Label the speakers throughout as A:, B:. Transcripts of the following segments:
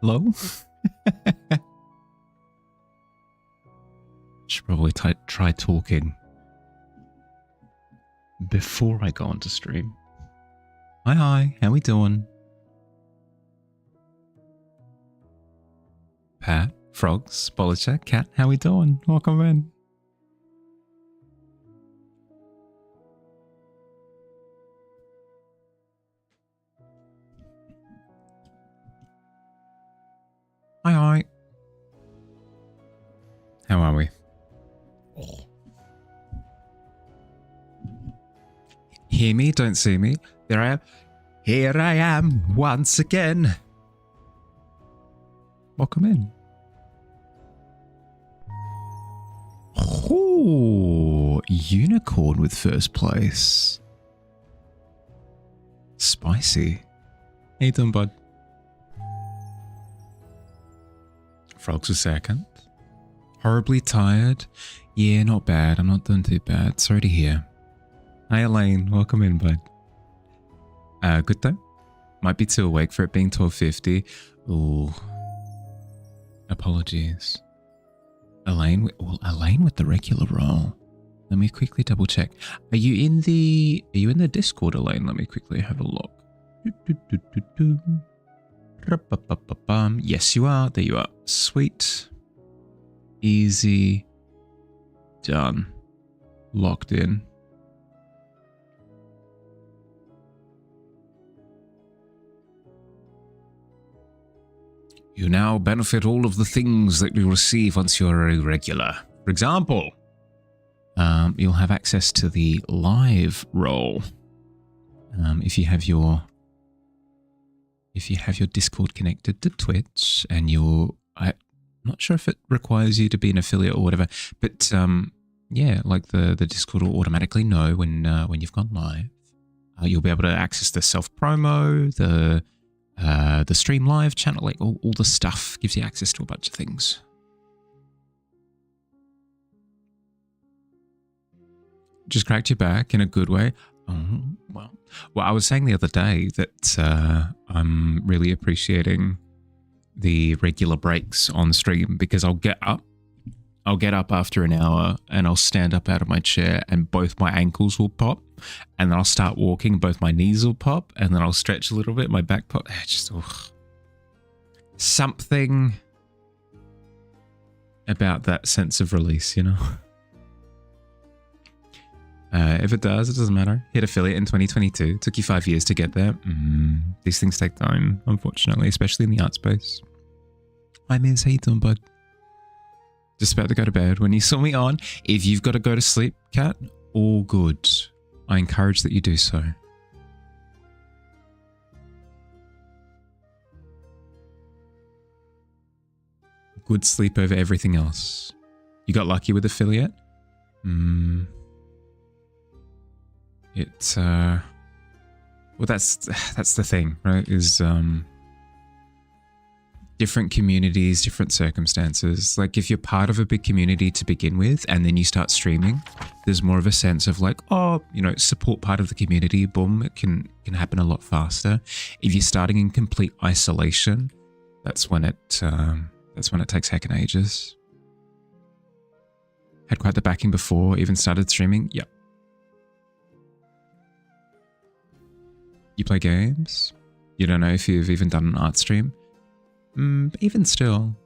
A: low. Should probably try talking before I go onto stream. Hi, how we doing? Pat, Frogs, Bollicher, Cat, how we doing? Welcome in. Hi. How are we? Hear me, don't see me. There I am. Here I am once again. Welcome in. Oh, unicorn with first place. Spicy. How you doing, bud? Frogs was second. Horribly tired. Yeah, not bad. I'm not doing too bad. Sorry to hear. Hi, Elaine. Welcome in, bud. Good though. Might be too awake for it being 12:50. Ooh. Apologies. Elaine, well, Elaine with the regular role. Let me quickly double check. Are you in the Discord, Elaine? Let me quickly have a look. Yes, you are. There you are. Sweet. Easy. Done. Locked in. You now benefit all of the things that you receive once you're a regular. For example, you'll have access to the live role if you have your Discord connected to Twitch, and I'm not sure if it requires you to be an affiliate or whatever, but yeah, like the Discord will automatically know when you've gone live. You'll be able to access the self promo, the stream live channel, like all the stuff gives you access to a bunch of things. Just cracked your back in a good way. Oh, well, I was saying the other day that I'm really appreciating the regular breaks on stream, because I'll get up after an hour and I'll stand up out of my chair and both my ankles will pop, and then I'll start walking, both my knees will pop, and then I'll stretch a little bit, my back pop. Just something about that sense of release, you know? If it does, it doesn't matter. Hit affiliate in 2022. Took you 5 years to get there. These things take time, unfortunately, especially in the art space. Hi, Miz. How you doing, bud? Just about to go to bed when you saw me on. If you've got to go to sleep, Cat, all good. I encourage that you do so. Good sleep over everything else. You got lucky with affiliate? Well, that's the thing, right? Is different communities, different circumstances. Like if you're part of a big community to begin with, and then you start streaming, there's more of a sense of like, oh, you know, support part of the community. Boom, it can happen a lot faster. If you're starting in complete isolation, that's when it takes heckin' ages. Had quite the backing before even started streaming. Yep. You play games? You don't know if you've even done an art stream? Even still.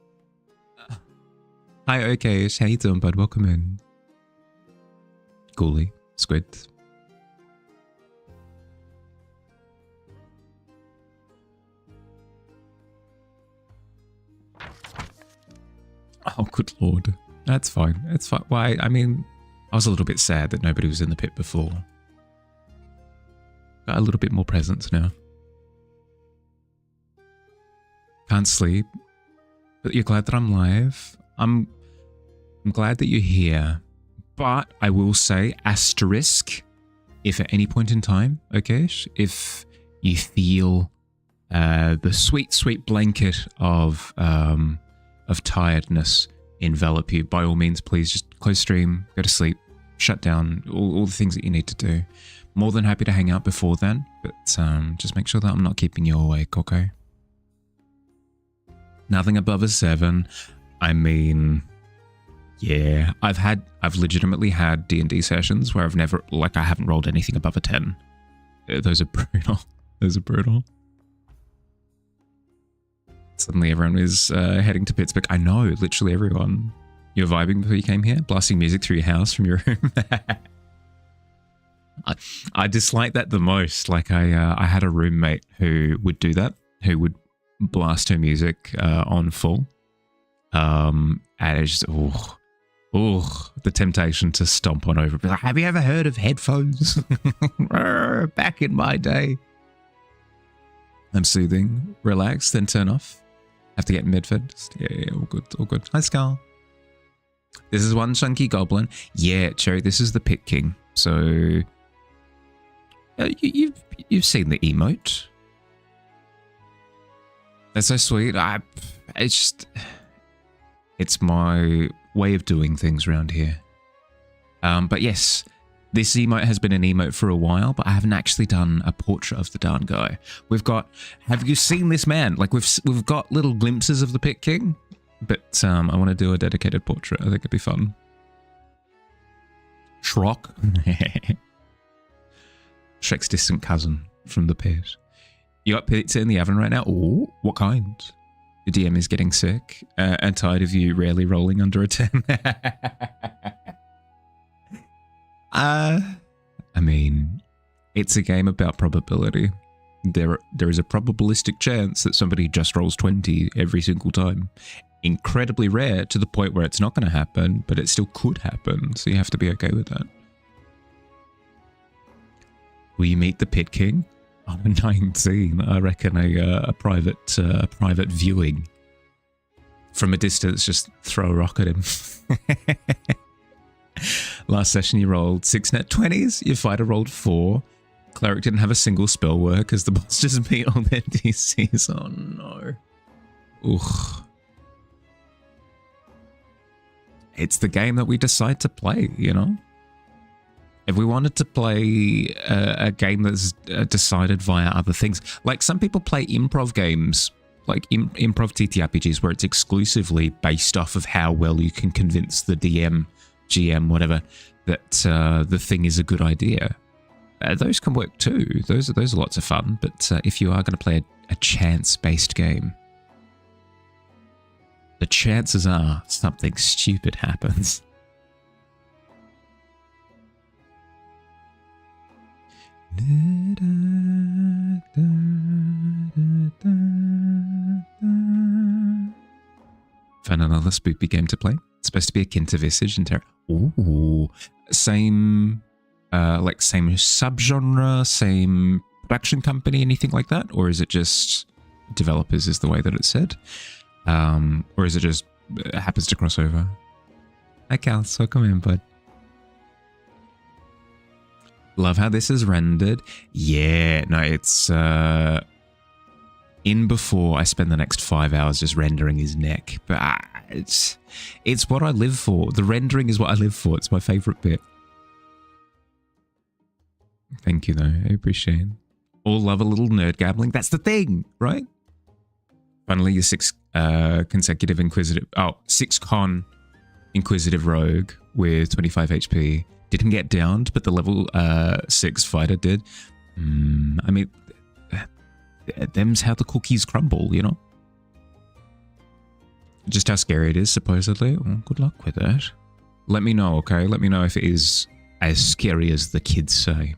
A: Hi, okay, how you doing, bud? Welcome in. Ghoulie, Squid. Oh, good lord. That's fine. It's fine. Why? I mean, I was a little bit sad that nobody was in the pit before. Got a little bit more presence now. Can't sleep, but you're glad that I'm live. I'm glad that you're here, but I will say asterisk, if at any point in time, okay, if you feel the sweet, sweet blanket of tiredness envelop you, by all means, please just close stream, go to sleep, shut down, all the things that you need to do. More than happy to hang out before then, but just make sure that I'm not keeping you awake, okay? Nothing above a 7. I mean, yeah, I've legitimately had D&D sessions where I haven't rolled anything above a 10. Those are brutal. Those are brutal. Suddenly everyone is heading to Pittsburgh. I know, literally everyone. You're vibing before you came here? Blasting music through your house from your room? I dislike that the most. Like I had a roommate who would do that, who would blast her music on full. And it's just, the temptation to stomp on over. Like, have you ever heard of headphones? Back in my day. I'm soothing, relax, then turn off. Have to get mid-fed. Yeah, all good, all good. Hi, Skull. This is one chunky goblin. Yeah, Cherry, this is the Pit King. So, you've seen the emote. That's so sweet. It's my way of doing things around here. But yes, this emote has been an emote for a while, but I haven't actually done a portrait of the darn guy. Have you seen this man? Like we've got little glimpses of the Pit King, but I want to do a dedicated portrait. I think it'd be fun. Shrock. Shrek's distant cousin from the pit. You got pizza in the oven right now? Oh, what kind? The DM is getting sick and tired of you rarely rolling under a 10. I mean, it's a game about probability. There is a probabilistic chance that somebody just rolls 20 every single time. Incredibly rare to the point where it's not going to happen, but it still could happen, so you have to be okay with that. Will you meet the Pit King? Oh, 19. I reckon a private viewing. From a distance, just throw a rock at him. Last session you rolled 6 net 20s. Your fighter rolled 4. Cleric didn't have a single spell work as the boss just beat all their DCs. Oh no. Ugh. It's the game that we decide to play, you know? If we wanted to play a game that's decided via other things, like some people play improv games, like improv TTRPGs, where it's exclusively based off of how well you can convince the DM, GM, whatever, that the thing is a good idea. Those can work too. Those are lots of fun. But if you are going to play a chance-based game, the chances are something stupid happens. Found another spoopy game to play. It's supposed to be akin to Visage and Terror. Ooh, same subgenre, same production company, anything like that, or is it just developers? Is the way that it's said, or is it just happens to cross over? Hi, Cal. So come in, bud. Love how this is rendered. Yeah, no, it's in before I spend the next 5 hours just rendering his neck. But it's what I live for. The rendering is what I live for. It's my favorite bit. Thank you, though. I appreciate it. All love a little nerd gabbling. That's the thing, right? Finally, your 6 consecutive inquisitive... Oh, 6-con inquisitive rogue with 25 HP. Didn't get downed, but the level 6 fighter did. I mean, them's how the cookies crumble, you know? Just how scary it is, supposedly. Well, good luck with that. Let me know, okay? Let me know if it is as scary as the kids say.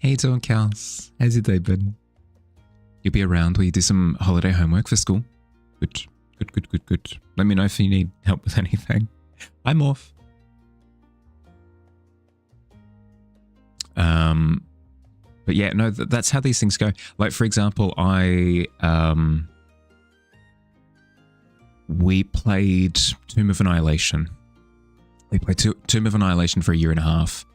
A: How you doing, Kals? How's your day been? You'll be around while you do some holiday homework for school? Good, good, good, good, good. Let me know if you need help with anything. I'm off. But yeah, no, that's how these things go. Like, for example, we played Tomb of Annihilation. We played Tomb of Annihilation for 1.5 years.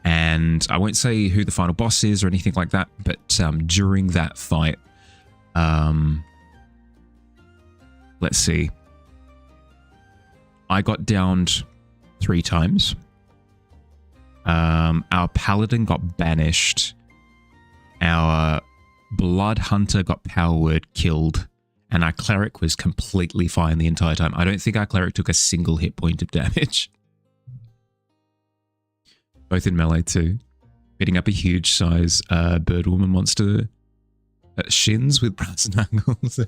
A: And I won't say who the final boss is or anything like that, but during that fight, let's see. I got downed 3 times. Our paladin got banished. Our Blood Hunter got power word killed, and our cleric was completely fine the entire time. I don't think our cleric took a single hit point of damage. Both in melee too. Beating up a huge size bird woman monster shins with brass knuckles.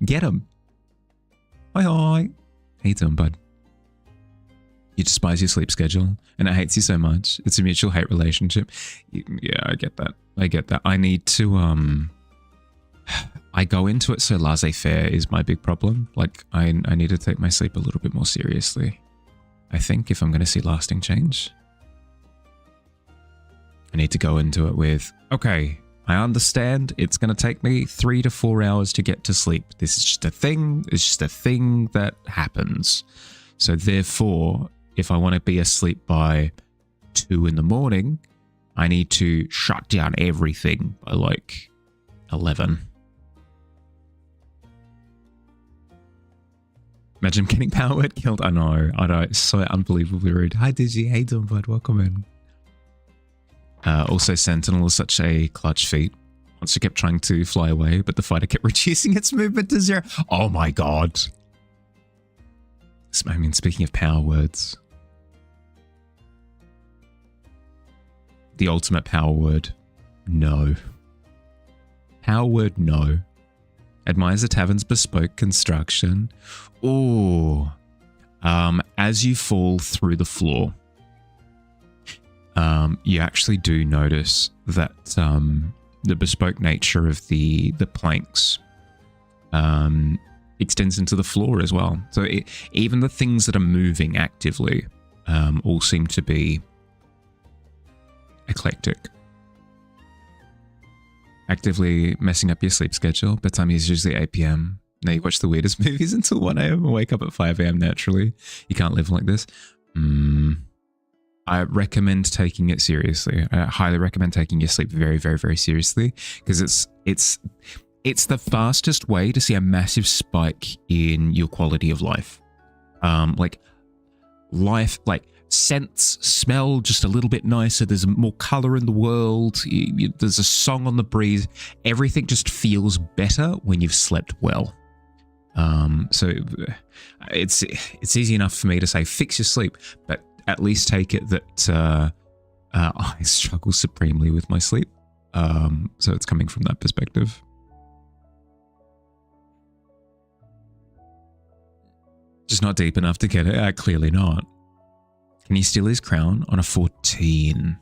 A: Get him. Hi hi. How you doing, bud? You despise your sleep schedule and it hates you so much. It's a mutual hate relationship. Yeah, I get that. I get that. I need to I go into it so laissez-faire is my big problem. Like I need to take my sleep a little bit more seriously. I think if I'm going to see lasting change, I need to go into it with, okay, I understand it's going to take me 3 to 4 hours to get to sleep. This is just a thing. It's just a thing that happens. So therefore, if I want to be asleep by 2 in the morning, I need to shut down everything by like 11. Imagine getting power word killed. I know. It's so unbelievably rude. Hi, Digi. Hey, doing, bud? Welcome in. Also, Sentinel is such a clutch feat. Monster kept trying to fly away, but the fighter kept reducing its movement to 0. Oh my god. I mean, speaking of power words, the ultimate power word, no. Power word, no. Admires the tavern's bespoke construction. Ooh. As you fall through the floor, you actually do notice that the bespoke nature of the planks extends into the floor as well. So even the things that are moving actively all seem to be eclectic. Actively messing up your sleep schedule. Bedtime is usually 8 p.m. Now you watch the weirdest movies until 1 a.m. and wake up at 5 a.m. naturally. You can't live like this. I recommend taking it seriously. I highly recommend taking your sleep very, very, very seriously, because it's the fastest way to see a massive spike in your quality of life. Like scents smell just a little bit nicer. There's more color in the world. There's a song on the breeze. Everything just feels better when you've slept well. So it's easy enough for me to say fix your sleep, but at least take it that I struggle supremely with my sleep. So it's coming from that perspective. Just not deep enough to get it. Clearly not. Can he steal his crown on a 14?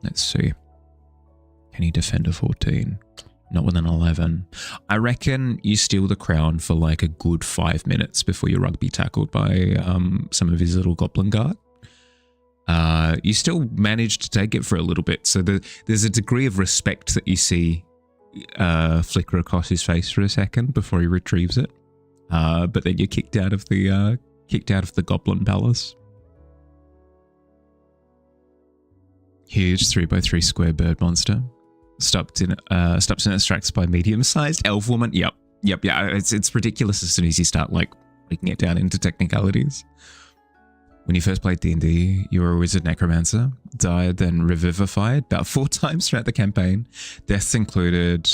A: Let's see. Can he defend a 14? Not with an 11. I reckon you steal the crown for like a good 5 minutes before you're rugby tackled by some of his little goblin guard. You still manage to take it for a little bit. So there's a degree of respect that you see flicker across his face for a second before he retrieves it. But then you're kicked out of the goblin palace. Huge 3x3 square bird monster. Stops in its tracks by medium-sized elf woman. Yep. Yeah. It's ridiculous as soon as you start like breaking it down into technicalities. When you first played D&D, you were a wizard necromancer, died then revivified about 4 times throughout the campaign. Deaths included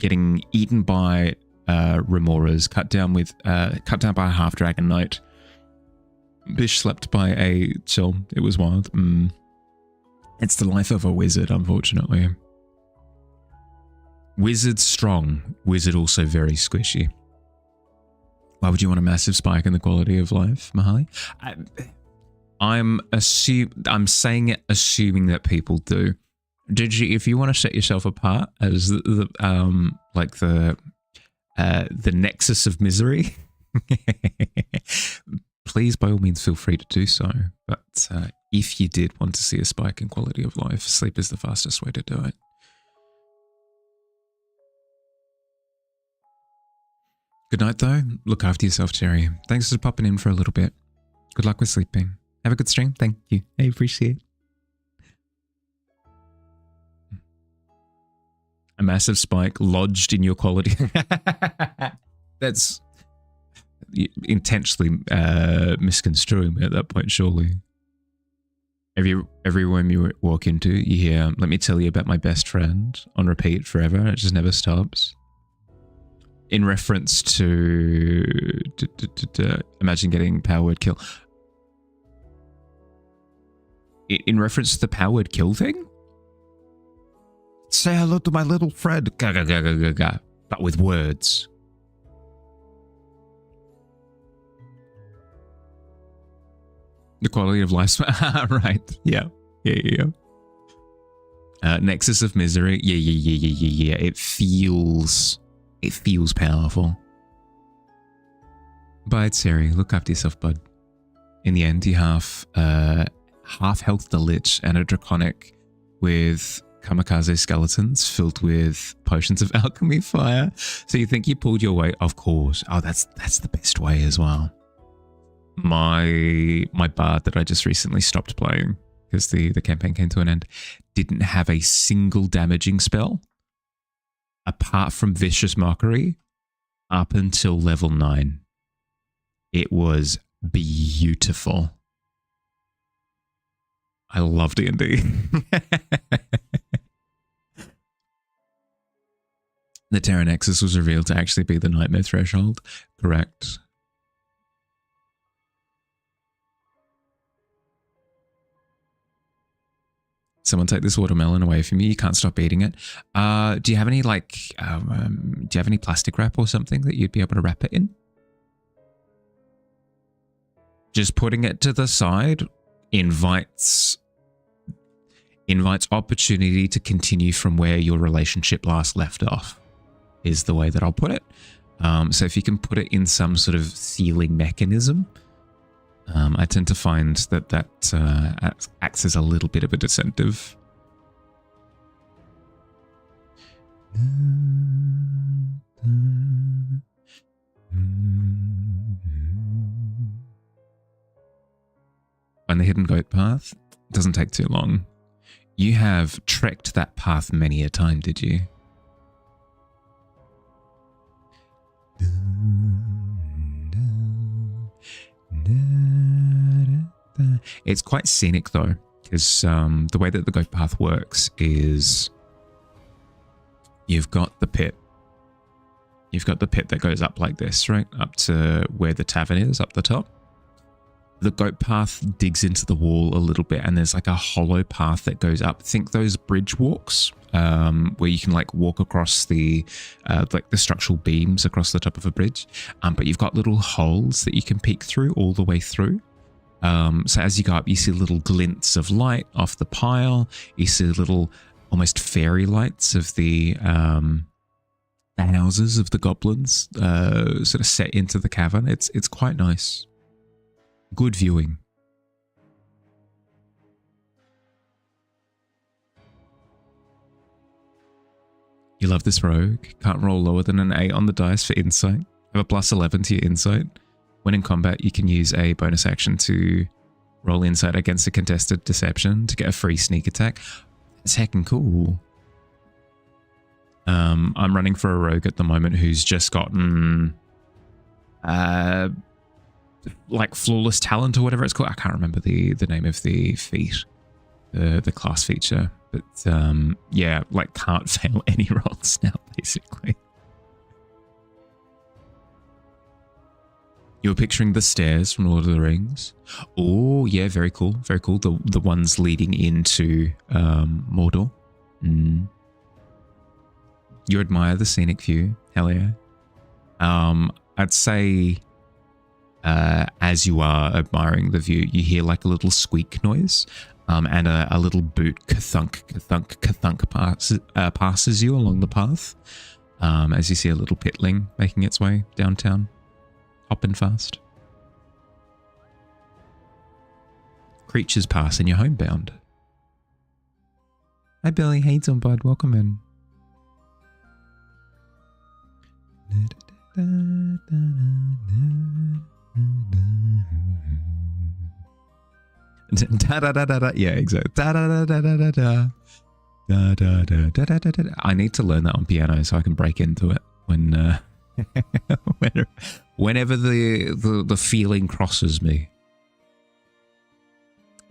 A: getting eaten by remoras, cut down by a half dragon knight, bish slept by a chill. It was wild. It's the life of a wizard, unfortunately. Wizard strong, wizard also very squishy. Why would you want a massive spike in the quality of life, Mahali? I'm saying it assuming that people do. If you want to set yourself apart as the nexus of misery, please by all means feel free to do so. But if you did want to see a spike in quality of life, sleep is the fastest way to do it. Good night, though. Look after yourself, Jerry. Thanks for popping in for a little bit. Good luck with sleeping. Have a good stream. Thank you. I appreciate it. A massive spike lodged in your quality. That's intentionally misconstruing me at that point, surely. Every room you walk into, you hear, "Let me tell you about my best friend," on repeat forever. It just never stops. In reference to imagine getting power word kill. In reference to the power word kill thing? Say hello to my little friend. Ga, ga, ga, ga, ga, ga. But with words. The quality of life. Right. Yeah. Nexus of Misery. Yeah. It feels powerful. Bye, Siri. Look after yourself, bud. In the end, you have half health the Lich and a Draconic with kamikaze skeletons filled with potions of alchemy fire. So you think you pulled your weight? Of course. Oh, that's the best way as well. My bard that I just recently stopped playing because the campaign came to an end didn't have a single damaging spell apart from Vicious Mockery up until level 9. It was beautiful. I love D&D. The Terra Nexus was revealed to actually be the Nightmare Threshold. Correct. Someone take this watermelon away from you. You can't stop eating it. Do you have any plastic wrap or something that you'd be able to wrap it in? Just putting it to the side invites opportunity to continue from where your relationship last left off, is the way that I'll put it. So if you can put it in some sort of sealing mechanism, I tend to find that acts as a little bit of a disincentive. On the Hidden Goat Path, doesn't take too long. You have trekked that path many a time, did you? It's quite scenic though, because the way that the goat path works is you've got the pit. You've got the pit that goes up like this, right? Up to where the tavern is, up the top. The goat path digs into the wall a little bit and there's like a hollow path that goes up. Think those bridge walks where you can like walk across the structural beams across the top of a bridge. But you've got little holes that you can peek through all the way through. So as you go up, you see little glints of light off the pile. You see little almost fairy lights of the houses of the goblins sort of set into the cavern. It's quite nice. Good viewing. You love this rogue. Can't roll lower than an 8 on the dice for insight. Have a plus 11 to your insight. When in combat, you can use a bonus action to roll insight against a contested deception to get a free sneak attack. That's heckin' cool. I'm running for a rogue at the moment who's just gotten like flawless talent or whatever it's called. I can't remember the name of the feat, the class feature, but yeah, like can't fail any rolls now basically. You were picturing the stairs from Lord of the Rings. Oh yeah, very cool, very cool. The ones leading into Mordor. You admire the scenic view, hell yeah. I'd say as you are admiring the view, you hear like a little squeak noise, and a little boot ka-thunk, ka-thunk, ka-thunk passes you along the path, as you see a little pitling making its way downtown, hopping fast. Creatures pass and you're homebound. Hi Billy, how you doing, bud? Welcome in. Da da da da da. Yeah, exactly. Da da da da da da da. Da da da da da da da. I need to learn that on piano so I can break into it when whenever the feeling crosses me.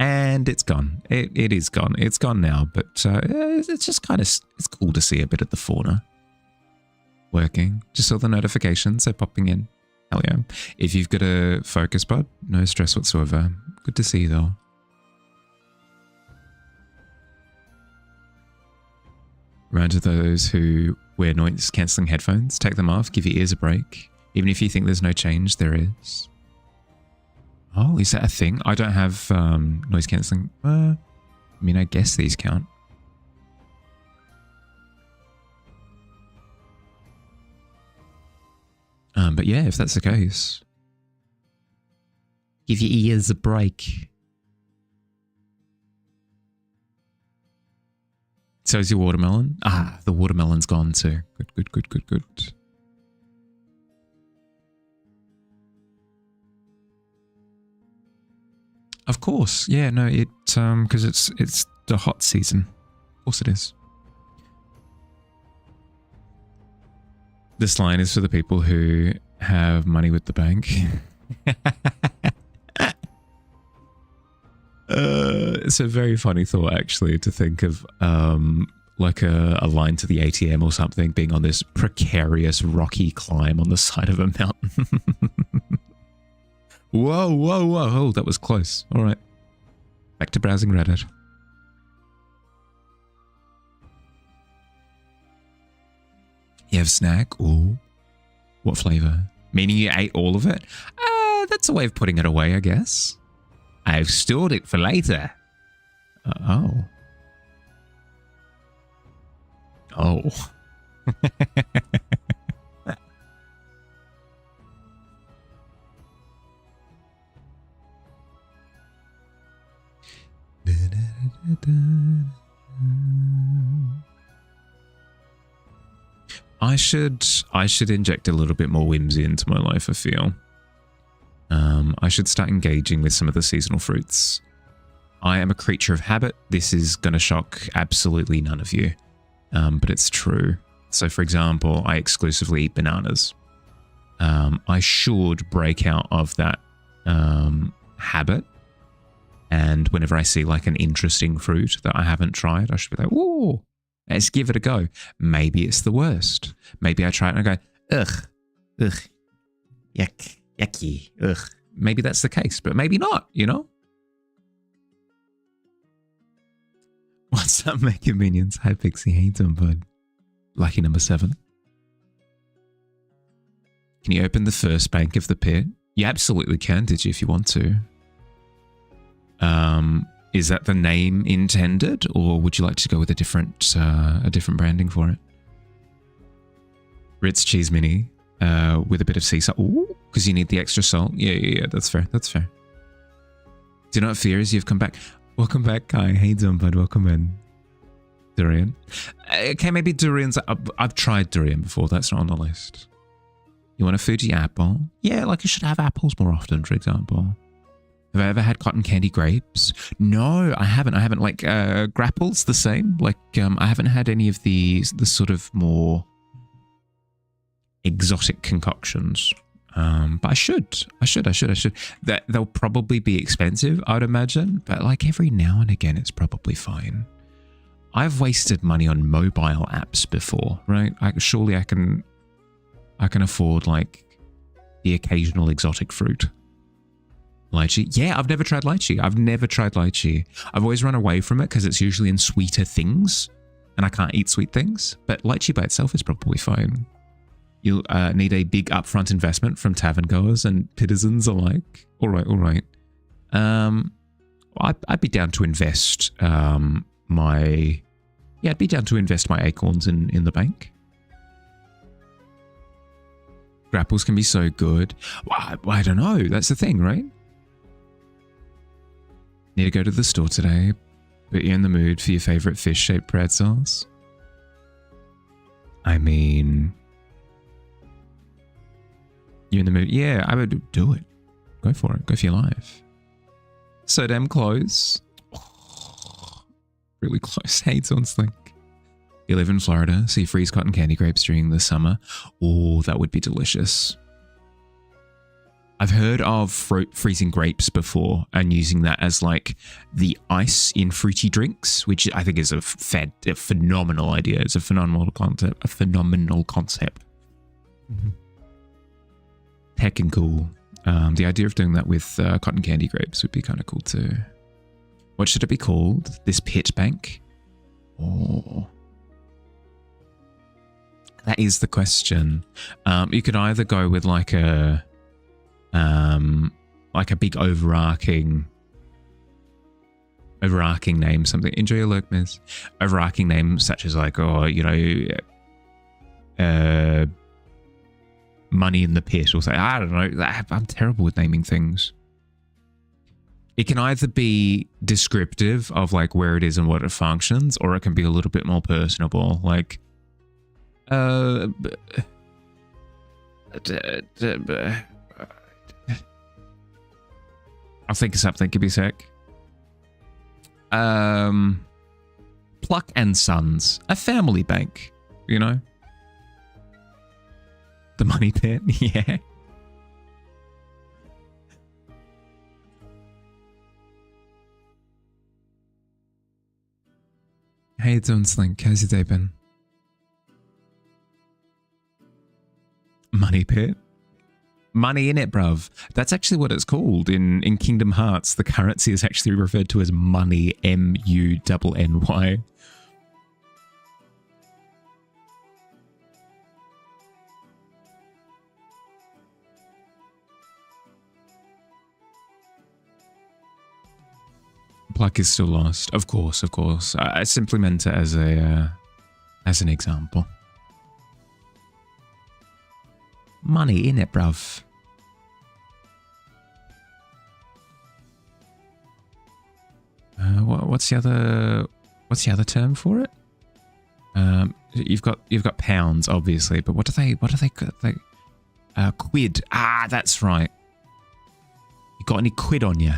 A: And it's gone. It is gone. It's gone now, but it's just kind of, it's cool to see a bit of the fauna working. Just saw the notifications, they're popping in. Hell yeah. If you've got a focus bud, no stress whatsoever. Good to see you though. Round to those who wear noise cancelling headphones, take them off, give your ears a break. Even if you think there's no change, there is. Oh, is that a thing? I don't have noise cancelling. I mean, I guess these count. But yeah, if that's the case, give your ears a break. So is your watermelon? Ah, the watermelon's gone too. Good. Of course, yeah, no, because it's the hot season. Of course it is. This line is for the people who have money with the bank. It's a very funny thought, actually, to think of like a line to the ATM or something being on this precarious rocky climb on the side of a mountain. Whoa. Oh, that was close. All right. Back to browsing Reddit. You have snack? Ooh. What flavor? Meaning you ate all of it? That's a way of putting it away, I guess. I've stored it for later. Oh. I should inject a little bit more whimsy into my life, I feel. I should start engaging with some of the seasonal fruits. I am a creature of habit. This is going to shock absolutely none of you, but it's true. So, for example, I exclusively eat bananas. I should break out of that habit, and whenever I see like an interesting fruit that I haven't tried, I should be like, "Whoa, let's give it a go." Maybe it's the worst. Maybe I try it and I go, ugh, yucky, ugh. Maybe that's the case, but maybe not, you know? What's up, Mega Minions? Hi, Pixie. Hey, bud. Lucky number 7. Can you open the first bank of the pit? You absolutely can, did you, if you want to? Is that the name intended, or would you like to go with a different branding for it? Ritz cheese mini with a bit of sea salt. Ooh, because you need the extra salt. Yeah, that's fair. That's fair. Do not fear as you've come back. Welcome back, Kai. Hey, bud. Welcome in. Durian. Okay, maybe durian's... I've tried durian before. That's not on the list. You want a Fuji apple? Yeah, like I should have apples more often, for example. Have I ever had cotton candy grapes? No, I haven't. Like, grapples, the same. Like, I haven't had any of the sort of more exotic concoctions. But I should. They'll probably be expensive, I'd imagine. But like every now and again, it's probably fine. I've wasted money on mobile apps before, right? Surely I can afford like the occasional exotic fruit. Lychee? Yeah, I've never tried lychee. I've always run away from it because it's usually in sweeter things and I can't eat sweet things. But lychee by itself is probably fine. You'll need a big upfront investment from tavern goers and citizens alike. All right. I'd be down to invest my acorns in the bank. Grapples can be so good. Well, I don't know. That's the thing, right? Need to go to the store today. Put you in the mood for your favorite fish-shaped pretzels. I mean, you in the mood? Yeah, I would do it. Go for it. Go for your life. So damn close. Oh, really close. Hey, Link. You live in Florida, so you freeze cotton candy grapes during the summer. Oh, that would be delicious. I've heard of freezing grapes before and using that as like the ice in fruity drinks, which I think is a phenomenal idea. It's a phenomenal concept. Mm-hmm. Heckin' cool. The idea of doing that with cotton candy grapes would be kind of cool too. What should it be called? This pit bank? Oh, that is the question. You could either go with like a big overarching name, something. Enjoy your lurk, miss. Overarching name such as like, money in the pit or something. I don't know. I'm terrible with naming things. It can either be descriptive of like where it is and what it functions, or it can be a little bit more personable, like I'll think of something. Give me a sec. Pluck and Sons, a family bank, you know? The money pit, yeah. How you doing, Slink? How's your day been? Money pit? Money in it, bruv. That's actually what it's called. In Kingdom Hearts, the currency is actually referred to as money, M-U-N-N-Y. Pluck is still lost. Of course, of course. I simply meant it as an example. Money in it, bruv. What's the other term for it? You've got pounds, obviously, but what do they quid? Ah, that's right. You got any quid on you?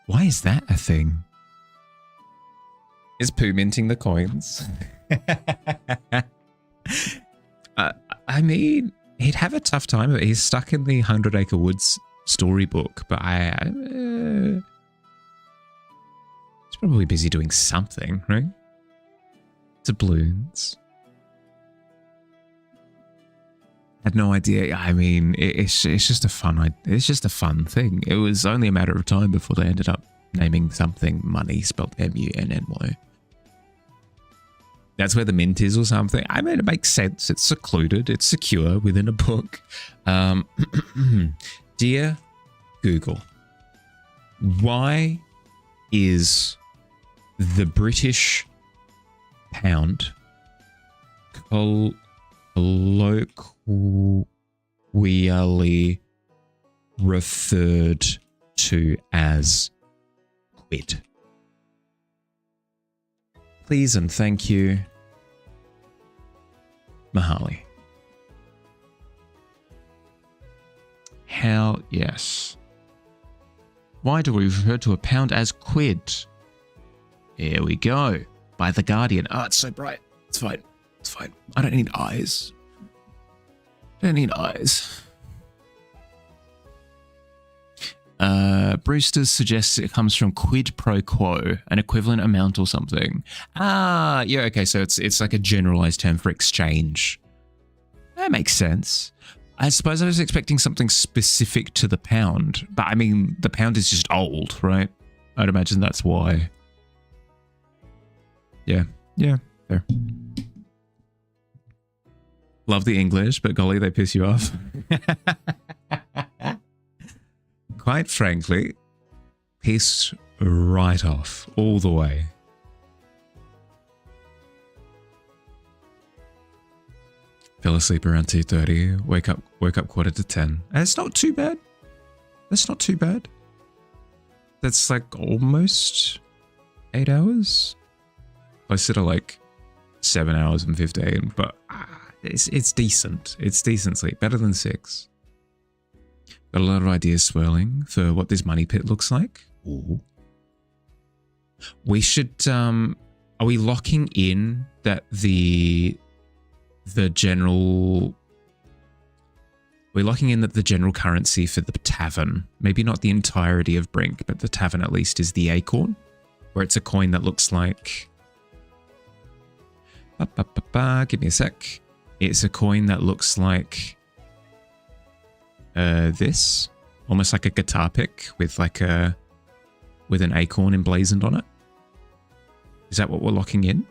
A: Why is that a thing? Is Pooh minting the coins? I mean, he'd have a tough time of it. He's stuck in the 100 Acre Woods storybook, but he's probably busy doing something, right? Doubloons. Had no idea. I mean, it's just a fun. It's just a fun thing. It was only a matter of time before they ended up naming something money, spelled M-U-N-N-Y. That's where the mint is or something. I mean, it makes sense. It's secluded. It's secure within a book. Dear Google, why is the British pound colloquially referred to as quid? Please and thank you, Mahali. Hell yes. Why do we refer to a pound as quid? Here we go. By The Guardian. Oh, it's so bright. It's fine. It's fine. I don't need eyes. I don't need eyes. Brewster suggests it comes from quid pro quo, an equivalent amount or something. Ah, yeah, okay, so it's like a generalized term for exchange. That makes sense. I suppose I was expecting something specific to the pound, but I mean, the pound is just old, right? I'd imagine that's why. Yeah, fair. Love the English, but golly, they piss you off. Quite frankly, piss right off all the way. Fell asleep around 2:30. Woke up 10:15. And it's not too bad. That's not too bad. That's like almost 8 hours. I sit at like 7 hours and 15, but it's decent. It's decent sleep. Better than 6. Got a lot of ideas swirling for what this money pit looks like. Ooh. We should, are we locking in that the general, We're locking in that the general currency for the tavern, maybe not the entirety of Brink, but the tavern at least, is the acorn, where it's a coin that looks like... Give me a sec. It's a coin that looks like this, almost like a guitar pick with like with an acorn emblazoned on it. Is that what we're locking in?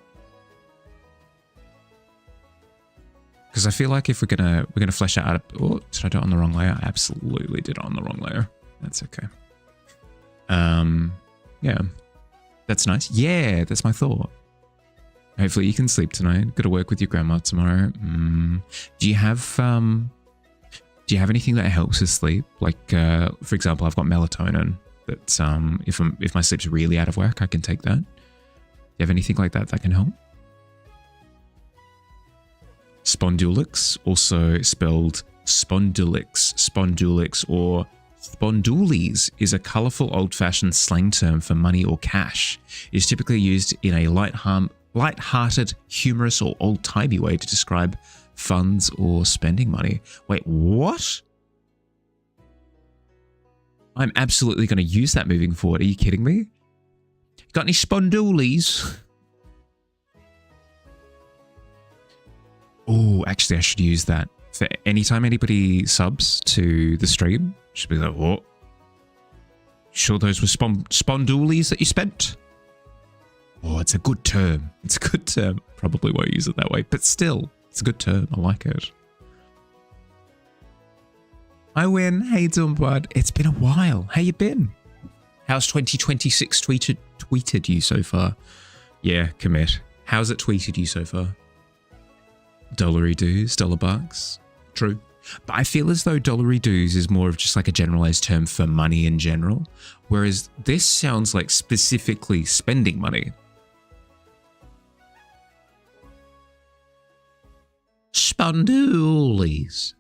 A: Because I feel like if we're gonna flesh out. Oh, did I do it on the wrong layer? I absolutely did it on the wrong layer. That's okay. Yeah, that's nice. Yeah, that's my thought. Hopefully you can sleep tonight. Got to work with your grandma tomorrow. Do you have anything that helps with sleep? Like, for example, I've got melatonin. That if my sleep's really out of whack, I can take that. Do you have anything like that that can help? Spondulix, also spelled spondulix, or spondoolies, is a colourful old-fashioned slang term for money or cash. It is typically used in a light-hearted, humorous, or old-timey way to describe funds or spending money. Wait, what? I'm absolutely going to use that moving forward. Are you kidding me? Got any spondoolies? Oh, actually, I should use that. For anytime anybody subs to the stream, should be like, what? Sure those were spondoolies that you spent? Oh, it's a good term. It's a good term. Probably won't use it that way, but still, it's a good term. I like it. Hi, Win. How you doing, bud? It's been a while. How you been? How's 2026 tweeted you so far? Yeah, commit. How's it tweeted you so far? Dollary doos, dollar bucks. True. But I feel as though dollary doos is more of just like a generalized term for money in general, whereas this sounds like specifically spending money. Spondoolies.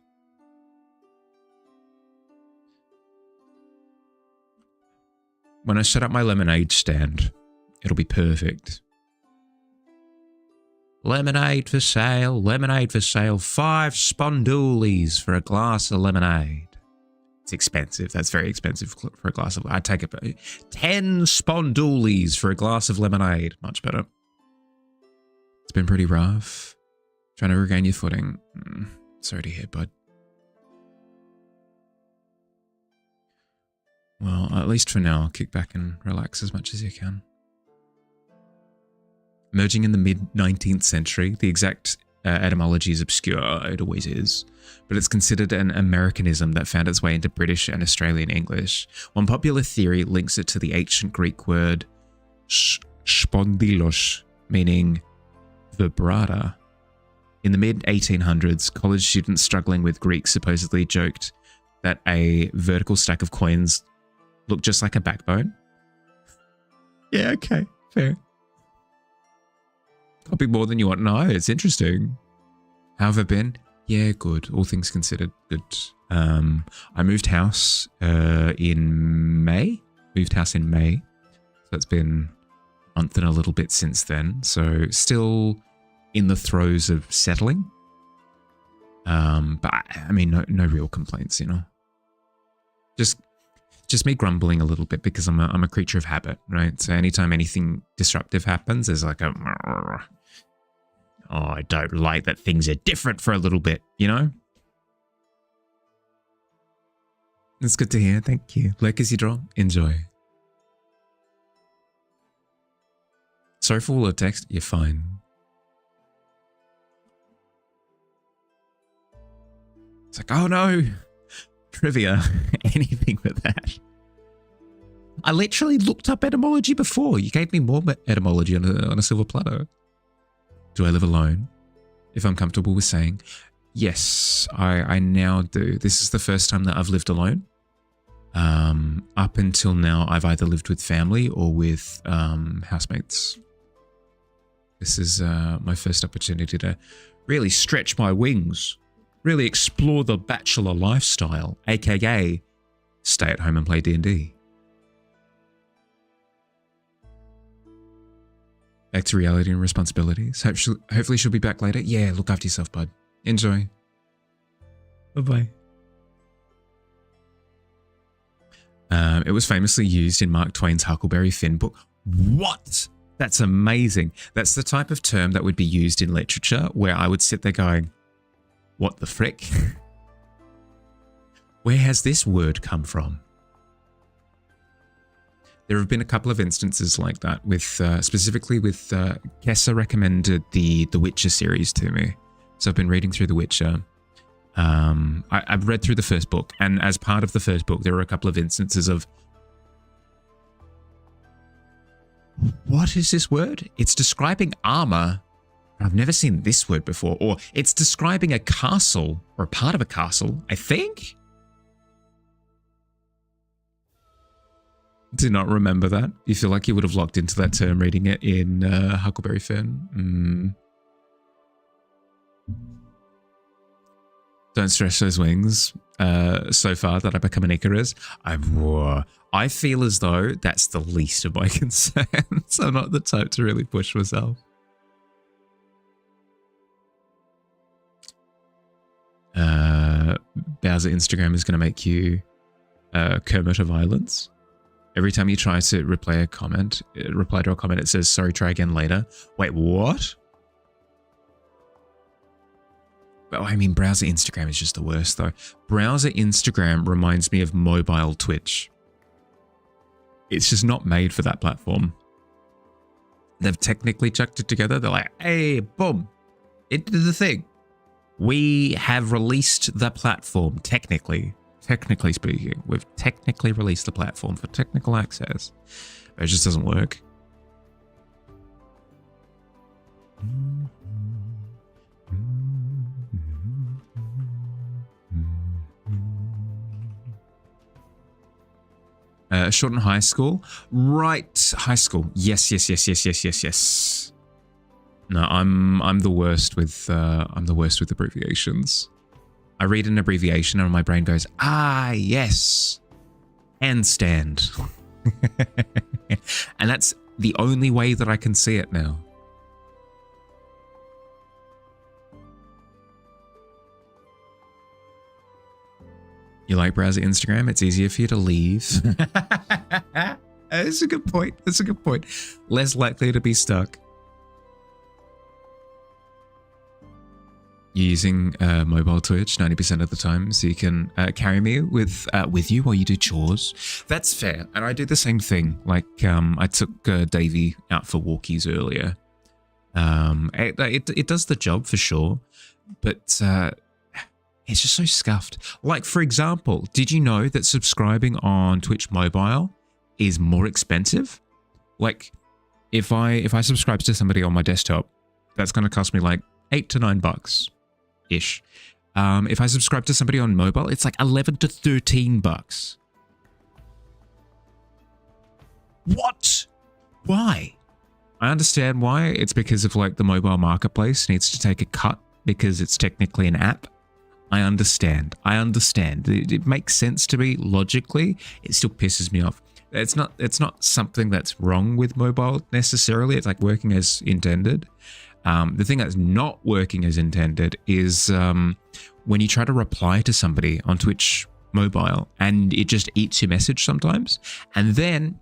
A: When I set up my lemonade stand, it'll be perfect. Lemonade for sale, 5 spondoolies for a glass of lemonade. It's expensive. That's very expensive for a glass of... I'd take it, but 10 spondoolies for a glass of lemonade. Much better. It's been pretty rough. Trying to regain your footing. Sorry to hear, bud. Well, at least for now, kick back and relax as much as you can. Emerging in the mid-19th century, the exact etymology is obscure, it always is, but it's considered an Americanism that found its way into British and Australian English. One popular theory links it to the ancient Greek word spondylos, meaning vibrata. In the mid-1800s, college students struggling with Greek supposedly joked that a vertical stack of coins looked just like a backbone. Yeah, okay, fair. Probably more than you want to know. It's interesting. How have I been? Yeah, good. All things considered, good. I moved house in May. So it's been a month and a little bit since then. So still in the throes of settling. But I mean, no real complaints, you know. Just me grumbling a little bit because I'm a creature of habit, right? So anytime anything disruptive happens, there's like a, oh, I don't like that things are different for a little bit, you know? It's good to hear. Thank you. Like as you draw, enjoy. Sorry for all the text. You're fine. It's like, oh no. Trivia, anything with that. I literally looked up etymology before. You gave me more etymology on a silver platter. Do I live alone? If I'm comfortable with saying, yes, I now do. This is the first time that I've lived alone. Up until now, I've either lived with family or with housemates. This is my first opportunity to really stretch my wings. Really explore the bachelor lifestyle, aka stay at home and play D&D. Back to reality and responsibilities. Hopefully she'll be back later. Yeah, look after yourself, bud. Enjoy. Bye-bye. It was famously used in Mark Twain's Huckleberry Finn book. What? That's amazing. That's the type of term that would be used in literature where I would sit there going, what the frick? Where has this word come from? There have been a couple of instances like that, with specifically with Kessa recommended the Witcher series to me. So I've been reading through The Witcher. I've read through the first book, and as part of the first book, there were a couple of instances of, what is this word? It's describing armor. I've never seen this word before. Or it's describing a castle, or a part of a castle, I think? Do not remember that. You feel like you would have locked into that term reading it in Huckleberry Finn. Don't stretch those wings so far that I become an Icarus. I feel as though that's the least of my concerns. I'm not the type to really push myself. Bowser Instagram is going to make you Kermit of Violence. Every time you try to reply to a comment, it says, sorry, try again later. Wait, what? Oh, I mean, browser Instagram is just the worst, though. Browser Instagram reminds me of mobile Twitch. It's just not made for that platform. They've technically chucked it together. They're like, hey, boom, into the thing. We have released the platform, technically speaking. We've technically released the platform for technical access. But it just doesn't work. Shorten high school. Right, high school. Yes. No, I'm the worst with abbreviations. I read an abbreviation and my brain goes, ah, yes, handstand. And that's the only way that I can see it now. You like browser Instagram? It's easier for you to leave. That's a good point. Less likely to be stuck. You're using mobile Twitch 90% of the time, so you can carry me with you while you do chores. That's fair, and I do the same thing. Like I took Davey out for walkies earlier. It does the job for sure, but it's just so scuffed. Like, for example, did you know that subscribing on Twitch Mobile is more expensive? Like, if I subscribe to somebody on my desktop, that's going to cost me like $8 to $9 ish. If I subscribe to somebody on mobile, it's like $11 to $13. What? Why? I understand why. It's because of like the mobile marketplace needs to take a cut because it's technically an app. I understand. It makes sense to me logically. It still pisses me off. It's not something that's wrong with mobile necessarily. It's like working as intended. The thing that's not working as intended is when you try to reply to somebody on Twitch Mobile and it just eats your message sometimes. And then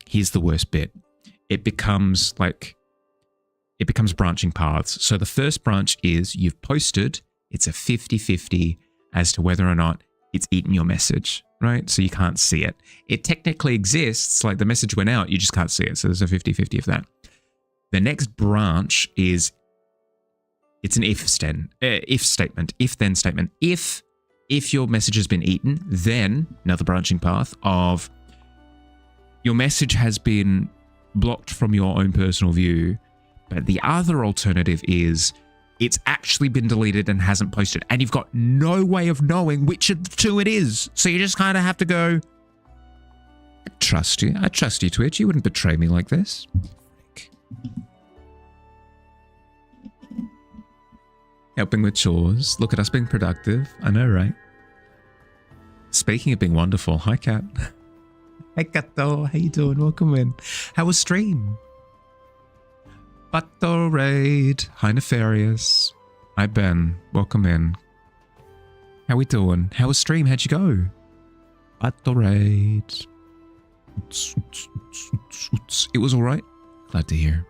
A: here's the worst bit. It becomes branching paths. So the first branch is you've posted. It's a 50-50 as to whether or not it's eaten your message, right? So you can't see it. It technically exists, like the message went out, you just can't see it. So there's a 50-50 of that. The next branch is, it's an if then statement. If your message has been eaten, then another branching path of your message has been blocked from your own personal view. But the other alternative is it's actually been deleted and hasn't posted, and you've got no way of knowing which of the two it is. So you just kind of have to go, I trust you, Twitch. You wouldn't betray me like this. Helping with chores. Look at us being productive. I know, right? Speaking of being wonderful, hi, Kat. Hey, Kato. How you doing? Welcome in. How was stream? Bato Raid. Hi, Nefarious. Hi, Ben. Welcome in. How we doing? How was stream? How'd you go? at the rate. It was all right. Glad to hear.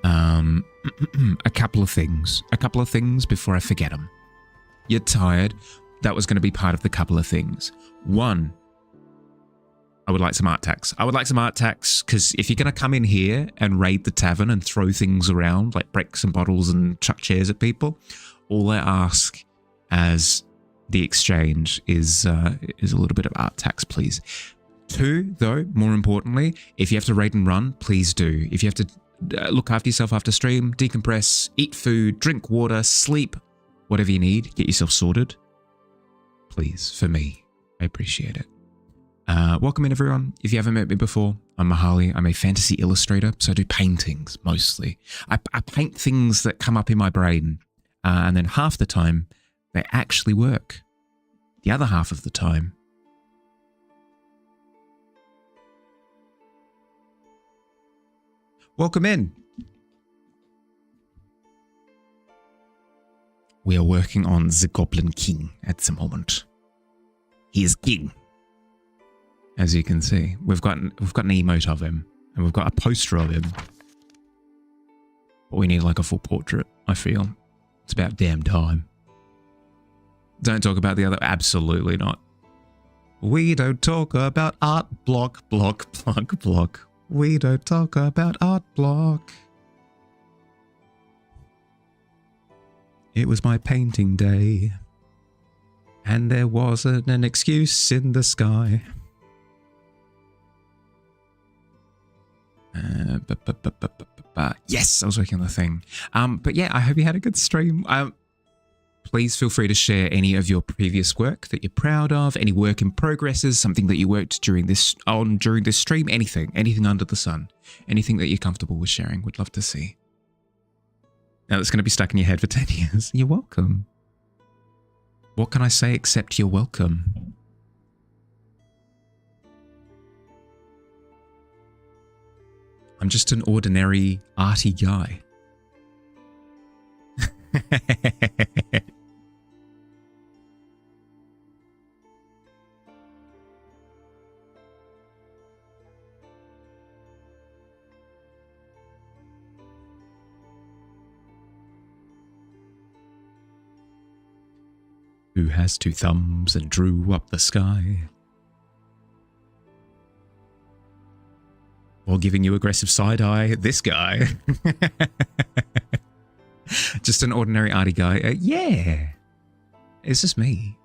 A: A couple of things before I forget them. You're tired. That was going to be part of the couple of things. One, I would like some art tax. Because if you're going to come in here and raid the tavern and throw things around like bricks and bottles and chuck chairs at people, all I ask as the exchange is a little bit of art tax, please. Two, though, more importantly, if you have to raid and run, please do. If you have to look after yourself after stream, decompress, eat food, drink water, sleep, whatever you need, get yourself sorted. Please, for me, I appreciate it. Welcome in, everyone. If you haven't met me before, I'm Mahali. I'm a fantasy illustrator, so I do paintings mostly. I paint things that come up in my brain, and then half the time, they actually work. The other half of the time, welcome in. We are working on the Goblin King at the moment. He is king. As you can see, we've got an emote of him, and we've got a poster of him. But we need like a full portrait, I feel. It's about damn time. Don't talk about the other... Absolutely not. We don't talk about art block. We don't talk about art block. It was my painting day, and there wasn't an excuse in the sky. Yes, I was working on the thing. But yeah, I hope you had a good stream. Please feel free to share any of your previous work that you're proud of, any work in progresses, something that you worked during this stream, anything under the sun, anything that you're comfortable with sharing. Would love to see. Now that's going to be stuck in your head for 10 years. You're welcome. What can I say except you're welcome? I'm just an ordinary arty guy. Who has two thumbs and drew up the sky? Or giving you aggressive side eye, this guy. Just an ordinary arty guy. Yeah, it's just me.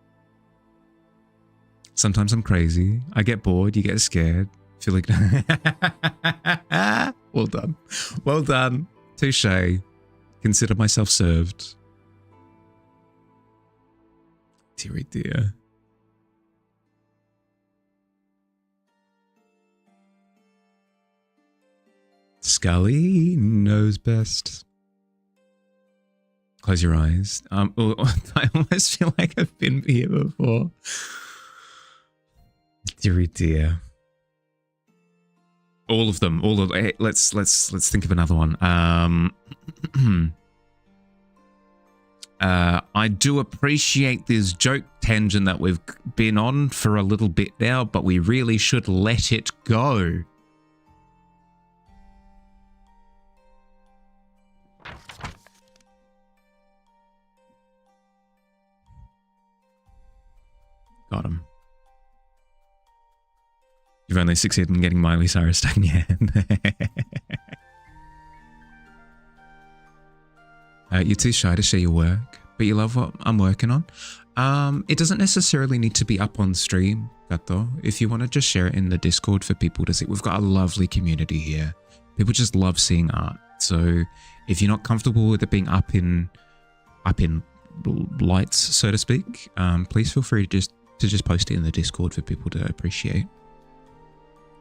A: Sometimes I'm crazy. I get bored. You get scared. Feel like... Well done. Well done. Touche. Consider myself served. Dear, dear. Scully knows best. Close your eyes. I almost feel like I've been here before. Dear, dear. All of them. Hey, let's think of another one. I do appreciate this joke tangent that we've been on for a little bit now, but we really should let it go. Got him. You've only succeeded in getting Miley Cyrus stuck in your head. You're too shy to share your work, but you love what I'm working on. It doesn't necessarily need to be up on stream, Gato. If you want to just share it in the Discord for people to see. We've got a lovely community here. People just love seeing art. So if you're not comfortable with it being up in lights, so to speak, please feel free to just post it in the Discord for people to appreciate.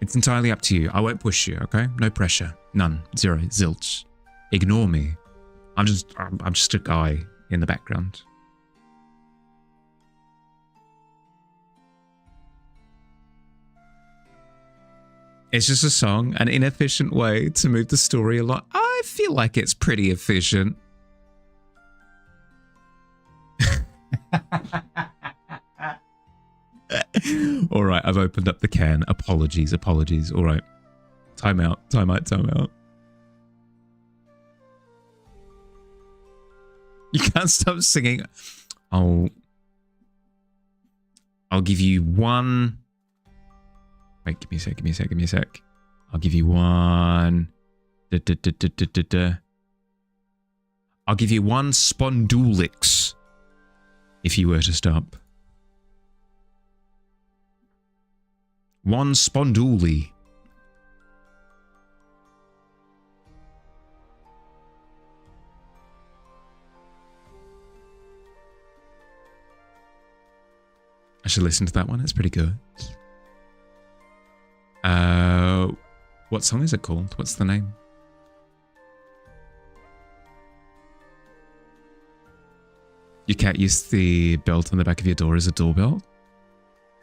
A: It's entirely up to you. I won't push you, okay? No pressure. None. Zero. Zilch. Ignore me. I'm just a guy in the background. It's just a song, an inefficient way to move the story along. I feel like it's pretty efficient. All right, I've opened up the can. Apologies. All right. Time out. You can't stop singing. I'll give you one. Wait, give me a sec. I'll give you one. I'll give you one Spondulix if you were to stop. One Sponduli. I should listen to that one. It's pretty good. What song is it called? What's the name? You can't use the belt on the back of your door as a doorbell?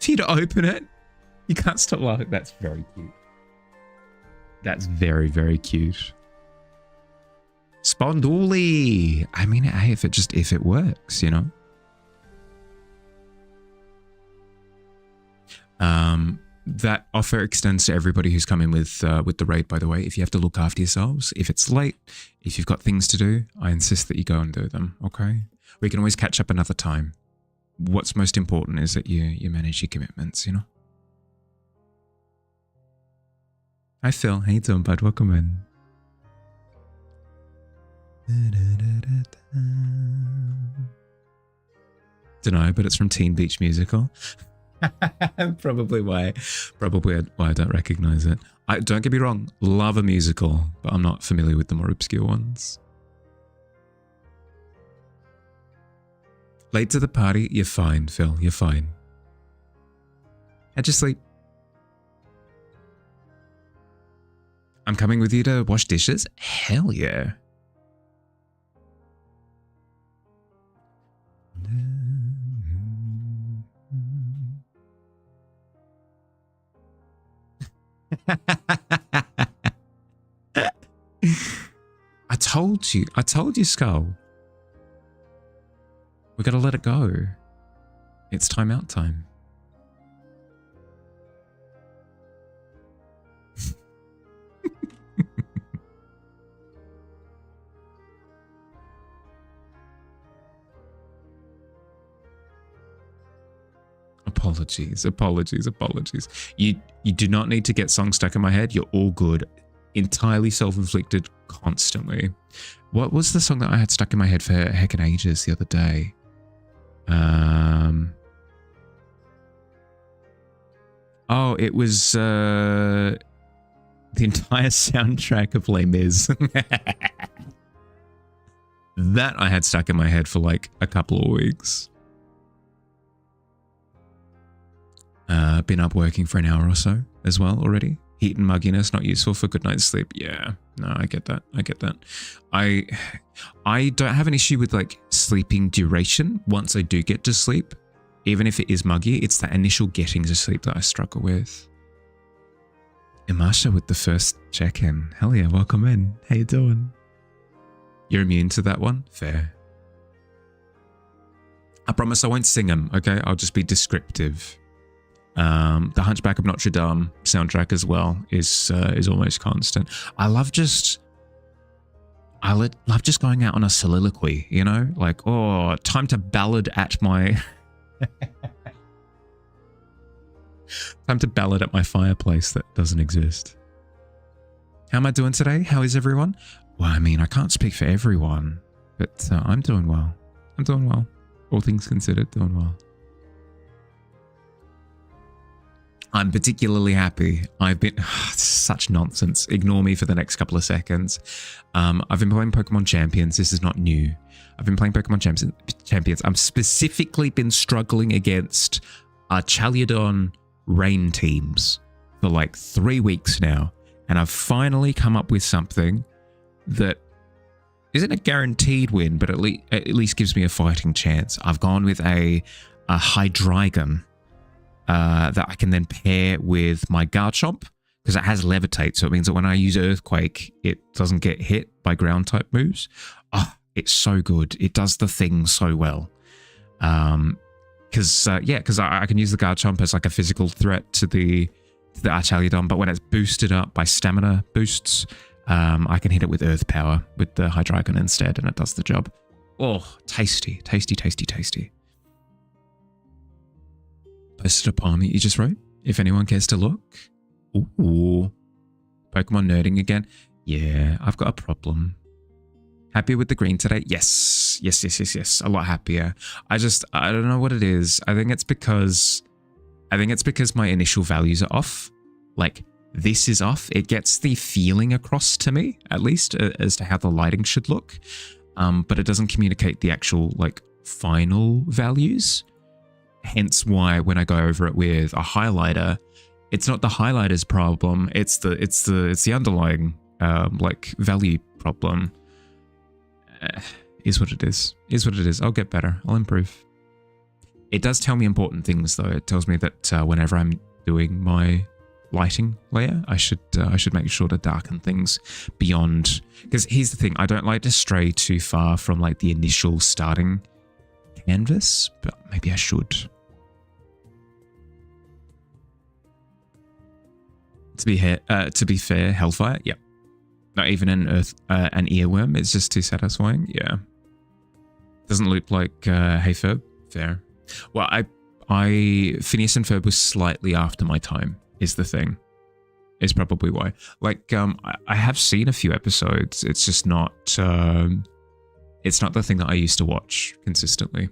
A: For you to open it? You can't stop laughing. That's very cute. That's very, very cute. Sponduli. I mean, hey, if it works, you know. That offer extends to everybody who's come in with the raid, by the way. If you have to look after yourselves, if it's late, if you've got things to do, I insist that you go and do them, okay? We can always catch up another time. What's most important is that you manage your commitments, you know? Hi Phil, how you doing, bud? Welcome in. Dunno, but it's from Teen Beach Musical. Probably why I don't recognize it. Don't get me wrong, love a musical, but I'm not familiar with the more obscure ones. Late to the party, you're fine, Phil, you're fine. How'd you sleep? I'm coming with you to wash dishes? Hell yeah. I told you, Skull. We gotta let it go. It's time out time. Apologies. You do not need to get songs stuck in my head. You're all good. Entirely self-inflicted constantly. What was the song that I had stuck in my head for heckin' ages the other day? Oh, it was the entire soundtrack of Les Mis. That I had stuck in my head for like a couple of weeks. Been up working for an hour or so as well already. Heat and mugginess not useful for good night's sleep. Yeah, no, I get that. I don't have an issue with like sleeping duration once I do get to sleep. Even if it is muggy, it's that initial getting to sleep that I struggle with. Imasha with the first check-in. Hell yeah, welcome in. How you doing? You're immune to that one? Fair. I promise I won't sing them, okay? I'll just be descriptive. The Hunchback of Notre Dame soundtrack as well is almost constant. I love just going out on a soliloquy, you know? Like, oh, time to ballad at my... time to ballad at my fireplace that doesn't exist. How am I doing today? How is everyone? Well, I mean, I can't speak for everyone, but I'm doing well. All things considered, doing well. I'm particularly happy. I've been... such nonsense. Ignore me for the next couple of seconds. I've been playing Pokemon Champions. This is not new. I've been playing Pokemon Champions. I've specifically been struggling against Chalyodon rain teams for like 3 weeks now. And I've finally come up with something that isn't a guaranteed win, but at least gives me a fighting chance. I've gone with a Hydreigon. That I can then pair with my Garchomp because it has Levitate, so it means that when I use Earthquake, it doesn't get hit by ground type moves. Oh, it's so good. It does the thing so well. because I can use the Garchomp as like a physical threat to the Archaliodon, but when it's boosted up by stamina boosts, I can hit it with Earth Power with the Hydreigon instead, and it does the job. Oh, tasty, tasty, tasty, tasty. Posted a poem that you just wrote, if anyone cares to look. Ooh. Pokemon nerding again. Yeah, I've got a problem. Happy with the green today? Yes. Yes, yes, yes, yes. A lot happier. I don't know what it is. I think it's because my initial values are off. Like, this is off. It gets the feeling across to me, at least, as to how the lighting should look. But it doesn't communicate the actual, like, final values. Hence why when I go over it with a highlighter, it's not the highlighter's problem. It's the underlying like value problem. Is what it is. Is what it is. I'll get better. I'll improve. It does tell me important things though. It tells me that whenever I'm doing my lighting layer, I should make sure to darken things beyond. Because here's the thing: I don't like to stray too far from like the initial starting canvas, but maybe I should. To be fair, Hellfire, yep. Not even an earworm. It's just too satisfying. Yeah. Doesn't loop like Hey fair. Well, Phineas and Ferb was slightly after my time. Is the thing. Is probably why. Like I have seen a few episodes. It's just not. It's not the thing that I used to watch consistently.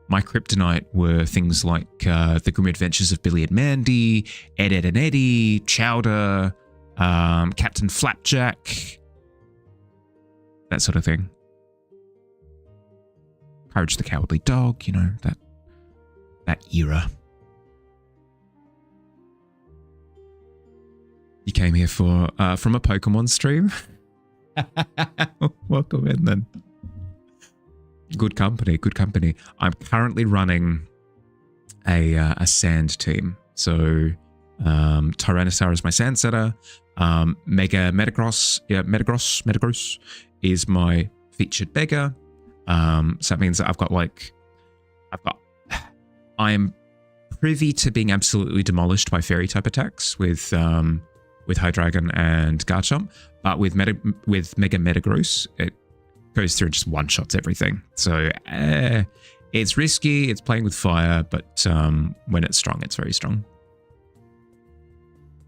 A: My kryptonite were things like The Grim Adventures of Billy and Mandy, Ed, Ed and Eddie, Chowder, Captain Flapjack, that sort of thing. Courage the Cowardly Dog, you know, that era. You came here for from a Pokemon stream? Welcome in then. Good company, good company. I'm currently running a sand team. So Tyrannosaur is my sand setter. Metagross is my featured beggar. So that means that I am privy to being absolutely demolished by fairy type attacks with Hydreigon and Garchomp, but with Mega Metagross, it goes through and just one-shots everything. So it's risky, it's playing with fire, but when it's strong, it's very strong.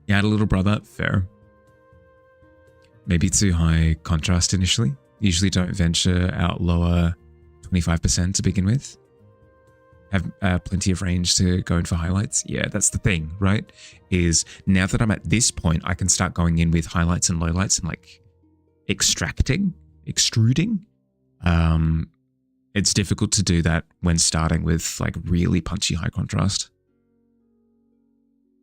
A: You had a little brother, fair. Maybe too high contrast initially. Usually don't venture out lower 25% to begin with. Have plenty of range to go in for highlights. Yeah, that's the thing, right? Is now that I'm at this point, I can start going in with highlights and lowlights and like extruding. It's difficult to do that when starting with like really punchy high contrast.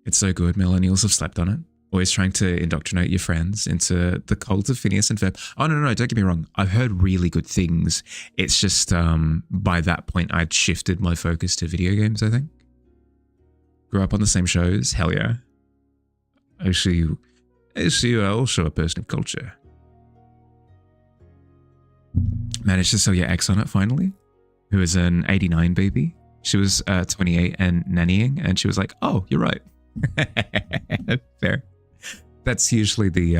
A: It's so good. Millennials have slept on it. Always trying to indoctrinate your friends into the cult of Phineas and Ferb. Oh, no, don't get me wrong. I've heard really good things. It's just by that point, I'd shifted my focus to video games, I think. Grew up on the same shows. Hell yeah. Actually, you are also a person of culture. Managed to sell your ex on it finally, who is an 89 baby. She was 28 and nannying, and she was like, oh, you're right. Fair. That's usually the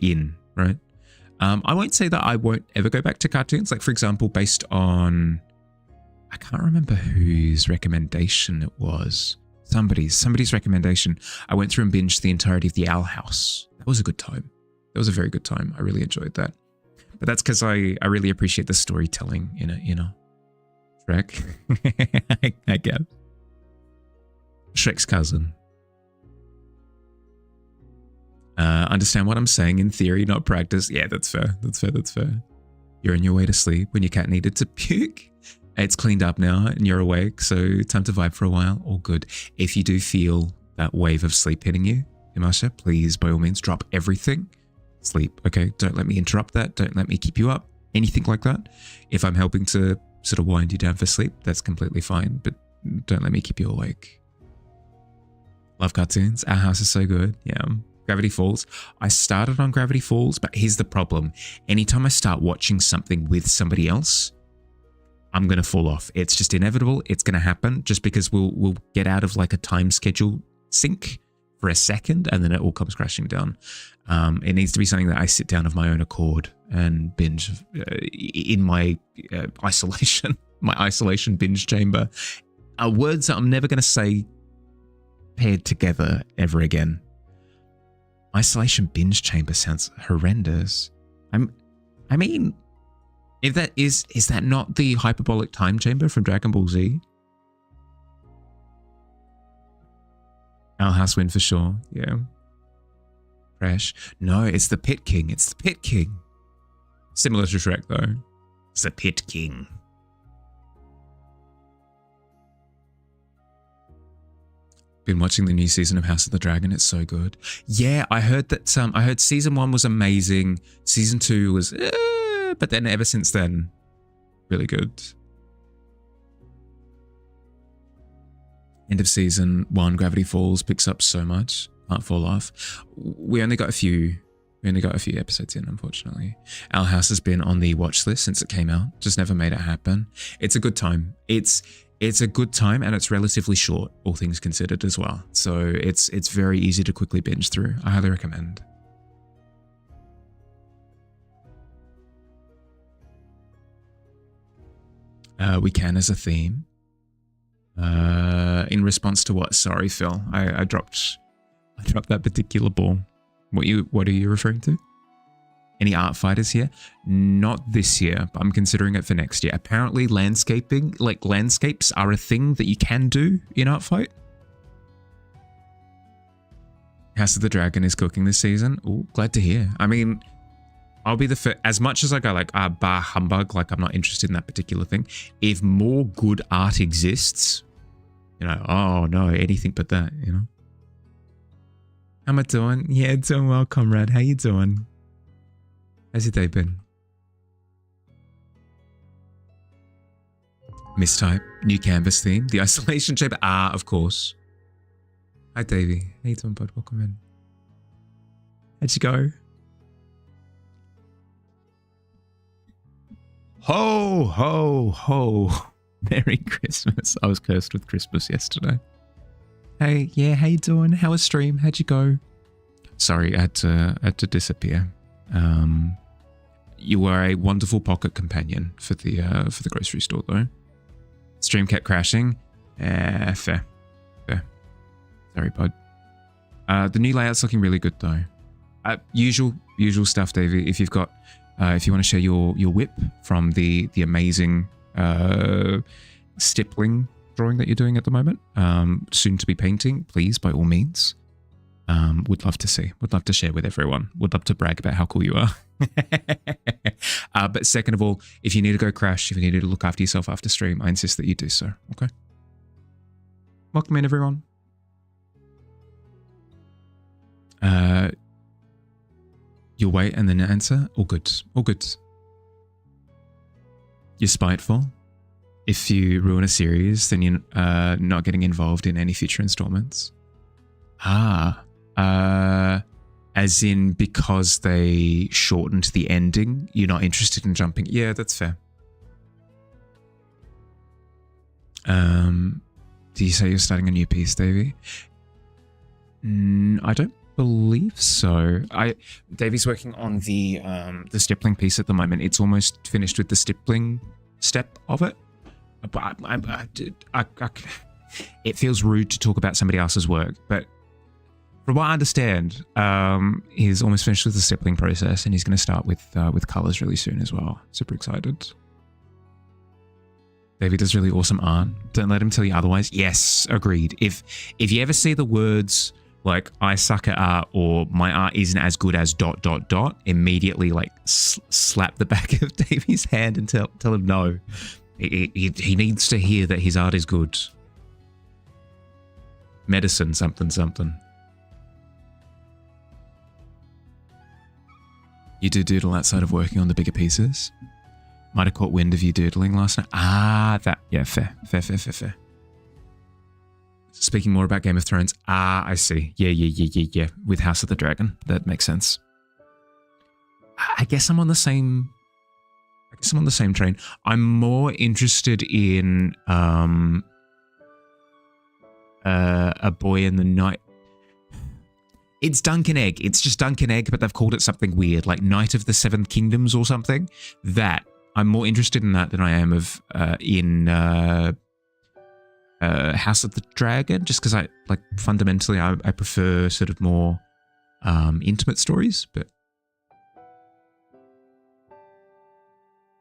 A: in, right? I won't say that I won't ever go back to cartoons. Like, for example, based on, I can't remember whose recommendation it was. Somebody's recommendation. I went through and binged the entirety of The Owl House. That was a good time. That was a very good time. I really enjoyed that. But that's because I really appreciate the storytelling in it, you know. Shrek, I guess. Shrek's cousin. Understand what I'm saying in theory, not practice. Yeah, that's fair. That's fair. You're on your way to sleep when your cat needed to puke. It's cleaned up now and you're awake, so time to vibe for a while. All good. If you do feel that wave of sleep hitting you, Imasha, please, by all means, drop everything. Sleep, okay? Don't let me interrupt that. Don't let me keep you up. Anything like that. If I'm helping to sort of wind you down for sleep, that's completely fine, but don't let me keep you awake. Love cartoons. Our house is so good. Yeah. Gravity Falls. I started on Gravity Falls, but here's the problem. Anytime I start watching something with somebody else, I'm going to fall off. It's just inevitable. It's going to happen just because we'll get out of like a time schedule sync for a second and then it all comes crashing down. It needs to be something that I sit down of my own accord and binge in my isolation, my isolation binge chamber. Words that I'm never going to say paired together ever again. Isolation binge chamber sounds horrendous. I mean, if that is that not the hyperbolic time chamber from Dragon Ball Z? Our house win for sure. Yeah. Fresh. No, it's the Pit King. It's the Pit King. Similar to Shrek though. It's the Pit King. Been watching the new season of House of the Dragon. It's so good. Yeah, I heard that. I heard season 1 was amazing. Season 2 was, but then ever since then, really good. End of season 1, Gravity Falls picks up so much. Can't fall off. We only got a few episodes in, unfortunately. Our house has been on the watch list since it came out. Just never made it happen. It's a good time. It's a good time and it's relatively short, all things considered as well. So it's very easy to quickly binge through. I highly recommend. We can as a theme. In response to what? Sorry, Phil. I dropped that particular ball. What are you referring to? Any art fighters here? Not this year, but I'm considering it for next year. Apparently landscapes are a thing that you can do in art fight. House of the Dragon is cooking this season. Oh, glad to hear. I mean, I'll be the first, as much as I go like, bah humbug, like I'm not interested in that particular thing. If more good art exists, oh no, anything but that, How am I doing? Yeah, doing well, comrade. How you doing? How's your day been? Mistype, new canvas theme, the isolation chamber. Of course. Hi, Davey. How you doing, bud? Welcome in. How'd you go? Ho, ho, ho. Merry Christmas. I was cursed with Christmas yesterday. Hey, yeah, how you doing? How was stream? How'd you go? Sorry, I had to disappear. You were a wonderful pocket companion for the grocery store though. Stream kept crashing. Fair. Sorry, bud. The new layout's looking really good though. Usual stuff, Davey. If you want to share your whip from the amazing stippling drawing that you're doing at the moment, soon to be painting, please, by all means. Would love to see. Would love to share with everyone. Would love to brag about how cool you are. But second of all, if you need to go crash, if you need to look after yourself after stream, I insist that you do so. Okay. Welcome in, everyone. You'll wait and then answer. All good. All good. You're spiteful. If you ruin a series, then you're not getting involved in any future installments. As in because they shortened the ending, you're not interested in jumping. Yeah, that's fair. Do you say you're starting a new piece, Davey? I don't believe so. Davey's working on the stippling piece at the moment. It's almost finished with the stippling step of it. But it feels rude to talk about somebody else's work, but from what I understand, he's almost finished with the stippling process, and he's going to start with colors really soon as well. Super excited. Davey does really awesome art. Don't let him tell you otherwise. Yes, agreed. If you ever see the words like "I suck at art" or "my art isn't as good as ... immediately like slap the back of Davey's hand and tell him no. He needs to hear that his art is good. Medicine, something. You do doodle outside of working on the bigger pieces? Might have caught wind of you doodling last night. Yeah, fair. Speaking more about Game of Thrones. Ah, I see. Yeah. With House of the Dragon. That makes sense. I guess I'm on the same train. I'm more interested in A Boy in the Night. It's Duncan Egg. It's just Duncan Egg, but they've called it something weird, like Night of the Seven Kingdoms or something. That I'm more interested in that than I am of in House of the Dragon, just because I like fundamentally I prefer sort of more intimate stories. But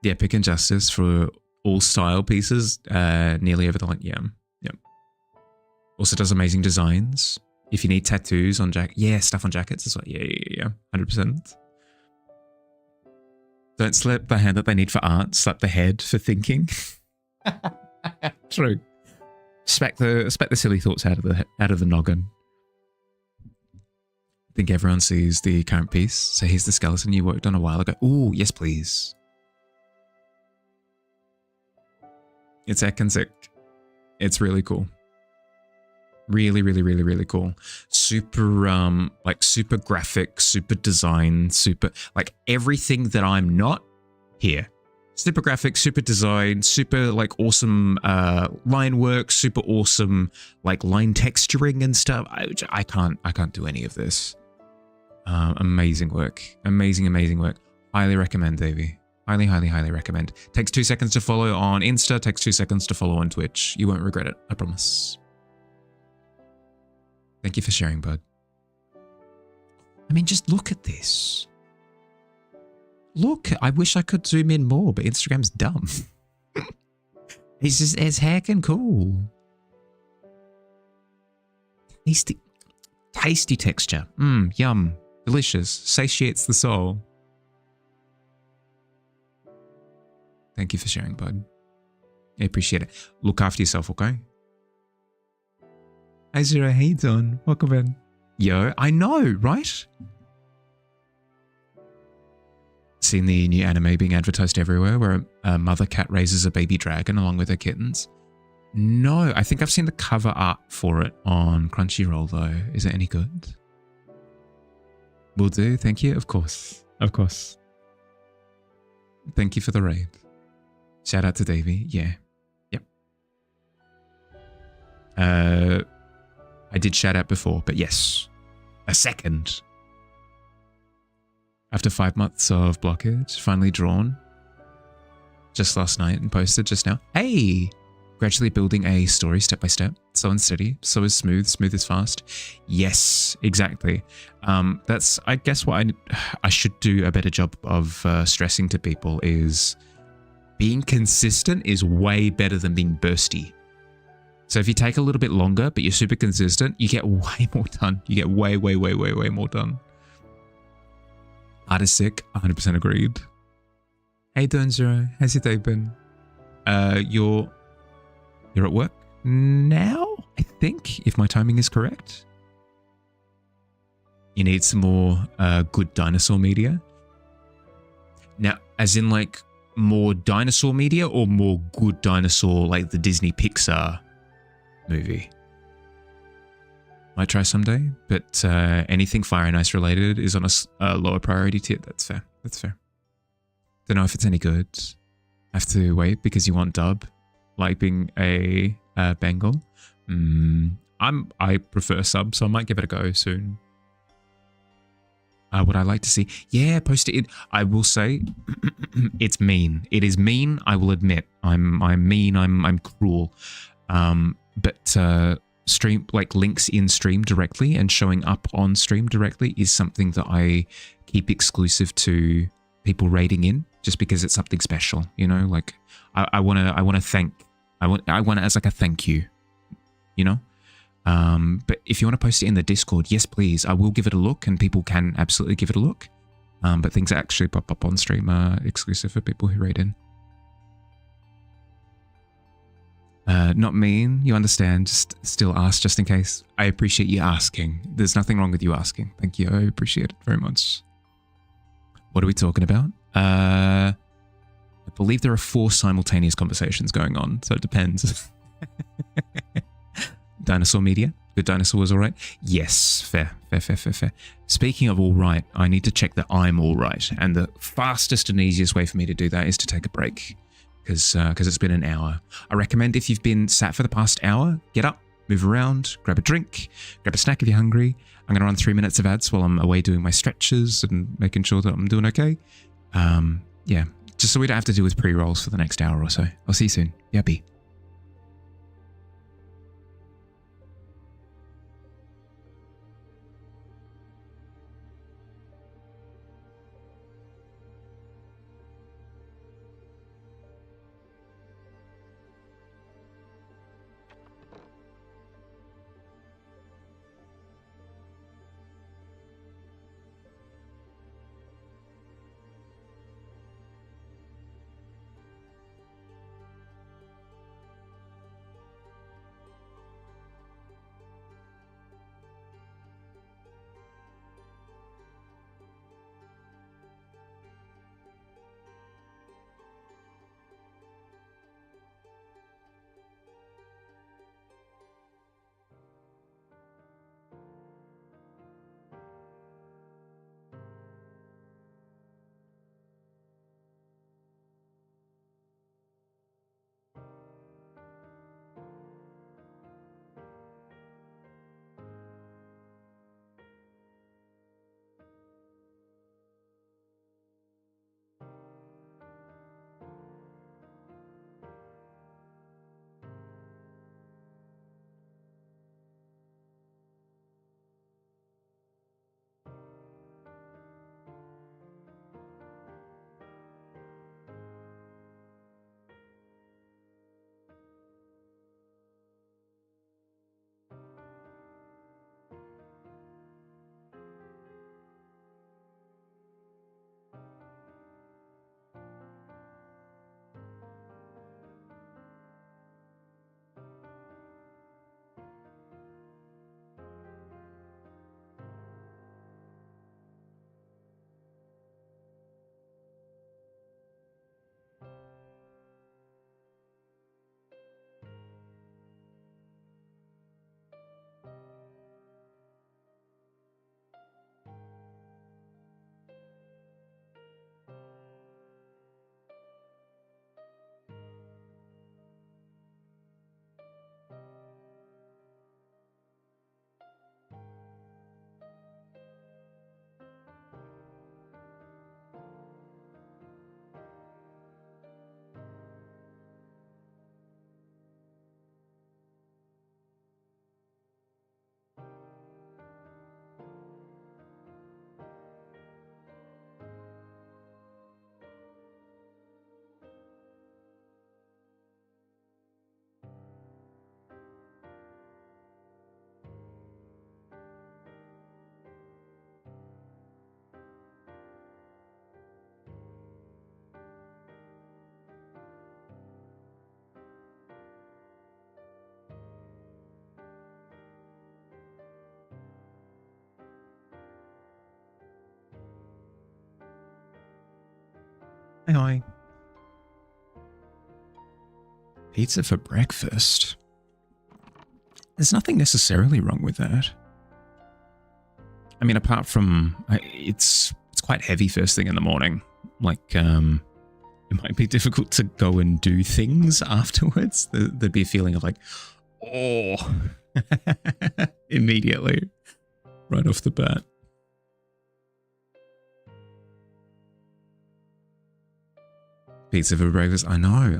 A: yeah, pick and justice for all style pieces, nearly over the line. Yeah. Also does amazing designs. If you need tattoos on stuff on jackets as well. Yeah. 100%. Don't slap the hand that they need for art. Slap the head for thinking. True. Smack the silly thoughts out of the noggin. I think everyone sees the current piece. So here's the skeleton you worked on a while ago. Ooh, yes please. It's Ekanzik. It's really cool. Really cool. Super super graphic, super design, super like everything that I'm not here. Super graphic, super design, super like awesome line work, super awesome like line texturing and stuff. I can't do any of this. Amazing work. Amazing work. Highly recommend, Davey. Highly recommend. Takes 2 seconds to follow on Insta, takes 2 seconds to follow on Twitch. You won't regret it, I promise. Thank you for sharing, bud. I mean, just look at this. Look, I wish I could zoom in more, but Instagram's dumb. It's just as heckin' cool. Tasty texture. Yum. Delicious. Satiates the soul. Thank you for sharing, bud. I appreciate it. Look after yourself, okay? Hey Zero, how you doing? Welcome in. Yo, I know, right? Seen the new anime being advertised everywhere where a mother cat raises a baby dragon along with her kittens? No, I think I've seen the cover art for it on Crunchyroll though. Is it any good? Will do, thank you. Of course. Thank you for the raid. Shout out to Davey. Yeah. Yep. I did shout out before, but yes. A second. After 5 months of blockage, finally drawn. Just last night and posted just now. Hey! Gradually building a story step by step. Slow and steady. Slow is smooth. Smooth is fast. Yes, exactly. That's, I guess, what I should do a better job of stressing to people is being consistent is way better than being bursty. So if you take a little bit longer, but you're super consistent, you get way more done. You get way more done. Art is sick. 100% agreed. Hey, doing Zero. How's your day been? You're at work now, I think, if my timing is correct. You need some more good dinosaur media. Now, as in like more dinosaur media or more good dinosaur like the Disney Pixar movie? Might try someday, but anything Fire and Ice related is on a lower priority tier. That's fair. Don't know if it's any good. I have to wait because you want dub, like being a Bengal. I prefer sub, so I might give it a go soon. Would I like to see? Yeah, post it. I will say, it's mean. It is mean. I will admit, I'm mean. I'm cruel. But stream like links in stream directly and showing up on stream directly is something that I keep exclusive to people raiding in, just because it's something special. You know, like I want it as like a thank you. You know. But if you want to post it in the Discord, yes, please. I will give it a look, and people can absolutely give it a look. But things that actually pop up on stream are exclusive for people who raid in. Not mean, you understand. Just still ask, just in case. I appreciate you asking. There's nothing wrong with you asking. Thank you. I appreciate it very much. What are we talking about? I believe there are 4 simultaneous conversations going on, so it depends. Dinosaur Media. Good Dinosaur was all right. Yes, fair. Speaking of all right, I need to check that I'm all right. And the fastest and easiest way for me to do that is to take a break because it's been an hour. I recommend if you've been sat for the past hour, get up, move around, grab a drink, grab a snack if you're hungry. I'm going to run 3 minutes of ads while I'm away doing my stretches and making sure that I'm doing okay. Yeah, just so we don't have to deal with pre-rolls for the next hour or so. I'll see you soon. Yeah, B. Hi. Pizza for breakfast? There's nothing necessarily wrong with that. I mean, apart from it's quite heavy first thing in the morning. Like, it might be difficult to go and do things afterwards. There'd be a feeling of like, oh, immediately, right off the bat. Pizza for breakfast. I know.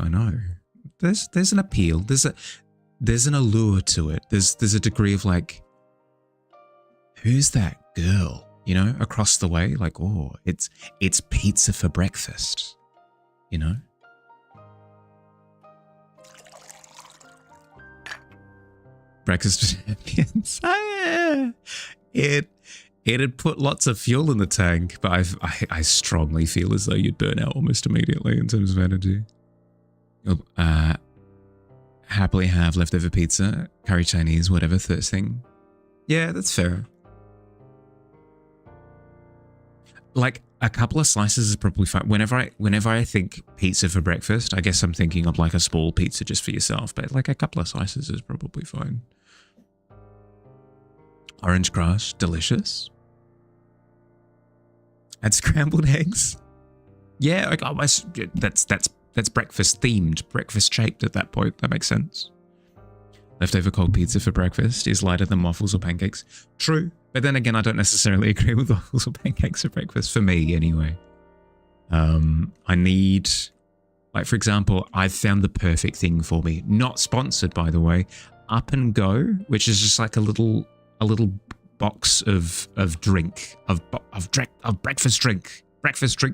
A: There's an appeal. There's an allure to it. There's a degree of like, who's that girl? You know, across the way. Like, oh, it's pizza for breakfast. You know. Breakfast champions. It'd put lots of fuel in the tank, but I strongly feel as though you'd burn out almost immediately in terms of energy. You'll happily have leftover pizza, curry Chinese, whatever, first thing. Yeah, that's fair. Like a couple of slices is probably fine. Whenever I think pizza for breakfast, I guess I'm thinking of like a small pizza just for yourself, but like a couple of slices is probably fine. Orange crush, delicious. And scrambled eggs. Yeah, like, oh, that's breakfast themed, breakfast shaped at that point. That makes sense. Leftover cold pizza for breakfast is lighter than waffles or pancakes. True, but then again, I don't necessarily agree with waffles or pancakes for breakfast. For me, anyway. I need, like, for example, I've found the perfect thing for me. Not sponsored, by the way. Up and Go, which is just like a little box of breakfast drink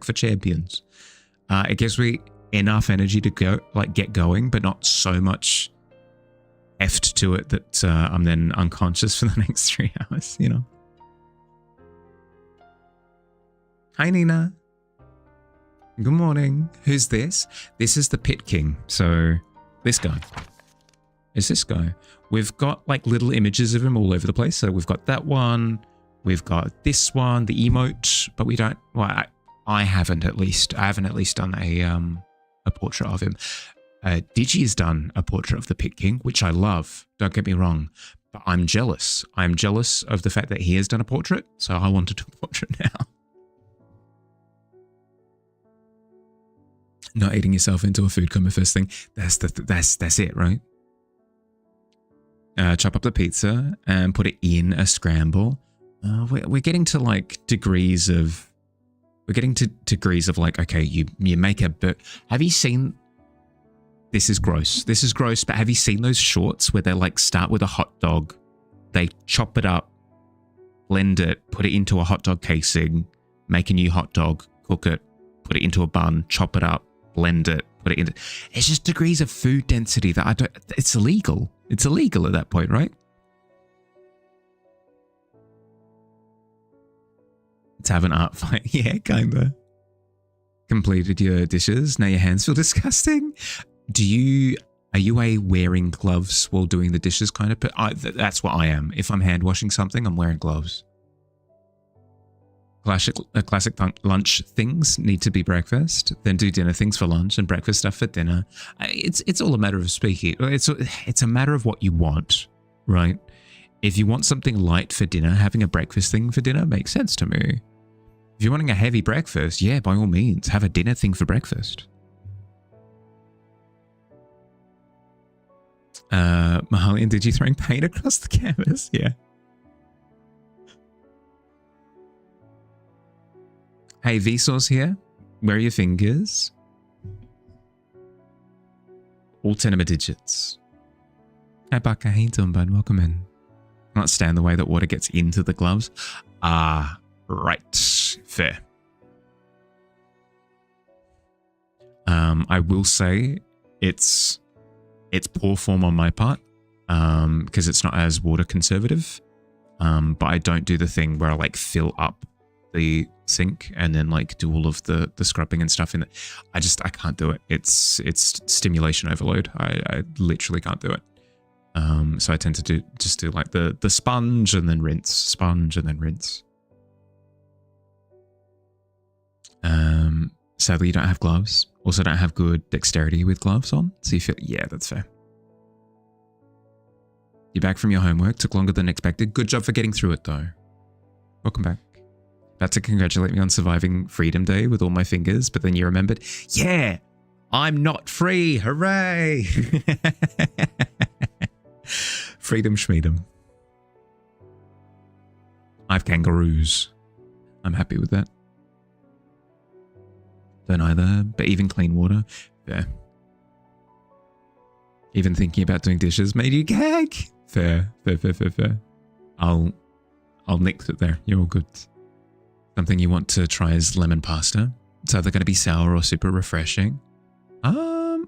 A: for champions. It gives me enough energy to go, like, get going, but not so much effed to it that I'm then unconscious for the next 3 hours, you know. Hi, Nina. Good morning. Who's this? This is the Pit King. So this guy. Is this guy. We've got like little images of him all over the place. So we've got that one. We've got this one, the emote, but we don't, well, I haven't at least. I haven't at least done a portrait of him. Digi has done a portrait of the Pit King, which I love. Don't get me wrong. But I'm jealous. I'm jealous of the fact that he has done a portrait. So I want to do a portrait now. Not eating yourself into a food coma first thing. That's it, right? Chop up the pizza and put it in a scramble. We're getting to like degrees of. We're getting to degrees of like, okay, you make a. Have you seen? This is gross. This is gross. But have you seen those shorts where they like start with a hot dog, they chop it up, blend it, put it into a hot dog casing, make a new hot dog, cook it, put it into a bun, chop it up, blend it, put it into. It's just degrees of food density that I don't. It's illegal. It's illegal at that point, right? Tavern art fight. Yeah, kinda. Completed your dishes. Now your hands feel disgusting. Are you a wearing gloves while doing the dishes kind of? That's what I am. If I'm hand washing something, I'm wearing gloves. Classic lunch things need to be breakfast, then do dinner things for lunch and breakfast stuff for dinner. It's all a matter of speaking. It's a matter of what you want, right? If you want something light for dinner, having a breakfast thing for dinner makes sense to me. If you're wanting a heavy breakfast, yeah, by all means, have a dinner thing for breakfast. Mahalian, did you throwing paint across the canvas? Yeah. Hey, Vsauce here. Where are your fingers? All 10 of my digits. Hey, Baka, how you doing, bud? Welcome in. Not stand the way that water gets into the gloves. Right. Fair. I will say it's poor form on my part because it's not as water conservative. But I don't do the thing where I like fill up the sink and then like do all of the scrubbing and stuff in it. I can't do it. It's stimulation overload. I literally can't do it. So I tend to do like the sponge and then rinse, sponge and then rinse. Sadly you don't have gloves. Also don't have good dexterity with gloves on. So you feel, yeah, that's fair. You're back from your homework. Took longer than expected. Good job for getting through it though. Welcome back. About to congratulate me on surviving Freedom Day with all my fingers, but then you remembered, yeah, I'm not free. Hooray. Freedom schmeedom. I have kangaroos. I'm happy with that. Don't either, but even clean water, fair. Even thinking about doing dishes made you gag. Fair. I'll nix it there. You're all good. Something you want to try is lemon pasta. It's either going to be sour or super refreshing.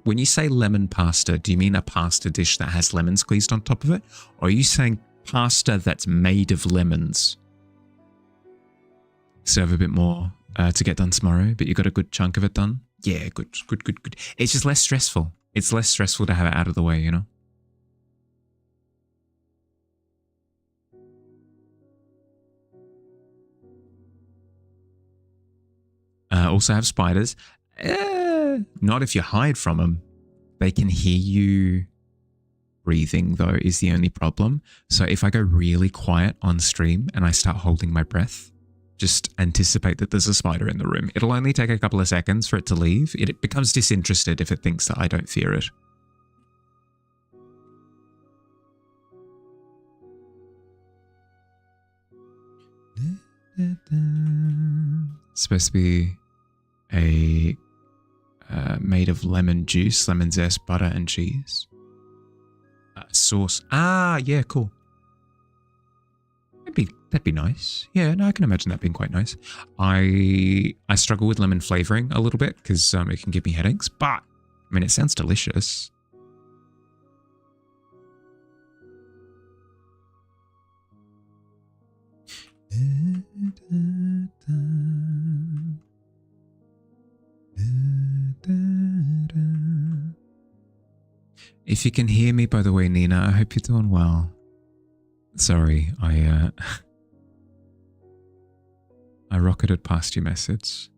A: When you say lemon pasta, do you mean a pasta dish that has lemon squeezed on top of it? Or are you saying pasta that's made of lemons? So have a bit more to get done tomorrow, but you got a good chunk of it done? Yeah, good. It's just less stressful. It's less stressful to have it out of the way, you know? Also have spiders. Not if you hide from them. They can hear you. breathing, though, is the only problem. So if I go really quiet on stream and I start holding my breath, just anticipate that there's a spider in the room. It'll only take a couple of seconds for it to leave. It becomes disinterested if it thinks that I don't fear it. It's supposed to be a made of lemon juice, lemon zest, butter, and cheese. Sauce. Ah, yeah, cool. That'd be nice. Yeah, no, I can imagine that being quite nice. I struggle with lemon flavoring a little bit because it can give me headaches, but I mean, it sounds delicious. If you can hear me, by the way, Nina, I hope you're doing well. Sorry, I rocketed past your message.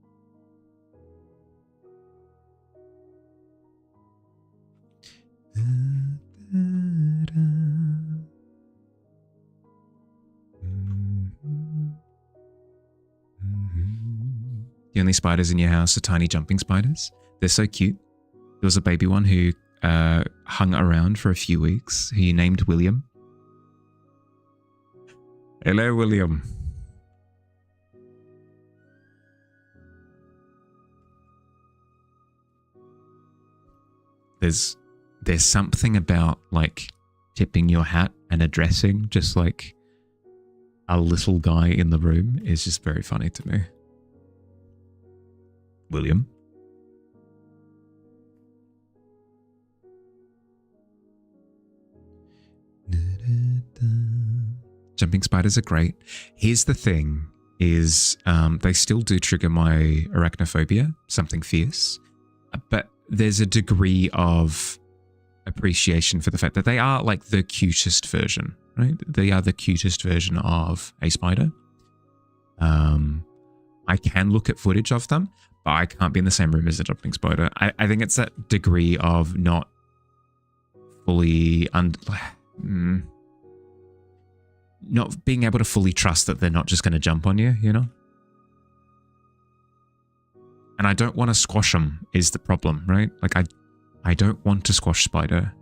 A: The only spiders in your house are tiny jumping spiders. They're so cute. There was a baby one who hung around for a few weeks, who you named William. Hello, William. There's something about like tipping your hat and addressing just like a little guy in the room is just very funny to me. William. Jumping spiders are great. Here's the thing is they still do trigger my arachnophobia, something fierce, but there's a degree of appreciation for the fact that they are like the cutest version, right? They are the cutest version of a spider. I can look at footage of them, but I can't be in the same room as a jumping spider. I think it's that degree of not fully not being able to fully trust that they're not just going to jump on you, you know? And I don't want to squash them is the problem, right? Like I don't want to squash spider,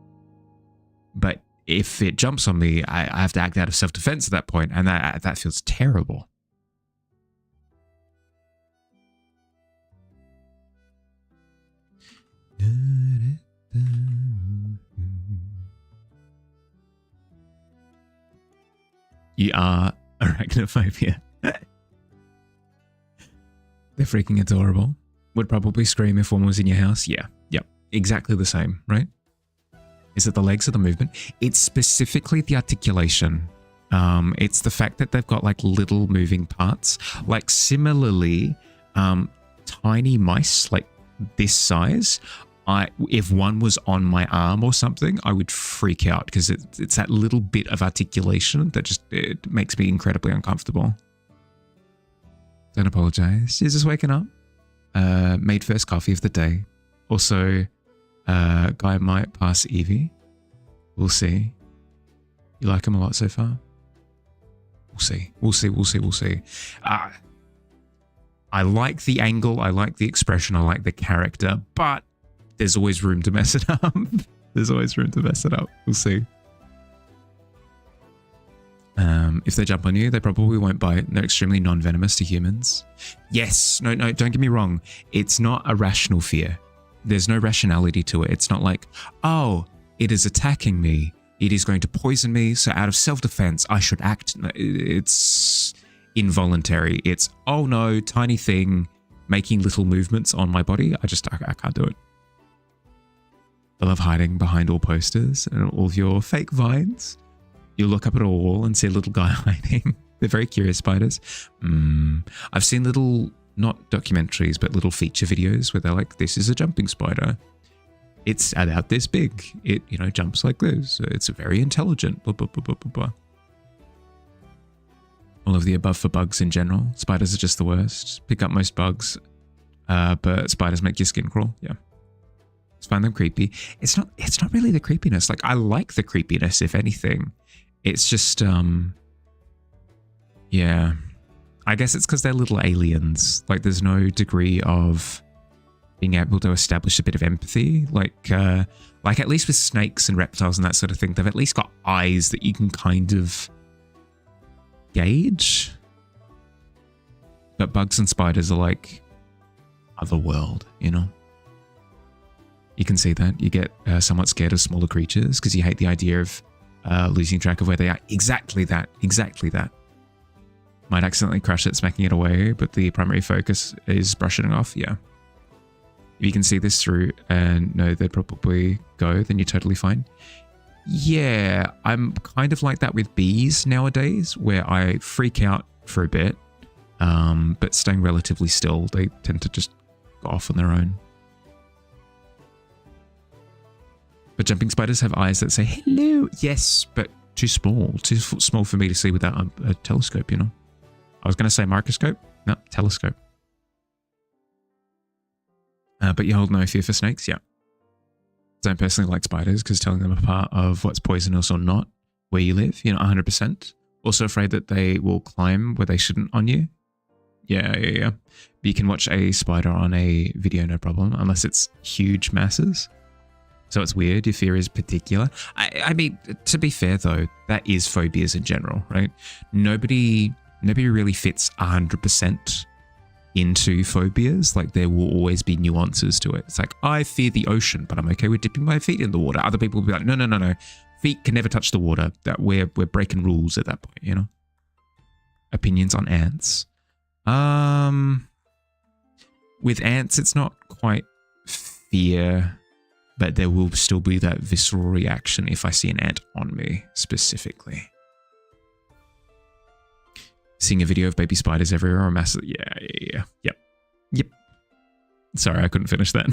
A: but if it jumps on me, I have to act out of self-defense at that point, and that feels terrible. You are arachnophobia. They're freaking adorable. Would probably scream if one was in your house. Yeah, yep, exactly the same, right? Is it the legs or the movement? It's specifically the articulation. It's the fact that they've got like little moving parts. Like similarly, tiny mice like this size, if one was on my arm or something, I would freak out because it's that little bit of articulation that just it makes me incredibly uncomfortable. Don't apologize. You're just waking up. Made first coffee of the day. Also, guy might pass Evie. We'll see. You like him a lot so far? We'll see. We'll see. We'll see. We'll see. I like the angle. I like the expression. I like the character, but there's always room to mess it up. There's always room to mess it up. We'll see. If they jump on you, they probably won't bite. They're extremely non-venomous to humans. Yes. No, don't get me wrong. It's not a rational fear. There's no rationality to it. It's not like, oh, it is attacking me. It is going to poison me. So out of self-defense, I should act. It's involuntary. It's, oh no, tiny thing making little movements on my body. I can't do it. I love hiding behind all posters and all of your fake vines. You look up at a wall and see a little guy hiding. They're very curious spiders. I've seen little, not documentaries, but little feature videos where they're like, this is a jumping spider. It's about this big. It, jumps like this. It's very intelligent. Blah, blah, blah, blah, blah, blah. All of the above for bugs in general. Spiders are just the worst. Pick up most bugs, but spiders make your skin crawl. Yeah. Just find them creepy. It's not really the creepiness. Like, I like the creepiness, if anything. It's just, yeah. I guess it's because they're little aliens. Like, there's no degree of being able to establish a bit of empathy. Like at least with snakes and reptiles and that sort of thing, they've at least got eyes that you can kind of gauge. But bugs and spiders are like otherworld, you know? You can see that. You get somewhat scared of smaller creatures because you hate the idea of losing track of where they are. Exactly that. Exactly that. Might accidentally crush it, smacking it away, but the primary focus is brushing it off. Yeah. If you can see this through and know they'd probably go, then you're totally fine. Yeah, I'm kind of like that with bees nowadays, where I freak out for a bit, but staying relatively still, they tend to just go off on their own. But jumping spiders have eyes that say, hello. Yes, but too small for me to see without a telescope, you know? I was going to say microscope. No, telescope. But you hold no fear for snakes, yeah. Don't personally like spiders because telling them apart of what's poisonous or not where you live, you know, 100%. Also afraid that they will climb where they shouldn't on you. Yeah. But you can watch a spider on a video, no problem, unless it's huge masses. So it's weird. Your fear is particular. I mean, to be fair though, that is phobias in general, right? Nobody really fits 100% into phobias. Like, there will always be nuances to it. It's like, I fear the ocean, but I'm okay with dipping my feet in the water. Other people will be like, no. Feet can never touch the water. That we're breaking rules at that point, you know? Opinions on ants. With ants, it's not quite fear, but there will still be that visceral reaction if I see an ant on me, specifically. Seeing a video of baby spiders everywhere or massive... Yeah. Yep. Sorry, I couldn't finish that.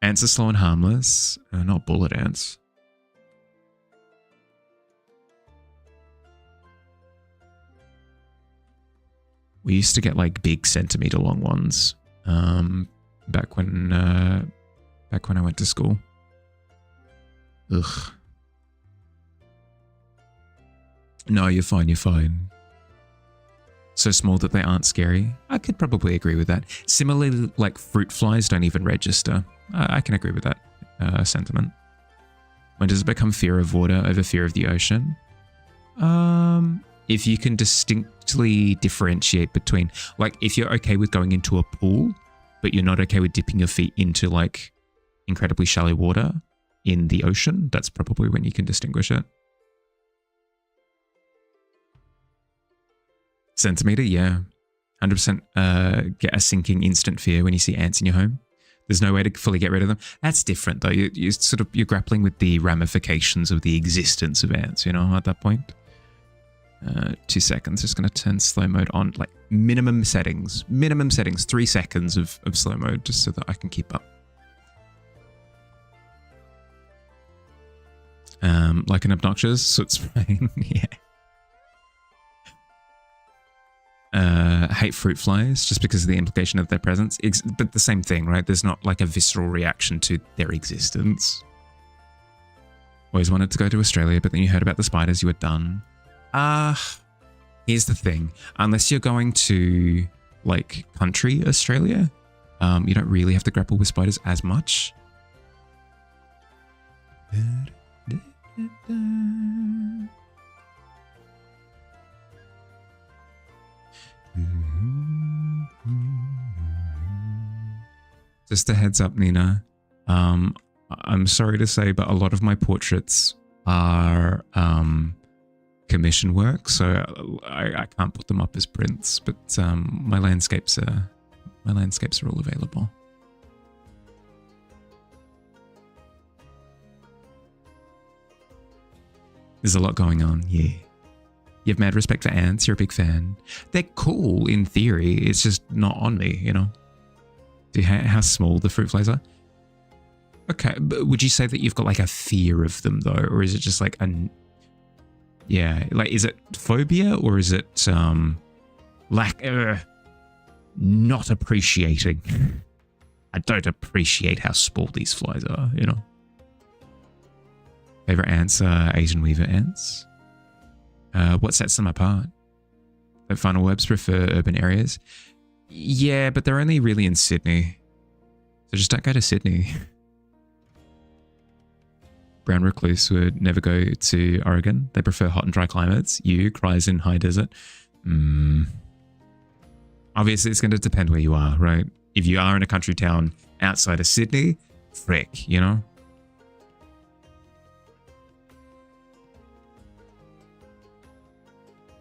A: Ants are slow and harmless. Not bullet ants. We used to get like big centimeter long ones back when I went to school. Ugh. No, you're fine. So small that they aren't scary. I could probably agree with that. Similarly, like fruit flies don't even register. I can agree with that sentiment. When does it become fear of water over fear of the ocean? If you can distinctly differentiate between, like, if you're okay with going into a pool, but you're not okay with dipping your feet into like incredibly shallow water in the ocean, that's probably when you can distinguish it. Centimeter, yeah. 100% get a sinking instant fear when you see ants in your home. There's no way to fully get rid of them. That's different though. You're grappling with the ramifications of the existence of ants, you know, at that point. 2 seconds. Just going to turn slow mode on, like minimum settings. 3 seconds of slow mode just so that I can keep up. Like an obnoxious soot spraying. Yeah. Hate fruit flies just because of the implication of their presence. But the same thing, right? There's not like a visceral reaction to their existence. Always wanted to go to Australia, but then you heard about the spiders, you were done. Here's the thing. Unless you're going to like country Australia, you don't really have to grapple with spiders as much. Just a heads up, Nina. I'm sorry to say, but a lot of my portraits are commission work, so I can't put them up as prints. But my landscapes are all available. There's a lot going on, yeah. You have mad respect for ants, you're a big fan. They're cool in theory, it's just not on me, you know? Do you how small the fruit flies are? Okay, but would you say that you've got like a fear of them though? Or is it just like yeah, like is it phobia or is it lack... not appreciating. I don't appreciate how small these flies are, you know. Favorite ants are Asian weaver ants. What sets them apart? The funnel webs prefer urban areas. Yeah, but they're only really in Sydney. So just don't go to Sydney. Brown recluse would never go to Oregon. They prefer hot and dry climates. You cries in high desert. Obviously, it's going to depend where you are, right? If you are in a country town outside of Sydney, frick, you know?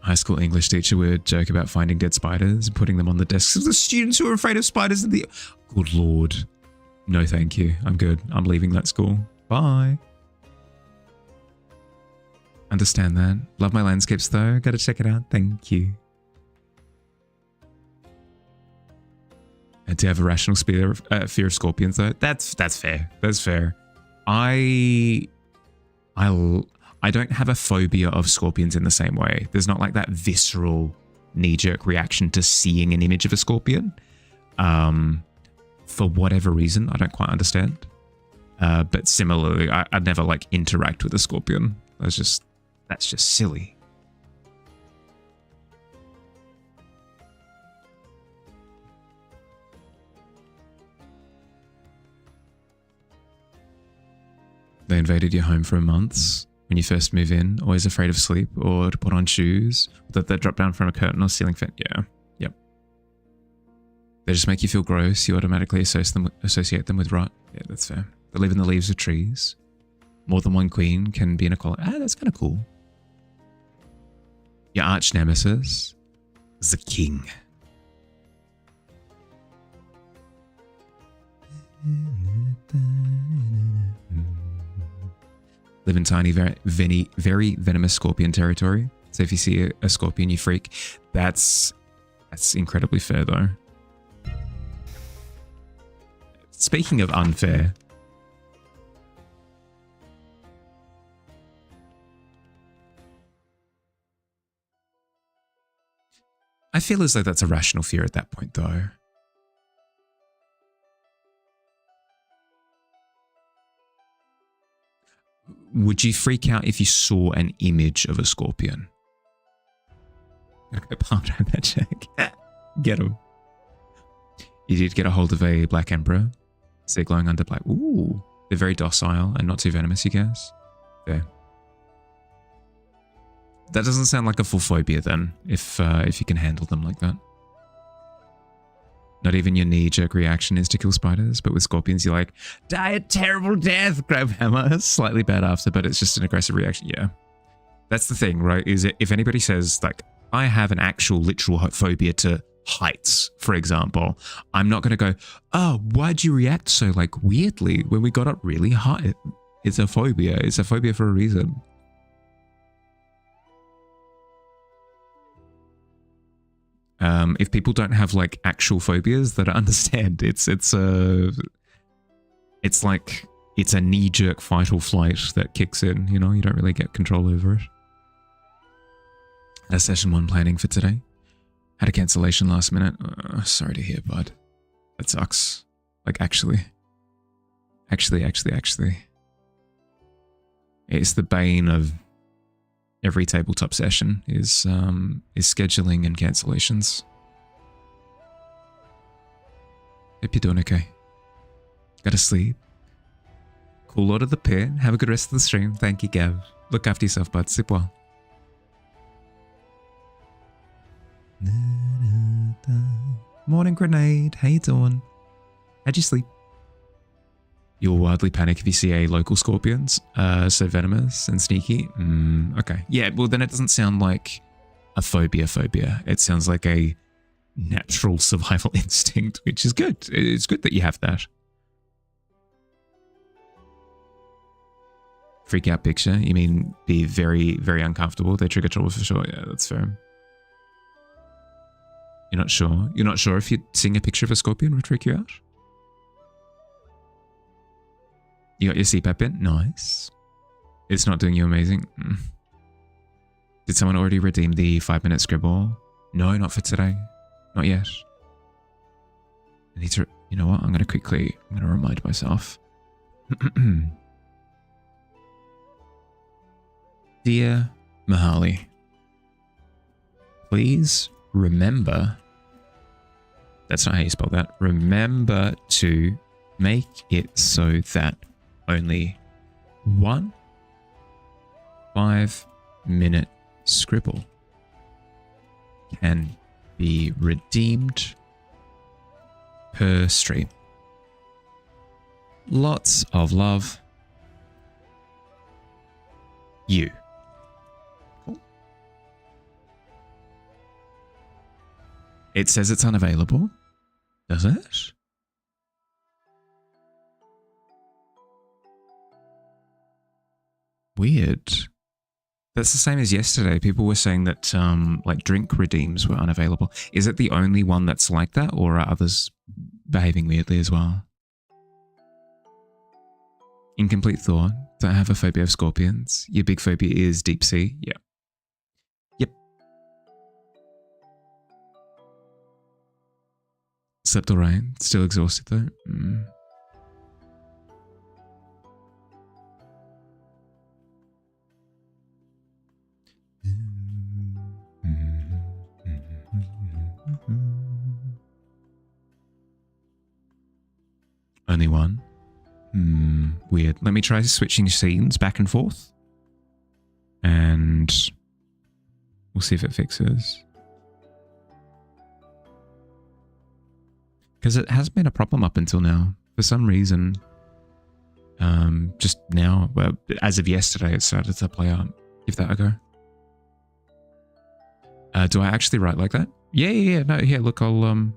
A: High school English teacher would joke about finding dead spiders and putting them on the desks of the students who are afraid of spiders in the... Good Lord. No, thank you. I'm good. I'm leaving that school. Bye. Understand that. Love my landscapes though. Gotta check it out. Thank you. To have a rational fear of scorpions though. That's fair. That's fair. I don't have a phobia of scorpions in the same way. There's not like that visceral knee-jerk reaction to seeing an image of a scorpion. For whatever reason, I don't quite understand. But similarly, I'd never like interact with a scorpion. That's just silly. They invaded your home for months. When you first move in, always afraid of sleep or to put on shoes, that they drop down from a curtain or ceiling fan. Yeah, yep. They just make you feel gross. You automatically associate them with rot. Yeah, that's fair. They live in the leaves of trees. More than one queen can be in a colony. Ah, that's kind of cool. Your arch nemesis is the king. Live in tiny, very venomous scorpion territory. So if you see a scorpion, you freak. That's incredibly fair, though. Speaking of unfair, I feel as though that's a rational fear at that point, though. Would you freak out if you saw an image of a scorpion? Gotta go palm around that check. Get him. You did get a hold of a black emperor. So they're glowing under black. Ooh. They're very docile and not too venomous, you guess. There. That doesn't sound like a full phobia then, if you can handle them like that. Not even your knee-jerk reaction is to kill spiders, but with scorpions you're like, die a terrible death, grab hammer. Slightly bad after, but it's just an aggressive reaction. Yeah. That's the thing, right? Is it, if anybody says, like, I have an actual literal phobia to heights, for example, I'm not going to go, oh, why'd you react so, like, weirdly when we got up really high? It's a phobia. It's a phobia for a reason. If people don't have like actual phobias that I understand, it's like it's a knee-jerk fight or flight that kicks in, you know, you don't really get control over it. Session 1 planning for today. Had a cancellation last minute. Sorry to hear, bud. That sucks. Like actually. It's the bane of every tabletop session is scheduling and cancellations. Hope you're doing okay. Gotta sleep. Cool out of the pit. Have a good rest of the stream. Thank you, Gav. Look after yourself, bud. Sleep well. Morning, Grenade. How you doing? How'd you sleep? You'll wildly panic if you see a local scorpions. So venomous and sneaky. Okay. Yeah, well then it doesn't sound like a phobia. It sounds like a natural survival instinct, which is good. It's good that you have that. Freak out picture? You mean be very, very uncomfortable? They trigger trouble for sure. Yeah, that's fair. You're not sure? You're not sure if seeing a picture of a scorpion would freak you out? You got your CPAP in? Nice. It's not doing you amazing. Did someone already redeem the 5-minute scribble? No, not for today. Not yet. I need to, you know what? I'm going to remind myself. Dear Mahali, please remember, that's not how you spell that, remember to make it so that only one 5-minute scribble can be redeemed per stream. Lots of love. You. Cool. It says it's unavailable. Does it? Weird. That's the same as yesterday. People were saying that like drink redeems were unavailable. Is it the only one that's like that, or are others behaving weirdly as well? Incomplete thought. Don't have a phobia of scorpions. Your big phobia is deep sea. Yeah. Yep. Slept all right. Still exhausted though. Only one? Weird. Let me try switching scenes back and forth. And we'll see if it fixes. Because it has been a problem up until now. For some reason, just now, well, as of yesterday, it started to play up. Give that a go. Do I actually write like that? Yeah. No, here, look, I'll,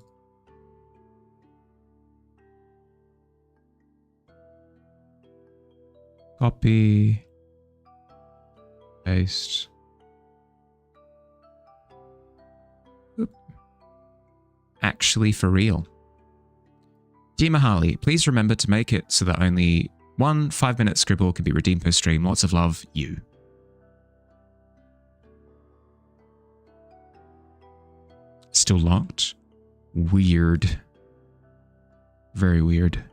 A: copy, paste. Oop. Actually, for real. Dear Mahali, please remember to make it so that only one 5-minute scribble can be redeemed per stream. Lots of love, you. Still locked? Weird. Very weird.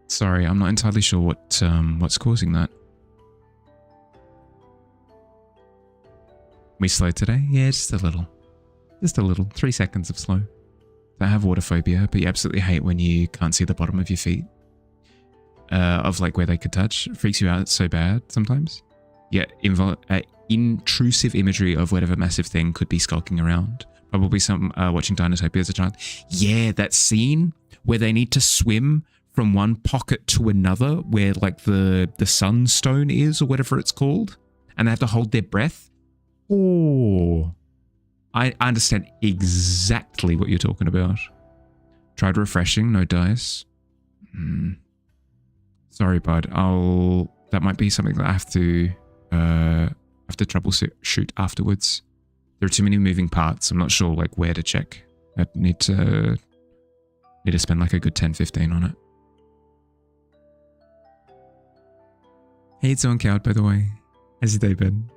A: Sorry, I'm not entirely sure what's causing that. We slow today? Yeah, just a little. Just a little. 3 seconds of slow. I have water phobia, but you absolutely hate when you can't see the bottom of your feet. Of like where they could touch. It freaks you out so bad sometimes. Yeah, intrusive imagery of whatever massive thing could be skulking around. Probably some watching Dinotopia as a child. Yeah, that scene where they need to swim from one pocket to another where like the sunstone is or whatever it's called. And they have to hold their breath. Oh, I understand exactly what you're talking about. Tried refreshing, no dice. Sorry, bud. That might be something that I have to troubleshoot afterwards. There are too many moving parts. I'm not sure like where to check. I need to spend like a good 10-15 on it. Hey, it's on Cowd, by the way. How's your day been?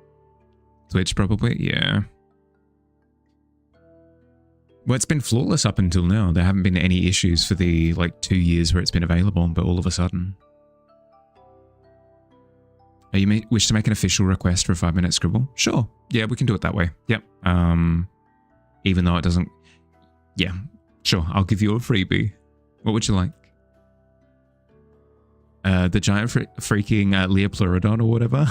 A: Twitch, probably? Yeah. Well, it's been flawless up until now. There haven't been any issues for the, like, 2 years where it's been available, but all of a sudden. Oh, you wish to make an official request for a 5-minute scribble? Sure. Yeah, we can do it that way. Yep. Even though it doesn't... Yeah, sure. I'll give you a freebie. What would you like? The giant freaking Leopleurodon or whatever.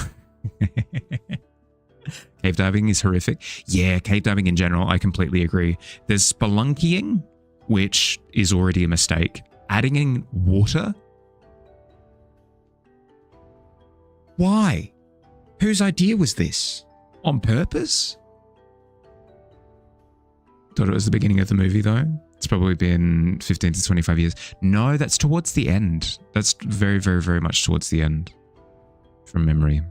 A: Cave diving is horrific. Yeah, cave diving in general, I completely agree. There's spelunkying, which is already a mistake. Adding in water? Why? Whose idea was this? On purpose? Thought it was the beginning of the movie though. It's probably been 15 to 25 years. No, that's towards the end. That's very, very, very much towards the end. From memory.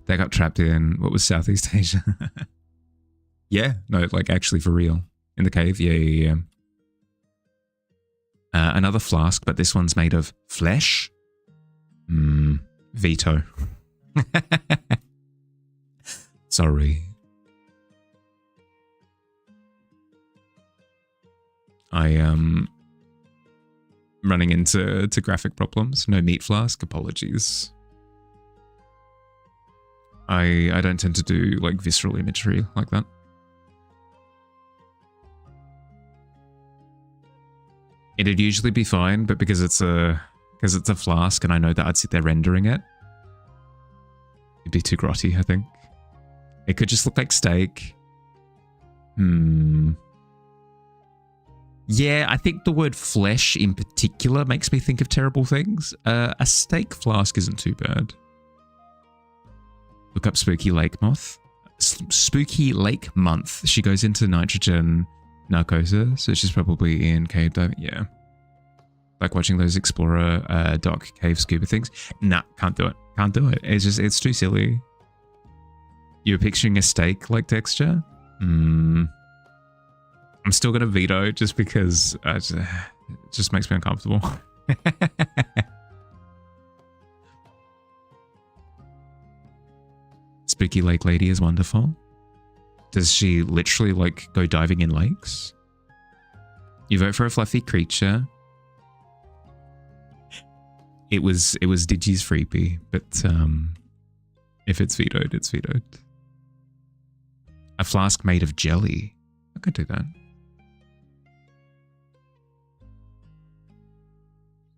A: They got trapped in, what was Southeast Asia? Yeah, no, like actually for real. In the cave, yeah. Another flask, but this one's made of flesh. Veto. Sorry. Running into graphic problems. No meat flask. Apologies. I don't tend to do like visceral imagery like that. It'd usually be fine, but because it's a flask and I know that I'd sit there rendering it, it'd be too grotty, I think. It could just look like steak. Yeah, I think the word flesh in particular makes me think of terrible things. A steak flask isn't too bad. Look up Spooky Lake Moth. Spooky Lake Month. She goes into nitrogen narcosis, so she's probably in cave diving. Yeah. Like watching those explorer doc cave scuba things. Nah, can't do it. Can't do it. It's too silly. You're picturing a steak-like texture? I'm still gonna veto just because it just makes me uncomfortable. Spooky Lake Lady is wonderful. Does she literally like go diving in lakes? You vote for a fluffy creature. It was Digi's freebie, but if it's vetoed, it's vetoed. A flask made of jelly. I could do that.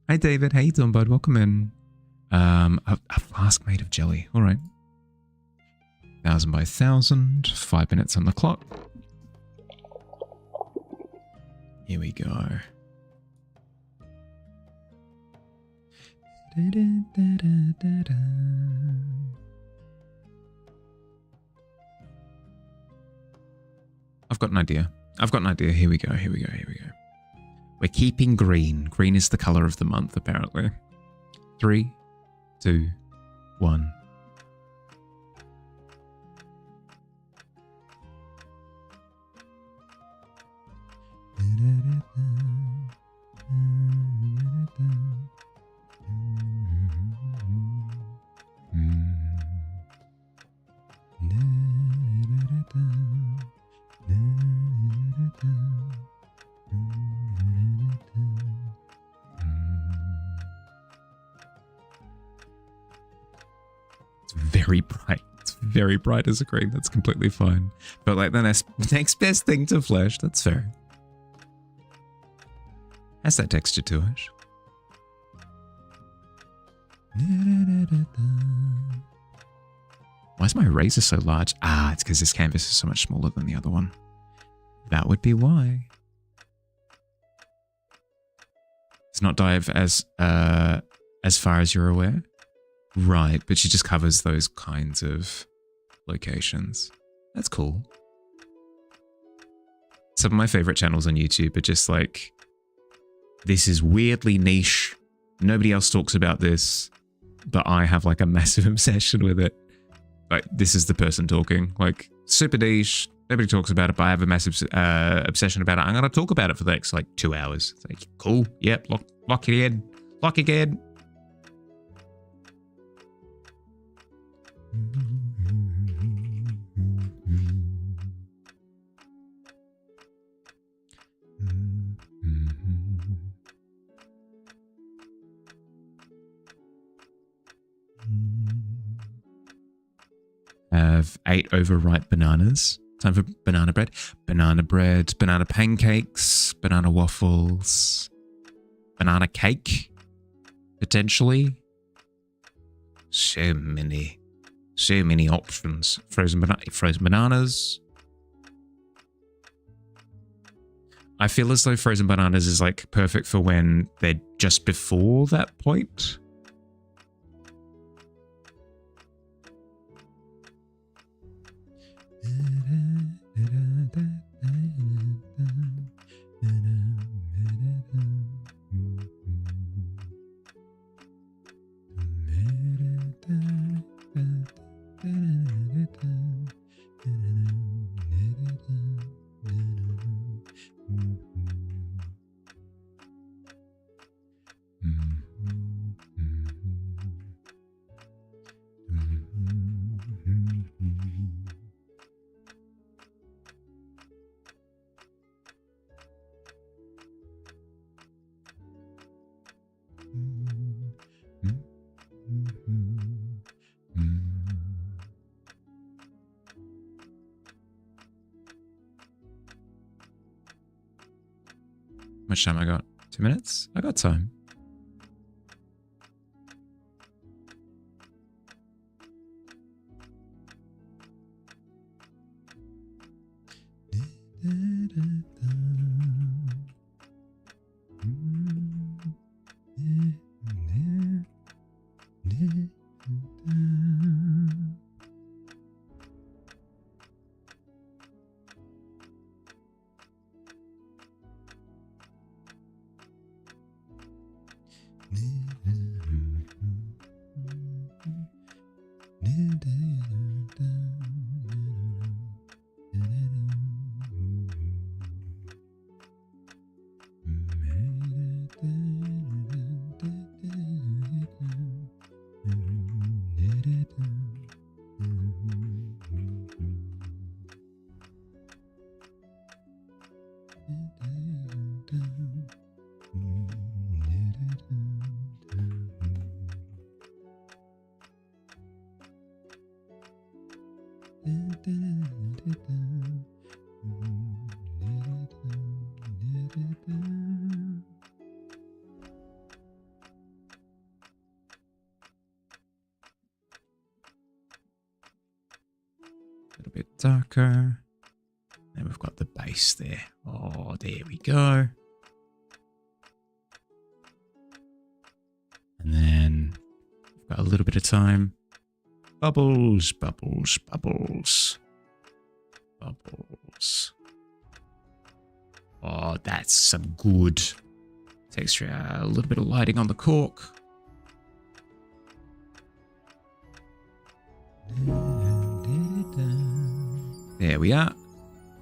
A: Hi David, how you doing, bud? Welcome in. A flask made of jelly. All right. 1,000 by 1,000. 5 minutes on the clock. Here we go. I've got an idea. Here we go. We're keeping green. Green is the color of the month, apparently. 3, 2, 1. Very bright. It's very bright as a green. That's completely fine. But like the next best thing to flesh, that's fair. Has that texture to it. Why is my razor so large? Ah, it's because this canvas is so much smaller than the other one. That would be why. It's not dive as far as you're aware. Right, but she just covers those kinds of locations. That's cool. Some of my favorite channels on YouTube are just like, this is weirdly niche. Nobody else talks about this, but I have like a massive obsession with it. Like, this is the person talking. Like, super niche. Nobody talks about it, but I have a massive obsession about it. I'm going to talk about it for the next like 2 hours. It's like, cool. Yep. Lock it in. Lock it in. Have 8 overripe bananas. Time for banana bread. Banana bread, banana pancakes, banana waffles, banana cake, potentially. So many options. Frozen bananas. I feel as though frozen bananas is like perfect for when they're just before that point. much time I got? 2 minutes? I got time. A little bit darker. And we've got the base there. Oh, there we go. And then we've got a little bit of time. Bubbles, bubbles, bubbles. Bubbles. Oh, that's some good texture. A little bit of lighting on the cork. There we are.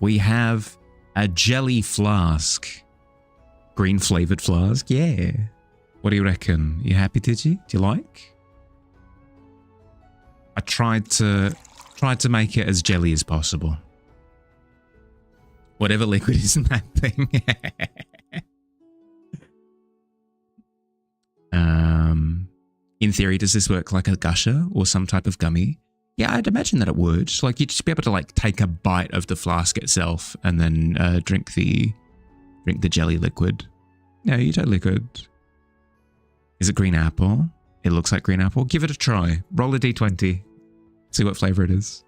A: We have a jelly flask. Green flavored flask, yeah. What do you reckon? You happy, did you? Do you like? I tried to make it as jelly as possible. Whatever liquid is in that thing. In theory, does this work like a gusher or some type of gummy? Yeah, I'd imagine that it would. Like, you'd just be able to like take a bite of the flask itself and then drink the jelly liquid. No, you totally could. Is it green apple? It looks like green apple. Give it a try. Roll a d20. See what flavor it is.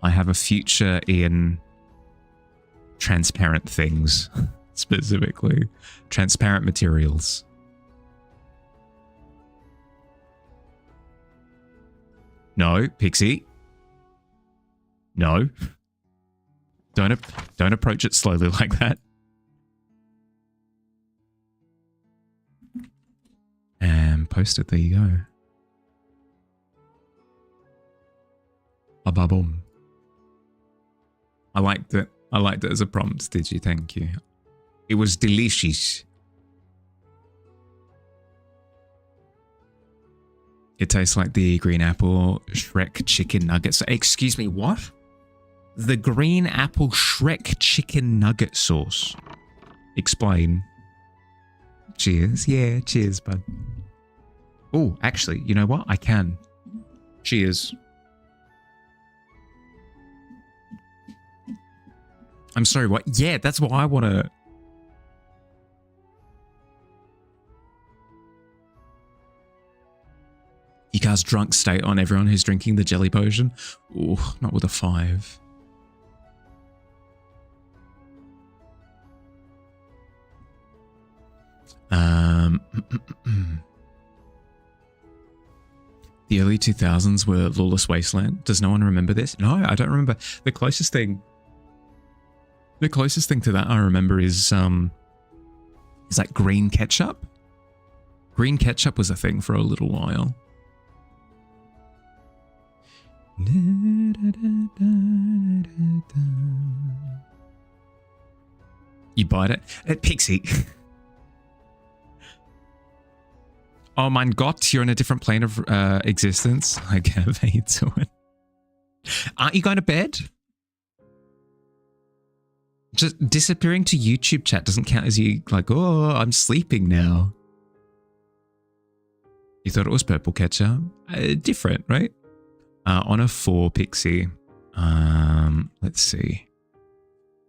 A: I have a future in transparent things, specifically. Transparent materials. No, Pixie. No. Don't approach it slowly like that. And post it. There you go. A bubble. I liked it. I liked it as a prompt, did you? Thank you. It was delicious. It tastes like the green apple Shrek chicken nuggets. Excuse me, what? The green apple Shrek chicken nugget sauce. Explain. Cheers. Yeah, cheers, bud. Oh, actually, you know what? I can. Cheers. I'm sorry, what? Yeah, that's what I want to... You cast drunk state on everyone who's drinking the jelly potion? Ooh, not with a 5. The early 2000s were Lawless Wasteland. Does no one remember this? No, I don't remember. The closest thing to that I remember is like green ketchup. Green ketchup was a thing for a little while. You bite it? Pixie. Oh mein Gott, you're in a different plane of existence. I get how you doing. Aren't you going to bed? Just disappearing to YouTube chat doesn't count as you like, oh, I'm sleeping now. You thought it was purple ketchup? Different, right? On a 4, Pixie. Let's see.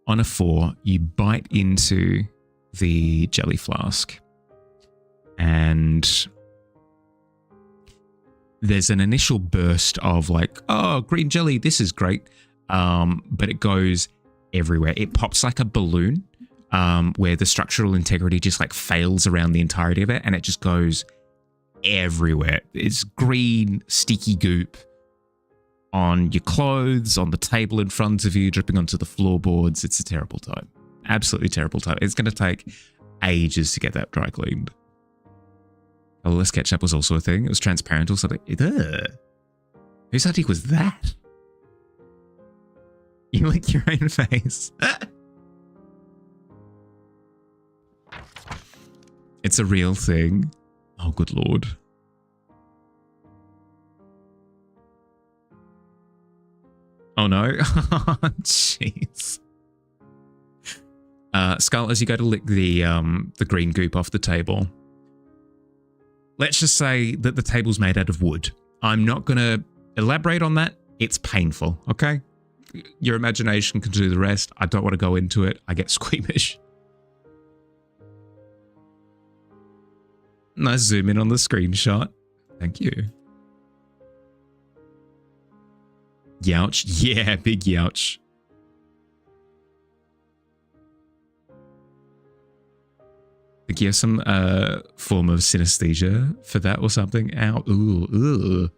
A: On a 4, you bite into the jelly flask. And there's an initial burst of like, oh, green jelly, this is great. But it goes everywhere. It pops like a balloon, where the structural integrity just like fails around the entirety of it, and it just goes everywhere. It's green, sticky goop on your clothes, on the table in front of you, dripping onto the floorboards. It's a terrible time. Absolutely terrible time. It's going to take ages to get that dry cleaned. Colorless ketchup was also a thing. It was transparent or something. Ugh. Whose idea was that? You lick your own face. It's a real thing. Oh, good lord. Oh no. Jeez. Skull, as you go to lick the green goop off the table, let's just say that the table's made out of wood. I'm not going to elaborate on that. It's painful, okay? Your imagination can do the rest. I don't want to go into it. I get squeamish. Nice zoom in on the screenshot. Thank you. Youch. Yeah, big youch. I think you have some form of synesthesia for that or something. Ow. Ooh. Ooh.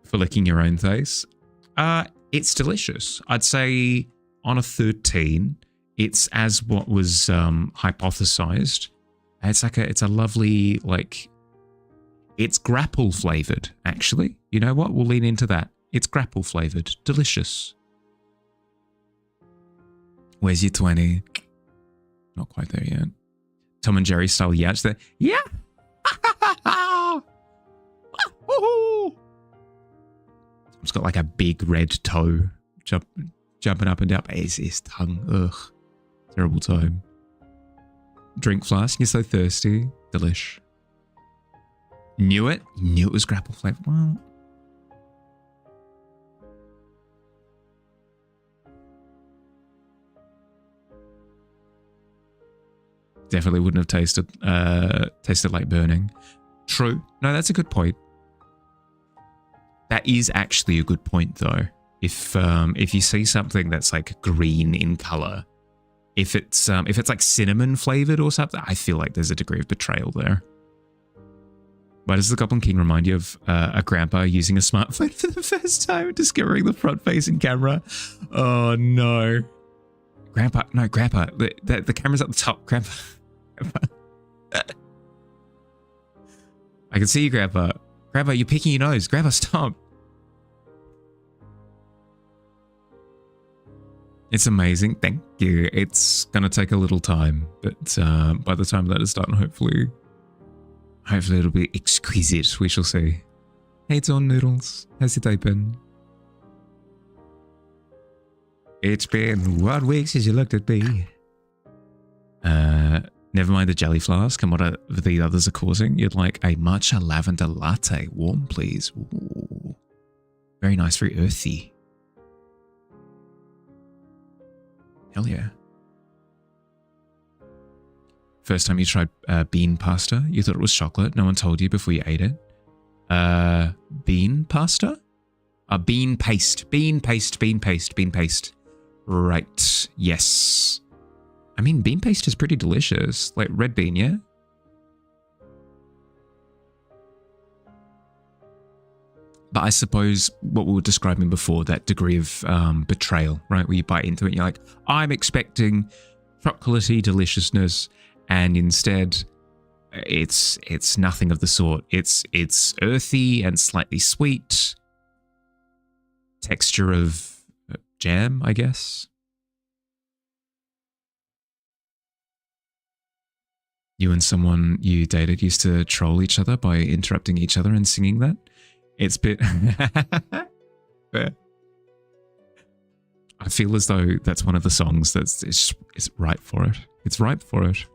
A: For licking your own face. It's delicious. I'd say on a 13, it's as what was hypothesized. It's a lovely, like, it's grapple flavored, actually. You know what? We'll lean into that. It's grapple flavored. Delicious. Where's your 20? Not quite there yet. Tom and Jerry style yachts there. Yeah. It's got like a big red toe jumping up and down. It's his tongue. Ugh. Terrible time. Drink flask. You're so thirsty. Delish. Knew it. Knew it was grapple flavor. Well. Definitely wouldn't have tasted like burning. True. No, that's a good point. That is actually a good point, though. If you see something that's like green in color, if it's like cinnamon flavored or something, I feel like there's a degree of betrayal there. Why does the Goblin King remind you of a grandpa using a smartphone for the first time, discovering the front-facing camera? Oh no, Grandpa! No, Grandpa. The camera's at the top, Grandpa. I can see you, Grandpa. Grandpa, you're picking your nose. Grandpa, stop. It's amazing. Thank you. It's going to take a little time, but by the time that is done, hopefully it'll be exquisite. We shall see. Hey, Dawn Noodles. How's your day been? It's been 1 week since you looked at me. Never mind the jelly flask and what the others are causing. You'd like a matcha lavender latte. Warm, please. Ooh. Very nice, very earthy. Hell yeah. First time you tried bean pasta, you thought it was chocolate. No one told you before you ate it. Bean pasta? Bean paste. Bean paste, bean paste, bean paste. Right. Yes. I mean, bean paste is pretty delicious. Like red bean, yeah? But I suppose what we were describing before, that degree of betrayal, right? Where you bite into it and you're like, I'm expecting chocolatey deliciousness, and instead it's nothing of the sort. It's earthy and slightly sweet. Texture of jam, I guess. You and someone you dated used to troll each other by interrupting each other and singing that. It's a bit... I feel as though that's one of the songs that's it's right for it. It's ripe for it.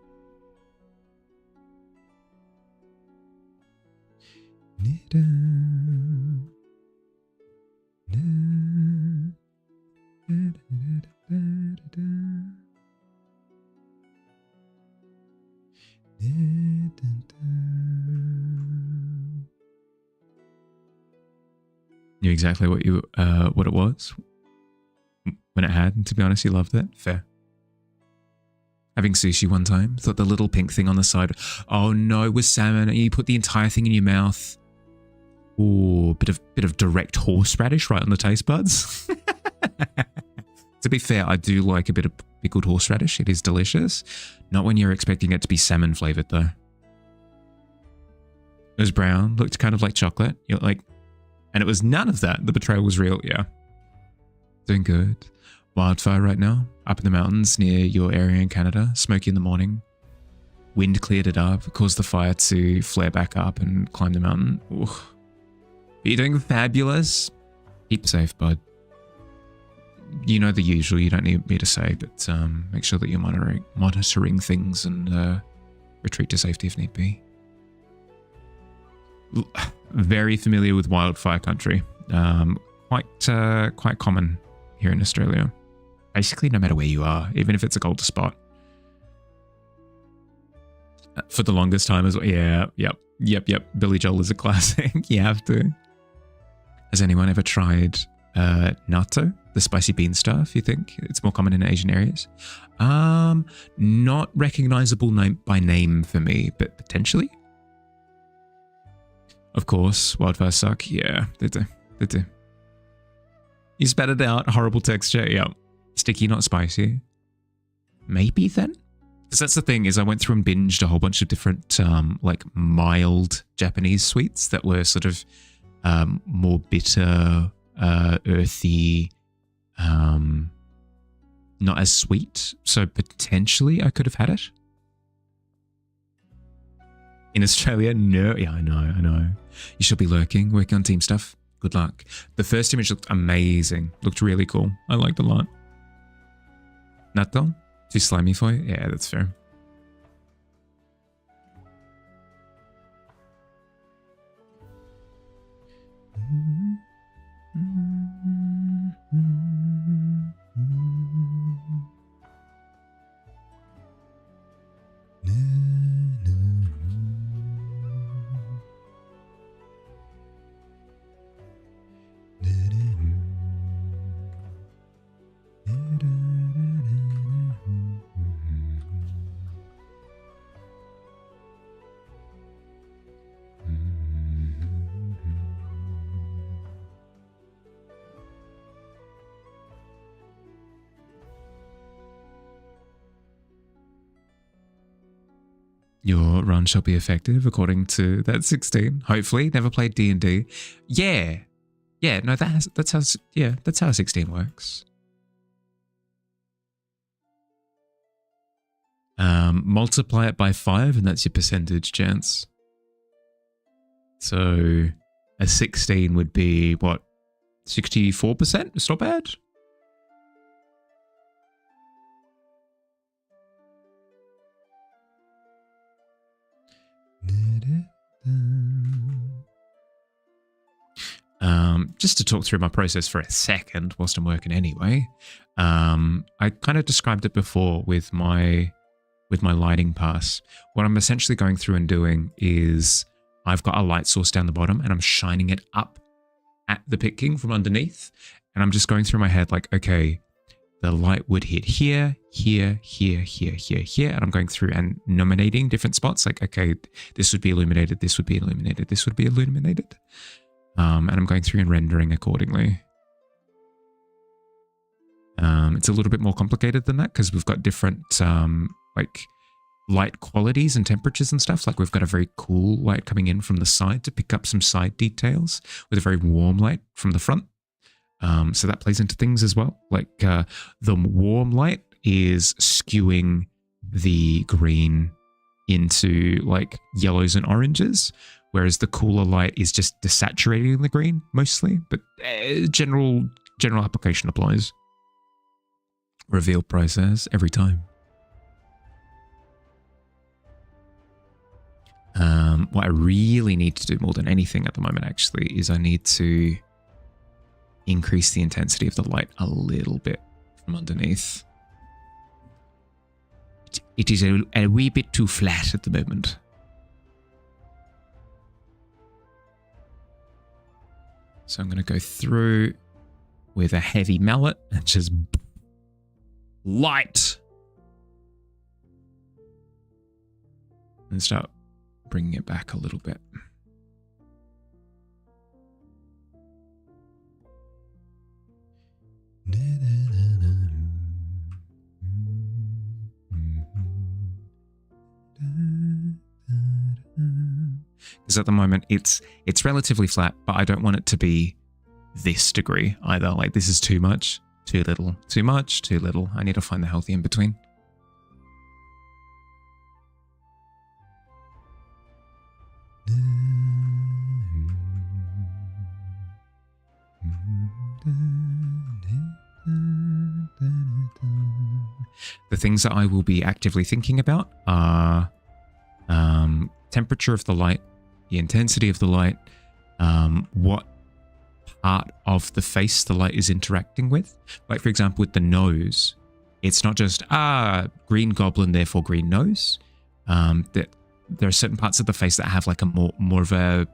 A: Knew exactly what it was when it had, and to be honest, you loved it. Fair. Having sushi one time, thought the little pink thing on the side, oh no, it was salmon, and you put the entire thing in your mouth. Ooh, bit of direct horseradish right on the taste buds. To be fair, I do like a bit of pickled horseradish. It is delicious. Not when you're expecting it to be salmon flavored though. It was brown, looked kind of like chocolate. You're like, and it was none of that. The betrayal was real, yeah. Doing good. Wildfire right now, up in the mountains near your area in Canada. Smoky in the morning. Wind cleared it up, caused the fire to flare back up and climb the mountain. Ooh. You're doing fabulous. Keep safe, bud. You know the usual, you don't need me to say, but make sure that you're monitoring things and retreat to safety if need be. Very familiar with wildfire country. Quite common here in Australia. Basically, no matter where you are, even if it's a colder spot. For the longest time as well. Yeah, yep. Billy Joel is a classic. You have to. Has anyone ever tried natto, the spicy bean stuff? You think it's more common in Asian areas? Not recognizable by name for me, but potentially. Of course, wildfires suck. Yeah, they do. They do. You spat it out. Horrible texture. Yeah. Sticky, not spicy. Maybe then? Because that's the thing, is I went through and binged a whole bunch of different like mild Japanese sweets that were sort of more bitter, earthy, not as sweet. So potentially I could have had it. In Australia, no. Yeah, I know. You should be lurking, working on team stuff. Good luck. The first image looked amazing. Looked really cool. I liked it a lot. Natto? Too slimy for you? Yeah, that's fair. Your run shall be effective according to that 16. Hopefully, never played D&D. Yeah, no, that's how 16 works. Multiply it by 5, and that's your percentage chance. So a 16 would be what, 64%? It's not bad. Just to talk through my process for a second whilst I'm working anyway. I kind of described it before with my lighting pass. What I'm essentially going through and doing is I've got a light source down the bottom and I'm shining it up at the Pit King from underneath. And I'm just going through my head like, okay, the light would hit here, here, here, here, here, here. And I'm going through and nominating different spots. Like, okay, this would be illuminated, this would be illuminated, this would be illuminated. And I'm going through and rendering accordingly. It's a little bit more complicated than that because we've got different like light qualities and temperatures and stuff. Like we've got a very cool light coming in from the side to pick up some side details with a very warm light from the front. So that plays into things as well. Like the warm light is skewing the green into like yellows and oranges, whereas the cooler light is just desaturating the green mostly, but general application applies. reveal process every time. What I really need to do more than anything at the moment, actually, is I need to increase the intensity of the light a little bit from underneath. It is a wee bit too flat at the moment. So I'm going to go through with a heavy mallet and just light. And start bringing it back a little bit. Because at the moment it's relatively flat, but I don't want it to be this degree either. Like, this is too much, too little, too much, too little. I need to find the healthy in between. The things that I will be actively thinking about are temperature of the light, the intensity of the light, what part of the face the light is interacting with. Like, for example, with the nose, it's not just, green goblin, therefore green nose. That there are certain parts of the face that have like a more of an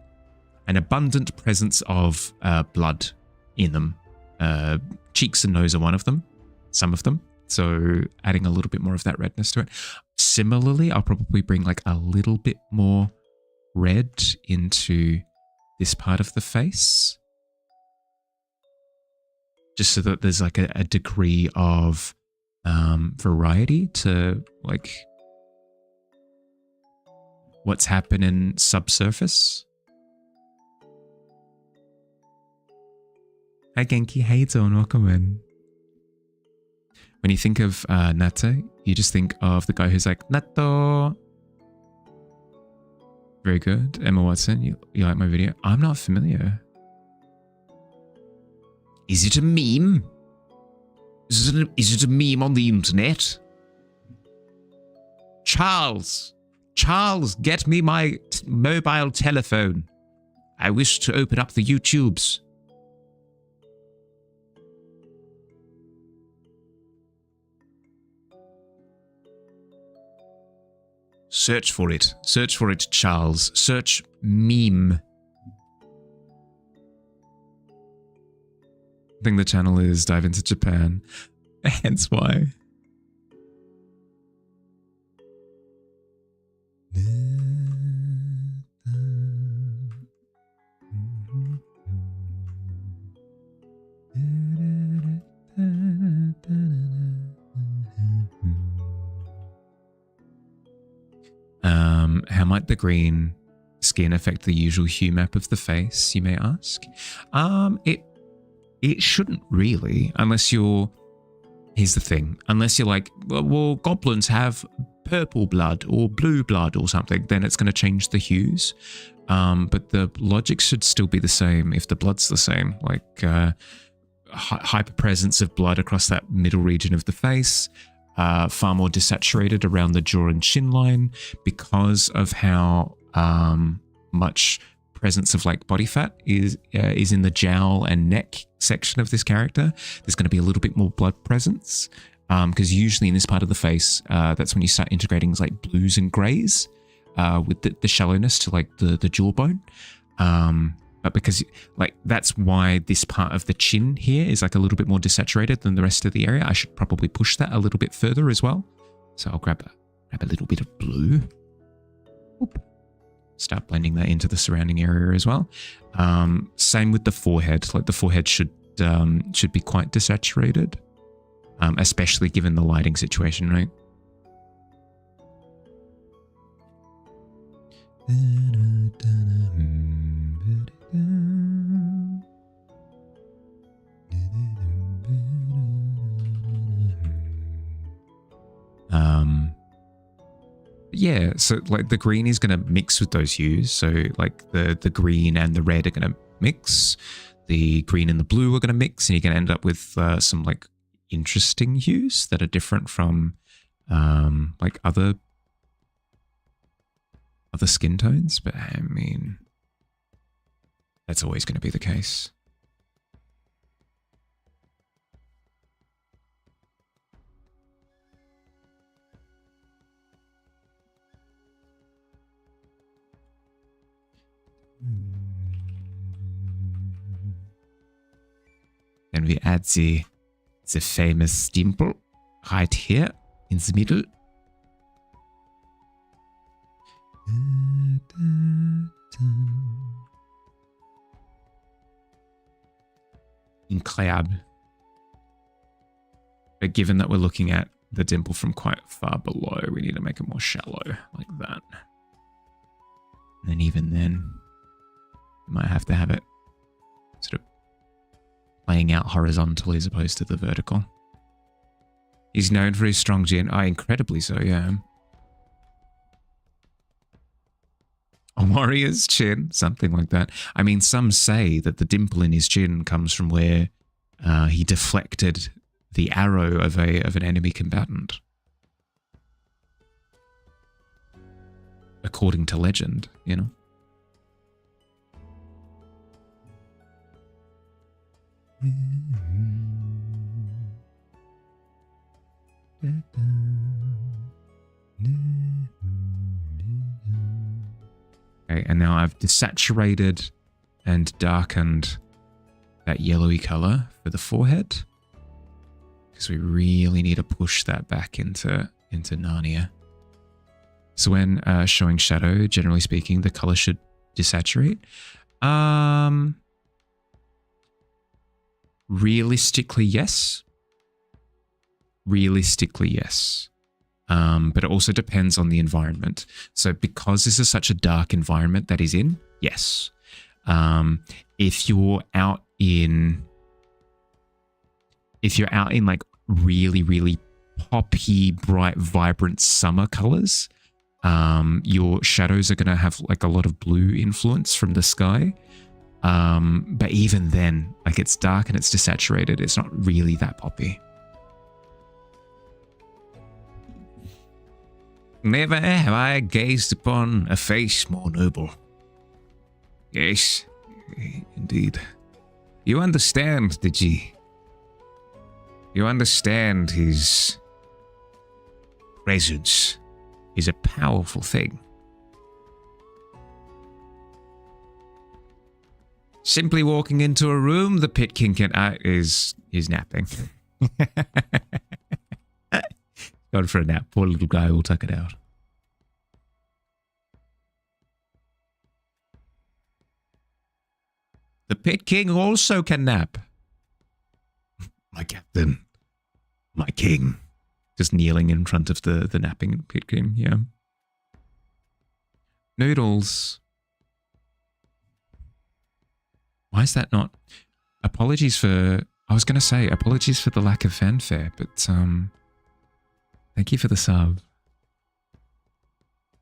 A: abundant presence of blood in them. Cheeks and nose are one of them, some of them. So adding a little bit more of that redness to it. Similarly, I'll probably bring like a little bit more red into this part of the face. Just so that there's like a degree of variety to like what's happening subsurface. Hi Genki, how you doing? Welcome in. When you think of Nato, you just think of the guy who's like, Nato. Very good. Emma Watson, you like my video? I'm not familiar. Is it a meme? Is it a meme on the internet? Charles, get me my mobile telephone. I wish to open up the YouTubes. Search for it. Search for it, Charles. Search meme. I think the channel is Dive Into Japan. Hence why. How might the green skin affect the usual hue map of the face, you may ask? It shouldn't really, unless you're... Here's the thing. Unless you're like, well, goblins have purple blood or blue blood or something, then it's going to change the hues. But the logic should still be the same if the blood's the same. Like hyperpresence of blood across that middle region of the face, far more desaturated around the jaw and chin line because of how much presence of like body fat is in the jowl and neck section of this character. There's going to be a little bit more blood presence because usually in this part of the face, that's when you start integrating like blues and greys with the shallowness to like the jawbone. But because like that's why this part of the chin here is like a little bit more desaturated than the rest of the area. I should probably push that a little bit further as well. So I'll grab a little bit of blue. Oop. Start blending that into the surrounding area as well. Same with the forehead. Like the forehead should be quite desaturated, especially given the lighting situation, right? Yeah, so like the green is going to mix with those hues. So like the green and the red are going to mix. The green and the blue are going to mix, and you're going to end up with some like interesting hues that are different from like other skin tones, but I mean, that's always going to be the case. Then we add the famous dimple right here in the middle. Incroyable. But given that we're looking at the dimple from quite far below, we need to make it more shallow, like that. And even then, you might have to have it sort of playing out horizontally as opposed to the vertical. He's known for his strong chin. Incredibly so, yeah. A warrior's chin, something like that. I mean, some say that the dimple in his chin comes from where he deflected the arrow of an enemy combatant. According to legend, you know. Okay, and now I've desaturated and darkened that yellowy color for the forehead, because we really need to push that back into Narnia. So when showing shadow, generally speaking, the color should desaturate. Realistically, yes. Realistically, yes. But it also depends on the environment. So because this is such a dark environment that he's in, yes. If you're out in like really, really poppy, bright, vibrant summer colors, your shadows are going to have like a lot of blue influence from the sky. But even then, like, it's dark and it's desaturated, it's not really that poppy. Never have I gazed upon a face more noble. Yes, indeed. You understand, Digi. You understand his presence is a powerful thing. Simply walking into a room, the Pit King is napping. Gone for a nap. Poor little guy will tuck it out. The Pit King also can nap. My captain. My king. Just kneeling in front of the napping Pit King, yeah. Noodles. Why is that not? Apologies for... I was going to say, apologies for the lack of fanfare, but thank you for the sub.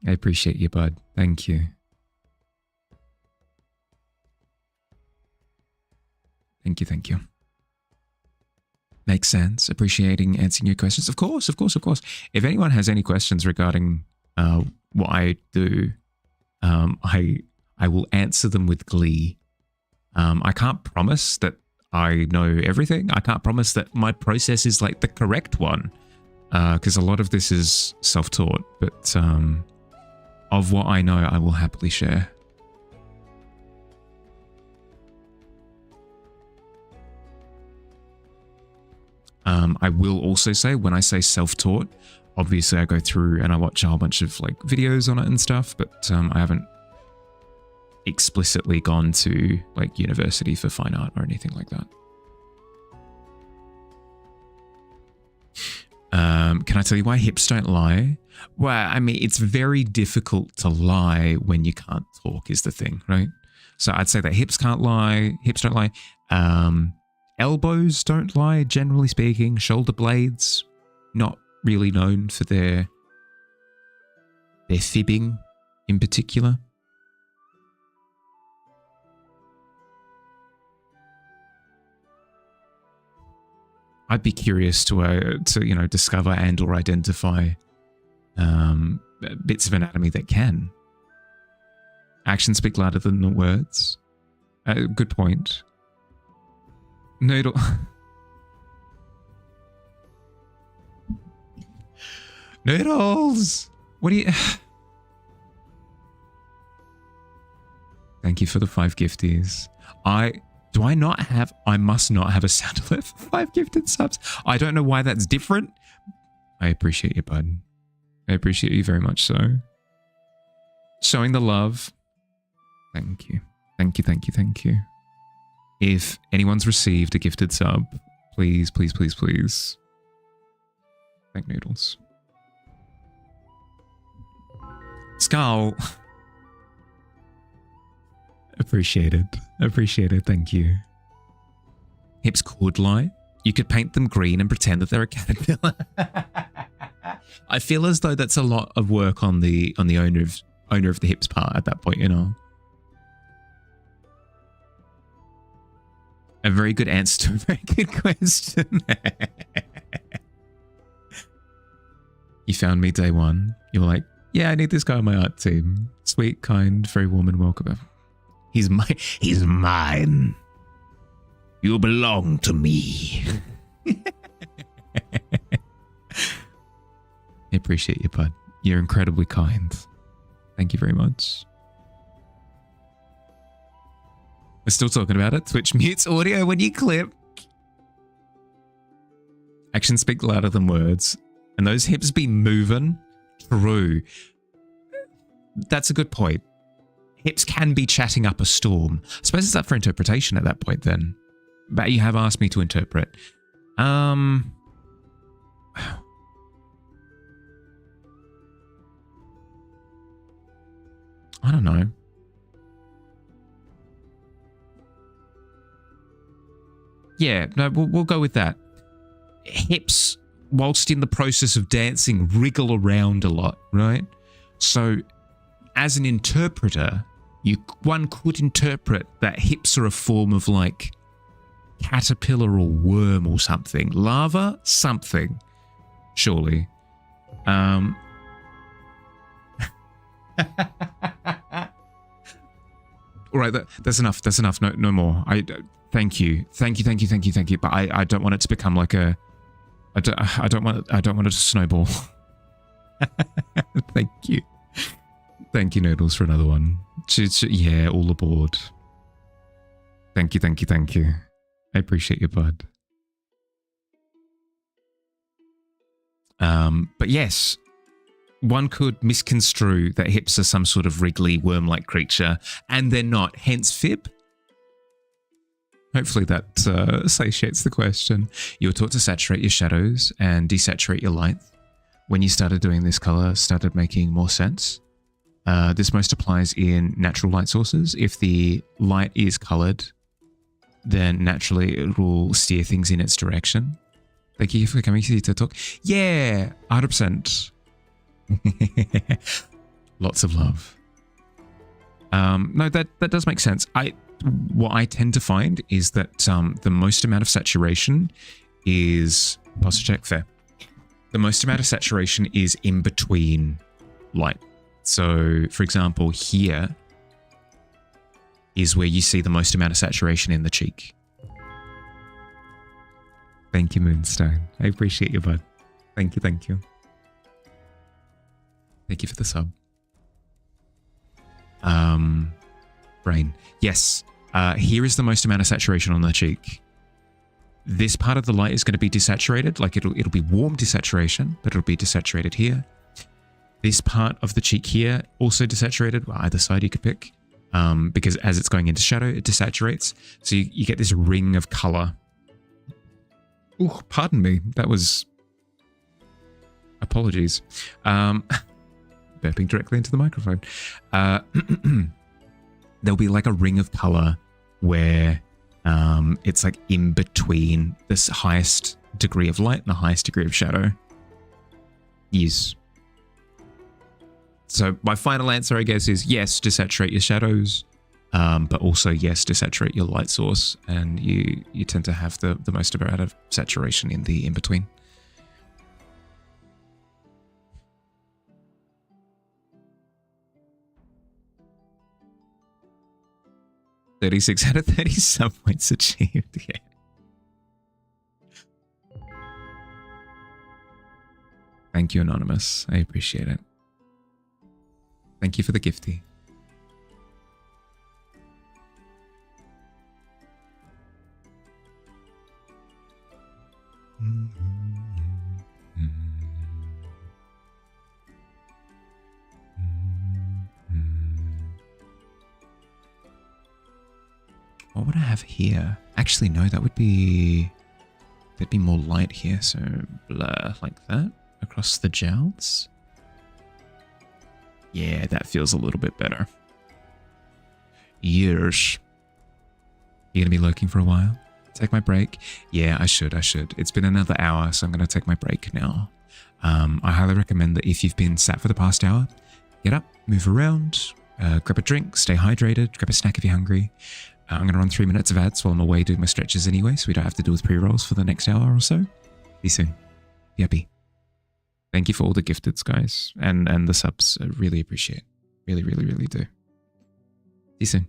A: I appreciate you, bud. Thank you. Thank you, thank you. Makes sense. Appreciating answering your questions. Of course, of course, of course. If anyone has any questions regarding what I do, I will answer them with glee. I can't promise that I know everything. I can't promise that my process is like the correct one, because a lot of this is self-taught, but of what I know, I will happily share. I will also say, when I say self-taught, obviously I go through and I watch a whole bunch of like videos on it and stuff, but I haven't explicitly gone to like university for fine art or anything like that. Can I tell you why hips don't lie? Well, I mean, it's very difficult to lie when you can't talk is the thing, right? So I'd say that hips can't lie, hips don't lie. Elbows don't lie, generally speaking. Shoulder blades, not really known for their fibbing in particular. I'd be curious to discover and or identify bits of anatomy that can. Actions speak louder than the words. Good point. Noodle. Noodles! What do you... Thank you for the 5 gifties. I must not have a sound alert for 5 gifted subs. I don't know why that's different. I appreciate you, bud. I appreciate you very much so. Showing the love. Thank you. Thank you, thank you, thank you. If anyone's received a gifted sub, please, please, please, please. Thank Noodles. Skull. Appreciated. Appreciated. Thank you. Hips could lie. You could paint them green and pretend that they're a caterpillar. I feel as though that's a lot of work on the owner of the hips part at that point, you know. A very good answer to a very good question. You found me day one. You were like, yeah, I need this guy on my art team. Sweet, kind, very warm and welcome. He's mine. You belong to me. I appreciate you, bud. You're incredibly kind. Thank you very much. We're still talking about it. Twitch mutes audio when you clip. Actions speak louder than words. And those hips be moving. True. That's a good point. Hips can be chatting up a storm. I suppose it's up for interpretation at that point then. But you have asked me to interpret. I don't know. Yeah, no, we'll go with that. Hips, whilst in the process of dancing, wriggle around a lot, right? So, as an interpreter, one could interpret that hips are a form of like caterpillar or worm or something. Larva? Something. Surely. All right, that's enough. That's enough. No more. Thank you. But I don't want it to become like a. I don't want it to snowball. Thank you. Thank you, Noodles, for another one. Yeah, all aboard. Thank you. I appreciate you, bud. But yes, one could misconstrue that hips are some sort of wriggly worm-like creature, and they're not, hence fib. Hopefully that satiates the question. You were taught to saturate your shadows and desaturate your light. When you started doing this, color started making more sense. This most applies in natural light sources. If the light is colored, then naturally it will steer things in its direction. Thank you for coming to the TED Talk. Yeah, 100%. Lots of love. No, that does make sense. What I tend to find is that the most amount of saturation is posture check fair. The most amount of saturation is in between light. So, for example, here is where you see the most amount of saturation in the cheek. Thank you, Moonstone. I appreciate you, bud. Thank you. Thank you for the sub. Brain. Yes. Here is the most amount of saturation on the cheek. This part of the light is going to be desaturated. Like it'll be warm desaturation, but it'll be desaturated here. This part of the cheek here also desaturated. Well, either side you could pick. Because as it's going into shadow, it desaturates. So you get this ring of color. Oh, pardon me. That was... Apologies. Burping directly into the microphone. There'll be like a ring of color where it's like in between this highest degree of light and the highest degree of shadow. Yes. So my final answer, I guess, is yes, desaturate your shadows. But also, yes, to saturate your light source, and you tend to have the most amount of saturation in the in-between. 36 out of 30 sub points achieved, yeah. Thank you, Anonymous. I appreciate it. Thank you for the gifty. What would I have here? Actually, no, there'd be more light here, so blur like that across the jowls. Yeah, that feels a little bit better. Years. You gonna be lurking for a while? Take my break? Yeah, I should. It's been another hour, so I'm gonna take my break now. I highly recommend that if you've been sat for the past hour, get up, move around, grab a drink, stay hydrated, grab a snack if you're hungry. I'm going to run 3 minutes of ads while I'm away doing my stretches anyway, so we don't have to deal with pre-rolls for the next hour or so. See you soon. Be happy. Thank you for all the gifteds, guys, and the subs. I really appreciate. Really, really, really do. See you soon.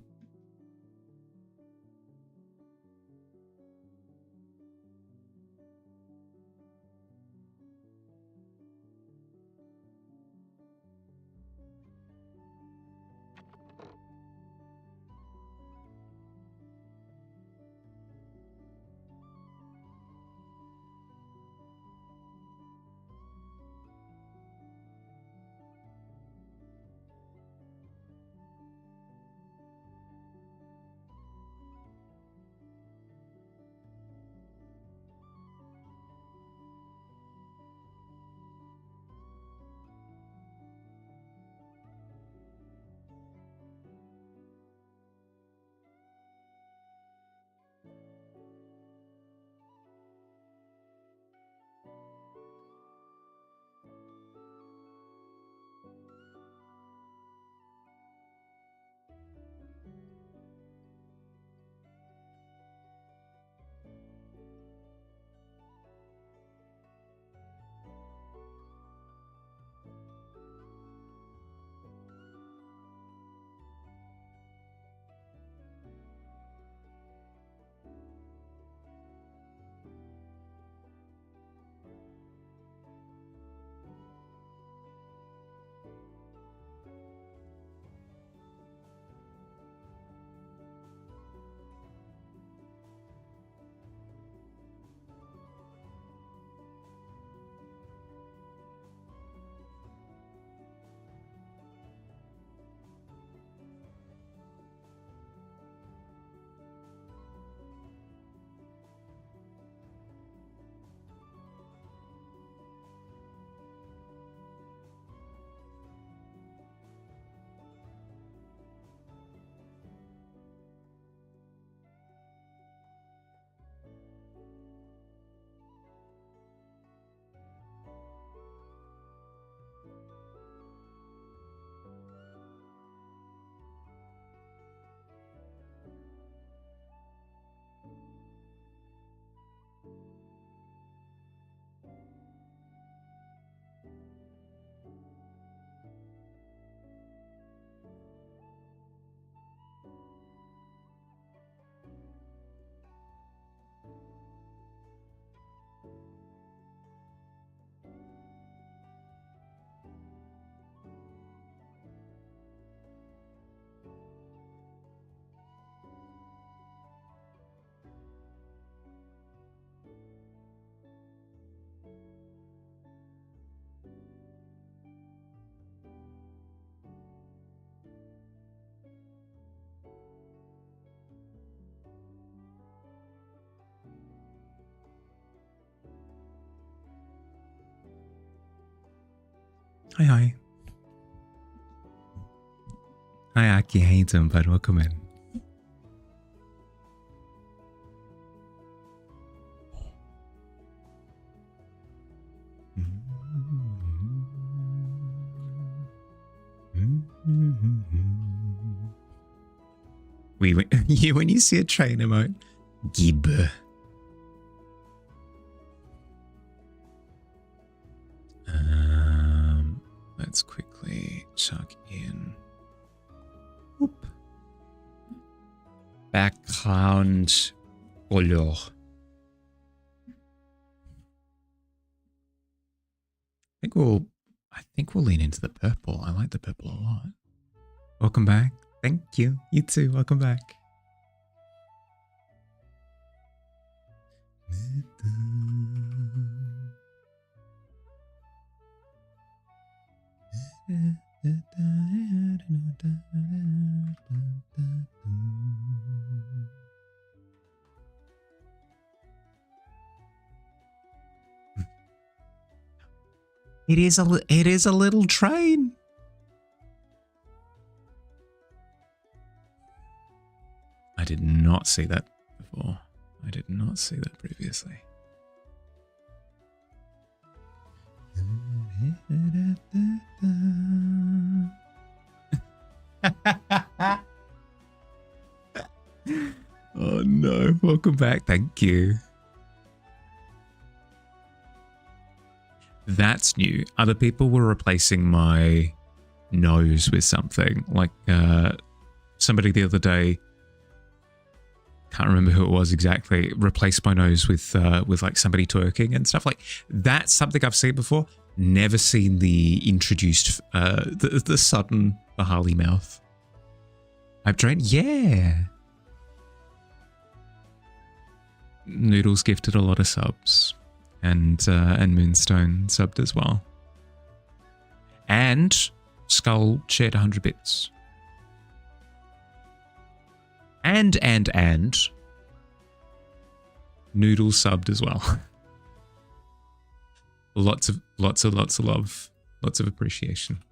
A: Hi, hi. Hi, Aki. How you doing, bud? Welcome in. You when you see a train emote, gib. Let's quickly chuck in. Whoop. Background color. I think we'll lean into the purple. I like the purple a lot. Welcome back. Thank you. You too. Welcome back. It is a little train. I did not see that before. I did not see that previously. Oh no, welcome back. Thank you. That's new. Other people were replacing my nose with something. Like somebody the other day, can't remember who it was exactly, replaced my nose with like somebody twerking and stuff. Like that's something I've seen before. Never seen the introduced the sudden Bahali mouth. I've drained, yeah. Noodles gifted a lot of subs. And Moonstone subbed as well. And Skull shared 100 bits. And Noodles subbed as well. Lots of love. Lots of appreciation.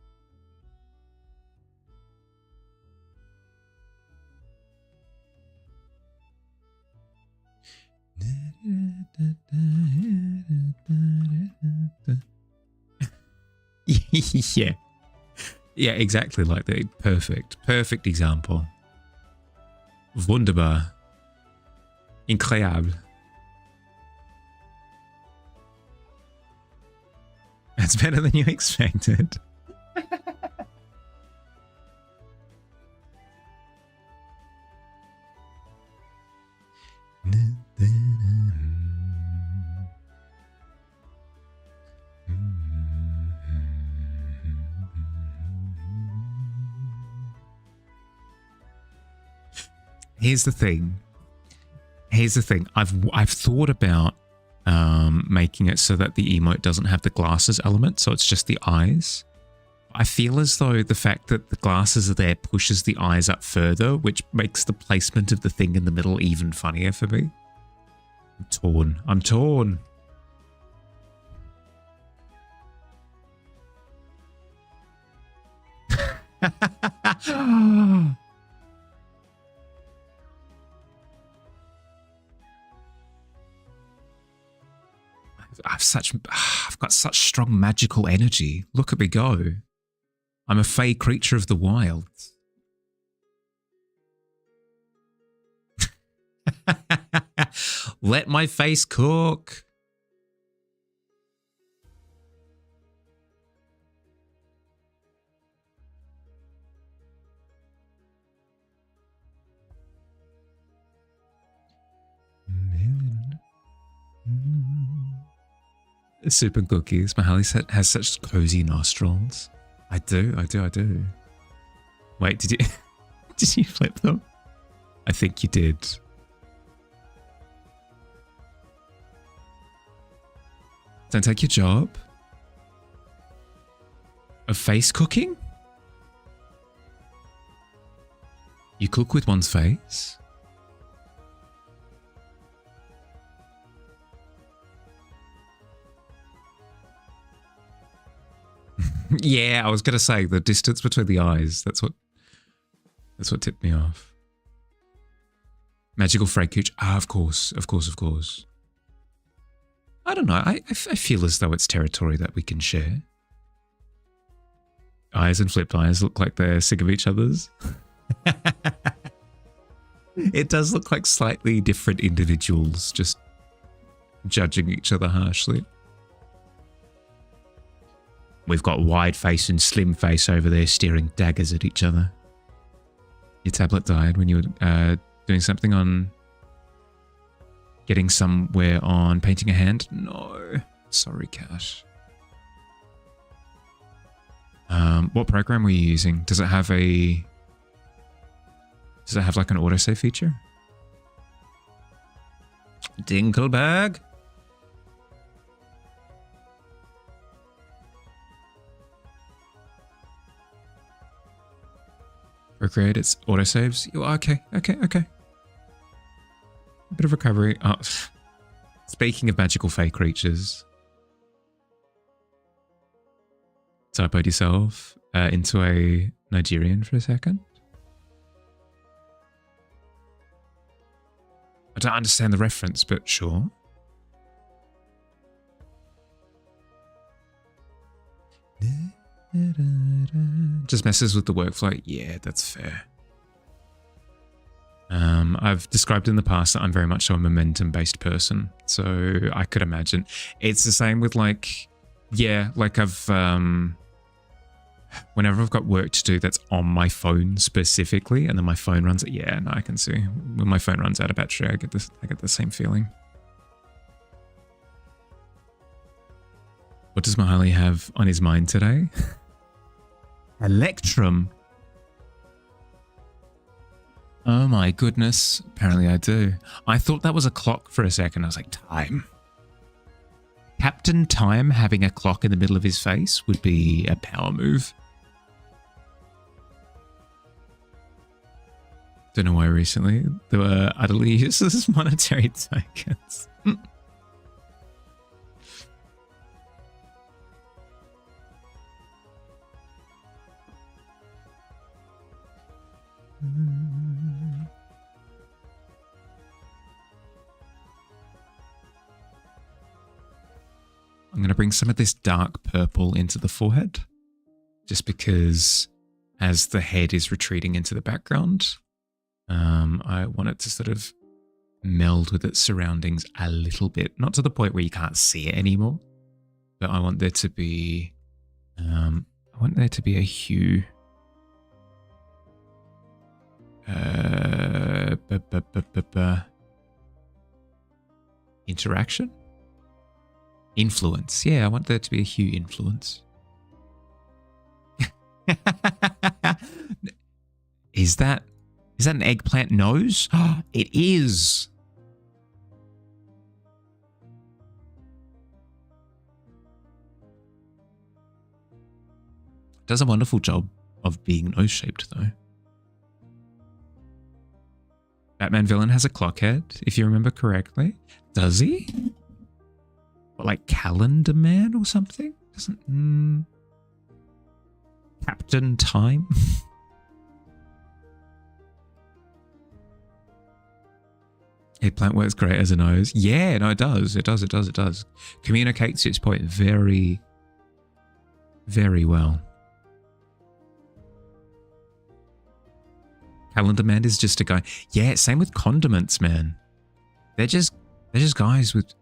A: Yeah, exactly like that. Perfect example. Wunderbar. Incroyable. That's better than you expected. Here's the thing. I've thought about making it so that the emote doesn't have the glasses element, so it's just the eyes. I feel as though the fact that the glasses are there pushes the eyes up further, which makes the placement of the thing in the middle even funnier for me. I'm torn. I've got such strong magical energy. Look at me go. I'm a fey creature of the wild. Let my face cook. Soup and cookies. Mahali has such cozy nostrils. I do. Wait, did you did you flip them? I think you did. Don't take your job of face cooking. You cook with one's face. Yeah, I was gonna say the distance between the eyes. That's what tipped me off. Magical Frey Cooch. Ah, of course. I don't know. I feel as though it's territory that we can share. Eyes and flipped eyes look like they're sick of each other's. It does look like slightly different individuals just judging each other harshly. We've got wide face and slim face over there staring daggers at each other. Your tablet died when you were doing something on... Getting somewhere on painting a hand? No. Sorry, Cash. What program were you using? Does it have a... Does it have like an autosave feature? Dinkelberg? Procreate, it's autosaves. Okay. A bit of recovery. Oh, speaking of magical fake creatures, typoed yourself into a Nigerian for a second. I don't understand the reference, but sure. Just messes with the workflow. Yeah, that's fair. I've described in the past that I'm very much so a momentum-based person, so I could imagine. It's the same with like, yeah, like I've, whenever I've got work to do that's on my phone specifically, and then my phone runs, yeah, no, I can see. When my phone runs out of battery, I get the same feeling. What does Mahali have on his mind today? Electrum. Oh my goodness. Apparently I do. I thought that was a clock for a second. I was like, time. Captain Time having a clock in the middle of his face would be a power move. Don't know why recently there were utterly useless monetary tokens. I'm going to bring some of this dark purple into the forehead, just because as the head is retreating into the background, I want it to sort of meld with its surroundings a little bit, not to the point where you can't see it anymore, but I want there to be, a hue. Interaction? Influence. Yeah, I want there to be a hue influence. Is that an eggplant nose? It is. Does a wonderful job of being nose-shaped, though. Batman villain has a clock head, if you remember correctly. Does he? What, like Calendar Man or something? Doesn't... Captain Time? Eggplant works great as a nose. Yeah, no, it does. It does. Communicates its point very, very well. Calendar Man is just a guy. Yeah, same with condiments, man. They're just guys with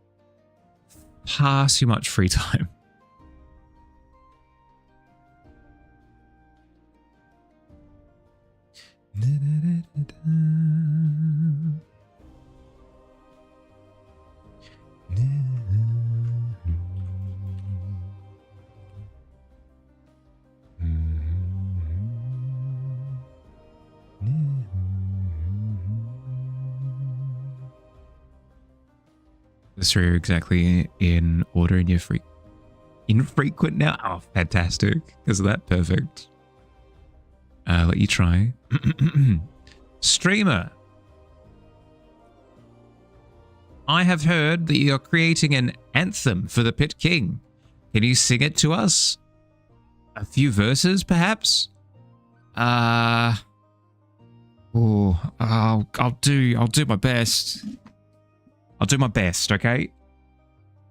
A: far too much free time. The three are exactly in order and you're infrequent now. Oh, fantastic. Because of that, perfect. Let you try. Streamer. I have heard that you're creating an anthem for the Pit King. Can you sing it to us? A few verses, perhaps? I'll do my best. I'll do my best, okay?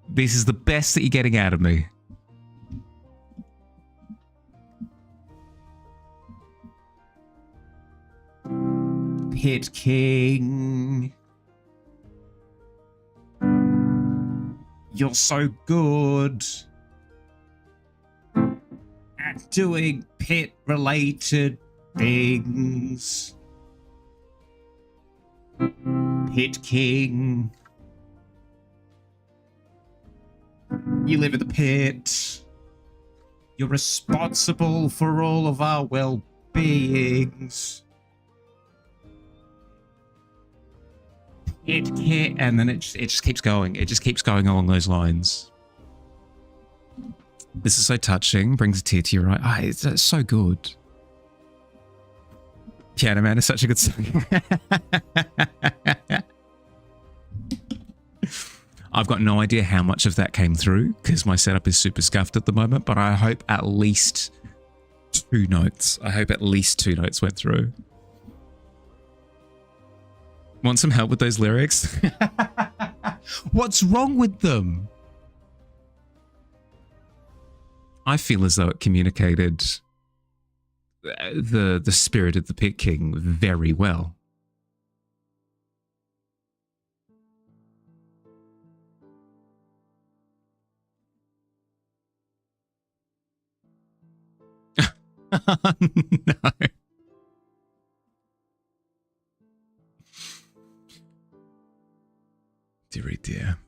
A: This is the best that you're getting out of me. Pit King. You're so good at doing pit-related things. Pit King. You live in the pit. You're responsible for all of our well-beings. Pit King. And then it just keeps going. It just keeps going along those lines. This is so touching. Brings a tear to your eye. Ah, it's so good. Piano Man is such a good song. I've got no idea how much of that came through because my setup is super scuffed at the moment, but I hope at least 2 notes. I hope at least 2 notes went through. Want some help with those lyrics? What's wrong with them? I feel as though it communicated the spirit of the Pit King very well. No. Dearie dear.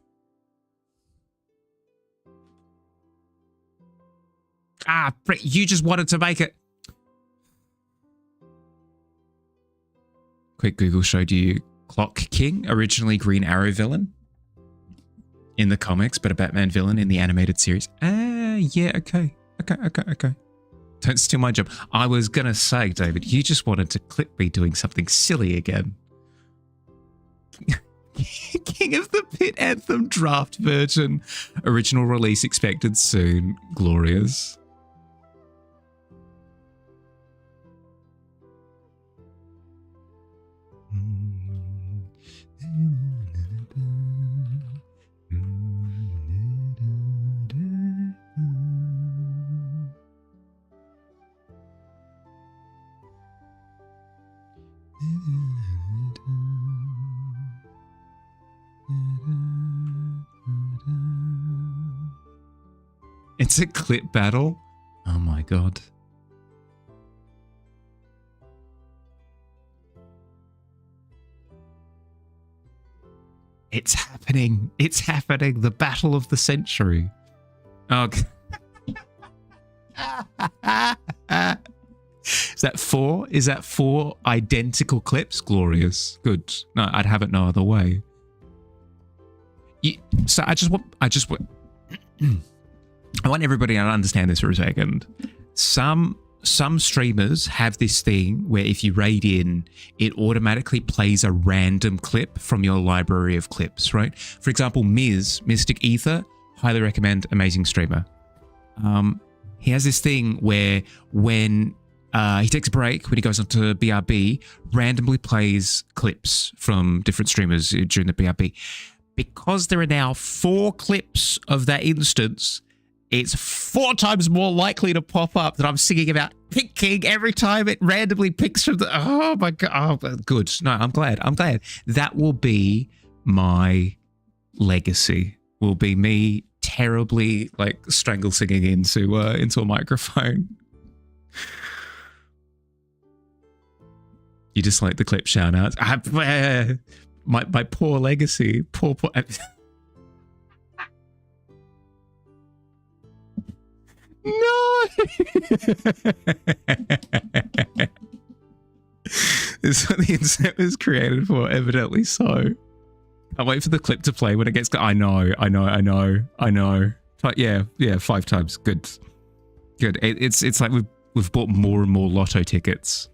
A: Ah, you just wanted to make it. Quick Google showed you Clock King, originally Green Arrow villain in the comics, but a Batman villain in the animated series. Yeah, okay. Okay. Don't steal my job. I was going to say, David, you just wanted to clip me doing something silly again. King of the Pit Anthem draft version. Original release expected soon. Glorious. It's a clip battle? Oh my god. It's happening. It's happening. The battle of the century. Oh. Is that 4? Is that 4 identical clips? Glorious. Good. No, I'd have it no other way. So I just want I want everybody to understand this for a second. Some streamers have this thing where if you raid in, it automatically plays a random clip from your library of clips, right? For example, Mystic Ether, highly recommend, amazing streamer. He has this thing where when he takes a break, when he goes onto BRB, randomly plays clips from different streamers during the BRB. Because there are now 4 clips of that instance, it's 4 times more likely to pop up that I'm singing about Pit King every time it randomly picks from the... Oh my god. Oh, good. No, I'm glad. That will be my legacy. Will be me terribly like strangle singing into a microphone. You just like the clip shout outs. My poor legacy. Poor. No! This is what the internet was created for, evidently so. I'll wait for the clip to play when it gets... I know. But yeah, 5 times. Good. It's like we've bought more and more lotto tickets.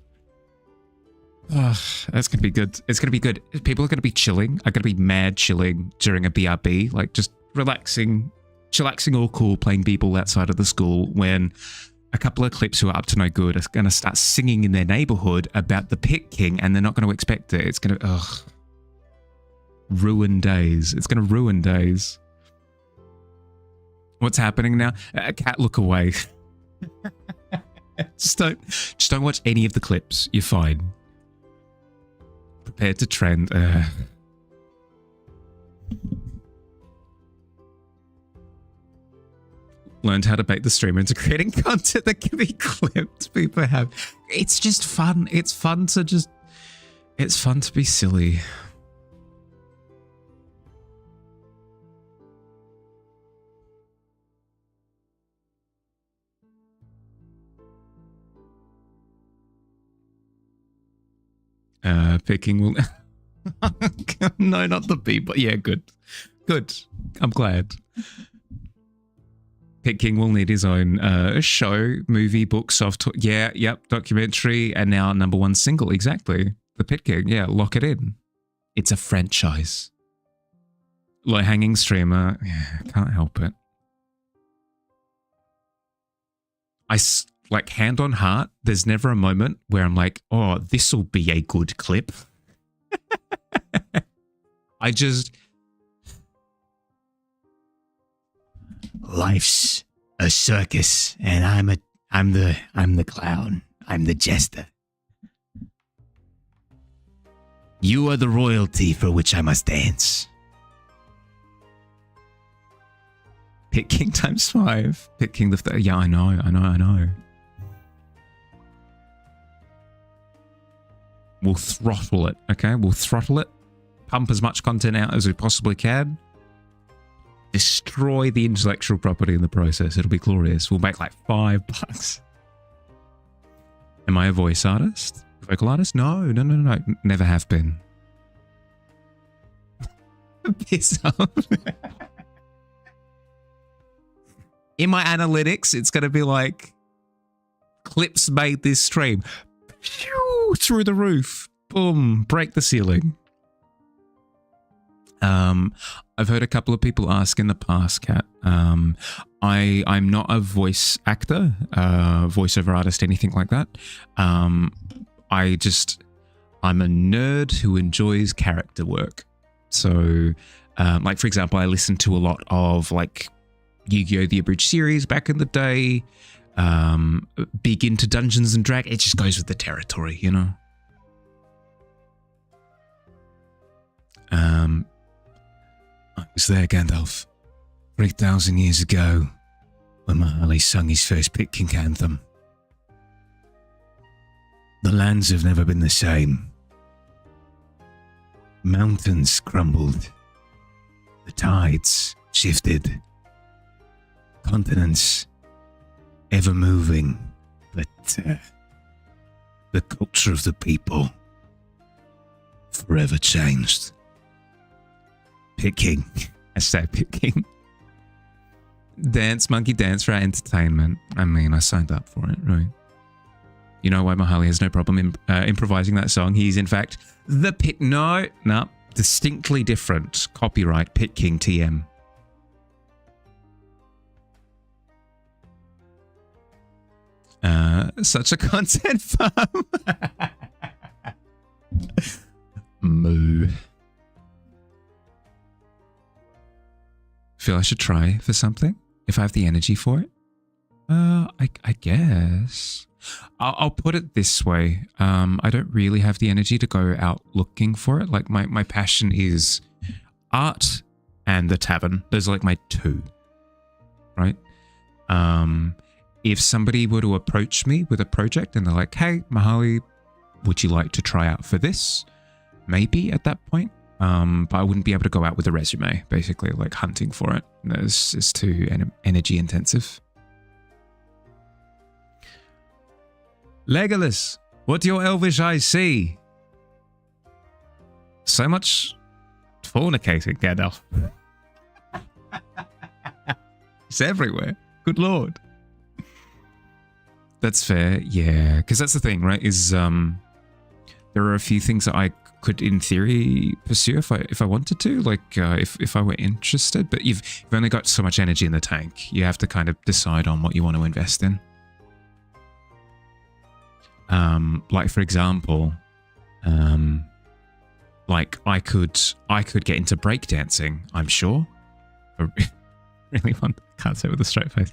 A: That's going to be good. It's going to be good. People are going to be chilling. Are going to be mad chilling during a BRB, like just relaxing, chillaxing all cool, playing b-ball outside of the school when a couple of clips who are up to no good are going to start singing in their neighborhood about the Pit King and they're not going to expect it. It's going to, ruin days. It's going to ruin days. What's happening now? Cat, look away. just don't watch any of the clips. You're fine. prepared to trend. Learned how to bait the streamer into creating content that can be clipped. People have. It's just fun. It's fun to be silly. Picking will. No, not the B, but yeah, good. I'm glad. Pit King will need his own show, movie, book, documentary, and now #1 single. Exactly. The Pit King. Yeah, lock it in. It's a franchise. Low-hanging streamer. Yeah, can't help it. Like, hand on heart, there's never a moment where I'm like, oh, this'll be a good clip.
B: Life's a circus, and I'm the clown. I'm the jester. You are the royalty for which I must dance.
A: Pit King ×5. Pit King the... Yeah, I know. We'll throttle it, okay? We'll throttle it. Pump as much content out as we possibly can. Destroy the intellectual property in the process. It'll be glorious. We'll make like $5. Am I a voice artist? Vocal artist? No. Never have been. Piss off. In my analytics, it's going to be like clips made this stream. Phew, through the roof. Boom. Break the ceiling. I've heard a couple of people ask in the past, Kat. I'm not a voice actor, voiceover artist, anything like that. I'm a nerd who enjoys character work. So, like, for example, I listened to a lot of like Yu-Gi-Oh! The Abridged series back in the day. Big into Dungeons and Dragons. It just goes with the territory, you know? I was there, Gandalf, 3,000 years ago, when Mahali sung his first Pit King anthem.
B: The lands have never been the same. Mountains crumbled. The tides shifted. Continents ever moving, but the culture of the people forever changed.
A: Pit King. I say Pit King. Dance, monkey dance for our entertainment. I mean, I signed up for it, right? You know why Mahali has no problem improvising that song? He's, in fact, the Pit... No, distinctly different. Copyright, Pit King TM. Such a content farm. Moo. Feel I should try for something if I have the energy for it. I guess I'll put it this way. I don't really have the energy to go out looking for it. Like my passion is art and the tavern. Those are like my two, right? If somebody were to approach me with a project and they're like, hey, Mahali, would you like to try out for this? Maybe at that point. But I wouldn't be able to go out with a resume, basically, like hunting for it. It's too energy intensive. Legolas, what do your elvish eyes see? So much fornicating, Gandalf. It's everywhere. Good lord. That's fair, yeah. Because that's the thing, right? Is there are a few things that I could, in theory, pursue if I wanted to, like if I were interested. But you've only got so much energy in the tank. You have to kind of decide on what you want to invest in. Like for example, like I could get into breakdancing. I'm sure. I really want. Can't say it with a straight face.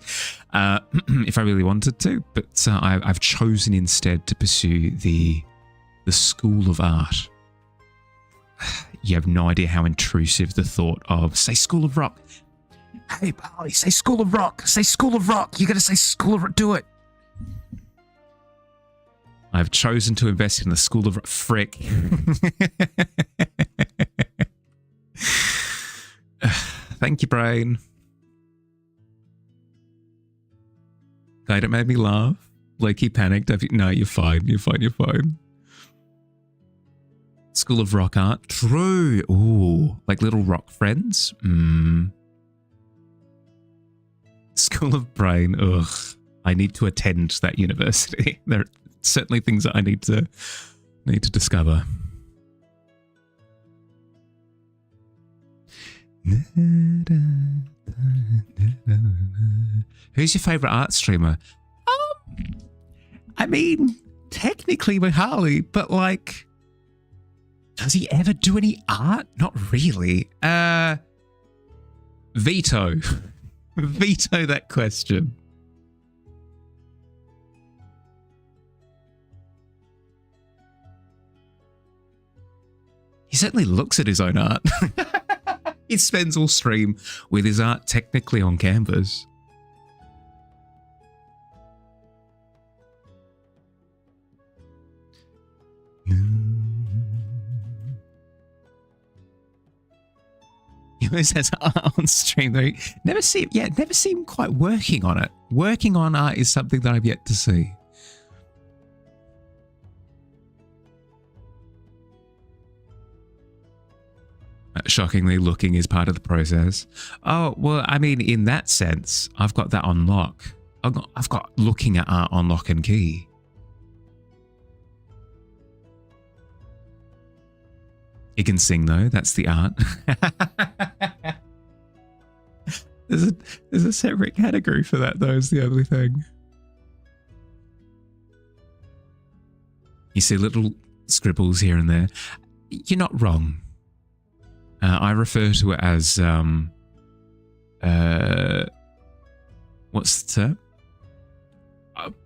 A: If I really wanted to, but I've chosen instead to pursue the School of Art. You have no idea how intrusive the thought of, say, School of Rock. Hey, Barley, say School of Rock. Say School of Rock. You got to say School of Rock. Do it. I've chosen to invest in the School of Rock. Frick. Thank you, brain. God, it made me laugh. Like he panicked. No, you're fine. You're fine. You're fine. School of Rock Art. True. Ooh, like little rock friends. School of Brain. Ugh. I need to attend that university. There are certainly things that I need to discover. Who's your favorite art streamer? I mean, technically with Harley, but like, does he ever do any art? Not really. Veto. Veto that question. He certainly looks at his own art. He spends all stream with his art technically on canvas. He always has art on stream though. Never see him quite working on it. Working on art is something that I've yet to see. Shockingly, looking is part of the process. Oh, well, I mean, in that sense, I've got that on lock. I've got looking at art on lock and key. He can sing though, that's the art. There's a separate category for that though, is the only thing. You see little scribbles here and there. You're not wrong. I refer to it as, what's the term?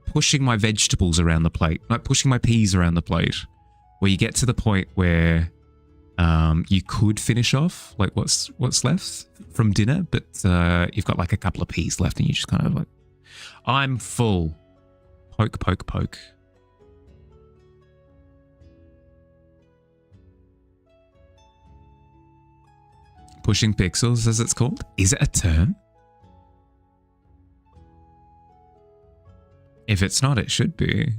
A: Pushing my vegetables around the plate, like pushing my peas around the plate, where you get to the point where you could finish off like what's left from dinner, but you've got like a couple of peas left and you just kind of like, I'm full. Poke, poke, poke. Pushing pixels, as it's called. Is it a term? If it's not, it should be.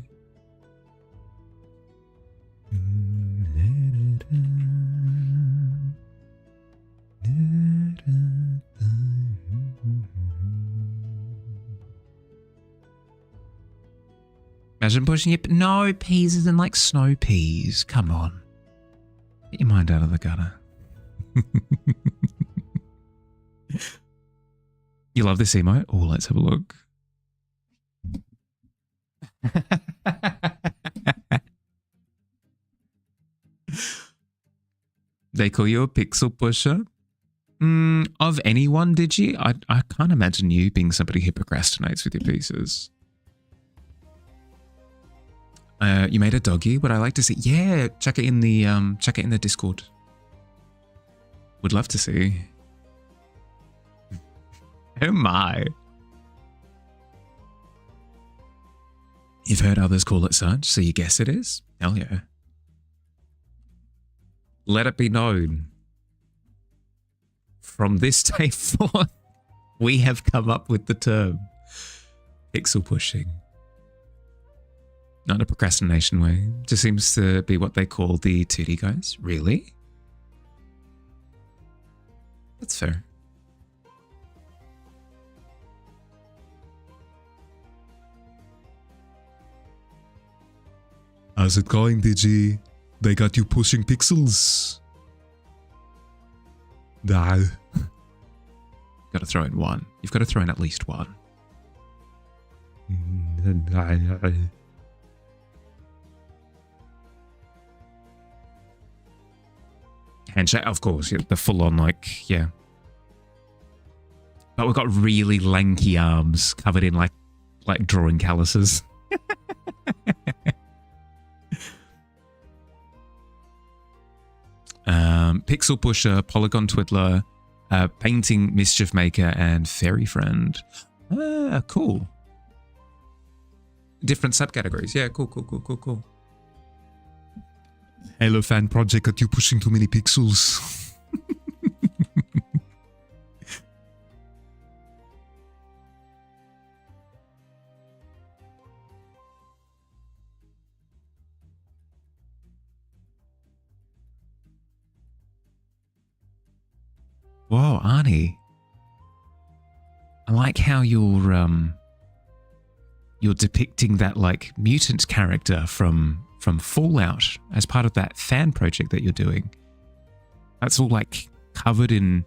A: Imagine pushing it. No, peas isn't like snow peas. Come on. Get your mind out of the gutter. You love this emote? Oh, let's have a look. They call you a pixel pusher? Of anyone, did you? I can't imagine you being somebody who procrastinates with your pieces. You made a doggy. Would I like to see? Yeah, check it in the Discord. Would love to see. Oh my. You've heard others call it such, so you guess it is? Hell yeah. Let it be known. From this day forth, we have come up with the term pixel pushing. Not a procrastination way. Just seems to be what they call the 2D guys. Really? That's fair. How's it going, Digi? They got you pushing pixels? No. Got to throw in one. You've got to throw in at least one. Handshake, of course, yeah, the full-on, like, yeah. But we've got really lanky arms covered in, like drawing calluses. Pixel Pusher, Polygon Twiddler, Painting Mischief Maker, and Fairy Friend. Cool. Different subcategories. Yeah, cool. Hello, fan project. Are you pushing too many pixels? Whoa, Arnie. I like how you're depicting that like mutant character from Fallout as part of that fan project that you're doing. That's all like covered in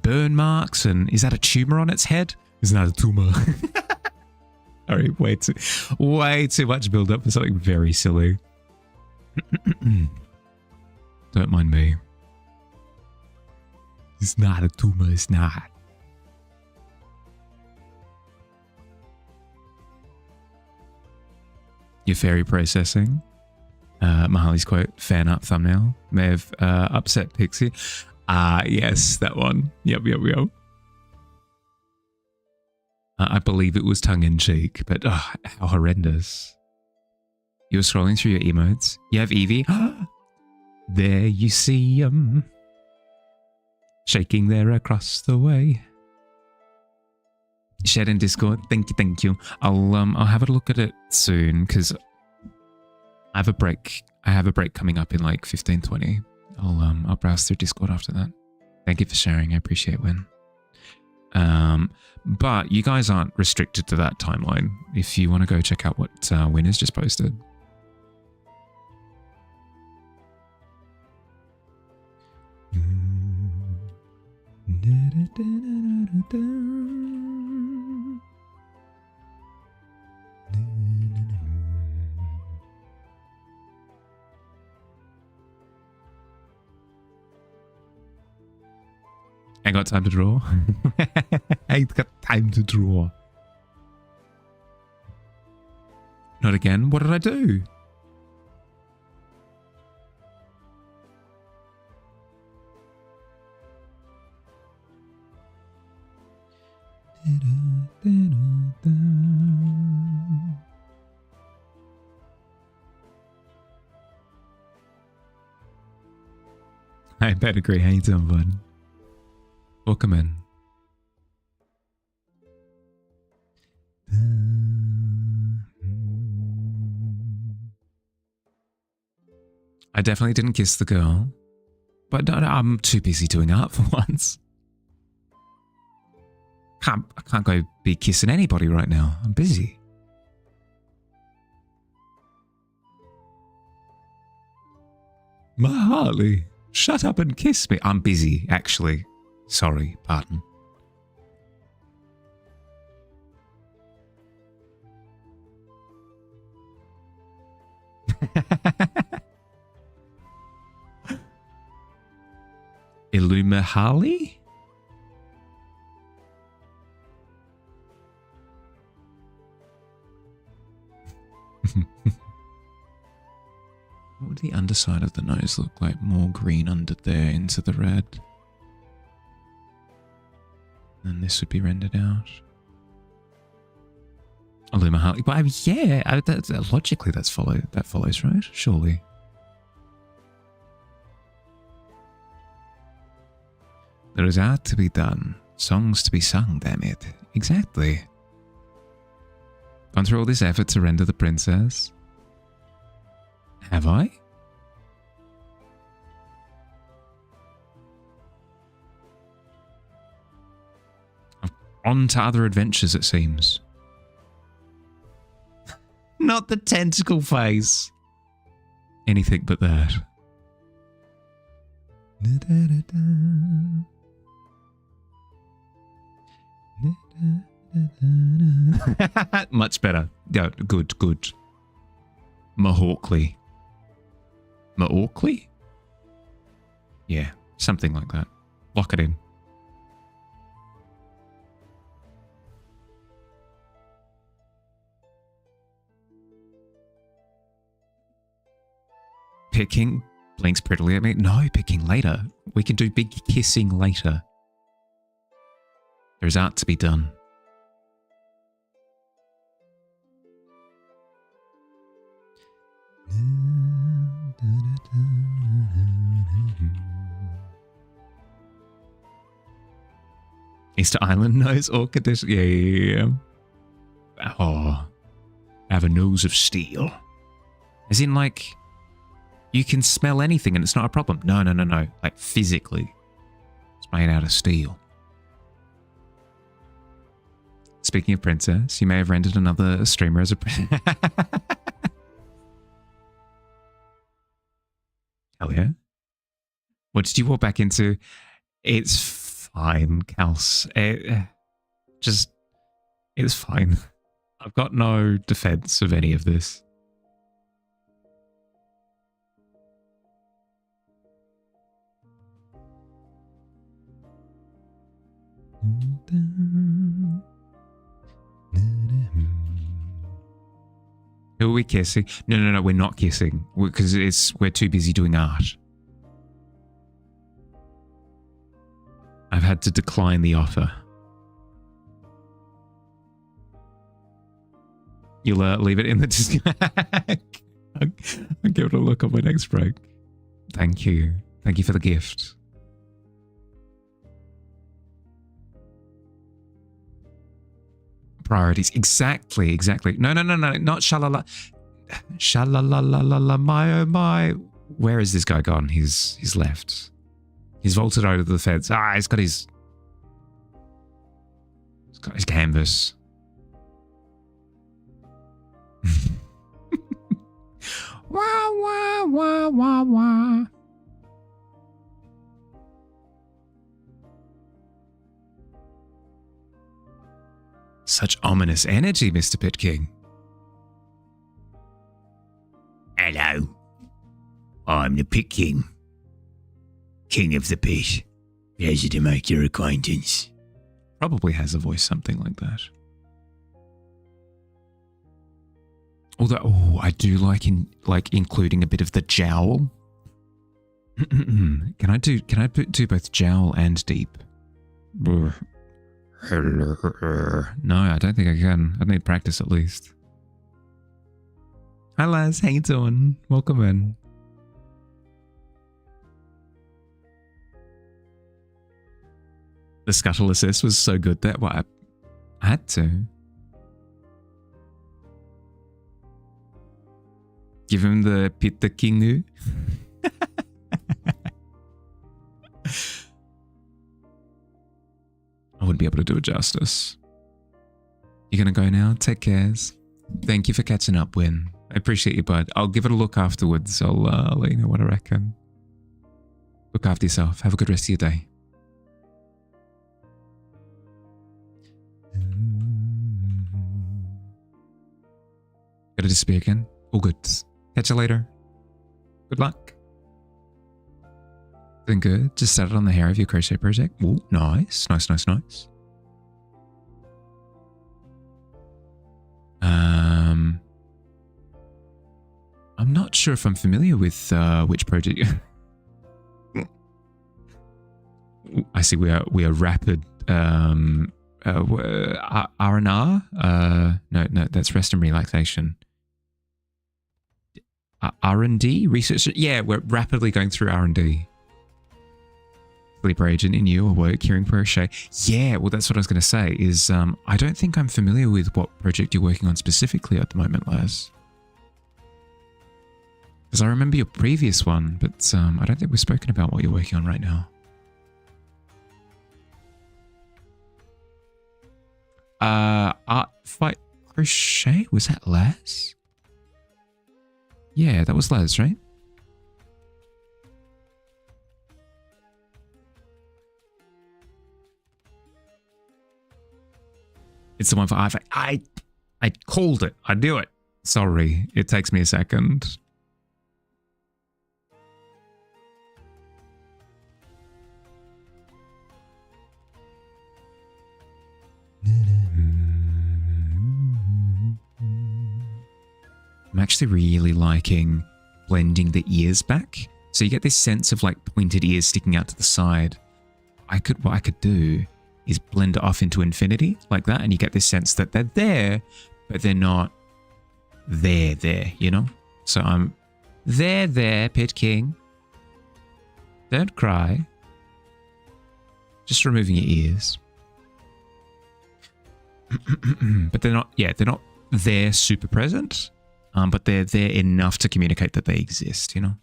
A: burn marks, and is that a tumor on its head? It's not a tumor. Sorry, way too much build up for something very silly. Don't mind me. It's not a tumor, it's not. Your fairy processing. Mahali's quote, fan art thumbnail, may have upset Pixie. Yes, that one. Yep. I believe it was tongue-in-cheek, but how horrendous. You're scrolling through your emotes. You have Evie. There you see shaking there across the way. Shared in Discord. Thank you. I'll have a look at it soon because I have a break. I have a break coming up in like 15-20. I'll browse through Discord after that. Thank you for sharing. I appreciate Win. But you guys aren't restricted to that timeline. If you want to go check out what Win has just posted. I got time to draw. I got time to draw. Not again. What did I do? I better agree. How you doing, bud? Welcome in. I definitely didn't kiss the girl, but I'm too busy doing art for once. I can't go be kissing anybody right now. I'm busy. Mahali, shut up and kiss me. I'm busy, actually. Sorry, pardon. Illumihali? What would the underside of the nose look like? More green under there into the red. And this would be rendered out. Illumihali. But yeah, logically that follows, right? Surely. There is art to be done, songs to be sung, damn it. Exactly. Gone through all this effort to render the princess. Have I? On to other adventures, it seems. Not the tentacle face. Anything but that. Much better. Yeah, good. Mahawkley. Mahawkley? Yeah, something like that. Lock it in. Blinks prettily at me. No, picking later. We can do big kissing later. There's art to be done. Easter Island nose or condition? Yeah. Oh, I have a nose of steel. As in, like, you can smell anything and it's not a problem. No. Like, physically. It's made out of steel. Speaking of princess, you may have rendered another streamer as a princess. Hell yeah. What did you walk back into? It's fine, Kals. It's fine. I've got no defense of any of this. Who are we kissing? No, we're not kissing because we're too busy doing art. I've had to decline the offer. You'll leave it in the disc. I'll give it a look on my next break. Thank you. Thank you for the gift. Priorities. Exactly. No, not shalala. Shalalala, my oh my. Where is this guy gone? He's left. He's vaulted over the fence. He's got his canvas. Wah, wah, wah, wah, wah. Such ominous energy, Mr. Pit King.
B: Hello. I'm the Pit King. King of the Pit. Pleasure to make your acquaintance.
A: Probably has a voice something like that. Although, I do like including a bit of the jowl. Can I do both jowl and deep? No, I don't think I can. I need practice at least. Hi Laz, how you doing? Welcome in. The scuttle assist was so good that I had to. Give him the Pit the Kingu. I wouldn't be able to do it justice. You're going to go now? Take cares. Thank you for catching up, Win. I appreciate you, bud. I'll give it a look afterwards. I'll let you know what I reckon. Look after yourself. Have a good rest of your day. Gotta disappear again? All good. Catch you later. Good luck. Doing good. Just started on the hair of your crochet project. Ooh, nice. Nice. I'm not sure if I'm familiar with which project. I see we are rapid R&R. No, that's rest and relaxation. R&D research. Yeah, we're rapidly going through R&D. Sleeper agent in you or work, hearing crochet. Yeah, well, that's what I was going to say. Is I don't think I'm familiar with what project you're working on specifically at the moment, Laz. Because I remember your previous one, but I don't think we've spoken about what you're working on right now. Art fight crochet? Was that Laz? Yeah, that was Laz, right? It's the one for I called it. I knew it. Sorry, it takes me a second. I'm actually really liking blending the ears back So you get this sense of like pointed ears sticking out to the side. What I could do is blend it off into infinity like that, and you get this sense that they're there, but they're not there, you know? So I'm there, Pit King. Don't cry. Just removing your ears. But they're not there super present, but they're there enough to communicate that they exist, you know?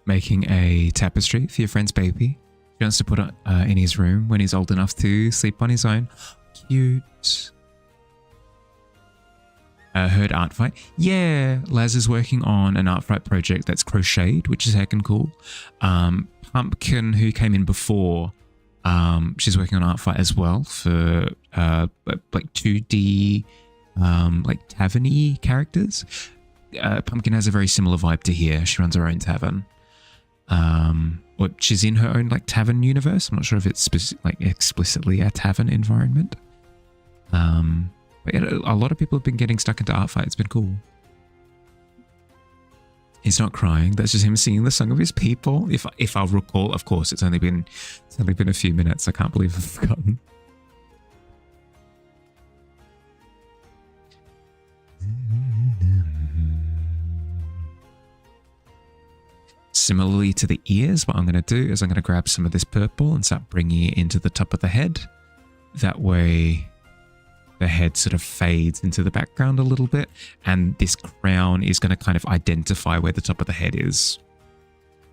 A: Making a tapestry for your friend's baby. He wants to put it in his room when he's old enough to sleep on his own. Cute. Heard art fight. Yeah, Laz is working on an art fight project that's crocheted, which is heckin' cool. Pumpkin, who came in before, she's working on art fight as well for like 2D like tavern-y characters. Pumpkin has a very similar vibe to here. She runs her own tavern. Or she's in her own like tavern universe. I'm not sure if it's explicitly a tavern environment. But yeah, a lot of people have been getting stuck into art fight. It's been cool. He's not crying. That's just him singing the song of his people. If I'll recall, of course, it's only been a few minutes. I can't believe I've forgotten. Similarly to the ears, what I'm going to do is I'm going to grab some of this purple and start bringing it into the top of the head. That way the head sort of fades into the background a little bit, and this crown is going to kind of identify where the top of the head is.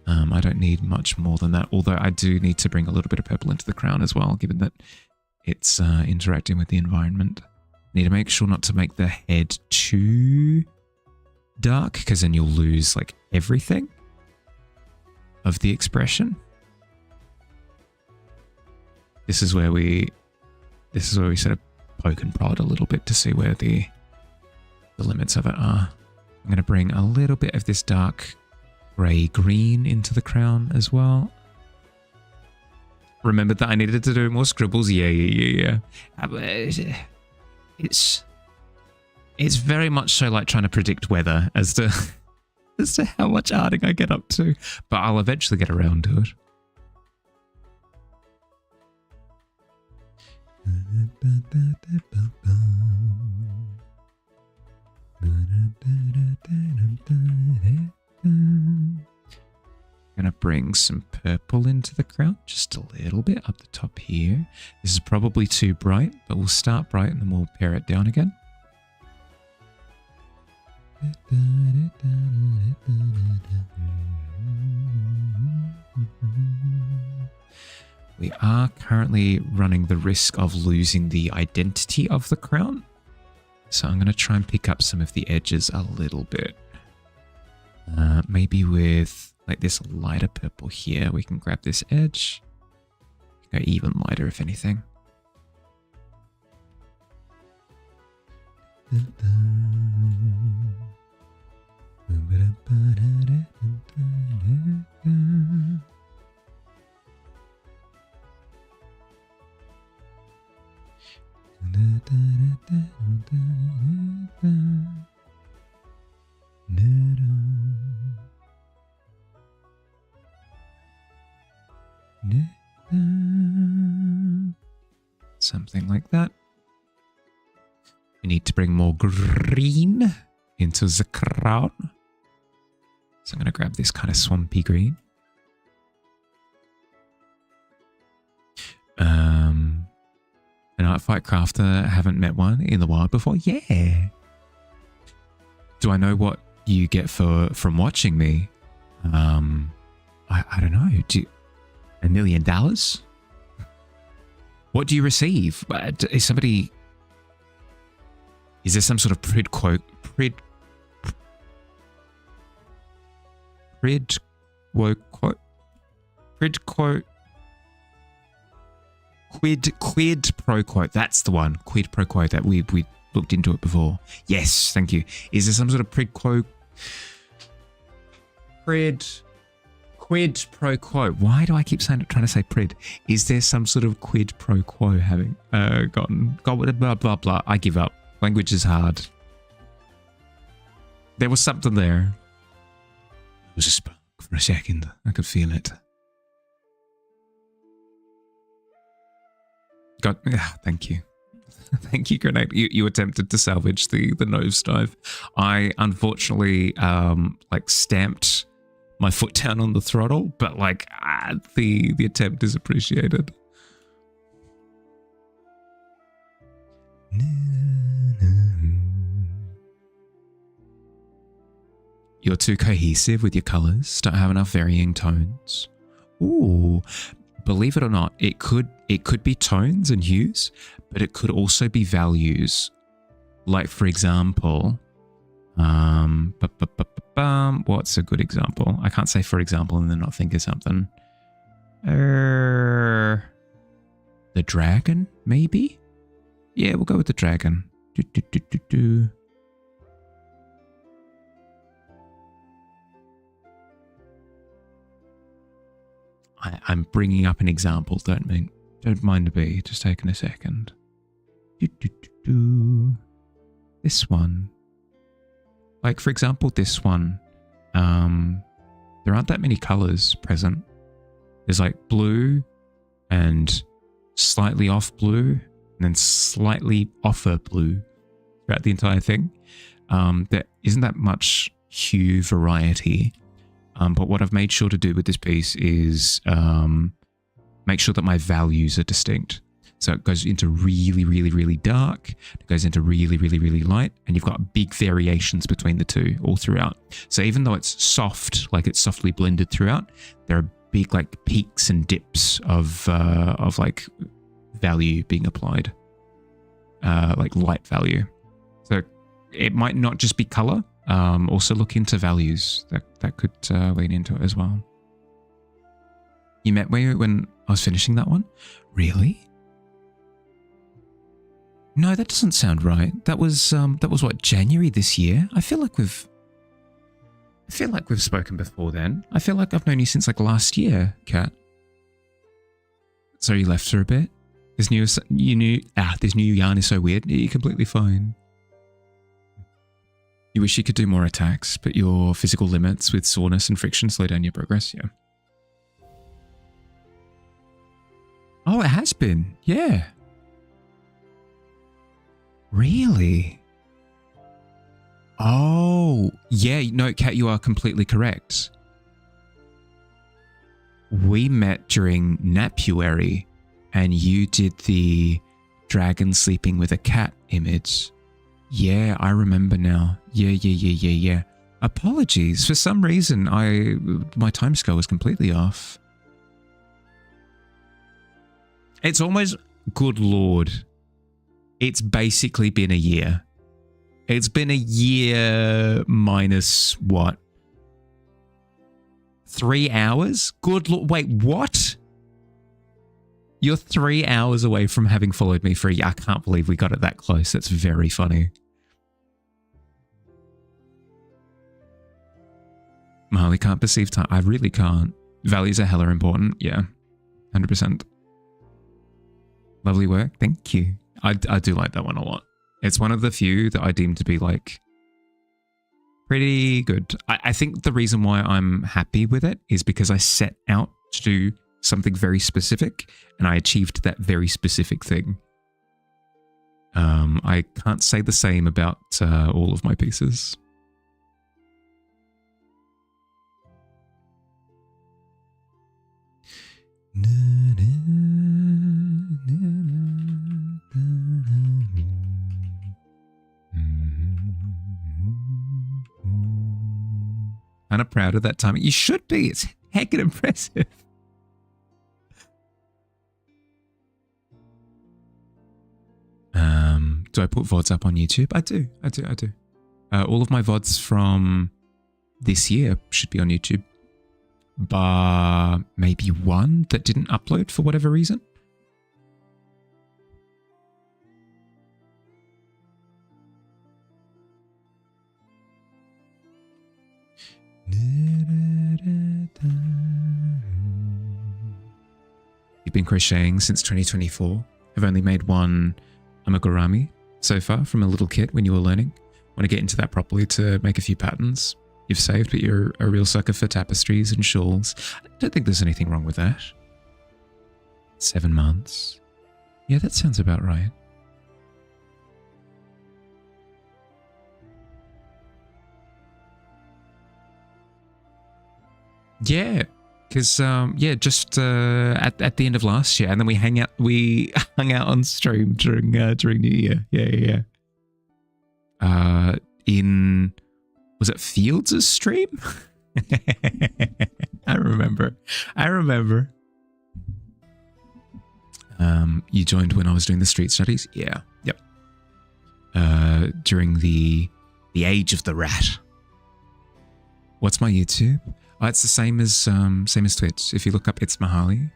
A: I don't need much more than that, although I do need to bring a little bit of purple into the crown as well, given that it's interacting with the environment. Need to make sure not to make the head too dark, because then you'll lose like everything of the expression. This is where we sort of poke and prod a little bit to see where the limits of it are. I'm going to bring a little bit of this dark grey-green into the crown as well. Remembered that I needed to do more scribbles. Yeah. It's very much so like trying to predict weather as to how much arting I get up to, but I'll eventually get around to it. Gonna bring some purple into the crown, just a little bit up the top here. This is probably too bright, but we'll start bright and then we'll pare it down again. We are currently running the risk of losing the identity of the crown. So I'm going to try and pick up some of the edges a little bit. Maybe with like this lighter purple here, we can grab this edge. Go even lighter if anything. Something like that. We need to bring more green into the crown. So I'm going to grab this kind of swampy green. An art fight crafter, I haven't met one in the wild before. Yeah. Do I know what you get from watching me? I don't know. $1 million? What do you receive? Is there some sort of quid quote? Quid quote? Quid quo. Quid pro quo. That's the one. Quid pro quo. That we looked into it before. Yes, thank you. Is there some sort of quid pro quo? Why do I keep trying to say prid? Is there some sort of quid pro quo having gone blah blah blah? I give up. Language is hard. There was something there. It was a spark for a second. I could feel it. Thank you. Thank you, Grenade. You attempted to salvage the nosedive. I unfortunately stamped my foot down on the throttle, but the attempt is appreciated. You're too cohesive with your colors. Don't have enough varying tones. Ooh. Believe it or not, it could be tones and hues, but it could also be values. Like, for example, what's a good example? I can't say for example and then not think of something. The dragon, maybe? Yeah, we'll go with the dragon. I'm bringing up an example, don't mind me, just taking a second. This one. Like, for example, this one. There aren't that many colors present. There's like blue and slightly off blue and then slightly offer blue throughout the entire thing. There isn't that much hue variety. But what I've made sure to do with this piece is make sure that my values are distinct. So it goes into really, really, really dark. It goes into really, really, really light. And you've got big variations between the two all throughout. So even though it's soft, like it's softly blended throughout, there are big like peaks and dips of like value being applied, like light value. So it might not just be color. Also look into values that could lean into it as well. You met me when I was finishing that one? Really? No, that doesn't sound right. That was what, January this year? I feel like we've spoken before then. I feel like I've known you since like last year, Kat. So you left for a bit? This new yarn is so weird. You're completely fine. You wish you could do more attacks, but your physical limits with soreness and friction slow down your progress, yeah. Oh, it has been, yeah. Really? Oh, yeah, no, Kat, you are completely correct. We met during Napuary, and you did the dragon sleeping with a cat image. Yeah, I remember now. Yeah. Apologies. For some reason, my timescale was completely off. It's almost, good lord. It's basically been a year. It's been a year minus what? 3 hours? Good lord. Wait, what? You're 3 hours away from having followed me for a year. I can't believe we got it that close. That's very funny. Marley can't perceive time. I really can't. Values are hella important. Yeah, 100%. Lovely work. Thank you. I do like that one a lot. It's one of the few that I deem to be like pretty good. I think the reason why I'm happy with it is because I set out to do something very specific and I achieved that very specific thing. I can't say the same about all of my pieces. Kind of proud of that timing. You should be. It's heckin' impressive. Do I put VODs up on YouTube? I do. All of my VODs from this year should be on YouTube. bar maybe one that didn't upload for whatever reason. You've been crocheting since 2024. I've only made one amigurumi so far from a little kit when you were learning. Want to get into that properly to make a few patterns. You've saved, but you're a real sucker for tapestries and shawls. I don't think there's anything wrong with that. 7 months. Yeah, that sounds about right. Yeah, because just at the end of last year, and then we hung out on stream during New Year. Yeah. In, was it Fields' stream? I remember. You joined when I was doing the street studies. Yeah. Yep. During the age of the rat. What's my YouTube? Oh, it's the same as Twitch. If you look up It's Mahali,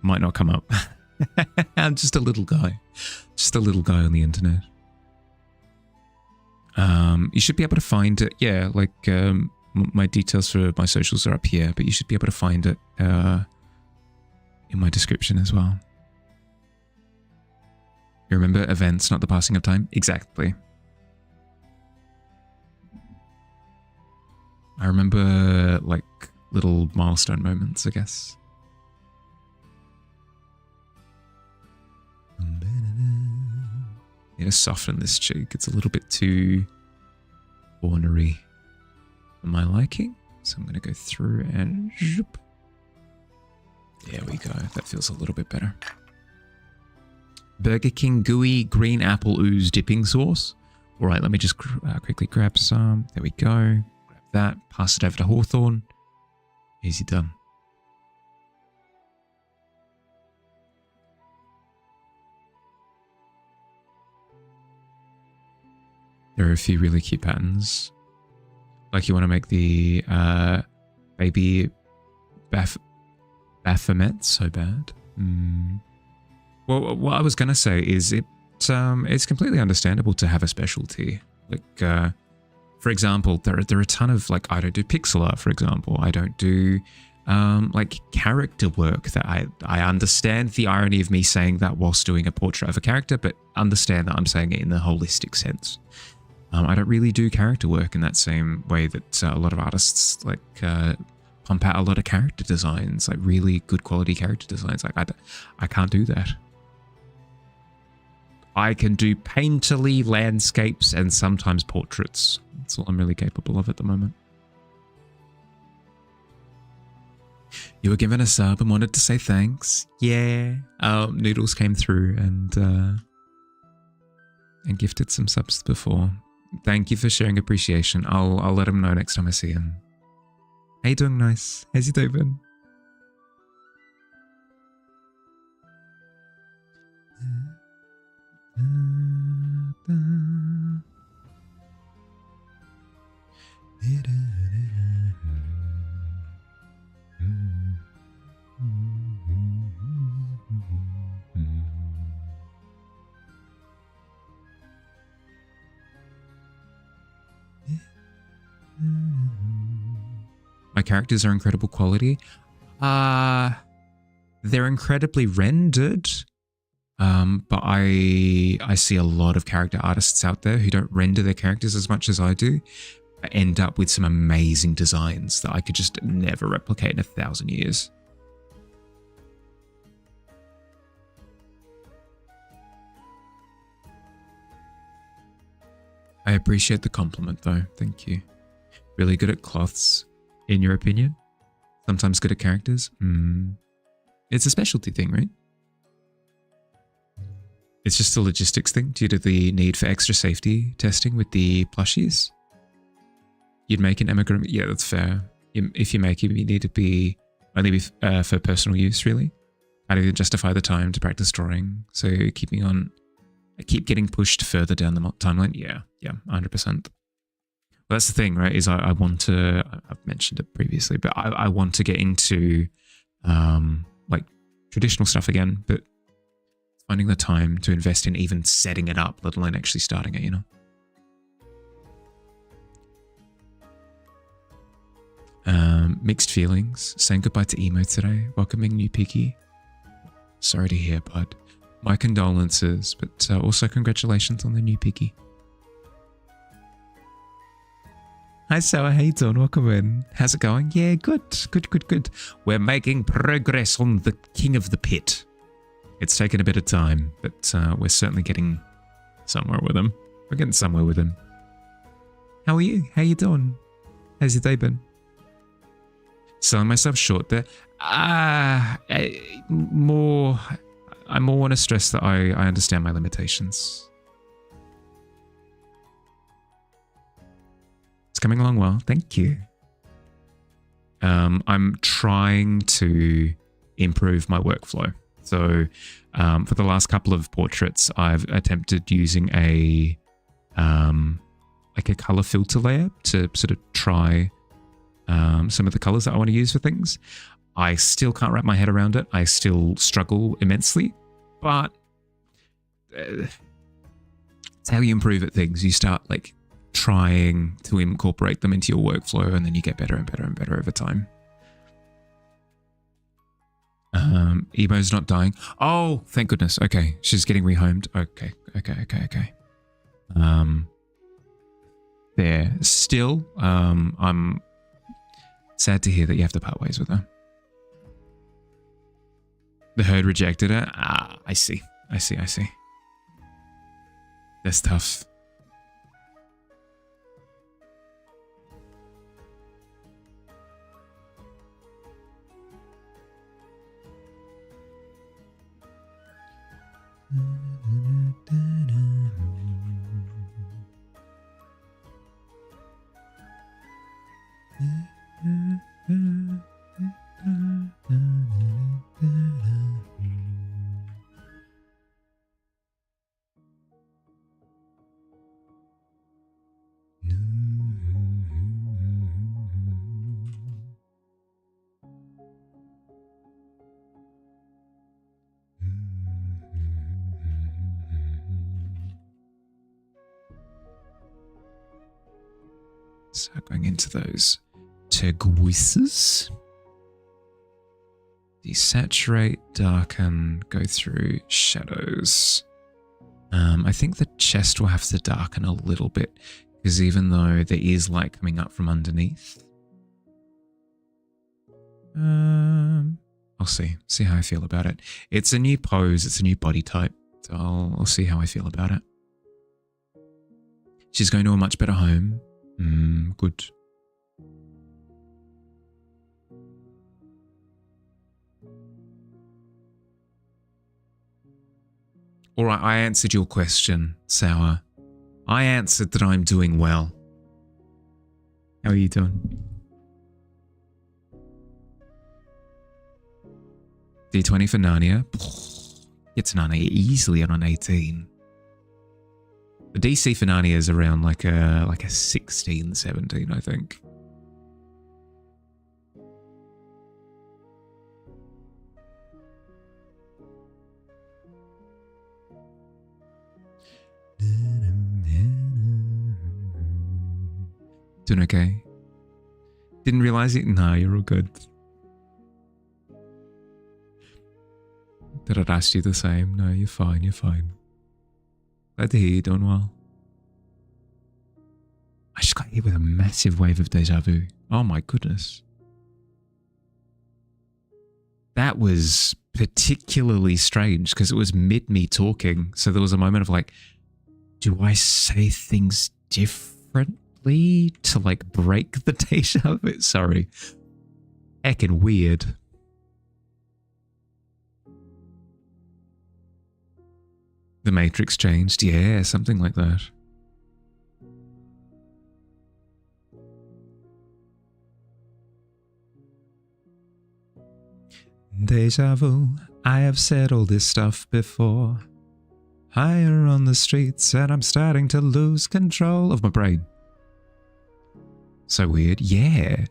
A: might not come up. I'm just a little guy. Just a little guy on the internet. You should be able to find it. Yeah, like my details for my socials are up here, but you should be able to find it in my description as well. You remember events, not the passing of time? Exactly. I remember, like, little milestone moments, I guess. Need to soften this cheek. It's a little bit too ornery for my liking. So I'm going to go through and... Zoop. There we go. That feels a little bit better. Burger King gooey green apple ooze dipping sauce. All right, let me just quickly grab some. There we go. That, pass it over to Hawthorne. Easy done. There are a few really cute patterns. Like you want to make the baby Baphomet so bad. Well, what I was going to say is it's completely understandable to have a specialty. Like, for example, there are a ton of, like, I don't do pixel art, for example. I don't do, like, character work. That I understand the irony of me saying that whilst doing a portrait of a character, but understand that I'm saying it in the holistic sense. I don't really do character work in that same way that a lot of artists, like, pump out a lot of character designs, like really good quality character designs. Like, I can't do that. I can do painterly landscapes and sometimes portraits. That's all I'm really capable of at the moment. You were given a sub and wanted to say thanks. Yeah. Noodles came through and gifted some subs before. Thank you for sharing appreciation. I'll let him know next time I see him. How you doing, nice? How's you doing? My characters are incredible quality. They're incredibly rendered. But I see a lot of character artists out there who don't render their characters as much as I do, but end up with some amazing designs that I could just never replicate in 1,000 years. I appreciate the compliment though, thank you. Really good at cloths, in your opinion? Sometimes good at characters? It's a specialty thing, right? It's just a logistics thing due to the need for extra safety testing with the plushies. You'd make an amigurumi. Yeah, that's fair. If you make it, you need to be only for personal use, really. How do you justify the time to practice drawing? So keep getting pushed further down the timeline. Yeah, 100%. Well, that's the thing, right? Is I want to. I've mentioned it previously, but I want to get into like traditional stuff again, but finding the time to invest in even setting it up, let alone actually starting it, you know? Mixed feelings. Saying goodbye to emo today. Welcoming new Piggy. Sorry to hear, bud. My condolences, but also congratulations on the new Piggy. Hi, Sour. How you doing? Welcome in. How's it going? Yeah, good. Good. We're making progress on the King of the Pit. It's taken a bit of time, but we're certainly getting somewhere with him. We're getting somewhere with him. How are you? How you doing? How's your day been? Selling myself short there. I more want to stress that I understand my limitations. It's coming along well. Thank you. I'm trying to improve my workflow. So for the last couple of portraits, I've attempted using a color filter layer to sort of try some of the colors that I want to use for things. I still can't wrap my head around it. I still struggle immensely, but it's how you improve at things. You start like trying to incorporate them into your workflow, and then you get better and better and better over time. Emo's not dying. Oh, thank goodness. Okay, she's getting rehomed. Okay. There. Still, I'm sad to hear that you have to part ways with her. The herd rejected her. Ah, I see. That's tough. So going into those turquoises. Desaturate, darken, go through shadows. I think the chest will have to darken a little bit, because even though there is light coming up from underneath, I'll see how I feel about it. It's a new pose, it's a new body type, so I'll see how I feel about it. She's going to a much better home. Good. All right, I answered your question, Sour. I answered that I'm doing well. How are you doing? D20 for Narnia. It's Narnia easily on an 18. The DC for Narnia is around like a 16, 17, I think. Doing okay? Didn't realize it? No, you're all good. Did I ask you the same? No, you're fine, you're fine. Glad to hear you're doing well. I just got hit with a massive wave of deja vu. Oh my goodness. That was particularly strange because it was mid me talking. So there was a moment of like, do I say things differently to like break the deja vu? Sorry. Heckin' weird. The Matrix changed. Yeah, something like that. Deja vu, I have said all this stuff before. Higher on the streets and I'm starting to lose control of my brain. So weird. Yeah.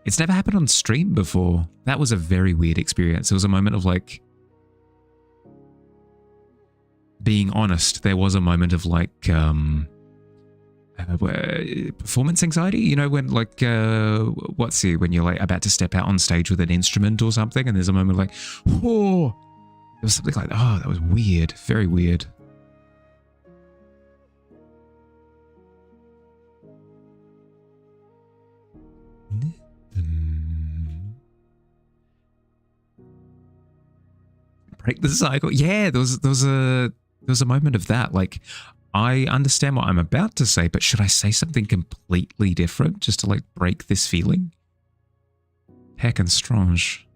A: It's never happened on stream before. That was a very weird experience. It was a moment of like, being honest, there was a moment of like, performance anxiety, you know, when like, when you're like about to step out on stage with an instrument or something, and there's a moment like, oh, there was something like, oh, that was weird, very weird. Break the cycle. Yeah, there was a moment of that. Like, I understand what I'm about to say, but should I say something completely different just to like break this feeling? Heck and strange.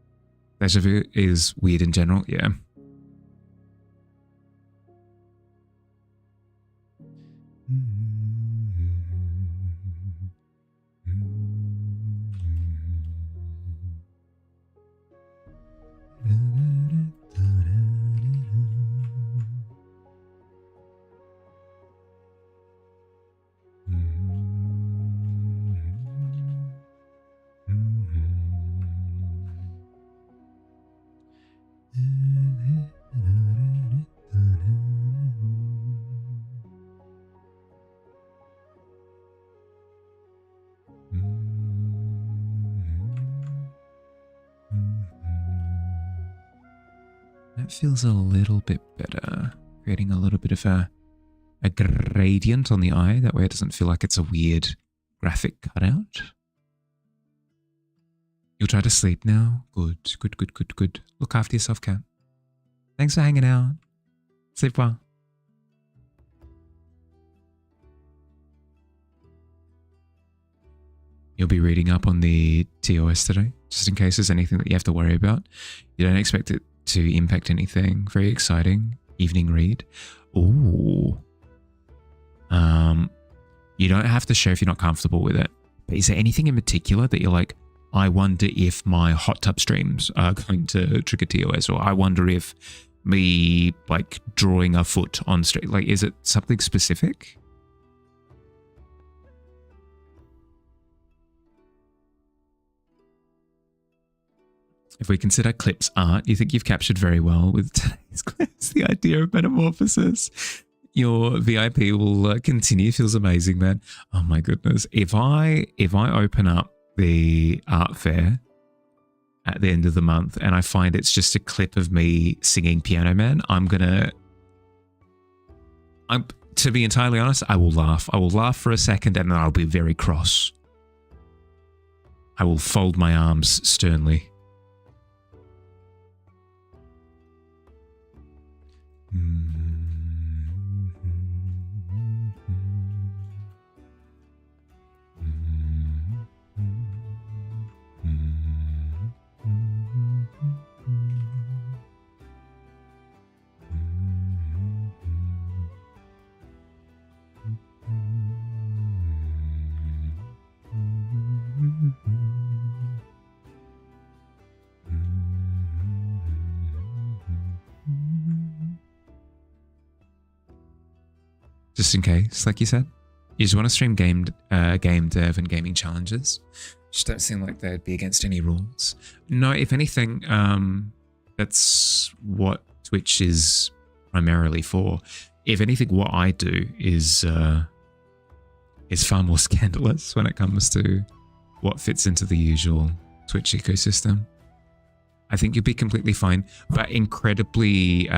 A: Deja vu is weird in general, yeah. That feels a little bit better, creating a little bit of a gradient on the eye. That way it doesn't feel like it's a weird graphic cutout. You'll try to sleep now? Good, good, good, good, good. Look after yourself, Kat. Thanks for hanging out. Sleep well. You'll be reading up on the TOS today, just in case there's anything that you have to worry about. You don't expect it to impact anything. Very exciting. Evening read. Ooh. You don't have to share if you're not comfortable with it. But is there anything in particular that you're like, I wonder if my hot tub streams are going to trigger TOS, or I wonder if me like drawing a foot on stream, like, is it something specific? If we consider clips art, you think you've captured very well with today's clips the idea of metamorphosis. Your VIP will continue. Feels amazing, man. Oh my goodness. If I open up the art fair at the end of the month and I find it's just a clip of me singing Piano Man, to be entirely honest, I will laugh. I will laugh for a second and then I'll be very cross. I will fold my arms sternly. Just in case, like you said, you just want to stream game dev and gaming challenges. Just don't seem like they'd be against any rules. No, if anything, that's what Twitch is primarily for. If anything, what I do is far more scandalous when it comes to what fits into the usual Twitch ecosystem. I think you'll be completely fine, but incredibly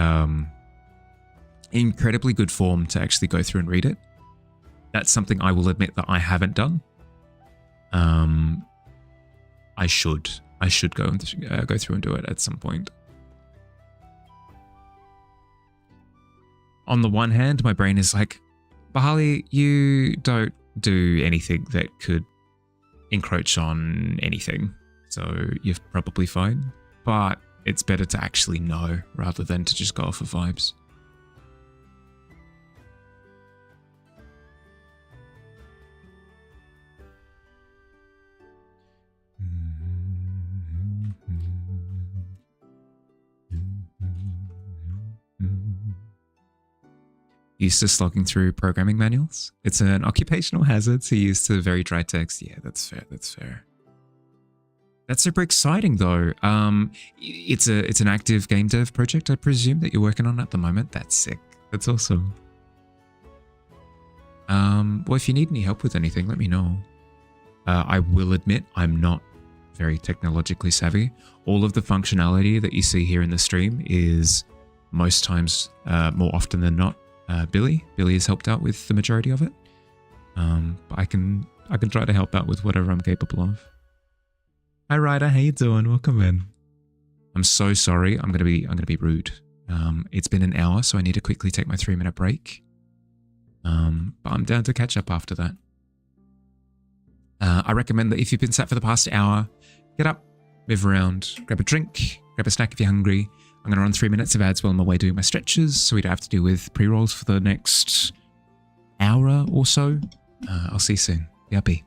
A: good form to actually go through and read it. That's something I will admit that I haven't done. I should go through and do it at some point. On the one hand, my brain is like, Bahali, you don't do anything that could encroach on anything, so you're probably fine. But it's better to actually know rather than to just go off of vibes. used to slogging through programming manuals. It's an occupational hazard to use to very dry text. Yeah, that's fair. That's fair. That's super exciting, though. It's an active game dev project, I presume, that you're working on at the moment. That's sick. That's awesome. Well, if you need any help with anything, let me know. I will admit I'm not very technologically savvy. All of the functionality that you see here in the stream is most times, more often than not, Billy. Billy has helped out with the majority of it. But I can try to help out with whatever I'm capable of. Hi Ryder, how you doing? Welcome in. I'm so sorry. I'm gonna be rude. It's been an hour, so I need to quickly take my 3-minute break. But I'm down to catch up after that. I recommend that if you've been sat for the past hour, get up, move around, grab a drink, grab a snack if you're hungry. I'm going to run 3 minutes of ads while I'm away doing my stretches, so we don't have to deal with pre-rolls for the next hour or so. I'll see you soon. Yuppie.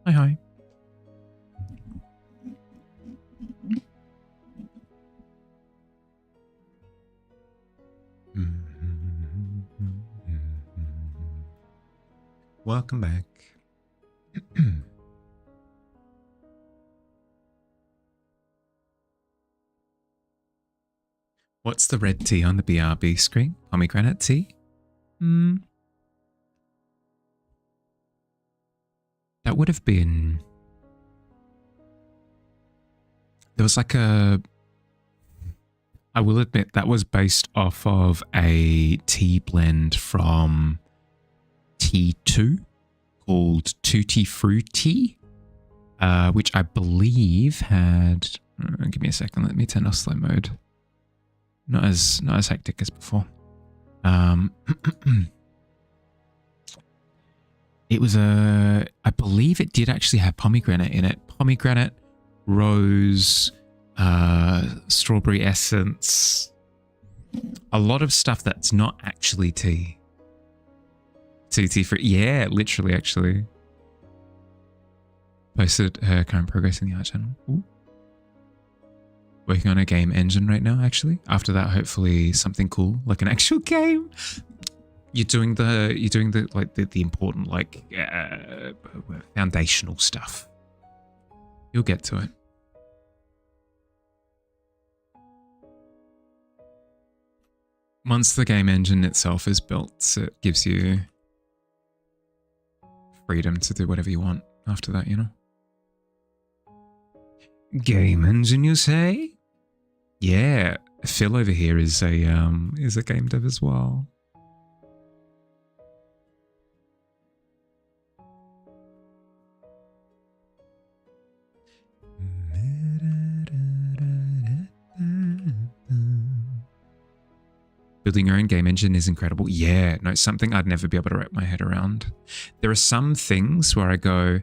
A: Hi, hi. Welcome back. What's the red tea on the BRB screen? Pomegranate tea? That would have been... There was like a... I will admit that was based off of a tea blend from T2 called Tutti Frutti, which I believe had... give me a second, let me turn off slow mode. Not as hectic as before. It was I believe it did actually have pomegranate in it. Pomegranate, rose, strawberry essence, a lot of stuff that's not actually tea. Tutti Frutti, yeah, literally, actually. Posted her current progress in the art channel. Ooh. Working on a game engine right now, actually. After that, hopefully something cool, like an actual game. You're doing the like the important like foundational stuff. You'll get to it. Once the game engine itself is built, it gives you freedom to do whatever you want after that, you know? Game engine, you say? Yeah, Phil over here is a game dev as well. Building your own game engine is incredible. Yeah, no, something I'd never be able to wrap my head around. There are some things where I go,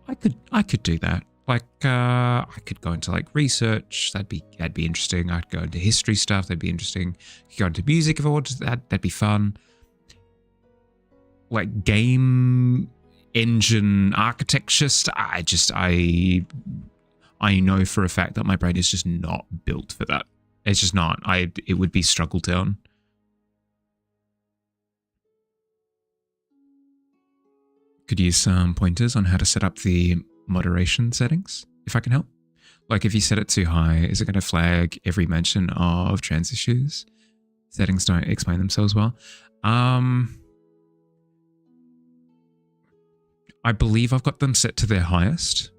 A: I could do that. Like I could go into like research. That'd be interesting. I'd go into history stuff. That'd be interesting. I could go into music if I wanted that. That'd be fun. Like game engine architecture stuff. I know for a fact that my brain is just not built for that. It's just not. It would be struggle town. Could use some pointers on how to set up the moderation settings, if I can help. Like if you set it too high, is it going to flag every mention of trans issues? Settings don't explain themselves well. I believe I've got them set to their highest.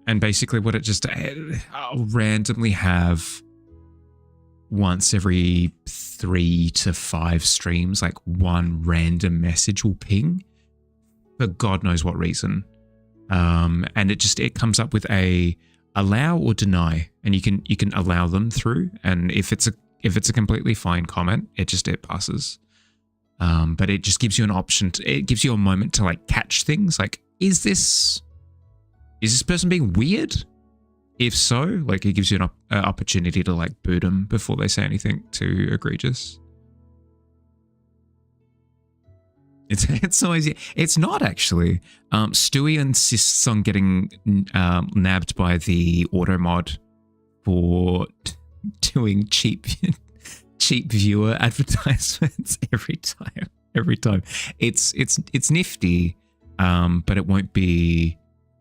A: And basically what it just, I'll randomly have once every 3 to 5 streams, like one random message will ping for God knows what reason. And it comes up with a allow or deny, and you can allow them through. And if it's a completely fine comment, it passes. But it just gives you an option. It gives you a moment to like catch things. Like, is this person being weird? If so, like it gives you an opportunity to like boot them before they say anything too egregious. It's noisy. It's not actually. Stewie insists on getting nabbed by the auto mod for doing cheap viewer advertisements every time. It's nifty, but it won't be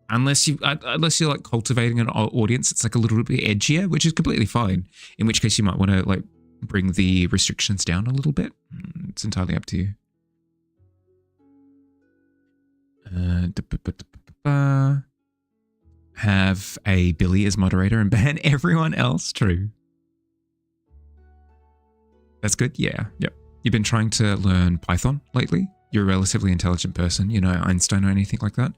A: unless you're like cultivating an audience. It's like a little bit edgier, which is completely fine. In which case you might want to like bring the restrictions down a little bit. It's entirely up to you. Have a Billy as moderator and ban everyone else. True. That's good. Yeah. Yep. You've been trying to learn Python lately? You're a relatively intelligent person, you know, Einstein or anything like that.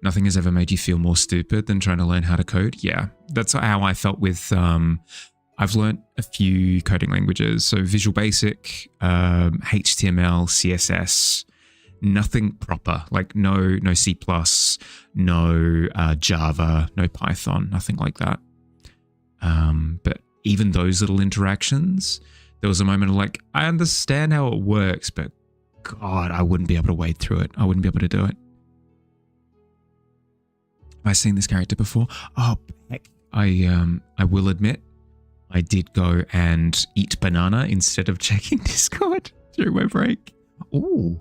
A: Nothing has ever made you feel more stupid than trying to learn how to code. Yeah. That's how I felt with, I've learned a few coding languages. So Visual Basic, HTML, CSS, nothing proper, like no C++, no Java, no Python, nothing like that. But even those little interactions, there was a moment of like, I understand how it works, but God, I wouldn't be able to wade through it. I wouldn't be able to do it. Have I seen this character before? Oh, heck. I will admit, I did go and eat banana instead of checking Discord during my break. Ooh.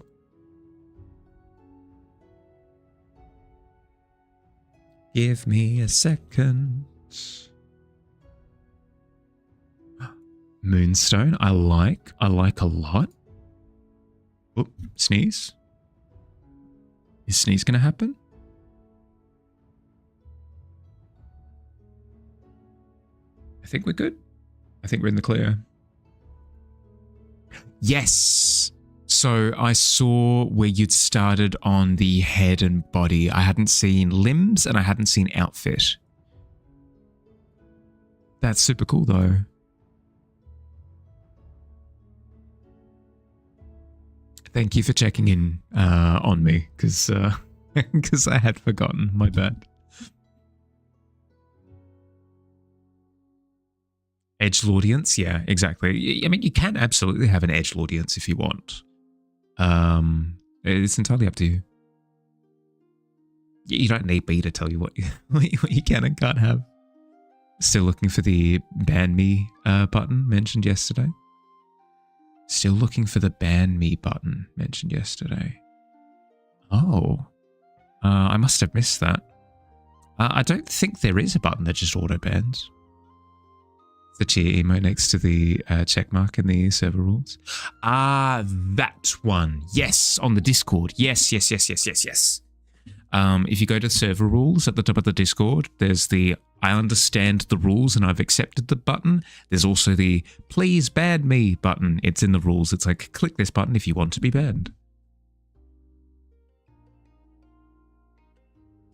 A: Give me a second. Moonstone, I like a lot. Oh, sneeze? Is sneeze going to happen? I think we're good. I think we're in the clear. Yes. So I saw where you'd started on the head and body. I hadn't seen limbs and I hadn't seen outfit. That's super cool though. Thank you for checking in on me because I had forgotten. My bad. Edgelord audience, yeah, exactly. I mean, you can absolutely have an edgelord audience if you want. It's entirely up to you. You don't need me to tell you what you can and can't have. Still looking for the ban me button mentioned yesterday. Still looking for the ban me button mentioned yesterday. Oh, I must have missed that. I don't think there is a button that just auto bans. The cheer emote next to the check mark in the server rules. Ah, that one. Yes, on the Discord. Yes. If you go to server rules at the top of the Discord, there's the I understand the rules and I've accepted the button. There's also the please ban me button. It's in the rules. It's like click this button if you want to be banned.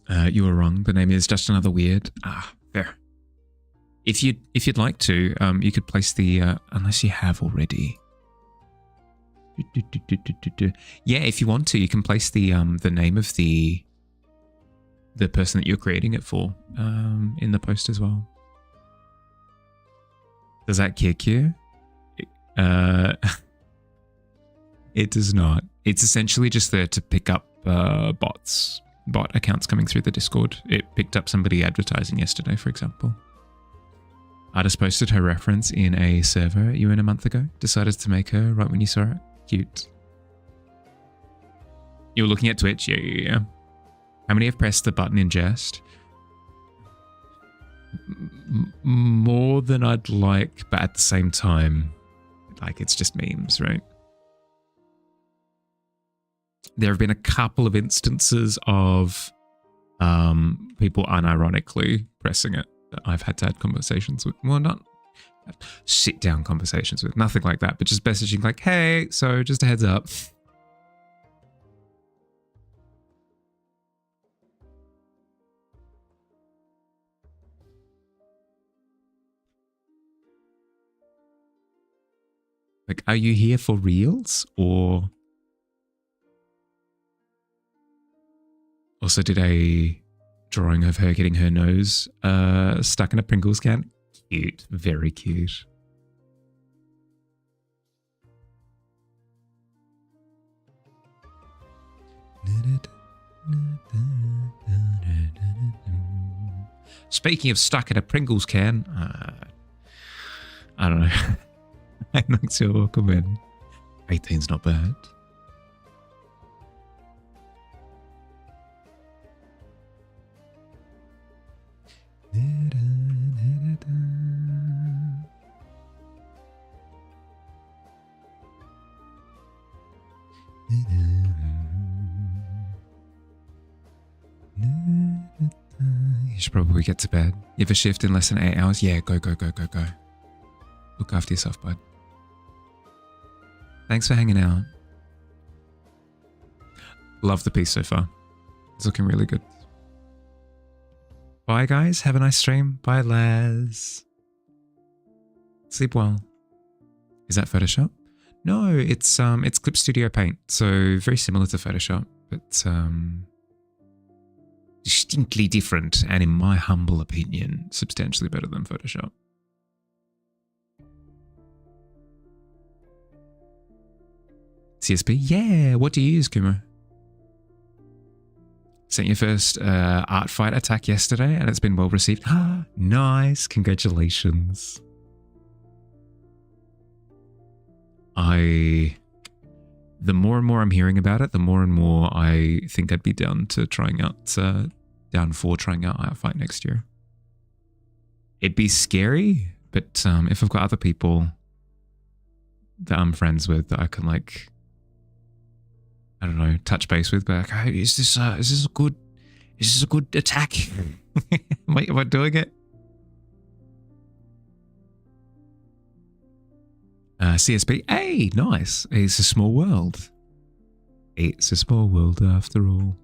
A: You were wrong. The name is just another weird. Ah, there. If you'd like to, you could place the unless you have already. Yeah, if you want to, you can place the name of the person that you're creating it for in the post as well. Does that kick you? It does not. It's essentially just there to pick up bot accounts coming through the Discord. It picked up somebody advertising yesterday, for example. Artist posted her reference in a server you in a month ago. Decided to make her right when you saw it. Cute. You were looking at Twitch? Yeah. How many have pressed the button in jest? More than I'd like, but at the same time, like it's just memes, right? There have been a couple of instances of people unironically pressing it. I've had to have conversations with, well, not sit down conversations with, nothing like that, but just messaging like, hey, so just a heads up. Like, are you here for reals or? Also did a drawing of her getting her nose stuck in a Pringles can. Cute, very cute. Speaking of stuck in a Pringles can, I don't know. I'm not sure welcome in. 18's not bad. You should probably get to bed. You have a shift in less than 8 hours? Yeah, go. Look after yourself, bud. Thanks for hanging out. Love the piece so far. It's looking really good. Bye, guys. Have a nice stream. Bye, Les. Sleep well. Is that Photoshop? No, it's Clip Studio Paint. So very similar to Photoshop, but distinctly different, and in my humble opinion, substantially better than Photoshop. CSP? Yeah. What do you use, Kumo? Sent your first art fight attack yesterday and it's been well received. Nice. Congratulations. The more and more I'm hearing about it, the more and more I think I'd be down to trying out, trying out art fight next year. It'd be scary, but if I've got other people that I'm friends with that I can like I don't know, touch base with, but like, hey, is this a good attack? Am I doing it? CSP, hey, nice. It's a small world. It's a small world after all.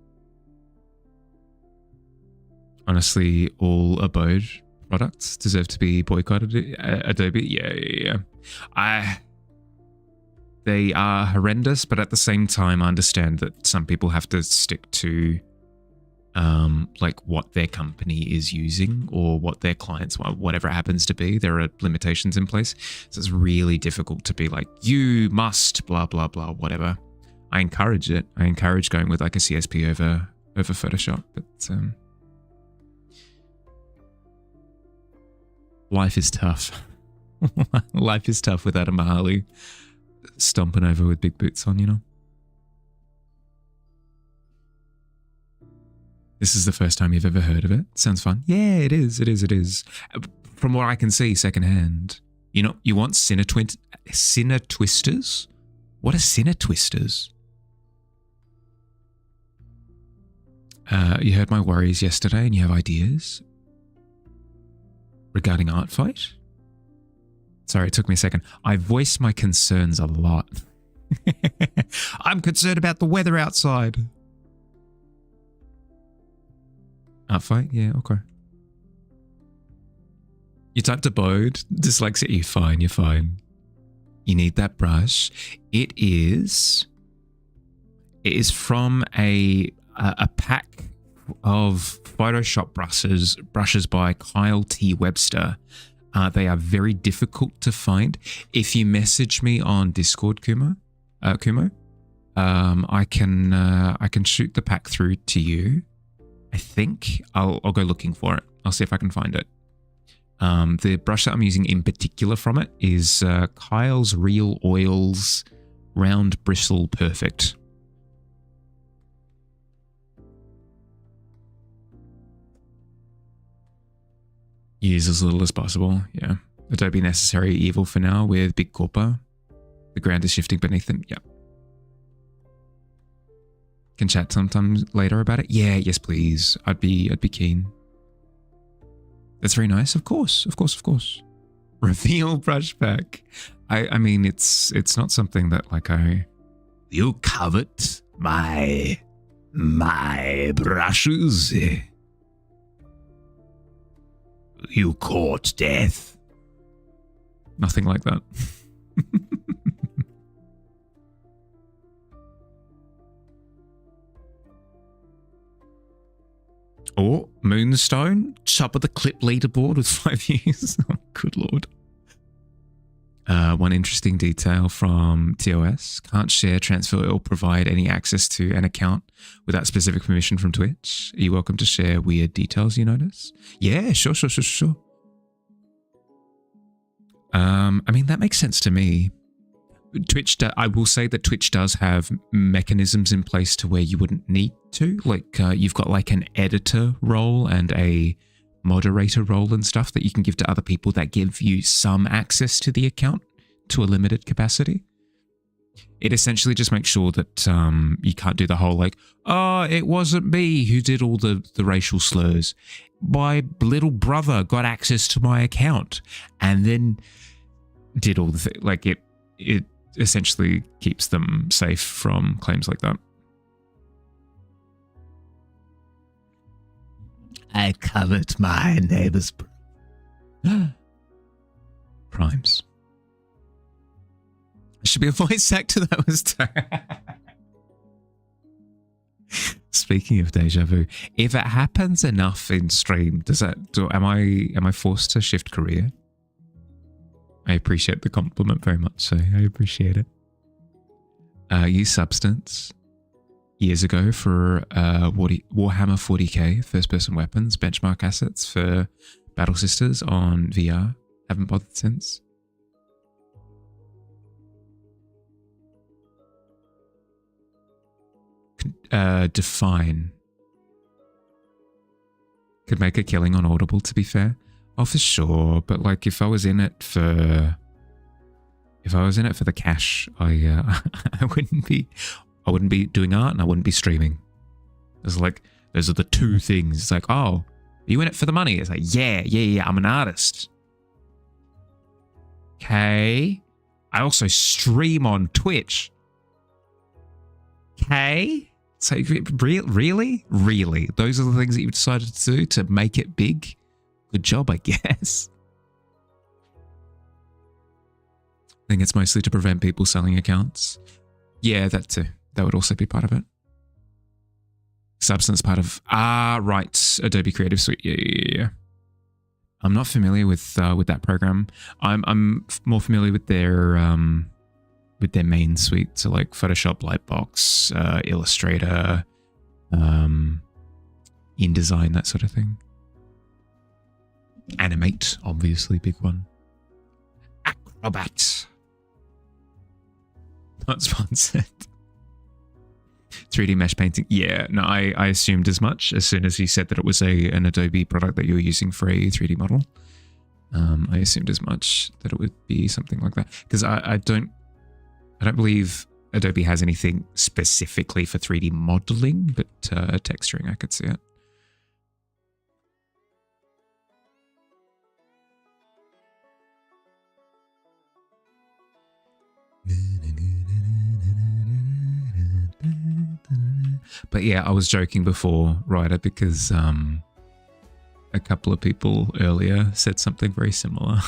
A: Honestly, all Abode products deserve to be boycotted. Adobe, yeah. They are horrendous, but at the same time, I understand that some people have to stick to like what their company is using or what their clients want, whatever it happens to be. There are limitations in place. So it's really difficult to be like, you must blah, blah, blah, whatever. I encourage it. I encourage going with like a CSP over Photoshop, but life is tough. Life is tough without a Mahali stomping over with big boots on, you know? This is the first time you've ever heard of it. Sounds fun. Yeah, it is. It is. From what I can see secondhand, you know, you want Sinner Twisters? What are Sinner Twisters? You heard my worries yesterday and you have ideas regarding Art Fight? Sorry, it took me a second. I voice my concerns a lot. I'm concerned about the weather outside. Art Fight? Yeah, okay. You typed Abode, dyslexic, you're fine, you're fine. You need that brush. It is from a pack of Photoshop brushes by Kyle T. Webster. They are very difficult to find. If you message me on Discord, Kumo, I can shoot the pack through to you. I think I'll go looking for it. I'll see if I can find it. The brush that I'm using in particular from it is Kyle's Real Oils Round Bristle Perfect. Use as little as possible, yeah. Adobe Necessary Evil for now with Big Corpa. The ground is shifting beneath them, yeah. Can chat sometime later about it? Yeah, yes please. I'd be keen. That's very nice, of course. Reveal brush pack. I mean it's not something that like I...
B: You covet my brushes. You court death.
A: Nothing like that. Oh, Moonstone, top of the clip leaderboard with 5 views. Oh, good lord. One interesting detail from TOS. Can't share, transfer, or provide any access to an account without specific permission from Twitch. Are you welcome to share weird details you notice? Yeah, sure. I mean, that makes sense to me. I will say that Twitch does have mechanisms in place to where you wouldn't need to. Like, you've got like an editor role and a moderator role and stuff that you can give to other people that give you some access to the account to a limited capacity. It essentially just makes sure that you can't do the whole like, oh, it wasn't me who did all the racial slurs. My little brother got access to my account and then did all the things. Like it essentially keeps them safe from claims like that.
B: I covet my neighbor's
A: Primes. There should be a voice actor that was... Speaking of deja vu, if it happens enough in stream, am I forced to shift career? I appreciate the compliment very much, so I appreciate it. Use Substance years ago for Warhammer 40k first-person weapons, benchmark assets for Battle Sisters on VR. Haven't bothered since. Define. Could make a killing on Audible, to be fair. Oh, for sure. But like, if I was in it for the cash, I wouldn't be I wouldn't be doing art and I wouldn't be streaming. It's like, those are the two things. It's like, oh, are you in it for the money? It's like, yeah, I'm an artist. Okay. I also stream on Twitch. Okay. So really? Those are the things that you decided to do to make it big? Good job, I guess. I think it's mostly to prevent people selling accounts. Yeah, that too. That would also be part of it. Substance part of right, Adobe Creative Suite. Yeah. I'm not familiar with that program. I'm more familiar with their main suite, so like Photoshop, Lightbox, Illustrator, InDesign, that sort of thing. Animate, obviously, big one. Acrobat. Not sponsored. 3D mesh painting. Yeah, no, I assumed as much as soon as he said that it was an Adobe product that you were using for a 3D model. I assumed as much that it would be something like that. Because I don't believe Adobe has anything specifically for 3D modeling, but texturing, I could see it. But yeah, I was joking before, Ryder, because a couple of people earlier said something very similar.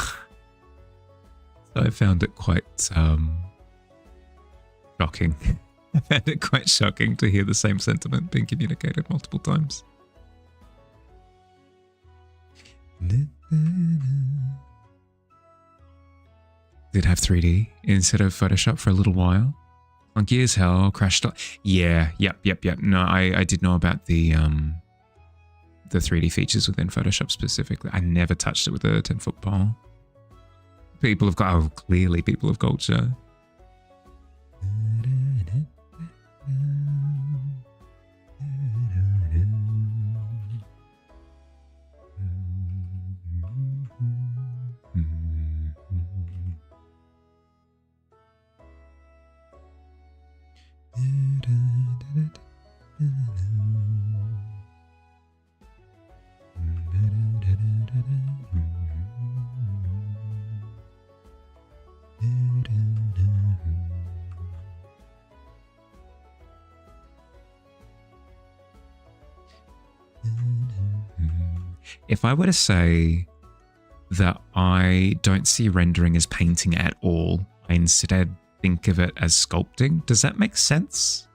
A: So I found it quite shocking. I found it quite shocking to hear the same sentiment being communicated multiple times. Did have 3D instead of Photoshop for a little while. Clunky as hell, crashed. Yeah, yep. No, I did know about the 3D features within Photoshop specifically. I never touched it with a 10-foot pole. People have got, clearly people of culture. If I were to say that I don't see rendering as painting at all, I instead think of it as sculpting, does that make sense?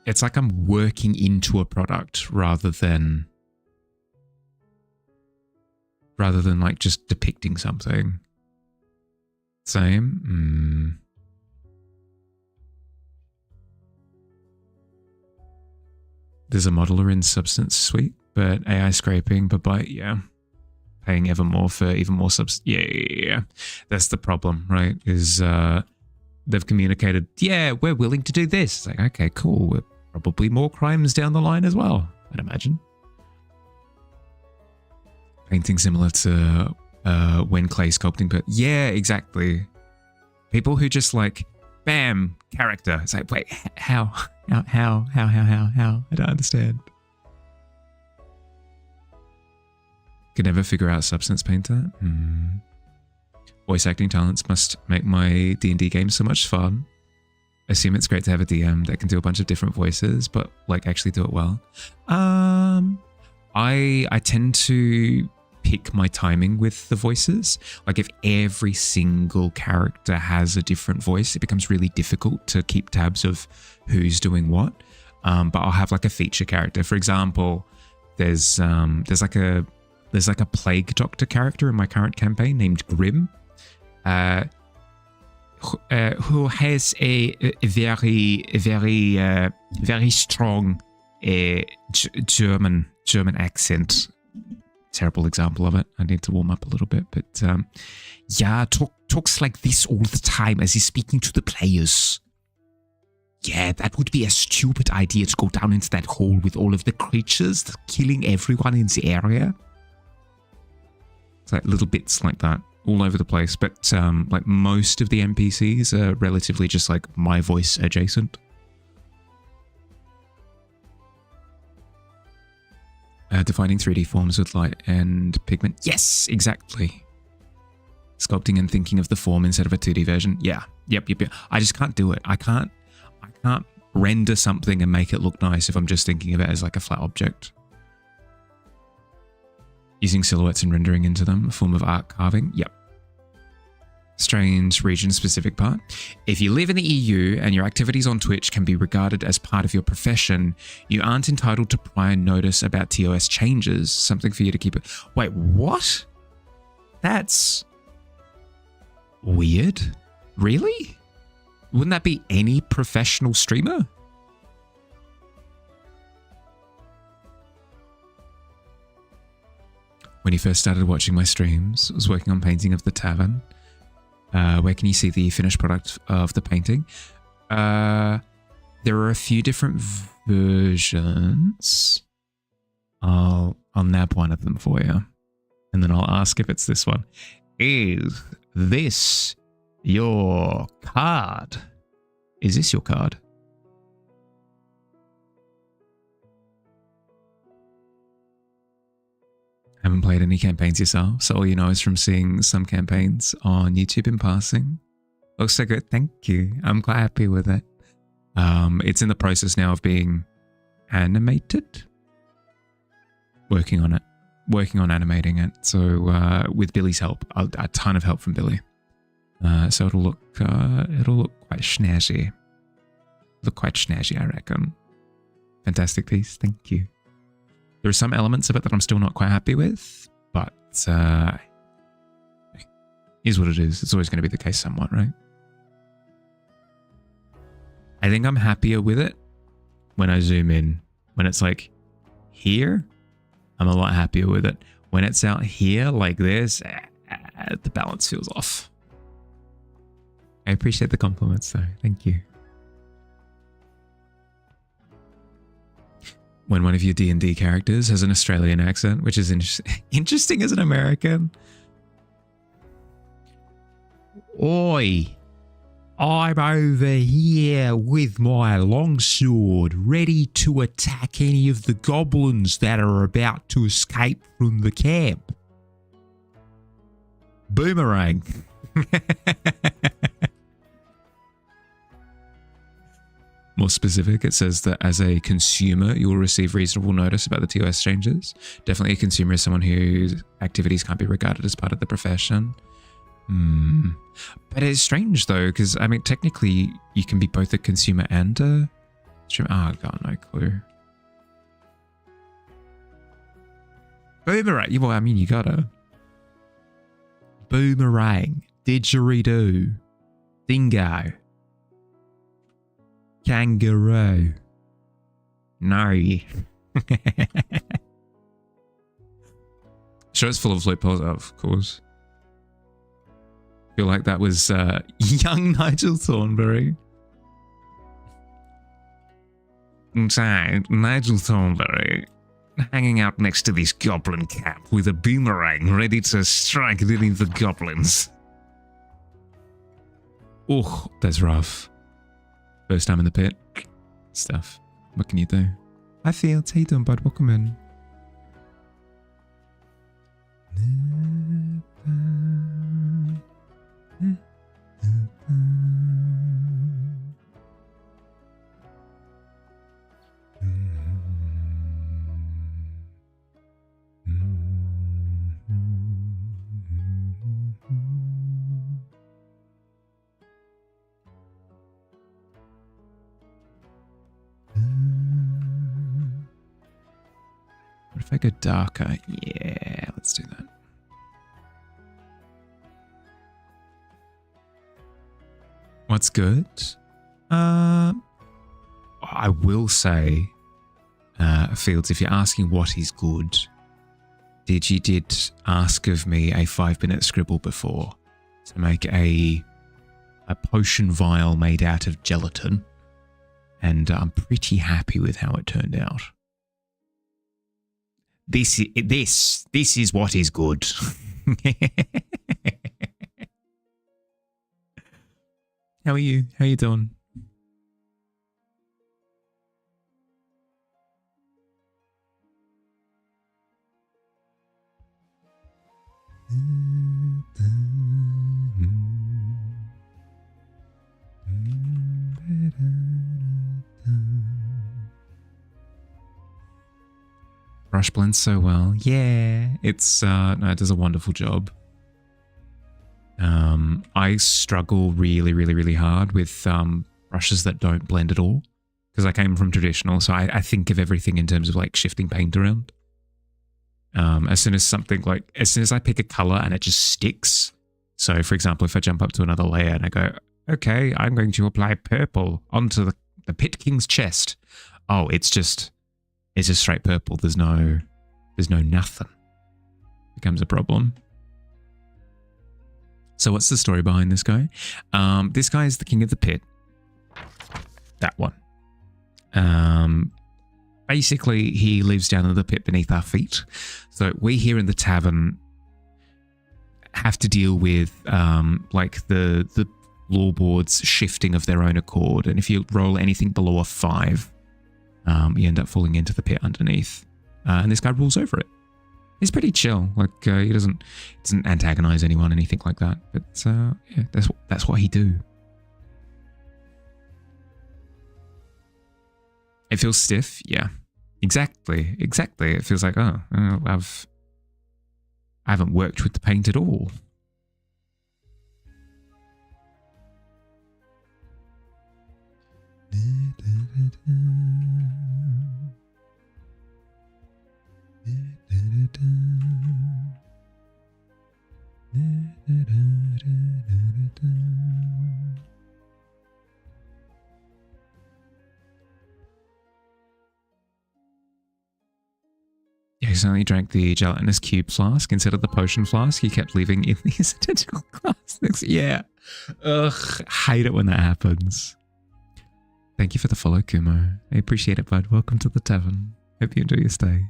A: It's like I'm working into a product rather than like just depicting something. Same? There's a modeler in Substance Suite, but AI scraping, but yeah. Paying ever more for even more substance. Yeah. That's the problem, right? Is they've communicated, yeah, we're willing to do this. It's like, okay, cool. We're probably more crimes down the line as well, I'd imagine. Painting similar to when clay sculpting, but yeah, exactly. People who just like, bam, character. It's like, wait, how? I don't understand. Could never figure out Substance Painter. Voice acting talents must make my D&D game so much fun. Assume it's great to have a DM that can do a bunch of different voices, but like actually do it well. I tend to pick my timing with the voices. Like if every single character has a different voice, it becomes really difficult to keep tabs of who's doing what. But I'll have like a feature character. For example, there's like a plague doctor character in my current campaign named Grim, who has a very strong German accent. Terrible example of it. I need to warm up a little bit, but yeah, talks like this all the time as he's speaking to the players. Yeah, that would be a stupid idea to go down into that hole with all of the creatures killing everyone in the area. It's like little bits like that. all over the place, but like most of the NPCs are relatively just like my voice adjacent. Defining 3D forms with light and pigment. Yes, exactly. Sculpting and thinking of the form instead of a 2D version. Yeah. Yep. I just can't do it. I can't render something and make it look nice if I'm just thinking of it as like a flat object. Using silhouettes and rendering into them, a form of art carving. Yep. Strange region-specific part. If you live in the EU and your activities on Twitch can be regarded as part of your profession, you aren't entitled to prior notice about TOS changes. Something for you to keep it. Wait, what? That's weird. Really? Wouldn't that be any professional streamer? When you first started watching my streams, I was working on painting of the Tavern. Where can you see the finished product of the painting? There are a few different versions. I'll nab one of them for you. And then I'll ask if it's this one. Is this your card? Is this your card? Haven't played any campaigns yourself, so all you know is from seeing some campaigns on YouTube in passing. Looks so good, thank you. I'm quite happy with it. It's in the process now of being animated. Working on it. Working on animating it. So with Billy's help, a ton of help from Billy. So it'll look quite snazzy. Look quite snazzy, I reckon. Fantastic piece, thank you. There are some elements of it that I'm still not quite happy with, but is what it is. It's always going to be the case somewhat, right? I think I'm happier with it when I zoom in. When it's like here, I'm a lot happier with it. When it's out here like this, the balance feels off. I appreciate the compliments though. Thank you. When one of your D&D characters has an Australian accent, which is interesting as an American. Oi, I'm over here with my longsword, ready to attack any of the goblins that are about to escape from the camp. Boomerang. More specific, it says that as a consumer, you will receive reasonable notice about the TOS changes. Definitely a consumer is someone whose activities can't be regarded as part of the profession. But it's strange though, because I mean, technically you can be both a consumer and a streamer. Oh, I've got no clue. Boomerang. Well, I mean, you gotta. Boomerang. Didgeridoo. Dingo. Kangaroo. No. Sure, it's full of loopholes, of course. Feel like that was young Nigel Thornberry. So, Nigel Thornberry hanging out next to this goblin camp with a boomerang ready to strike any of the goblins. Oh, that's rough. First time in the pit. Stuff. What can you do? Hi Fields, how you doing, bud? Welcome in. What if I go darker? Yeah, let's do that. What's good? I will say, Fields, if you're asking what is good, you did ask of me a 5-minute scribble before to make a potion vial made out of gelatin, and I'm pretty happy with how it turned out. This is what is good. How are you? How you doing? Brush blends so well. Yeah, it's no, it does a wonderful job. I struggle really hard with brushes that don't blend at all because I came from traditional, so I think of everything in terms of like shifting paint around. As soon as I pick a color and it just sticks. So for example, if I jump up to another layer and I go, okay, I'm going to apply purple onto the Pit King's chest. Oh, it's just straight purple. There's no nothing. Becomes a problem. So what's the story behind this guy? This guy is the king of the pit. That one. Basically, he lives down in the pit beneath our feet. So we here in the tavern have to deal with like the floorboards shifting of their own accord. And if you roll anything below a 5, you end up falling into the pit underneath. And this guy rules over it. He's pretty chill. Like he doesn't antagonize anyone, anything like that. But yeah, that's what he do. It feels stiff. Yeah, exactly. It feels like I haven't worked with the paint at all. He accidentally drank the gelatinous cube flask instead of the potion flask he kept leaving in these identical classics. Yeah. Ugh, hate it when that happens. Thank you for the follow, Kumo. I appreciate it, bud. Welcome to the tavern. Hope you enjoy your stay.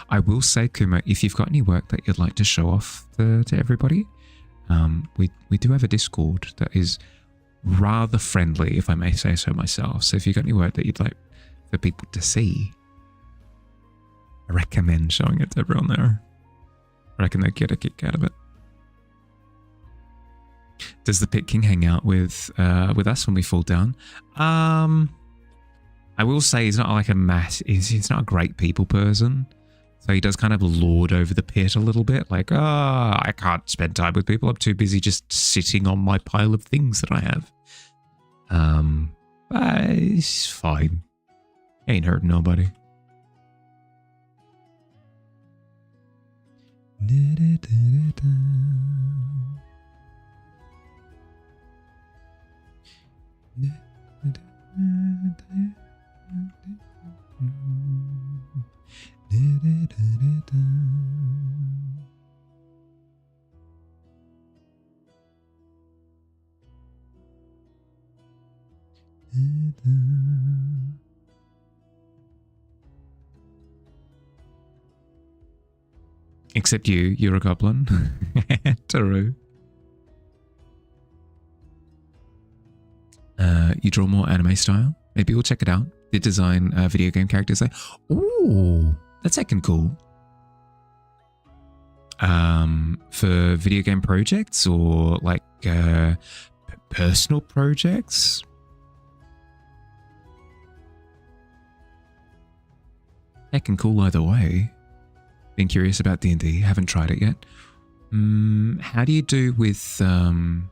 A: I will say, Kumo, if you've got any work that you'd like to show off to everybody, we do have a Discord that is rather friendly, if I may say so myself. So if you've got any work that you'd like for people to see, I recommend showing it to everyone there. I reckon they'd get a kick out of it. Does the Pit King hang out with us when we fall down? I will say he's not like he's not a great people person. So he does kind of lord over the pit a little bit. Like, I can't spend time with people. I'm too busy just sitting on my pile of things that I have. But he's fine. Ain't hurting nobody. Except you're a goblin. Taru. You draw more anime style. Maybe we'll check it out. Did design video game characters there. Ooh, that's heckin' cool. For video game projects or like personal projects. Heckin' cool either way. Been curious about D&D, haven't tried it yet. How do you do with, do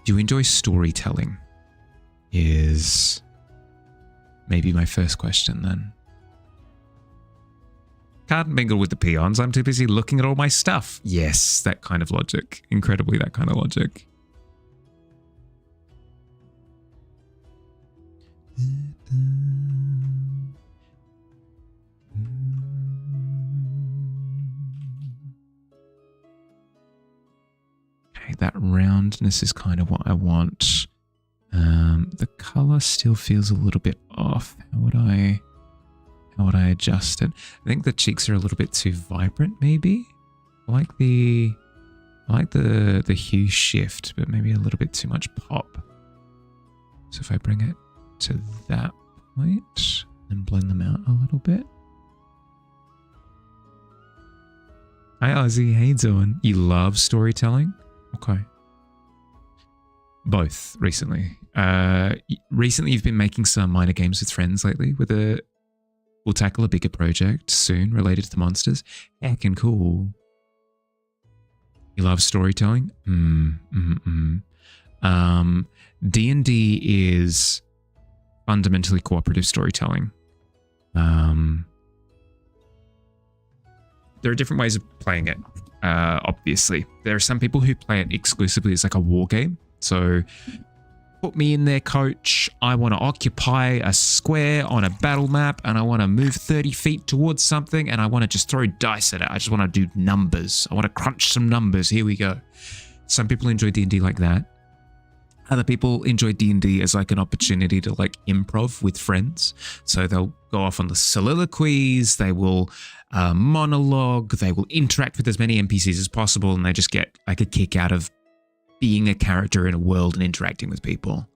A: you enjoy storytelling? Is maybe my first question then. Can't mingle with the peons, I'm too busy looking at all my stuff. Yes, that kind of logic. Incredibly that kind of logic. Okay, that roundness is kind of what I want. The color still feels a little bit off. How would I adjust it? I think the cheeks are a little bit too vibrant, maybe. I like the hue shift, but maybe a little bit too much pop. So if I bring it to that point and blend them out a little bit. Hi Ozzy, how you doing? You love storytelling? Okay. Both recently. Recently you've been making some minor games with friends lately we'll tackle a bigger project soon related to the monsters. Heckin' cool. You love storytelling? D&D is fundamentally cooperative storytelling. There are different ways of playing it, obviously. There are some people who play it exclusively as like a war game. So put me in there, coach. I want to occupy a square on a battle map and I want to move 30 feet towards something and I want to just throw dice at it. I just want to do numbers. I want to crunch some numbers. Here we go. Some people enjoy D&D like that. Other people enjoy D&D as like an opportunity to like improv with friends. So they'll go off on the soliloquies, they will monologue, they will interact with as many NPCs as possible, and they just get like a kick out of being a character in a world and interacting with people.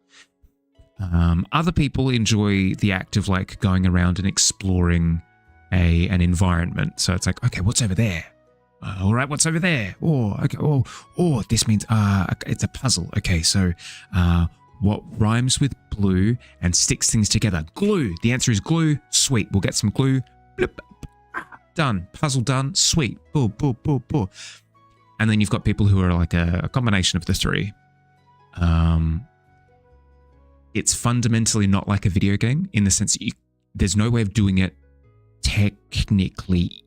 A: Other people enjoy the act of like going around and exploring an environment. So it's like, okay, what's over there? All right, what's over there? Oh, okay. Oh, this means it's a puzzle. Okay, so what rhymes with blue and sticks things together? Glue. The answer is glue. Sweet. We'll get some glue. Blip. Done. Puzzle done. Sweet. Boo, boo, boo, boo. And then you've got people who are like a combination of the three. It's fundamentally not like a video game in the sense that there's no way of doing it technically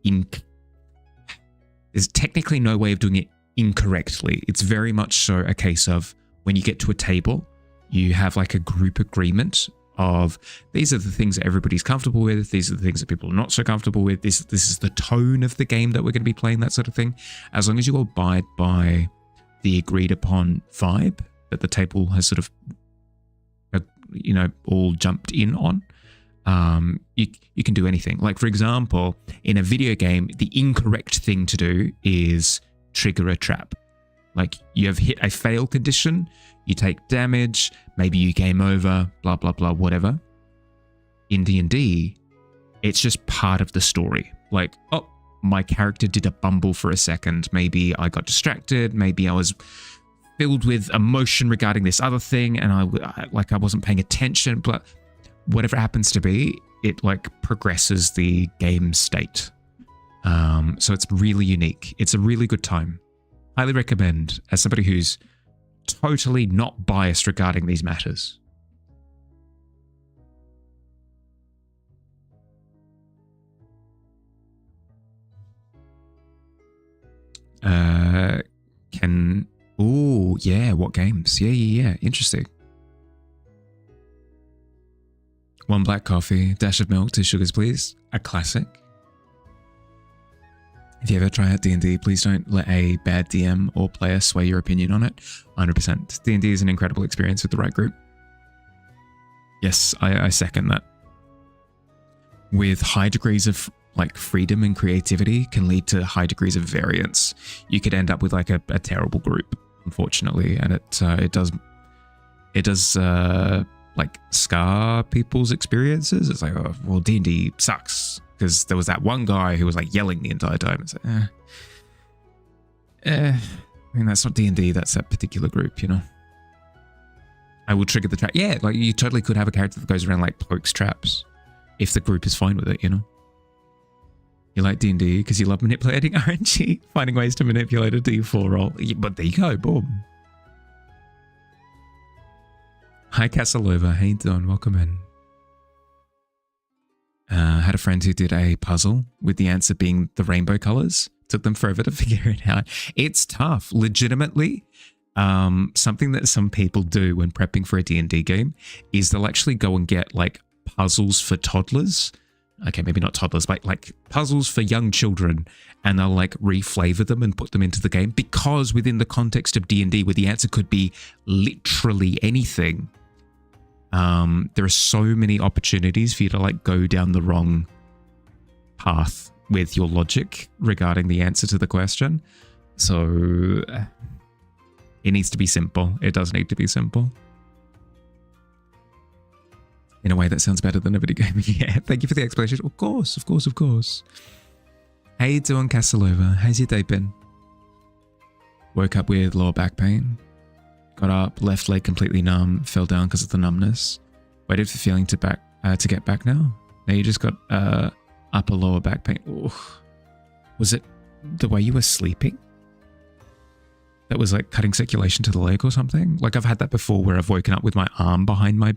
A: There's technically no way of doing it incorrectly. It's very much so a case of when you get to a table, you have like a group agreement of these are the things that everybody's comfortable with. These are the things that people are not so comfortable with. This is the tone of the game that we're going to be playing, that sort of thing. As long as you abide by the agreed upon vibe that the table has sort of, all jumped in on, you can do anything. Like, for example, in a video game, the incorrect thing to do is trigger a trap. Like, you have hit a fail condition, you take damage, maybe you game over, blah, blah, blah, whatever. In D&D, it's just part of the story. Like, oh, my character did a bumble for a second. Maybe I got distracted. Maybe I was filled with emotion regarding this other thing and I wasn't paying attention, but whatever it happens to be, it like progresses the game state. So it's really unique. It's a really good time. Highly recommend as somebody who's totally not biased regarding these matters. Oh, yeah, what games? Yeah, interesting. 1 black coffee, dash of milk, 2 sugars, please. A classic. If you ever try out D&D, please don't let a bad DM or player sway your opinion on it. 100%. D&D is an incredible experience with the right group. Yes, I second that. With high degrees of like freedom and creativity can lead to high degrees of variance. You could end up with like a terrible group, unfortunately, and it does like scar people's experiences. It's like, oh, well, D&D sucks because there was that one guy who was like yelling the entire time. It's like, I mean, that's not D&D, that's that particular group, you know. I will trigger the trap. Yeah, like you totally could have a character that goes around like pokes traps if the group is fine with it, you know. You like D&D because you love manipulating RNG, finding ways to manipulate a D4 roll. But there you go, boom. Hi, Casalova. How you doing? Welcome in. Had a friend who did a puzzle with the answer being the rainbow colors. Took them forever to figure it out. It's tough. Legitimately, something that some people do when prepping for a D&D game is they'll actually go and get like puzzles for toddlers. Okay, maybe not toddlers, but like puzzles for young children, and they'll like reflavor them and put them into the game because within the context of D&D, where the answer could be literally anything, There are so many opportunities for you to like go down the wrong path with your logic regarding the answer to the question. So it needs to be simple. It does need to be simple. In a way that sounds better than a video game. Yeah, thank you for the explanation. Of course, of course, of course. How you doing, Casalova? How's your day been? Woke up with lower back pain. Got up, left leg completely numb, fell down because of the numbness. Waited for feeling to get back now. Now you just got upper lower back pain. Ooh. Was it the way you were sleeping? That was like cutting circulation to the leg or something? Like I've had that before where I've woken up with my arm behind my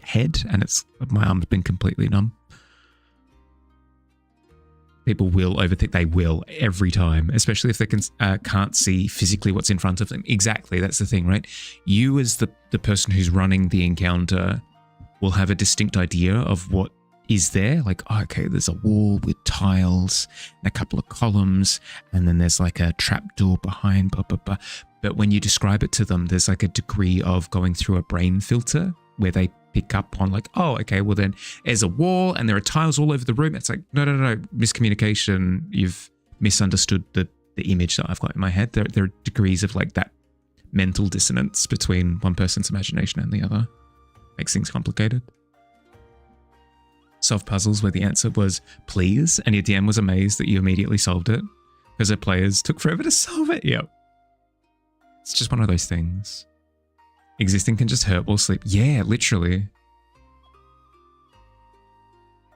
A: head and my arm's been completely numb. People will overthink. They will every time, especially if they can't see physically what's in front of them. Exactly, that's the thing, right? You as the person who's running the encounter will have a distinct idea of what is there. Like, oh, okay, there's a wall with tiles and a couple of columns, and then there's like a trap door behind, blah, blah, blah. But when you describe it to them, there's like a degree of going through a brain filter where they pick up on like, oh, okay, well then there's a wall and there are tiles all over the room. It's like, no, miscommunication. You've misunderstood the image that I've got in my head. There are degrees of like that mental dissonance between one person's imagination and the other. Makes things complicated. Solve puzzles where the answer was please, and your DM was amazed that you immediately solved it because the players took forever to solve it. Yep. It's just one of those things. Existing can just hurt while sleep. Yeah, literally.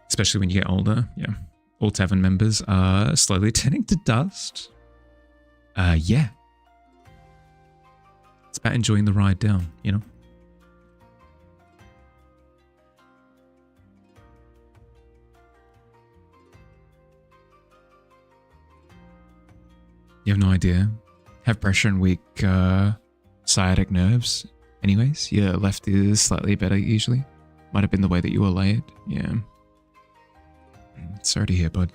A: Especially when you get older. Yeah. All Tavern members are slowly turning to dust. Yeah. It's about enjoying the ride down, you know? You have no idea. Have pressure and weak sciatic nerves. Anyways, your left is slightly better usually. Might have been the way that you were laid. Yeah. Sorry to hear, bud.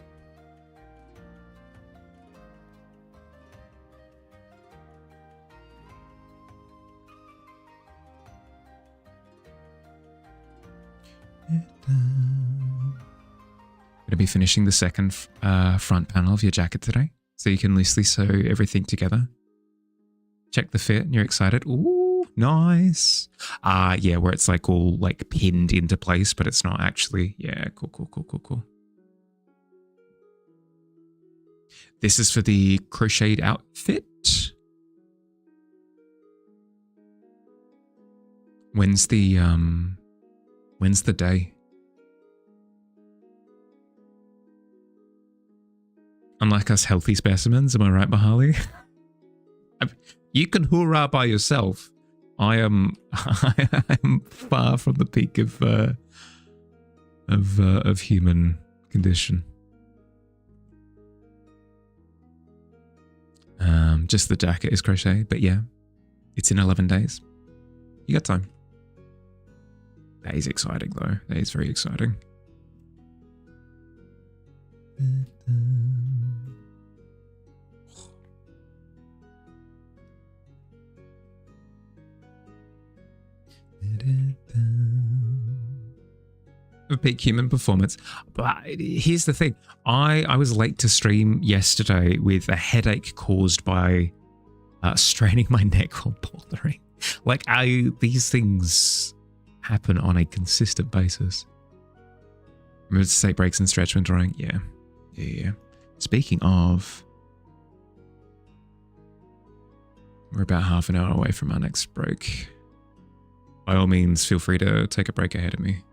A: Gonna be finishing the second front panel of your jacket today, so you can loosely sew everything together. Check the fit and you're excited. Ooh, nice. Yeah, where it's like all like pinned into place, but it's not actually. Yeah, cool. This is for the crocheted outfit. When's the day? Unlike us healthy specimens, am I right, Mahali? You can hoorah by yourself. I am far from the peak of human condition. Just the jacket is crocheted, but yeah, it's in 11 days. You got time. That is exciting, though. That is very exciting. A peak human performance. But here's the thing. I was late to stream yesterday with a headache caused by straining my neck while bouldering. Like, these things happen on a consistent basis. Remember to take breaks and stretch when drawing? Yeah. Speaking of, we're about half an hour away from our next break. By all means, feel free to take a break ahead of me.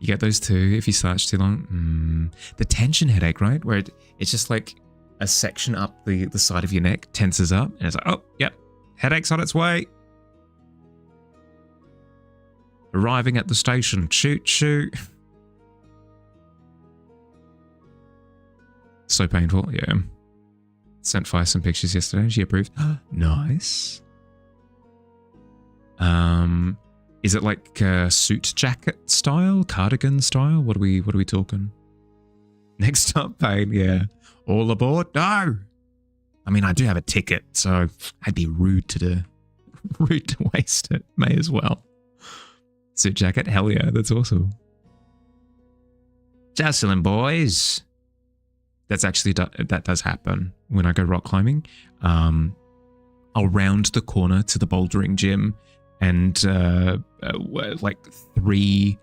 A: You get those too if you slouch too long. The tension headache, right? Where it's just like a section up the side of your neck tenses up, and it's like, oh, yep, headache's on its way. Arriving at the station. Shoot. So painful, yeah. Sent Fi some pictures yesterday. She approved. Nice. Is it like suit jacket style, cardigan style? What are we talking? Next up, pain. Yeah. All aboard? No. I mean, I do have a ticket, so I'd be rude to waste it. May as well. Suit jacket? Hell yeah, that's awesome. Jocelyn boys. That's actually, that does happen when I go rock climbing. I'll round the corner to the bouldering gym and like 3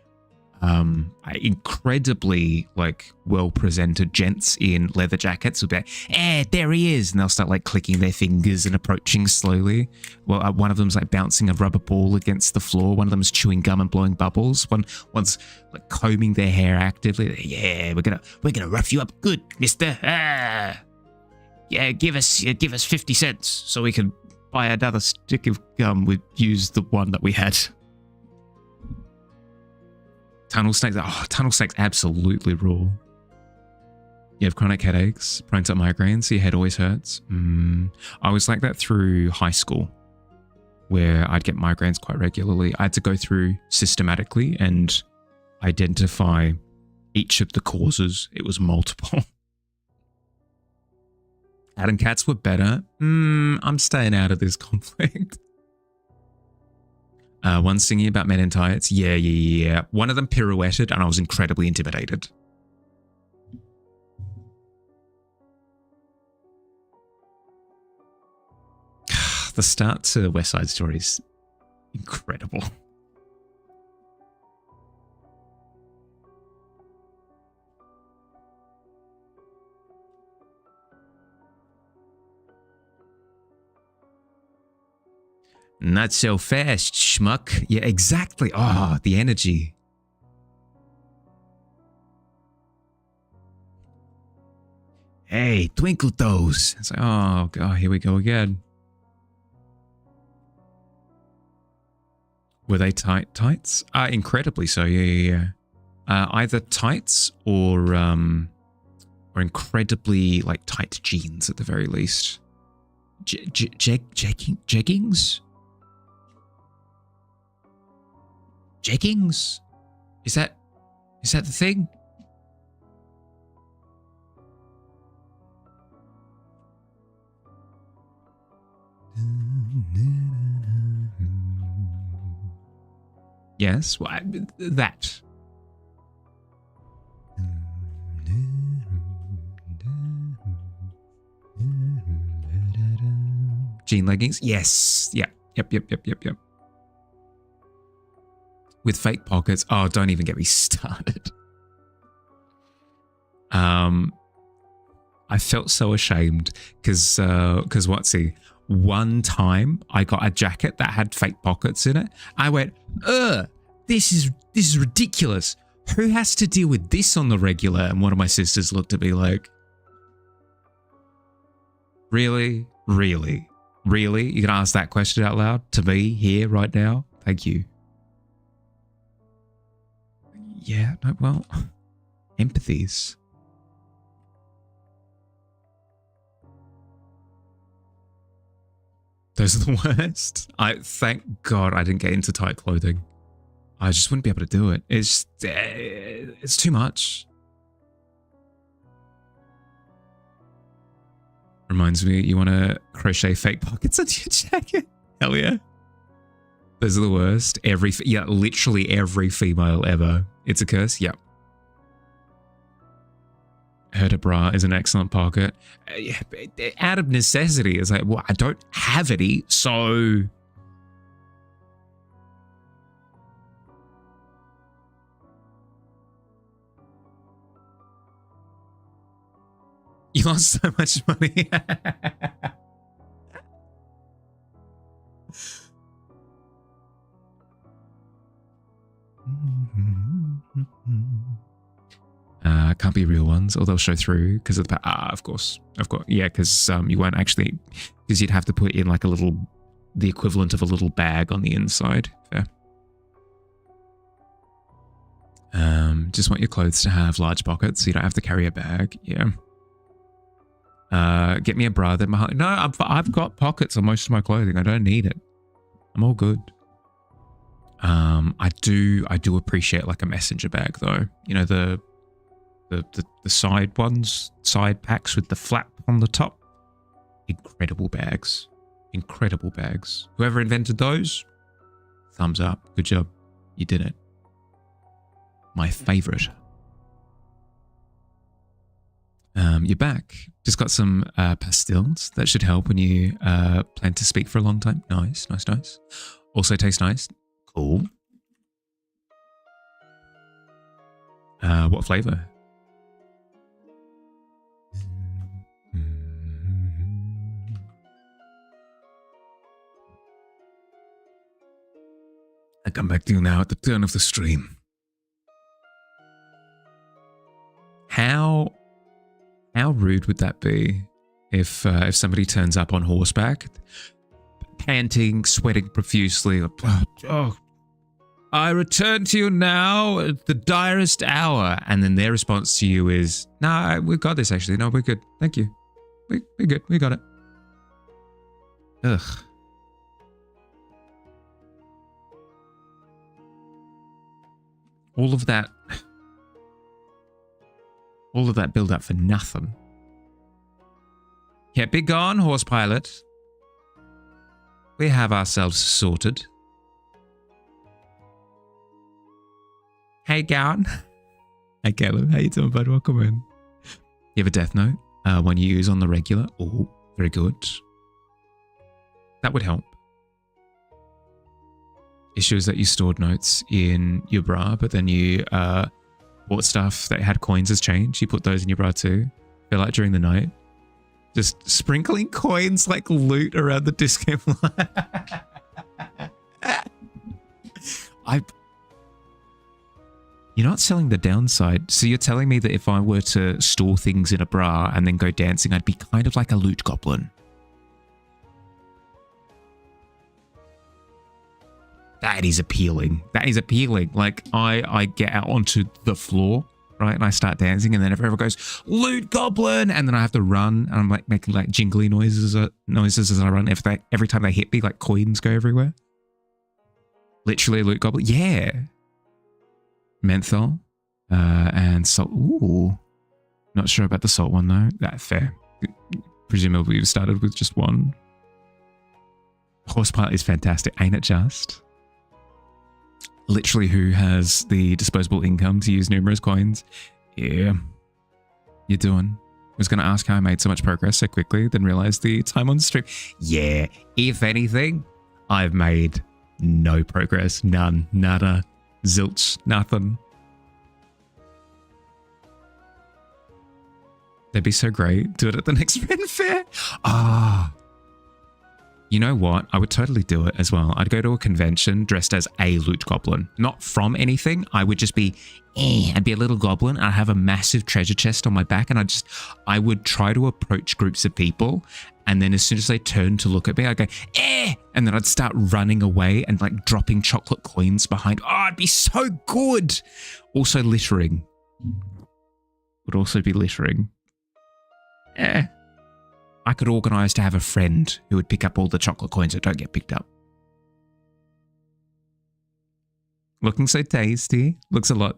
A: incredibly like well-presented gents in leather jackets will be like, there he is. And they'll start like clicking their fingers and approaching slowly. Well, one of them's like bouncing a rubber ball against the floor. One of them's chewing gum and blowing bubbles. One's like combing their hair actively. Yeah, we're gonna rough you up good, mister. Yeah, give us 50 cents so we can buy another stick of gum. We'd use the one that we had. Tunnel snakes. Oh, tunnel snakes absolutely rule. You have chronic headaches, prone to migraines, your head always hurts. I was like that through high school, where I'd get migraines quite regularly. I had to go through systematically and identify each of the causes. It was multiple. Adam cats were better. I'm staying out of this conflict. One singing about men in tights. Yeah. One of them pirouetted and I was incredibly intimidated. The start to West Side Story is incredible. Not so fast, schmuck. Yeah, exactly. Oh, the energy. Hey, twinkle toes. It's like, oh, God, here we go again. Were they tights? Incredibly so, yeah. Either tights or incredibly, like, tight jeans at the very least. Jeggings? Jeggings? Is that the thing? Yes, well, that. Jean leggings? Yes. Yep. With fake pockets. Oh, don't even get me started. I felt so ashamed because one time I got a jacket that had fake pockets in it. I went, this is ridiculous. Who has to deal with this on the regular? And one of my sisters looked at me like, really? Really? Really? You're going to ask that question out loud to me here right now? Thank you. Yeah, no, well, empathies. Those are the worst. Thank God I didn't get into tight clothing. I just wouldn't be able to do it. It's too much. Reminds me, you want to crochet fake pockets on your jacket? Hell yeah. Those are the worst. Literally every female ever. It's a curse. Yep. Herder bra is an excellent pocket. Out of necessity, it's like, well, I don't have any, so. You lost so much money. Can't be real ones, or they'll show through because of the of course, yeah, because you won't actually, because you'd have to put in like the equivalent of a little bag on the inside. Fair. Just want your clothes to have large pockets so you don't have to carry a bag. Yeah. Get me a bra that no, I've got pockets on most of my clothing. I don't need it. I'm all good. I do appreciate like a messenger bag though. You know, the side ones, side packs with the flap on the top. Incredible bags. Whoever invented those, thumbs up. Good job. You did it. My favorite. You're back. Just got some pastilles that should help when you plan to speak for a long time. Nice, nice, nice. Also tastes nice. Cool. What flavor? I come back to you now at the turn of the stream. How rude would that be if somebody turns up on horseback, panting, sweating profusely? Oh, I return to you now at the direst hour, and then their response to you is, "Nah, we got this. Actually, no, we're good. Thank you. We're good. We got it." Ugh. All of that build up for nothing. Yeah, be gone, horse pilot. We have ourselves sorted. Hey, Gowan. Hey, Caleb. How you doing, bud? Welcome in. You have a death note? One you use on the regular? Oh, very good. That would help. Issue is that you stored notes in your bra, but then you bought stuff that had coins as change. You put those in your bra too. Feel like during the night, just sprinkling coins like loot around the disco line. You're not selling the downside. So you're telling me that if I were to store things in a bra and then go dancing, I'd be kind of like a loot goblin. That is appealing. That is appealing. Like, I get out onto the floor, right? And I start dancing, and then everyone goes, "Loot goblin!" And then I have to run, and I'm like making like jingly noises as I run. Every time they hit me, like coins go everywhere. Literally loot goblin. Yeah. Menthol. And salt. Ooh. Not sure about the salt one though. That's fair. Presumably you've started with just one. Horsepile is fantastic, ain't it just? Literally, who has the disposable income to use numerous coins? Yeah. You're doing. I was going to ask how I made so much progress so quickly, then realized the time on stream. Yeah. If anything, I've made no progress. None. Nada. Zilch. Nothing. That'd be so great. Do it at the next Ren Fair. Ah. You know what? I would totally do it as well. I'd go to a convention dressed as a loot goblin. Not from anything. I would just be, I'd be a little goblin. I'd have a massive treasure chest on my back, and I would try to approach groups of people. And then as soon as they turned to look at me, I'd go, and then I'd start running away and like dropping chocolate coins behind. Oh, it'd be so good. Also littering. Would also be littering. I could organise to have a friend who would pick up all the chocolate coins that don't get picked up. Looking so tasty. Looks a lot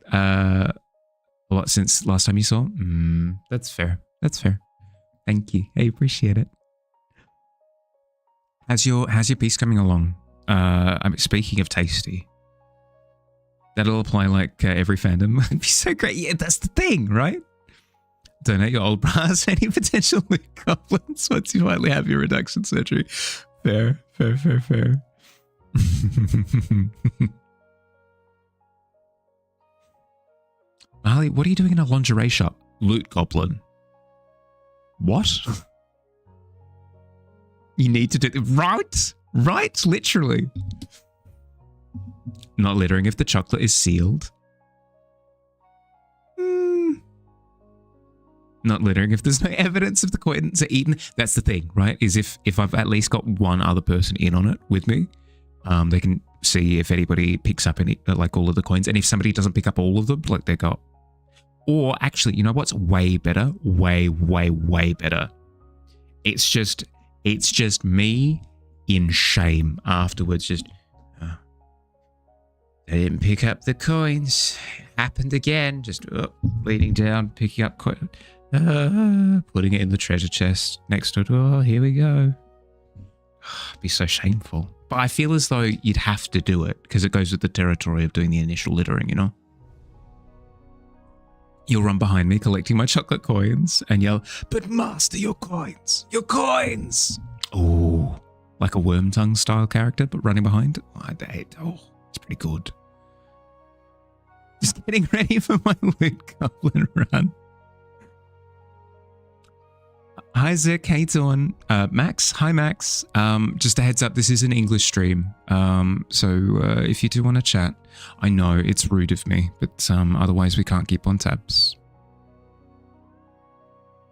A: since last time you saw. That's fair. That's fair. Thank you. I appreciate it. How's your piece coming along? I'm speaking of tasty. That'll apply like every fandom. It'd be so great. Yeah, that's the thing, right? Donate your old bras to any potential loot goblins once you finally have your reduction surgery. Fair. Marley, what are you doing in a lingerie shop? Loot goblin. What? You need to do... Right? Literally. Not littering if the chocolate is sealed. Not littering if there's no evidence of the coins are eaten. That's the thing, right? Is if I've at least got one other person in on it with me, they can see if anybody picks up any, like all of the coins. And if somebody doesn't pick up all of them, like they got... Or actually, you know what's way better? Way better. It's just me in shame afterwards. Just, they didn't pick up the coins. It happened again. Just leaning down, picking up coins. Putting it in the treasure chest next to it. Oh, here we go. It'd be so shameful. But I feel as though you'd have to do it because it goes with the territory of doing the initial littering, you know? You'll run behind me collecting my chocolate coins and yell, "But master, your coins! Your coins!" Oh, like a worm tongue style character, but running behind. Oh, it's pretty good. Just getting ready for my loot goblin run. Hi, Zick. How you doing? Max. Hi, Max. Just a heads up, this is an English stream. So if you do want to chat, I know it's rude of me, but otherwise we can't keep on tabs.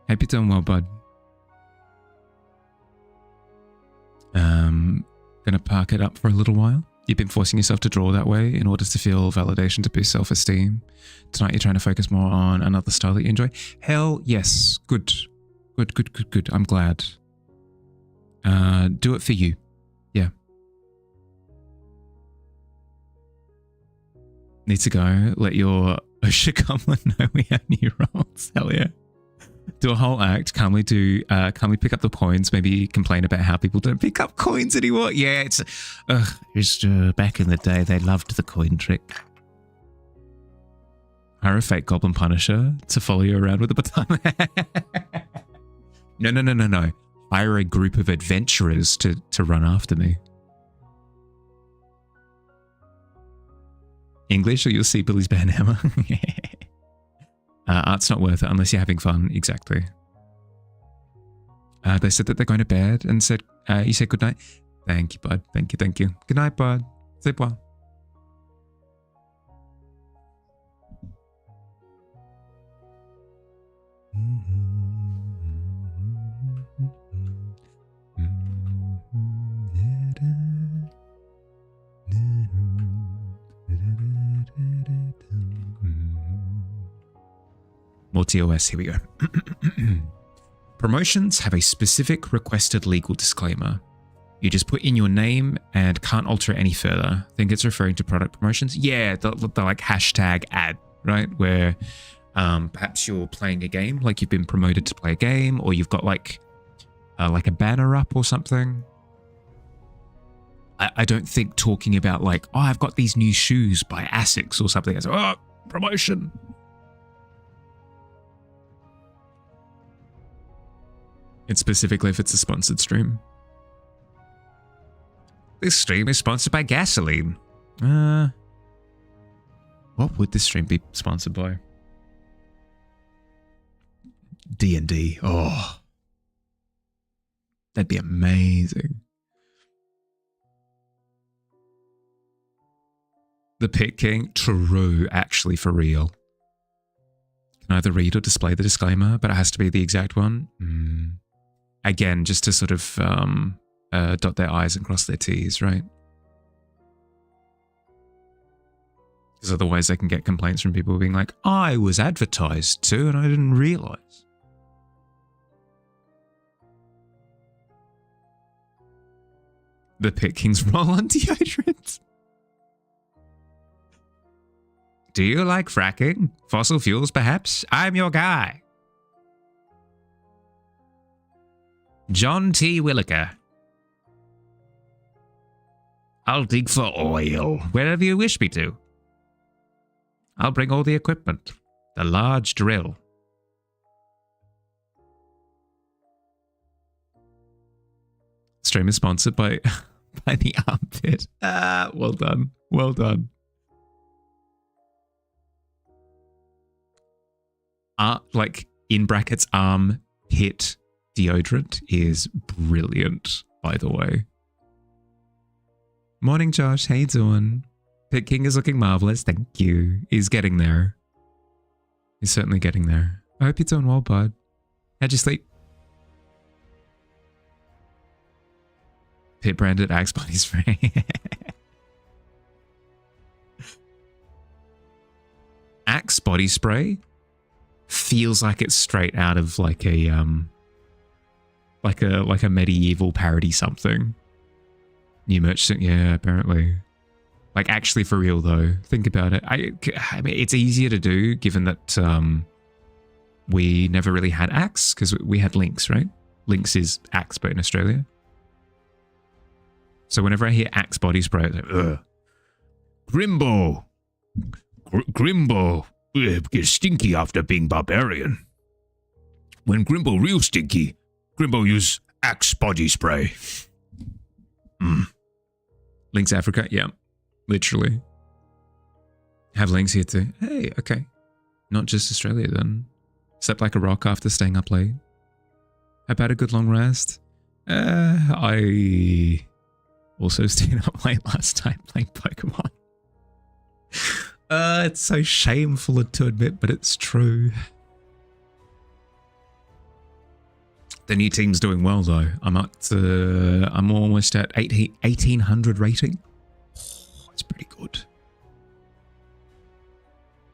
A: Hope you're doing well, bud. Gonna park it up for a little while. You've been forcing yourself to draw that way in order to feel validation to boost self-esteem. Tonight you're trying to focus more on another style that you enjoy. Hell yes. Good. Good. I'm glad. Do it for you. Yeah. Need to go. Let your Osha Goblin know we have new rolls. Hell yeah. Do a whole act. Calmly pick up the coins. Maybe complain about how people don't pick up coins anymore. Yeah, it's just back in the day they loved the coin trick. Hire a fake Goblin Punisher to follow you around with a baton. No. Hire a group of adventurers to run after me. English, or you'll see Billy's banhammer. Art's not worth it unless you're having fun. Exactly. They said that they're going to bed and said, you said good night. Thank you, bud. Thank you. Good night, bud. Sleep well. More TOS, here we go. Promotions have a specific requested legal disclaimer. You just put in your name and can't alter it any further. I think it's referring to product promotions. Yeah, the like hashtag ad, right? Where perhaps you're playing a game, like you've been promoted to play a game, or you've got like a banner up or something. I don't think talking about like, oh, I've got these new shoes by Asics or something. It's oh, promotion. It's specifically if it's a sponsored stream. This stream is sponsored by gasoline. What would this stream be sponsored by? D&D. Oh, that'd be amazing. The Pit King. True, actually, for real. Can either read or display the disclaimer, but it has to be the exact one. Again, just to sort of dot their I's and cross their T's, right? Because otherwise they can get complaints from people being like, I was advertised to and I didn't realize. The Pit King's roll-on deodorant. Do you like fracking? Fossil fuels, perhaps? I'm your guy. John T. Williker. I'll dig for oil wherever you wish me to. I'll bring all the equipment. The large drill. Stream is sponsored by the armpit. Well done. Well done. Like in brackets, armpit deodorant is brilliant, by the way. Morning, Josh. How you doing? Pit King is looking marvelous. Thank you. He's getting there. He's certainly getting there. I hope you're doing well, bud. How'd you sleep? Pit branded Axe body spray. Axe body spray feels like it's straight out of like a medieval parody something. New merchant, yeah, apparently. Like actually for real though. Think about it. I mean, it's easier to do given that we never really had Axe because we had Lynx, right? Lynx is Axe, but in Australia. So whenever I hear Axe body spray, it's like, ugh.
B: Grimbo. Grimbo gets stinky after being barbarian. When Grimbo real stinky, Grimbo use Axe body spray.
A: Links Africa, yeah, literally. Have links here too. Hey, okay. Not just Australia then. Slept like a rock after staying up late. How about a good long rest? I also stayed up late last night playing Pokemon. It's so shameful to admit, but it's true. The new team's doing well though. I'm almost at 1800 rating. Oh, it's pretty good.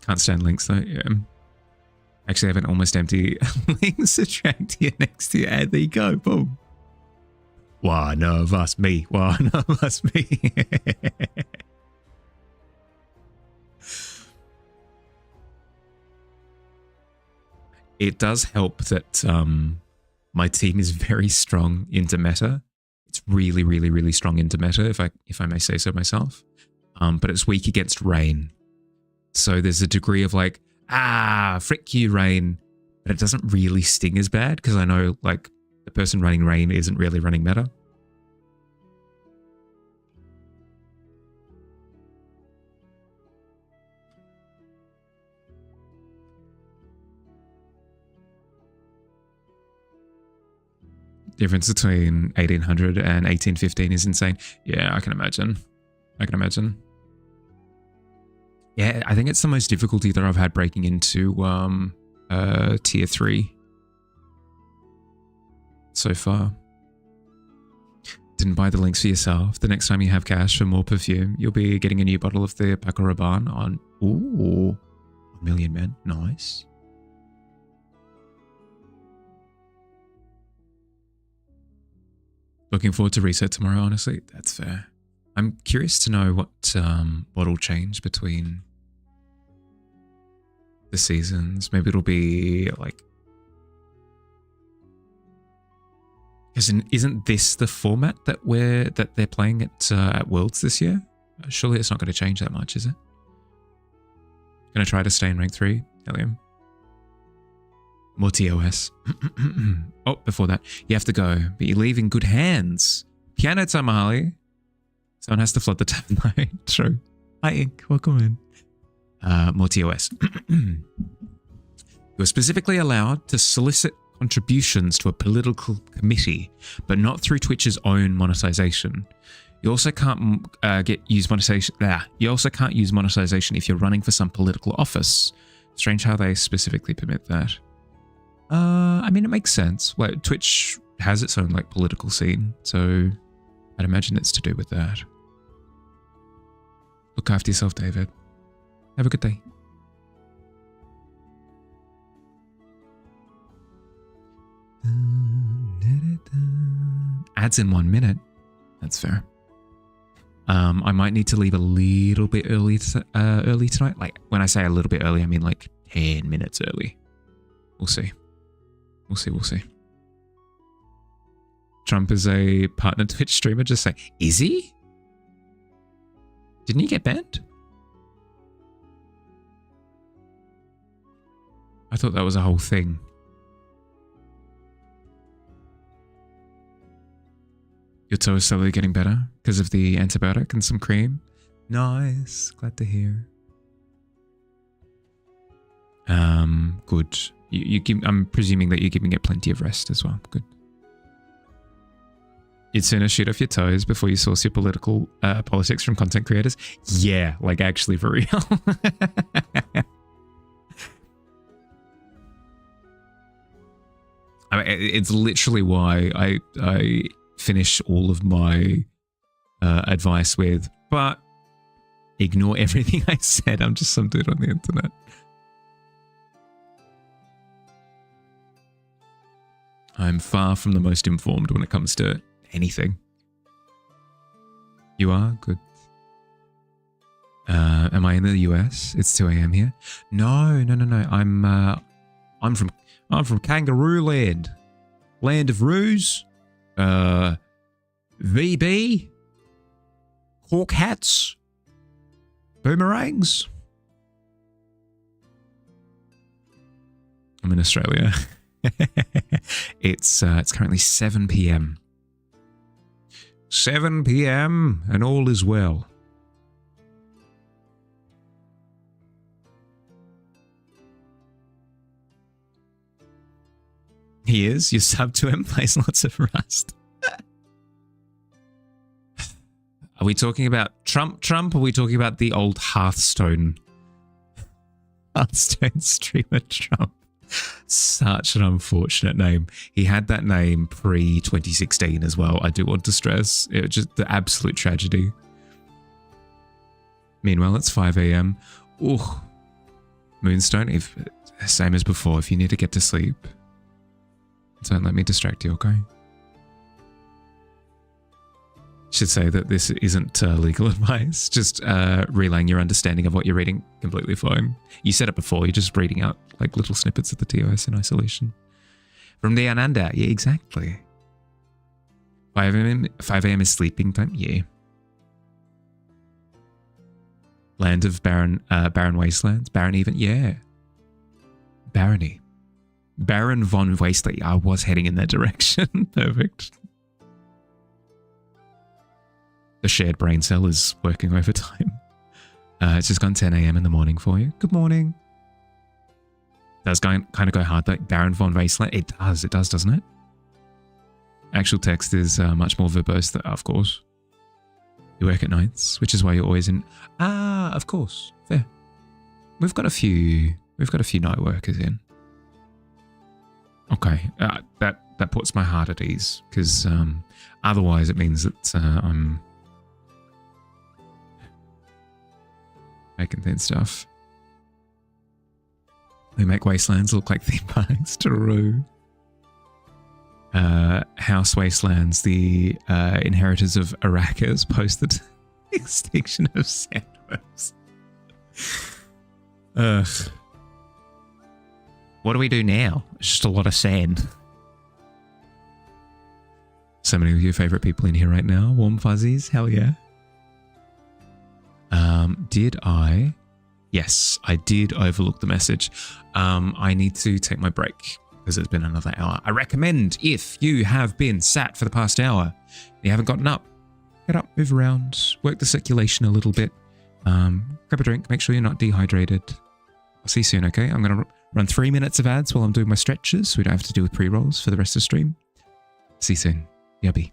A: Can't stand links though. Yeah. Actually, I have an almost empty links attract here next to you. And there you go. Boom. One of us, me. One of us, me. It does help that my team is very strong into meta. It's really, really, really strong into meta, if I may say so myself. But it's weak against Rain. So there's a degree of like, frick you, Rain. But it doesn't really sting as bad because I know like the person running Rain isn't really running meta. Difference between 1800 and 1815 is insane. Yeah, I can imagine. Yeah, I think it's the most difficulty that I've had breaking into tier 3 so far. Didn't buy the links for yourself. The next time you have cash for more perfume, you'll be getting a new bottle of the Paco Rabanne on, ooh, A Million Men. Nice. Looking forward to reset tomorrow, honestly. That's fair. I'm curious to know what'll change between the seasons. Maybe it'll be like... Isn't this the format that they're playing at Worlds this year? Surely it's not going to change that much, is it? Going to try to stay in rank 3, Helium. More TOS. Oh, before that, you have to go, but you leave in good hands. Piano time, Mahali. Someone has to flood the tavern. True. Hi, Ink. Welcome in. More TOS. You are specifically allowed to solicit contributions to a political committee, but not through Twitch's own monetization. You also can't use monetization. You also can't use monetization if you're running for some political office. Strange how they specifically permit that. I mean, it makes sense. Like, Twitch has its own like political scene, so I'd imagine it's to do with that. Look after yourself, David. Have a good day. Ads in 1 minute. That's fair. I might need to leave a little bit early tonight. Like, when I say a little bit early, I mean like 10 minutes early. We'll see. We'll see. Trump is a partner Twitch streamer. Just say, is he? Didn't he get banned? I thought that was a whole thing. Your toe is slowly getting better because of the antibiotic and some cream. Nice. Glad to hear. Good. I'm presuming that you're giving it plenty of rest as well. Good. You'd sooner shoot off your toes before you source your politics from content creators? Yeah, like actually for real. I mean, it's literally why I finish all of my advice with, but ignore everything I said. I'm just some dude on the internet. I'm far from the most informed when it comes to anything. You are? Good. Am I in the US? It's 2 a.m. here. No. I'm from Kangaroo Land. Land of Roos. VB. hawk hats, boomerangs. I'm in Australia. It's currently 7 p.m. 7 p.m. and all is well. He is. You sub to him, plays lots of Rust. Are we talking about Trump? Or are we talking about the old Hearthstone streamer Trump? Such an unfortunate name. He had that name pre-2016 as well. I do want to stress. It was just the absolute tragedy. Meanwhile, it's 5 a.m. Ooh. Moonstone, same as before. If you need to get to sleep, don't let me distract you, okay? Should say that this isn't legal advice, just relaying your understanding of what you're reading. Completely fine. You said it before, you're just reading out like little snippets of the TOS in isolation. From the Ananda, yeah, exactly. 5 a.m. is sleeping time, yeah. Land of barren wastelands, barren even, yeah. Barony. Baron von Wasteland. I was heading in that direction. Perfect. The shared brain cell is working overtime. It's just gone 10 a.m. in the morning for you. Good morning. Does kind of go hard though. Baron von Wasteland. It does, doesn't it? Actual text is much more verbose, of course. You work at nights, which is why you're always in. Ah, of course. Fair. We've got a few night workers in. Okay, that puts my heart at ease, because otherwise it means that I'm making thin stuff. They make wastelands look like theme parks. True. House Wastelands, the inheritors of Arrakis, post the extinction of sandworms. Ugh. What do we do now? It's just a lot of sand. So many of your favorite people in here right now. Warm fuzzies, hell yeah. Did I? Yes, I did overlook the message. I need to take my break because it's been another hour. I recommend, if you have been sat for the past hour, you haven't gotten up, get up, move around, work the circulation a little bit, grab a drink, make sure you're not dehydrated. I'll see you soon, okay? I'm going to run 3 minutes of ads while I'm doing my stretches so we don't have to deal with pre-rolls for the rest of the stream. See you soon. Yubby.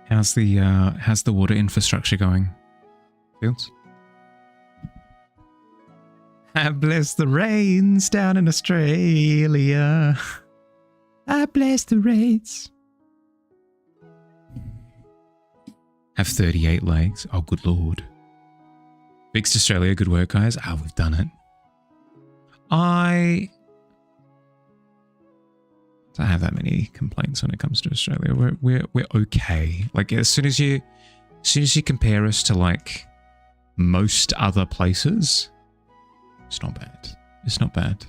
A: How's the water infrastructure going, Fields? I bless the rains down in Australia. I bless the rains. Have 38 legs. Oh, good lord. Fixed Australia. Good work, guys. We've done it. I don't have that many complaints when it comes to Australia. We're okay. Like as soon as you compare us to like most other places, it's not bad. It's not bad.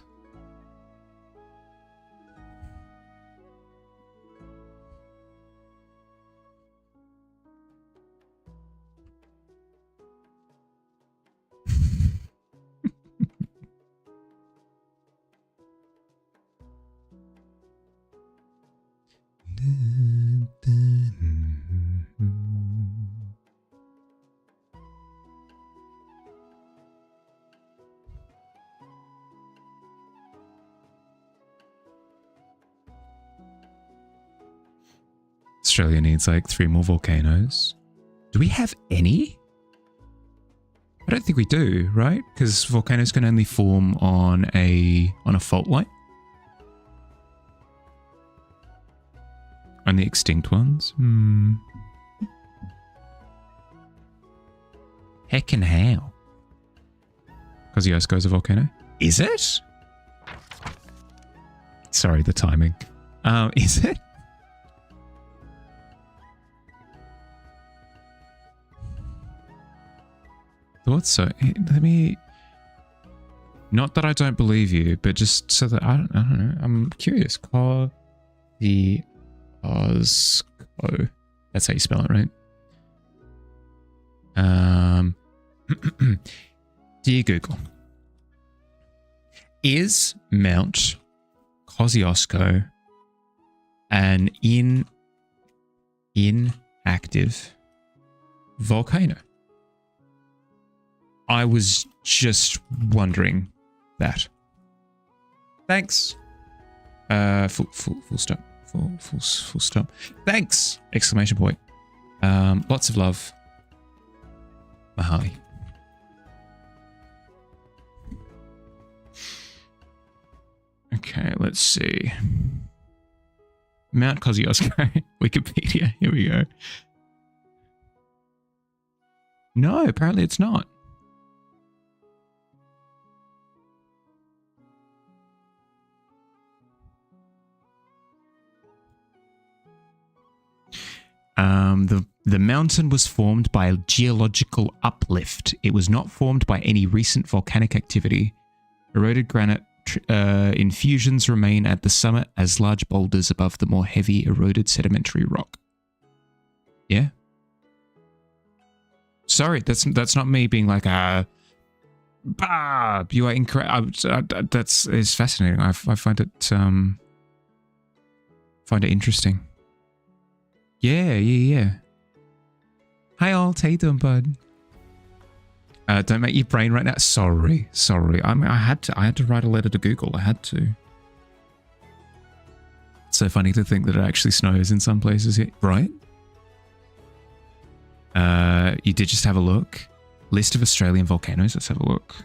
A: Australia needs like 3 more volcanoes. Do we have any? I don't think we do, right? Because volcanoes can only form on a fault line. And the extinct ones? Heck and how? Kosciuszko is a volcano? Is it? Sorry, the timing. Is it? Thought so. Let me... Not that I don't believe you, but just so that I don't know. I'm curious. Kosciuszko. That's how you spell it, right? Dear Google, is Mount Kosciuszko an inactive volcano? I was just wondering that. Thanks. Full stop. Full stop. Thanks! Exclamation point. Lots of love. Mahali. Okay, let's see. Mount Kosciuszko. Wikipedia. Here we go. No, apparently it's not. The mountain was formed by a geological uplift. It was not formed by any recent volcanic activity. Eroded granite infusions remain at the summit as large boulders above the more heavy eroded sedimentary rock. Yeah? Sorry, that's not me being like, bah, you are incorrect. It's fascinating. I find it interesting. Yeah. Hi all, how you doing, bud? Don't make your brain right now. Sorry. I mean, I had to write a letter to Google. I had to. It's so funny to think that it actually snows in some places here, right? You did just have a look. List of Australian volcanoes. Let's have a look.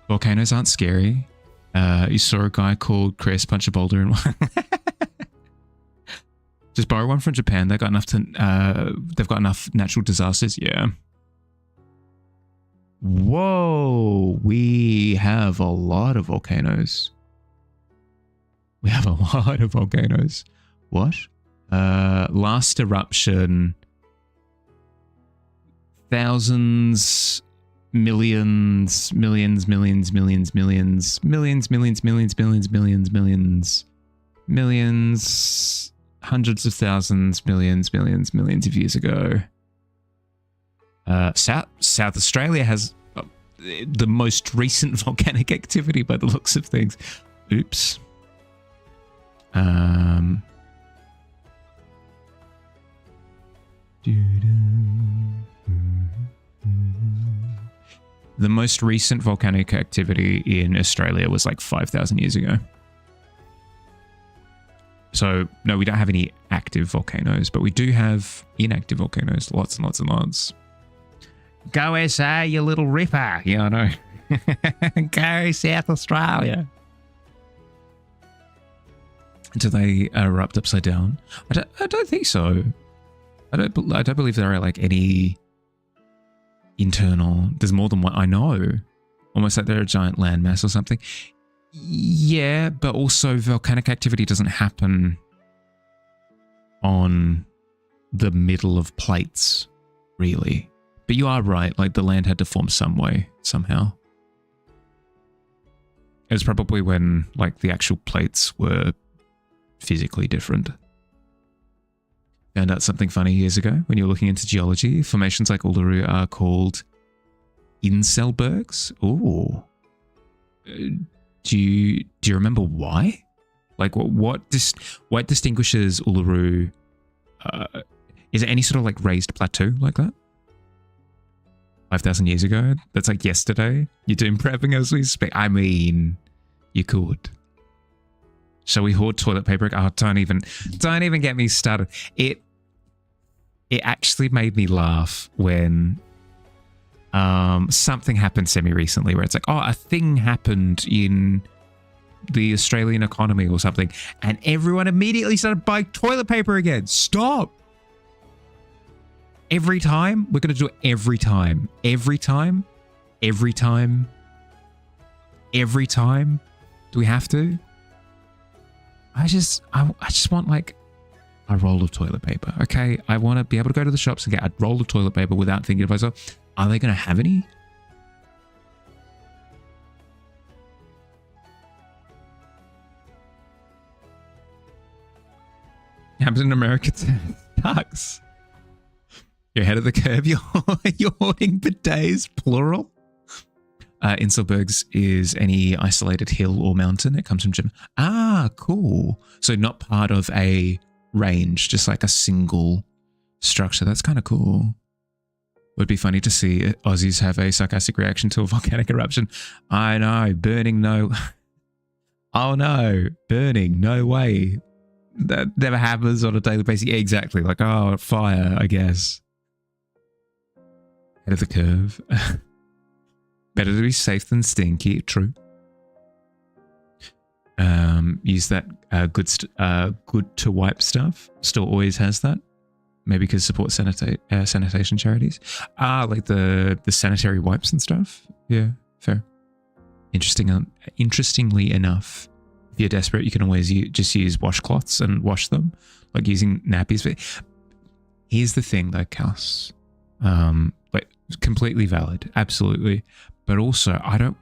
A: Volcanoes aren't scary. You saw a guy called Chris punch a boulder in one. Just borrow one from Japan. They've got enough natural disasters. Yeah. Whoa, we have a lot of volcanoes. What? Last eruption. Thousands, millions, hundreds of thousands, millions of years ago. South Australia has the most recent volcanic activity by the looks of things. Oops. The most recent volcanic activity in Australia was like 5,000 years ago. So, no, we don't have any active volcanoes, but we do have inactive volcanoes. Lots and lots and lots. Go SA, you little ripper. Yeah, I know. Go South Australia. Do they erupt upside down? I don't think so. I don't believe there are like any internal. There's more than one. I know. Almost like they're a giant landmass or something. Yeah, but also volcanic activity doesn't happen on the middle of plates, really. But you are right, like the land had to form some way, somehow. It was probably when like the actual plates were physically different. Found out something funny years ago when you were looking into geology. Formations like Uluru are called Inselbergs. Ooh. Do you remember why? Like what distinguishes Uluru? Is it any sort of like raised plateau like that? 5,000 years ago? That's like yesterday. You're doing prepping as we speak. I mean, you could. Shall we hoard toilet paper? Oh, don't even get me started. It actually made me laugh when something happened semi-recently where it's like, oh, a thing happened in the Australian economy or something, and everyone immediately started buying toilet paper again. Stop! Every time? We're going to do it every time. Every time? Every time? Every time? Do we have to? I just want like a roll of toilet paper, okay? I want to be able to go to the shops and get a roll of toilet paper without thinking to myself, are they going to have any? It happens in America too. Sucks. You're ahead of the curve. You're hoarding bidets, plural. Inselbergs is any isolated hill or mountain. It comes from German. Ah, cool. So not part of a range, just like a single structure. That's kind of cool. Would be funny to see Aussies have a sarcastic reaction to a volcanic eruption. I know, burning no. Oh no, burning, no way. That never happens on a daily basis. Yeah, exactly. Like, oh, fire, I guess. Head of the curve. Better to be safe than stinky. True. Use that good to wipe stuff. Still always has that. Maybe because support sanitation charities. Like the sanitary wipes and stuff. Yeah, fair. Interestingly enough, if you're desperate, you can always just use washcloths and wash them, like using nappies. But here's the thing, though, Cass. Like completely valid, absolutely. But also, I don't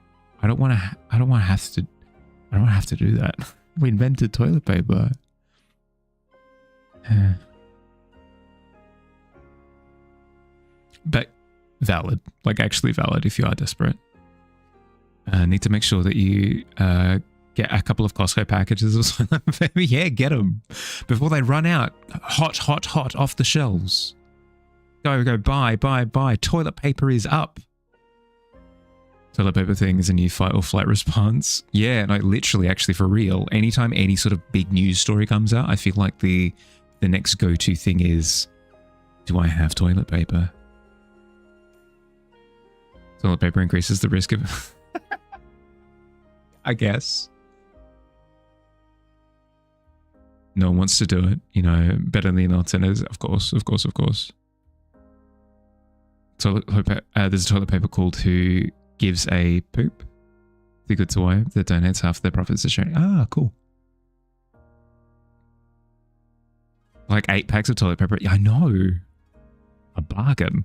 A: want to have to do that. We invented toilet paper. But valid, like actually valid if you are desperate. Need to make sure that you get a couple of Costco packages or something. Yeah, get them before they run out. Hot off the shelves. Go, buy. Toilet paper is up. Toilet paper thing is a new fight or flight response. Yeah, no, literally, actually, for real. Anytime any sort of big news story comes out, I feel like the next go-to thing is, do I have toilet paper? Toilet paper increases the risk of... I guess. No one wants to do it, you know, better than alternatives, of course. There's a toilet paper called Who Gives a Poop. The Good to Wipe that donates half of their profits to charity. Ah, cool. Like 8 packs of toilet paper. Yeah, I know. A bargain.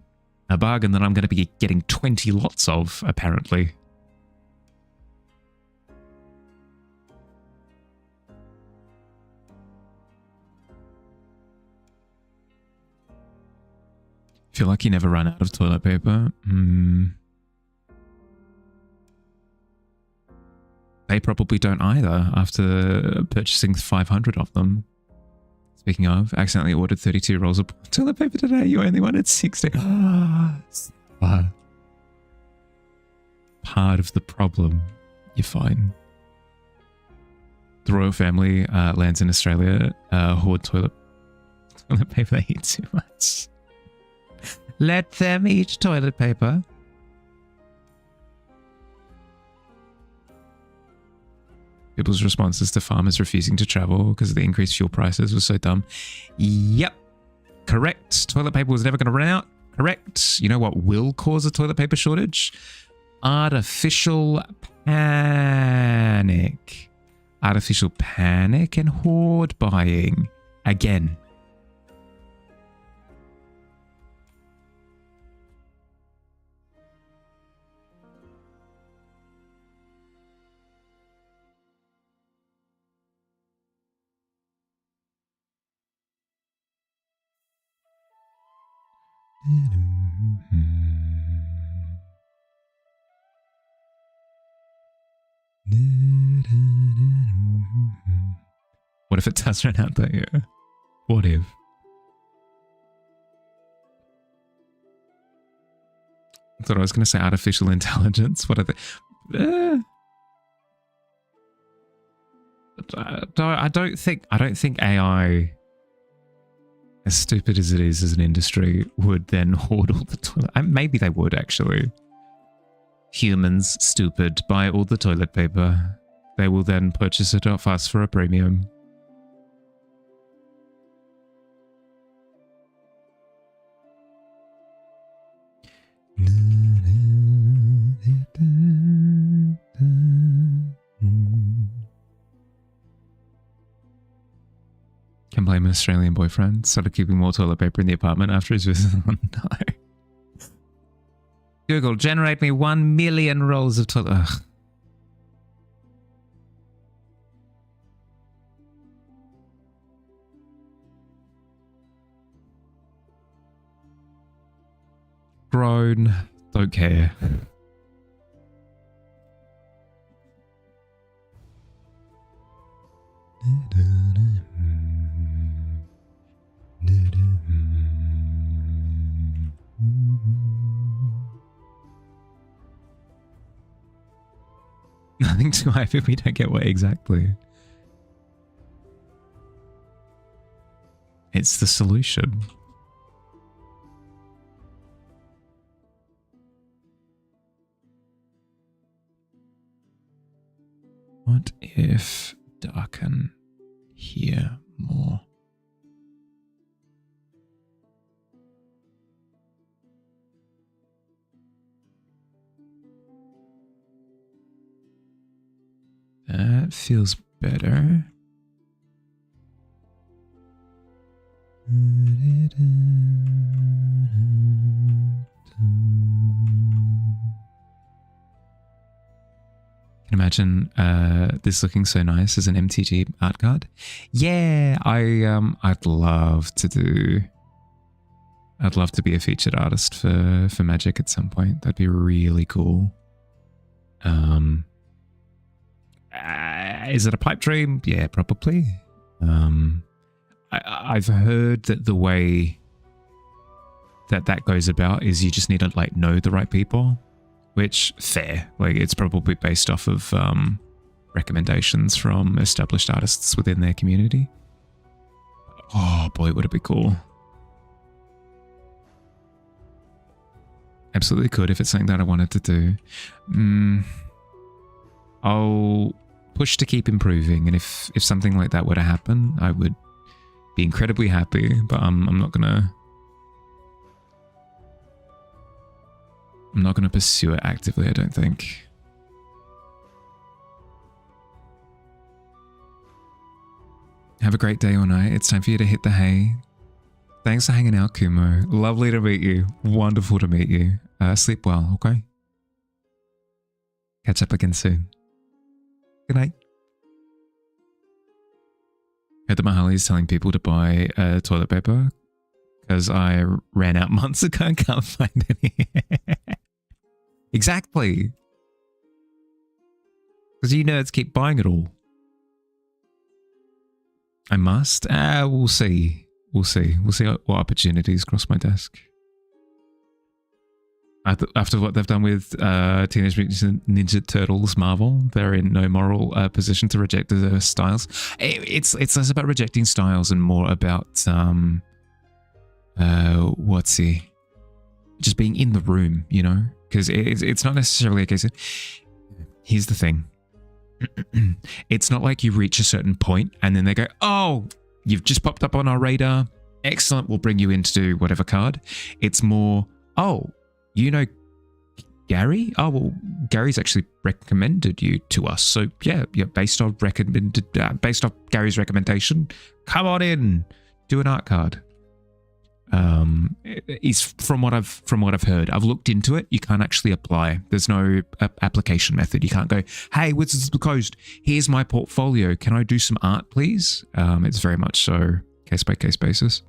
A: A bargain that I'm going to be getting 20 lots of, apparently. Feel like you never run out of toilet paper. They probably don't either after purchasing 500 of them. Speaking of, accidentally ordered 32 rolls of toilet paper today. You only wanted 60. Part of the problem. You're fine. The royal family lands in Australia, hoard toilet paper. They eat too much. Let them eat toilet paper. People's responses to farmers refusing to travel because of the increased fuel prices was so dumb. Yep. Correct. Toilet paper was never going to run out. Correct. You know what will cause a toilet paper shortage? Artificial panic. Artificial panic and hoard buying. Again. What if it does run out that year? What if? I thought I was going to say artificial intelligence. What are they? I don't think AI, as stupid as it is as an industry, would then hoard all the toilet. Maybe they would actually. Humans, stupid, buy all the toilet paper. They will then purchase it off us for a premium. Can blame an Australian boyfriend. Started keeping more toilet paper in the apartment after his visit. Oh no. Google, generate me 1 million rolls of toilet. Ugh. Grown. Don't care. Nothing too high if we don't get what exactly. It's the solution. What if darken here more? That feels better. Can imagine this looking so nice as an MTG art card. Yeah, I'd love to do. I'd love to be a featured artist for Magic at some point. That'd be really cool. Is it a pipe dream? Yeah, probably. I've heard that the way that goes about is you just need to like know the right people, which fair. Like it's probably based off of recommendations from established artists within their community. Oh boy, would it be cool. Absolutely could if it's something that I wanted to do. I'll push to keep improving, and if something like that were to happen, I would be incredibly happy, but I'm not gonna pursue it actively, I don't think. Have a great day or night. It's time for you to hit the hay. Thanks for hanging out, Kumo. Lovely to meet you. Wonderful to meet you. Sleep well, okay? Catch up again soon. Good night. Heard that Mahali is telling people to buy toilet paper because I ran out months ago and can't find any. Exactly. Because you nerds keep buying it all. I must? We'll see. We'll see. We'll see what opportunities cross my desk. After what they've done with Teenage Mutant Ninja Turtles Marvel, they're in no moral position to reject the styles. It's less about rejecting styles and more about just being in the room, you know? Because it's not necessarily a case of... Here's the thing. It's not like you reach a certain point and then they go, oh, you've just popped up on our radar. Excellent, we'll bring you in to do whatever card. It's more, oh, you know Gary? Oh, well, Gary's actually recommended you to us. So yeah, based off Gary's recommendation, come on in, do an art card. Is from what I've heard. I've looked into it. You can't actually apply. There's no application method. You can't go, hey, Wizards of the Coast, here's my portfolio. Can I do some art, please? It's very much so case by case basis.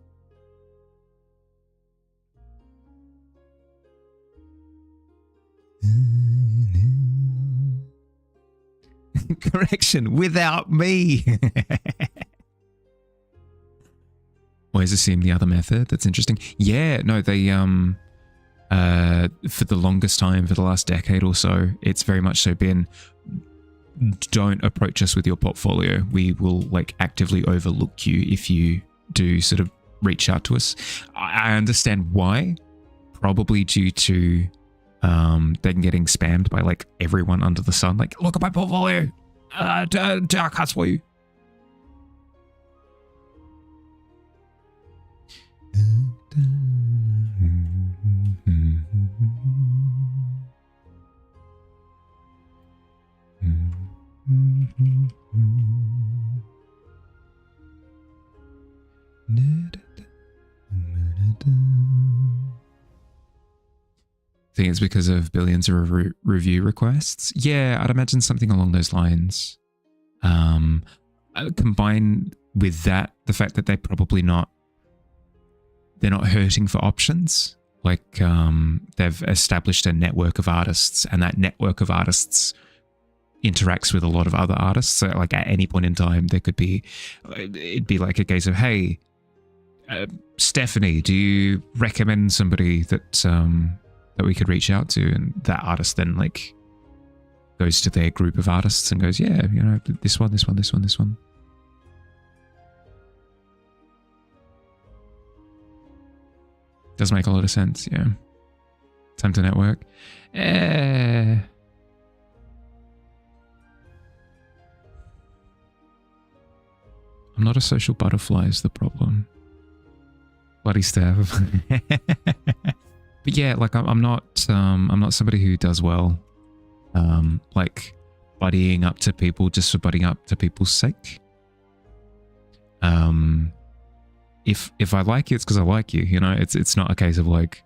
A: Correction, without me. Always assume the other method. That's interesting. Yeah, no, they for the longest time, for the last decade or so, it's very much so been, don't approach us with your portfolio. We will like actively overlook you if you do sort of reach out to us. I understand why. Probably due to them getting spammed by like everyone under the sun. Like, look at my portfolio. Dark cards for you. I think it's because of billions of review requests. Yeah, I'd imagine something along those lines. Combined with that, the fact that they're not hurting for options. Like they've established a network of artists, and that network of artists interacts with a lot of other artists. So like at any point in time, it'd be like a case of, hey, Stephanie, do you recommend somebody that we could reach out to? And that artist then like goes to their group of artists and goes, yeah, you know, this one. Does make a lot of sense, yeah. Time to network. I'm not a social butterfly is the problem. Bloody Steph. But yeah, like I'm not somebody who does well, like buddying up to people just for buddying up to people's sake. If I like you, it's because I like you. You know, it's not a case of like,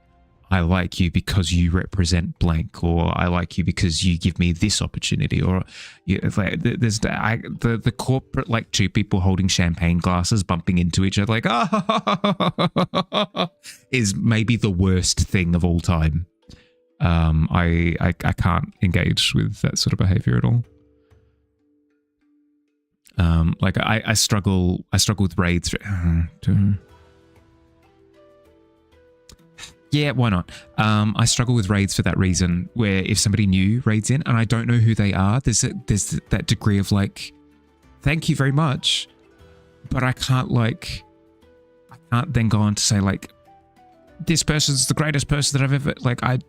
A: I like you because you represent blank, or I like you because you give me this opportunity, or it's like there's the corporate like two people holding champagne glasses bumping into each other like is maybe the worst thing of all time. I can't engage with that sort of behavior at all. Like I struggle with raids. Yeah, why not? I struggle with raids for that reason, where if somebody new raids in and I don't know who they are, there's that degree of like, thank you very much, but I can't then go on to say like, this person's the greatest person that I've ever, like I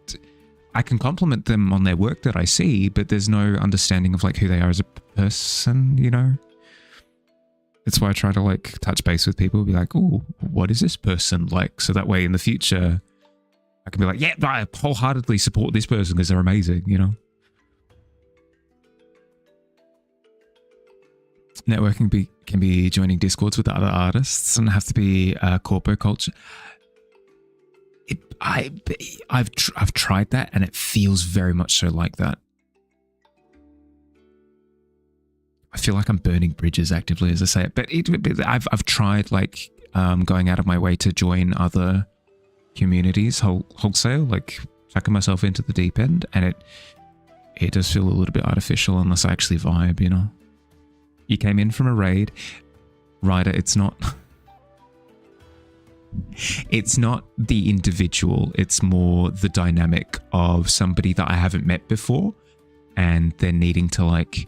A: can compliment them on their work that I see, but there's no understanding of like who they are as a person, you know? That's why I try to like touch base with people, be like, oh, what is this person like? So that way in the future, I can be like, yeah, I wholeheartedly support this person because they're amazing, you know? Networking can be joining Discords with other artists. Doesn't have to be corpo culture. I've tried that and it feels very much so like that. I feel like I'm burning bridges actively as I say it, but I've tried like going out of my way to join other communities wholesale, like chucking myself into the deep end, and it does feel a little bit artificial unless I actually vibe, you know. You came in from a raid, Ryder. It's not. It's not the individual, it's more the dynamic of somebody that I haven't met before and they're needing to like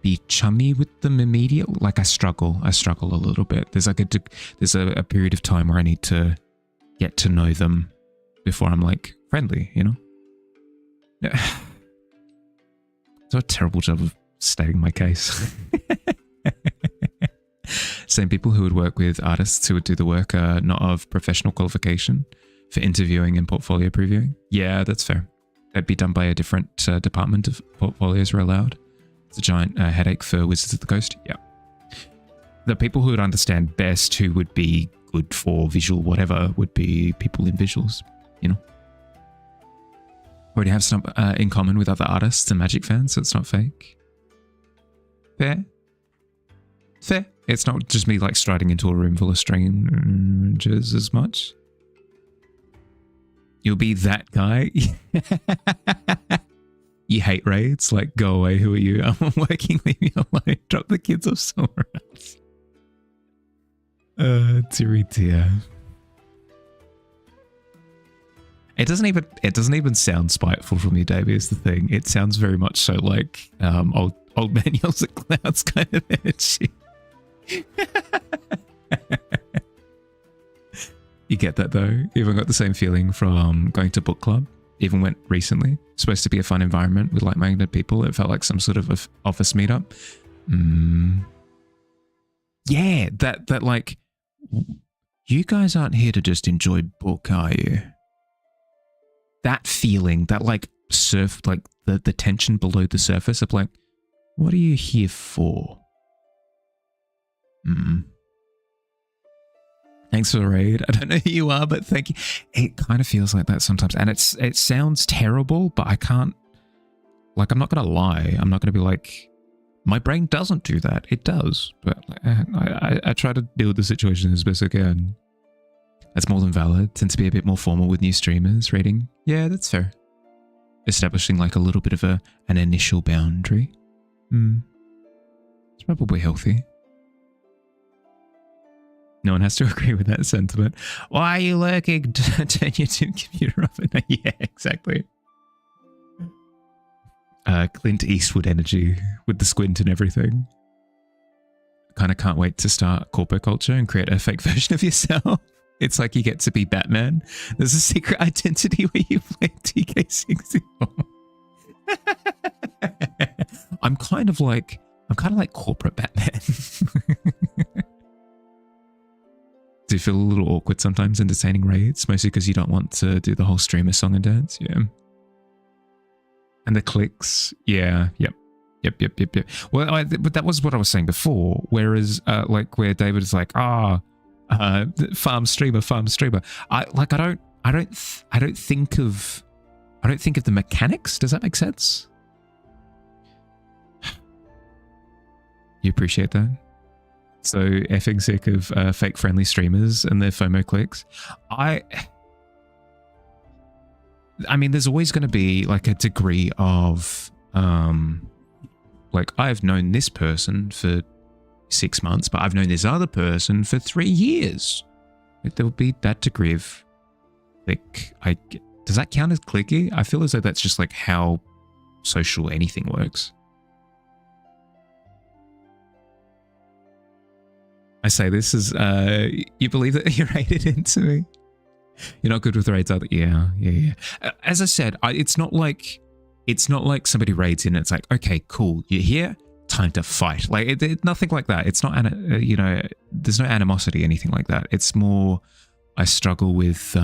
A: be chummy with them immediately. Like I struggle a little bit. There's like a period of time where I need to get to know them before I'm like friendly, you know? Yeah. It's a terrible job of stating my case. Same people who would work with artists who would do the work are not of professional qualification for interviewing and portfolio previewing. Yeah, that's fair. That'd be done by a different department if portfolios are allowed. It's a giant headache for Wizards of the Coast. Yeah. The people who would understand best, who would be good for visual whatever, would be people in visuals, you know? Already have some in common with other artists and Magic fans, so it's not fake. Fair. Fair. It's not just me like striding into a room full of strangers as much. You'll be that guy. You hate raids? Like, go away, who are you? I'm working, leave me alone. Drop the kids off somewhere else. Dearie dear. It doesn't even sound spiteful from you, Davey, is the thing. It sounds very much so like old man yells at clouds kind of energy. You get that though? Even got the same feeling from going to book club. Even went recently. Supposed to be a fun environment with like-minded people. It felt like some sort of office meetup. Yeah, that like, you guys aren't here to just enjoy book, are you? That feeling, that like like the tension below the surface of like, what are you here for? Thanks for the raid. I don't know who you are, but thank you. It kind of feels like that sometimes. And it sounds terrible, but I can't, like, I'm not going to lie. I'm not going to be like, my brain doesn't do that. It does. But I try to deal with the situation as best I can. That's more than valid. Tends to be a bit more formal with new streamers rating. Yeah, that's fair. Establishing like a little bit of an initial boundary. It's probably healthy. No one has to agree with that sentiment. Why are you lurking? Turn your computer off. Yeah, exactly. Clint Eastwood energy with the squint and everything. Kind of can't wait to start corporate culture and create a fake version of yourself. It's like you get to be Batman. There's a secret identity where you play TK64. I'm kind of like corporate Batman. Do you feel a little awkward sometimes entertaining raids? Mostly because you don't want to do the whole streamer song and dance? Yeah. And the clicks? Yeah. Yep. Well, but that was what I was saying before. Whereas, like where David is like, farm streamer. I don't think of the mechanics. Does that make sense? You appreciate that? So effing sick of fake friendly streamers and their FOMO clicks. I mean, there's always going to be like a degree of like I've known this person for 6 months, but I've known this other person for 3 years. Like, there will be that degree of like, does that count as clicky? I feel as though that's just like how social anything works. I say this as, you believe that you raided into me? You're not good with raids, are you? Yeah. As I said, it's not like somebody raids in and it's like, okay, cool, you're here, time to fight. Like, nothing like that. It's not, there's no animosity, anything like that. It's more, I struggle with,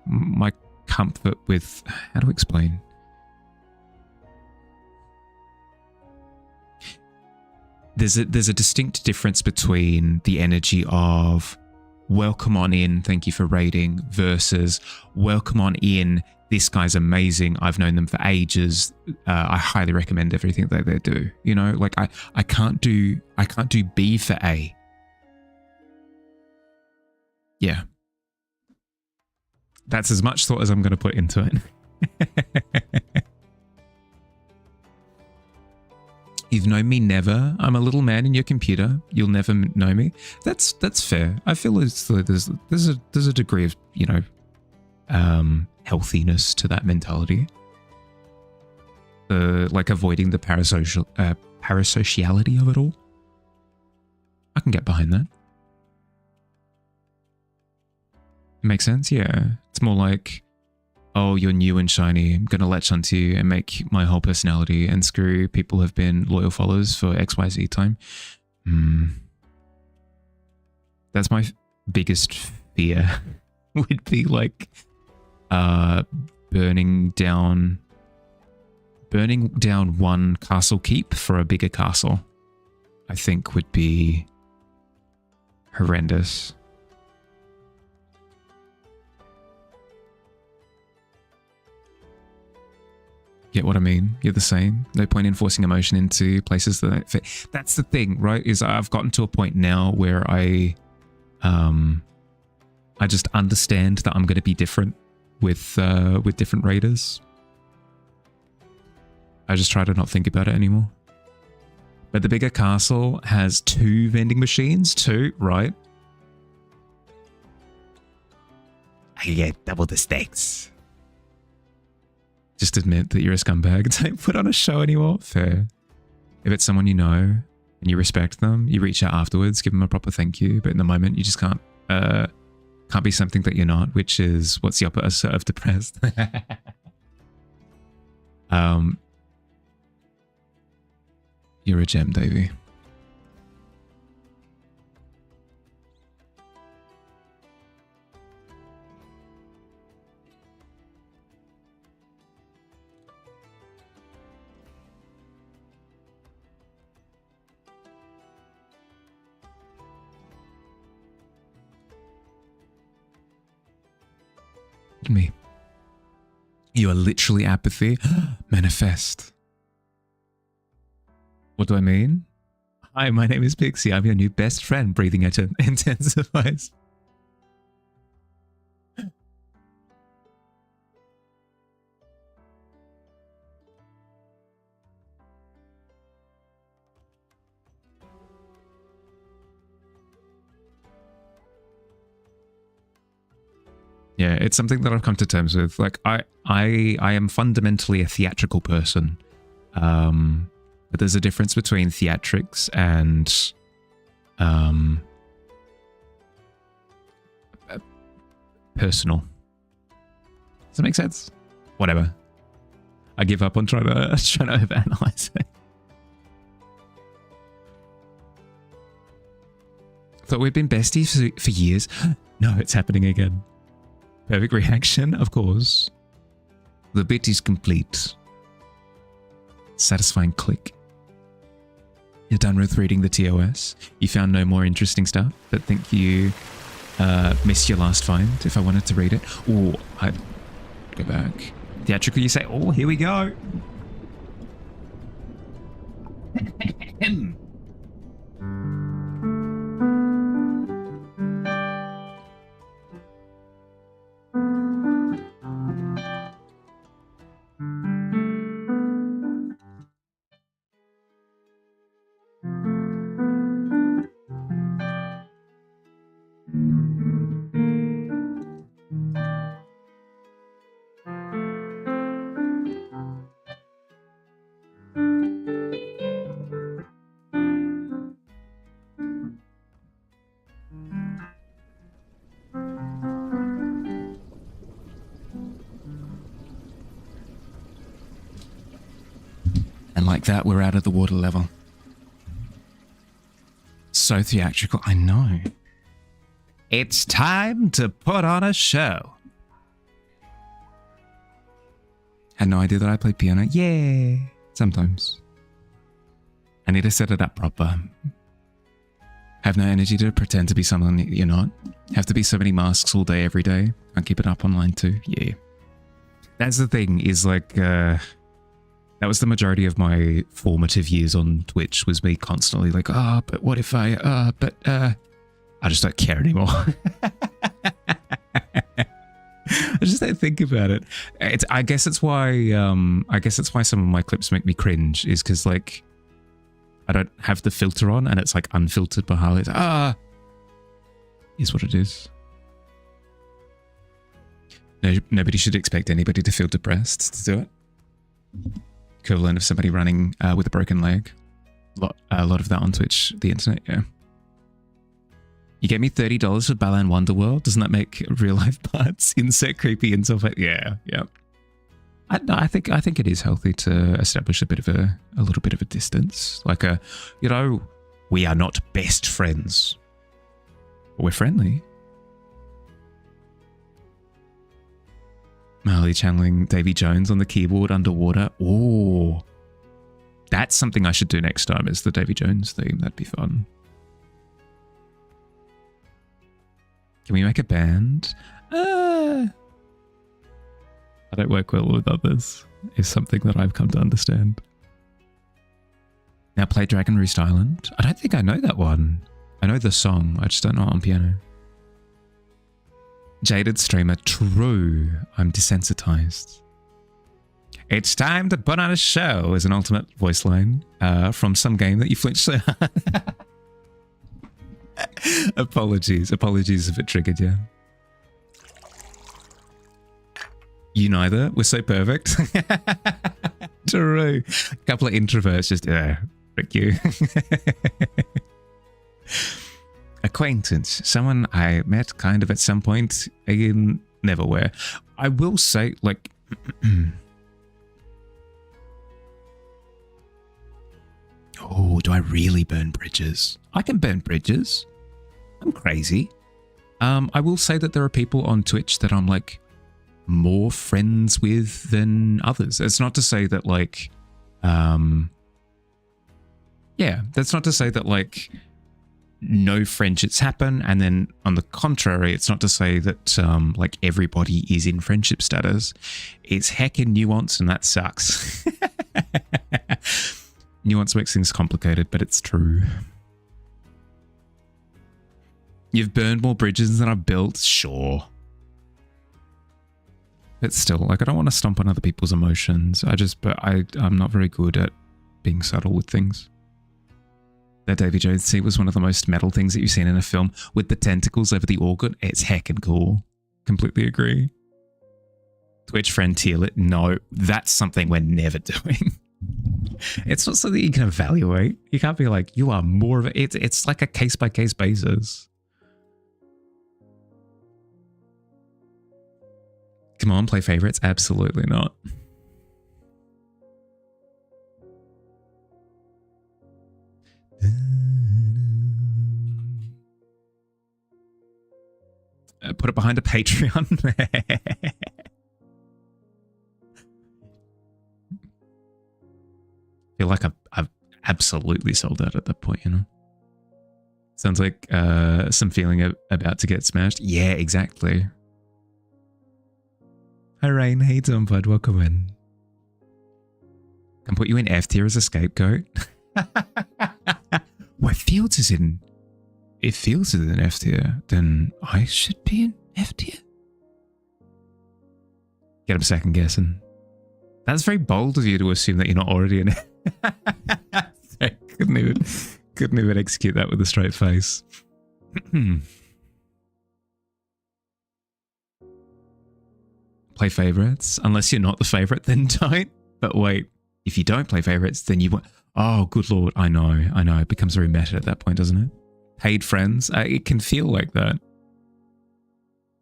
A: my comfort with, how do I explain? There's a distinct difference between the energy of welcome on in, thank you for raiding, versus welcome on in, this guy's amazing, I've known them for ages, I highly recommend everything that they do. You know, like I can't do B for A. Yeah. That's as much thought as I'm going to put into it. You've known me never. I'm a little man in your computer. You'll never know me. That's fair. I feel as though there's a degree of, you know, healthiness to that mentality. Like avoiding the parasociality of it all. I can get behind that. Makes sense? Yeah. It's more like, oh, you're new and shiny. I'm going to latch onto you and make my whole personality and screw people who've been loyal followers for XYZ time. That's my biggest fear would be like burning down one castle keep for a bigger castle. I think would be horrendous. Get what I mean? You're the same. No point in forcing emotion into places that don't fit. That's the thing, right? Is I've gotten to a point now where I just understand that I'm going to be different with different raiders. I just try to not think about it anymore. But the bigger castle has 2 vending machines, 2, right?
B: I can get double the stakes.
A: Just admit that you're a scumbag. Don't put on a show anymore. Fair. If it's someone you know and you respect them, you reach out afterwards, give them a proper thank you. But in the moment, you just can't be something that you're not, which is what's the opposite of depressed. You're a gem, Davey. Me. You are literally apathy. Manifest. What do I mean? Hi, my name is Pixie. I'm your new best friend. Breathing intensifies. Yeah, it's something that I've come to terms with. Like, I am fundamentally a theatrical person. But there's a difference between theatrics and personal. Does that make sense? Whatever. I give up on trying to overanalyze it. Thought we'd been besties for years. No, it's happening again. Perfect reaction, of course. The bit is complete. Satisfying click. You're done with reading the TOS. You found no more interesting stuff, but think you missed your last find if I wanted to read it. Oh, I'd go back. Theatrically, you say, oh, here we go. Like that, we're out of the water level. So theatrical, I know. It's time to put on a show. Had no idea that I played piano. Yeah, sometimes. I need to set it up proper. Have no energy to pretend to be someone that you're not. Have to be so many masks all day, every day. Can't keep it up online too. Yeah. That's the thing, is like... that was the majority of my formative years on Twitch, was me constantly like, but what if I just don't care anymore. I just don't think about it. I guess it's why some of my clips make me cringe, is because like I don't have the filter on and it's like unfiltered Bahali. Is what it is. No, nobody should expect anybody to feel depressed to do it. Equivalent of somebody running with a broken leg. A lot of that on Twitch, the internet, yeah. You gave me $30 for Balan Wonderworld. Doesn't that make real life parts insert creepy and stuff? Yeah. I think it is healthy to establish a little bit of a distance. Like we are not best friends, but we're friendly. Marley channeling Davy Jones on the keyboard underwater. Oh, that's something I should do next time. Is the Davy Jones theme? That'd be fun. Can we make a band? I don't work well with others, is something that I've come to understand. Now play Dragon Roost Island. I don't think I know that one. I know the song, I just don't know it on piano. Jaded streamer, true. I'm desensitized. It's time to put on a show is an ultimate voice line from some game that you flinched so hard. Apologies if it triggered you. You neither. We're so perfect. True. A couple of introverts just, frick you. Acquaintance. Someone I met kind of at some point in Neverwhere. I will say, like... Oh, do I really burn bridges? I can burn bridges. I'm crazy. I will say that there are people on Twitch that I'm like more friends with than others. It's not to say that like, yeah, that's not to say that like no friendships happen. And then on the contrary, it's not to say that like everybody is in friendship status. It's heckin' nuance and that sucks. Nuance makes things complicated, but it's true. You've burned more bridges than I've built? Sure. But still, like, I don't want to stomp on other people's emotions. I'm not very good at being subtle with things. That Davy Jones scene was one of the most metal things that you've seen in a film with the tentacles over the organ. It's heckin' cool. Completely agree. Twitch friend tier lit. No, that's something we're never doing. It's not something you can evaluate. You can't be like, you are more of it. It's like a case-by-case basis. Come on, play favorites? Absolutely not. Put it behind a Patreon. I feel like I've absolutely sold out at that point, you know? Sounds like some feeling about to get smashed. Yeah, exactly. Hi, Rain. How you doing, bud? Welcome in. Can put you in F tier as a scapegoat. Well, if Fields is in F tier, then I should be in F tier. Get him second guessing. That's very bold of you to assume that you're not already in it. couldn't even execute that with a straight face. Play favorites. Unless you're not the favorite, then don't. But wait, if you don't play favorites, then you want... Oh, good lord. I know. It becomes very meta at that point, doesn't it? Paid friends. It can feel like that.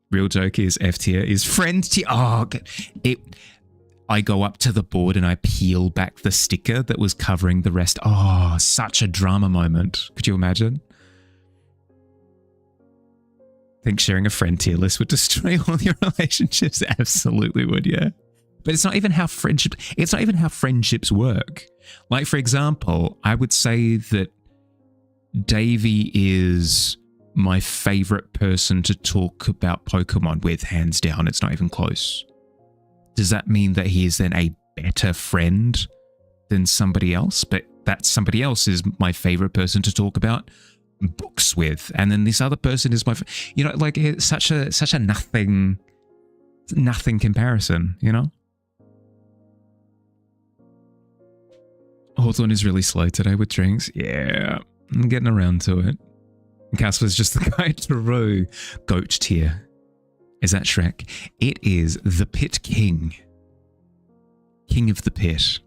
A: Real joke is F tier is friend tier. Oh, I go up to the board and I peel back the sticker that was covering the rest. Oh, such a drama moment. Could you imagine? Think sharing a friend tier list would destroy all your relationships? Absolutely would, yeah. But it's not even how friendships work. Like, for example, I would say that Davey is my favorite person to talk about Pokemon with, hands down. It's not even close. Does that mean that he is then a better friend than somebody else? But that somebody else is my favorite person to talk about books with, and then this other person is my, you know, like it's such a nothing comparison, you know. Hawthorne is really slow today with drinks. Yeah, I'm getting around to it. Casper's just the guy to row. Goat tier. Is that Shrek? It is the Pit King. King of the Pit.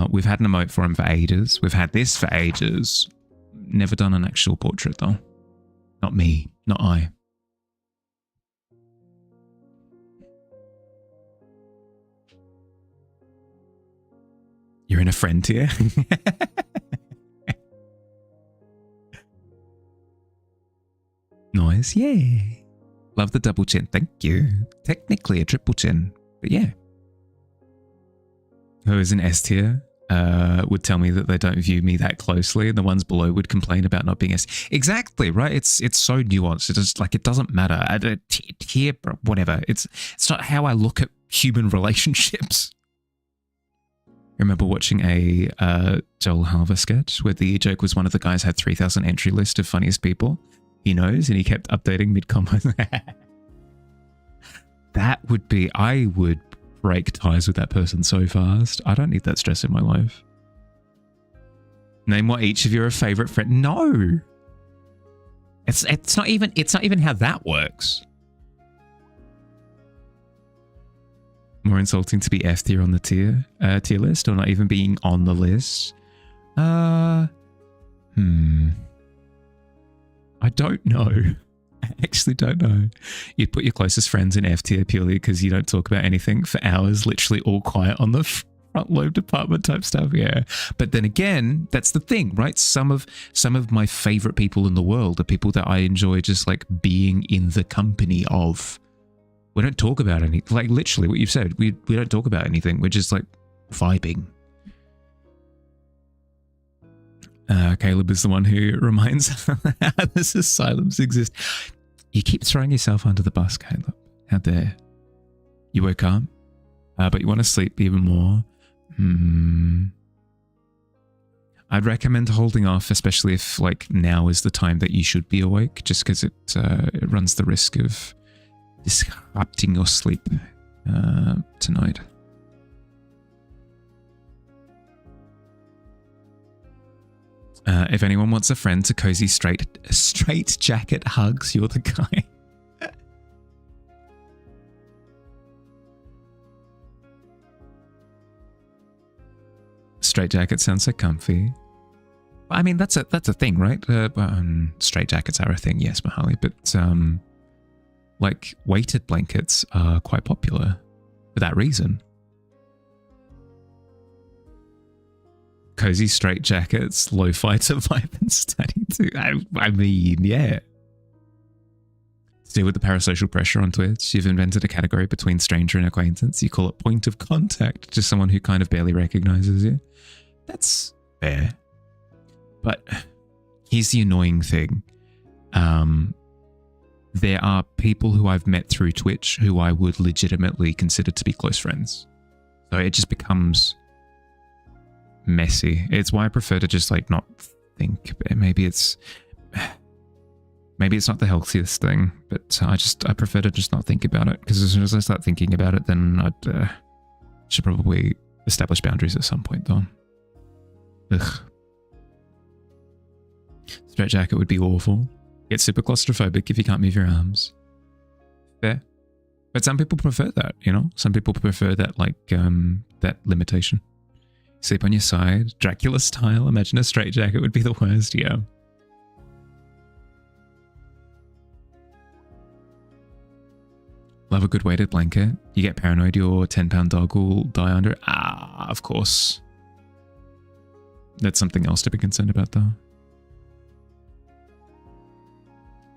A: We've had an emote for him for ages. We've had this for ages. Never done an actual portrait though. Not me. Not I. You're in a friend tier? Nice, yeah. Love the double chin. Thank you. Technically a triple chin, but yeah. Who is an S tier would tell me that they don't view me that closely, and the ones below would complain about not being S. Exactly, right? It's so nuanced. It's just like it doesn't matter. Tier, whatever. It's not how I look at human relationships. I remember watching a Joel Halver sketch where the joke was one of the guys had 3,000 entry list of funniest people he knows, and he kept updating mid-combo. That would be, I would break ties with that person so fast. I don't need that stress in my life. Name what each of your favorite friend. No, it's not even how that works. More insulting to be F tier on the tier list, or not even being on the list. I don't know. I actually don't know. You'd put your closest friends in F tier purely because you don't talk about anything for hours, literally all quiet on the front lobe department type stuff. Yeah. But then again, that's the thing, right? Some of my favorite people in the world are people that I enjoy just like being in the company of. We don't talk about any, like literally what you've said. We don't talk about anything. We're just like vibing. Caleb is the one who reminds how this asylums exist. You keep throwing yourself under the bus, Caleb. How dare. You woke up, but you want to sleep even more. I'd recommend holding off, especially if like now is the time that you should be awake, just because it runs the risk of disrupting your sleep tonight. If anyone wants a friend to cozy straight jacket hugs, you're the guy. Straight jacket sounds so comfy. I mean, that's a thing, right? Straight jackets are a thing, yes, Mahali, but like weighted blankets are quite popular for that reason. Cozy straight jackets, lo-fi to vibe and study too. I mean, yeah. To deal with the parasocial pressure on Twitch, you've invented a category between stranger and acquaintance. You call it point of contact, just someone who kind of barely recognizes you. That's fair. But here's the annoying thing. There are people who I've met through Twitch who I would legitimately consider to be close friends. So it just becomes messy. It's why I prefer to just like not think. Maybe it's not the healthiest thing, but I prefer to just not think about it, because as soon as I start thinking about it, then I'd should probably establish boundaries at some point though. Ugh. Straight jacket would be awful. Get super claustrophobic if you can't move your arms. Fair. But some people prefer that, you know? Some people prefer that, like, that limitation. Sleep on your side, Dracula style. Imagine a straight jacket would be the worst, yeah. Love a good weighted blanket. You get paranoid your 10-pound dog will die under it. Of course. That's something else to be concerned about, though.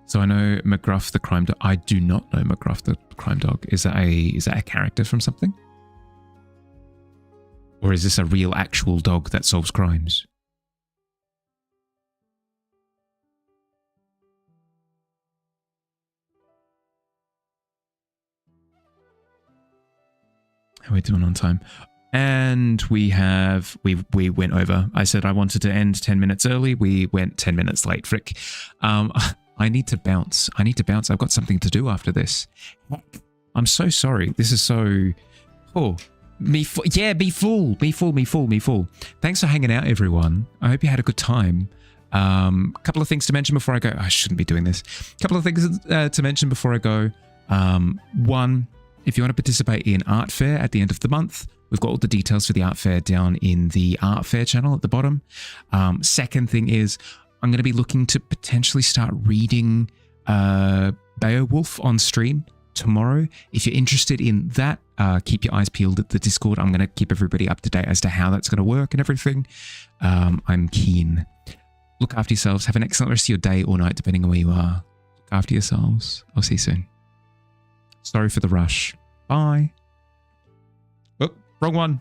A: So I know McGruff the crime dog. I do not know McGruff the crime dog. Is that a character from something? Or is this a real actual dog that solves crimes? How are we doing on time? And we went over. I said I wanted to end 10 minutes early. We went 10 minutes late, frick. I need to bounce. I've got something to do after this. I'm so sorry. This is so... Oh, Be full. Thanks for hanging out, everyone. I hope you had a good time. Couple of things to mention before I go. I shouldn't be doing this. Couple of things to mention before I go. One, if you want to participate in Art Fair at the end of the month, we've got all the details for the Art Fair down in the Art Fair channel at the bottom. Second thing is, I'm going to be looking to potentially start reading Beowulf on stream tomorrow. If you're interested in that, keep your eyes peeled at the Discord. I'm going to keep everybody up to date as to how that's going to work and everything. I'm keen. Look after yourselves. Have an excellent rest of your day or night, depending on where you are. Look after yourselves. I'll see you soon. Sorry for the rush. Bye. Oh, wrong one.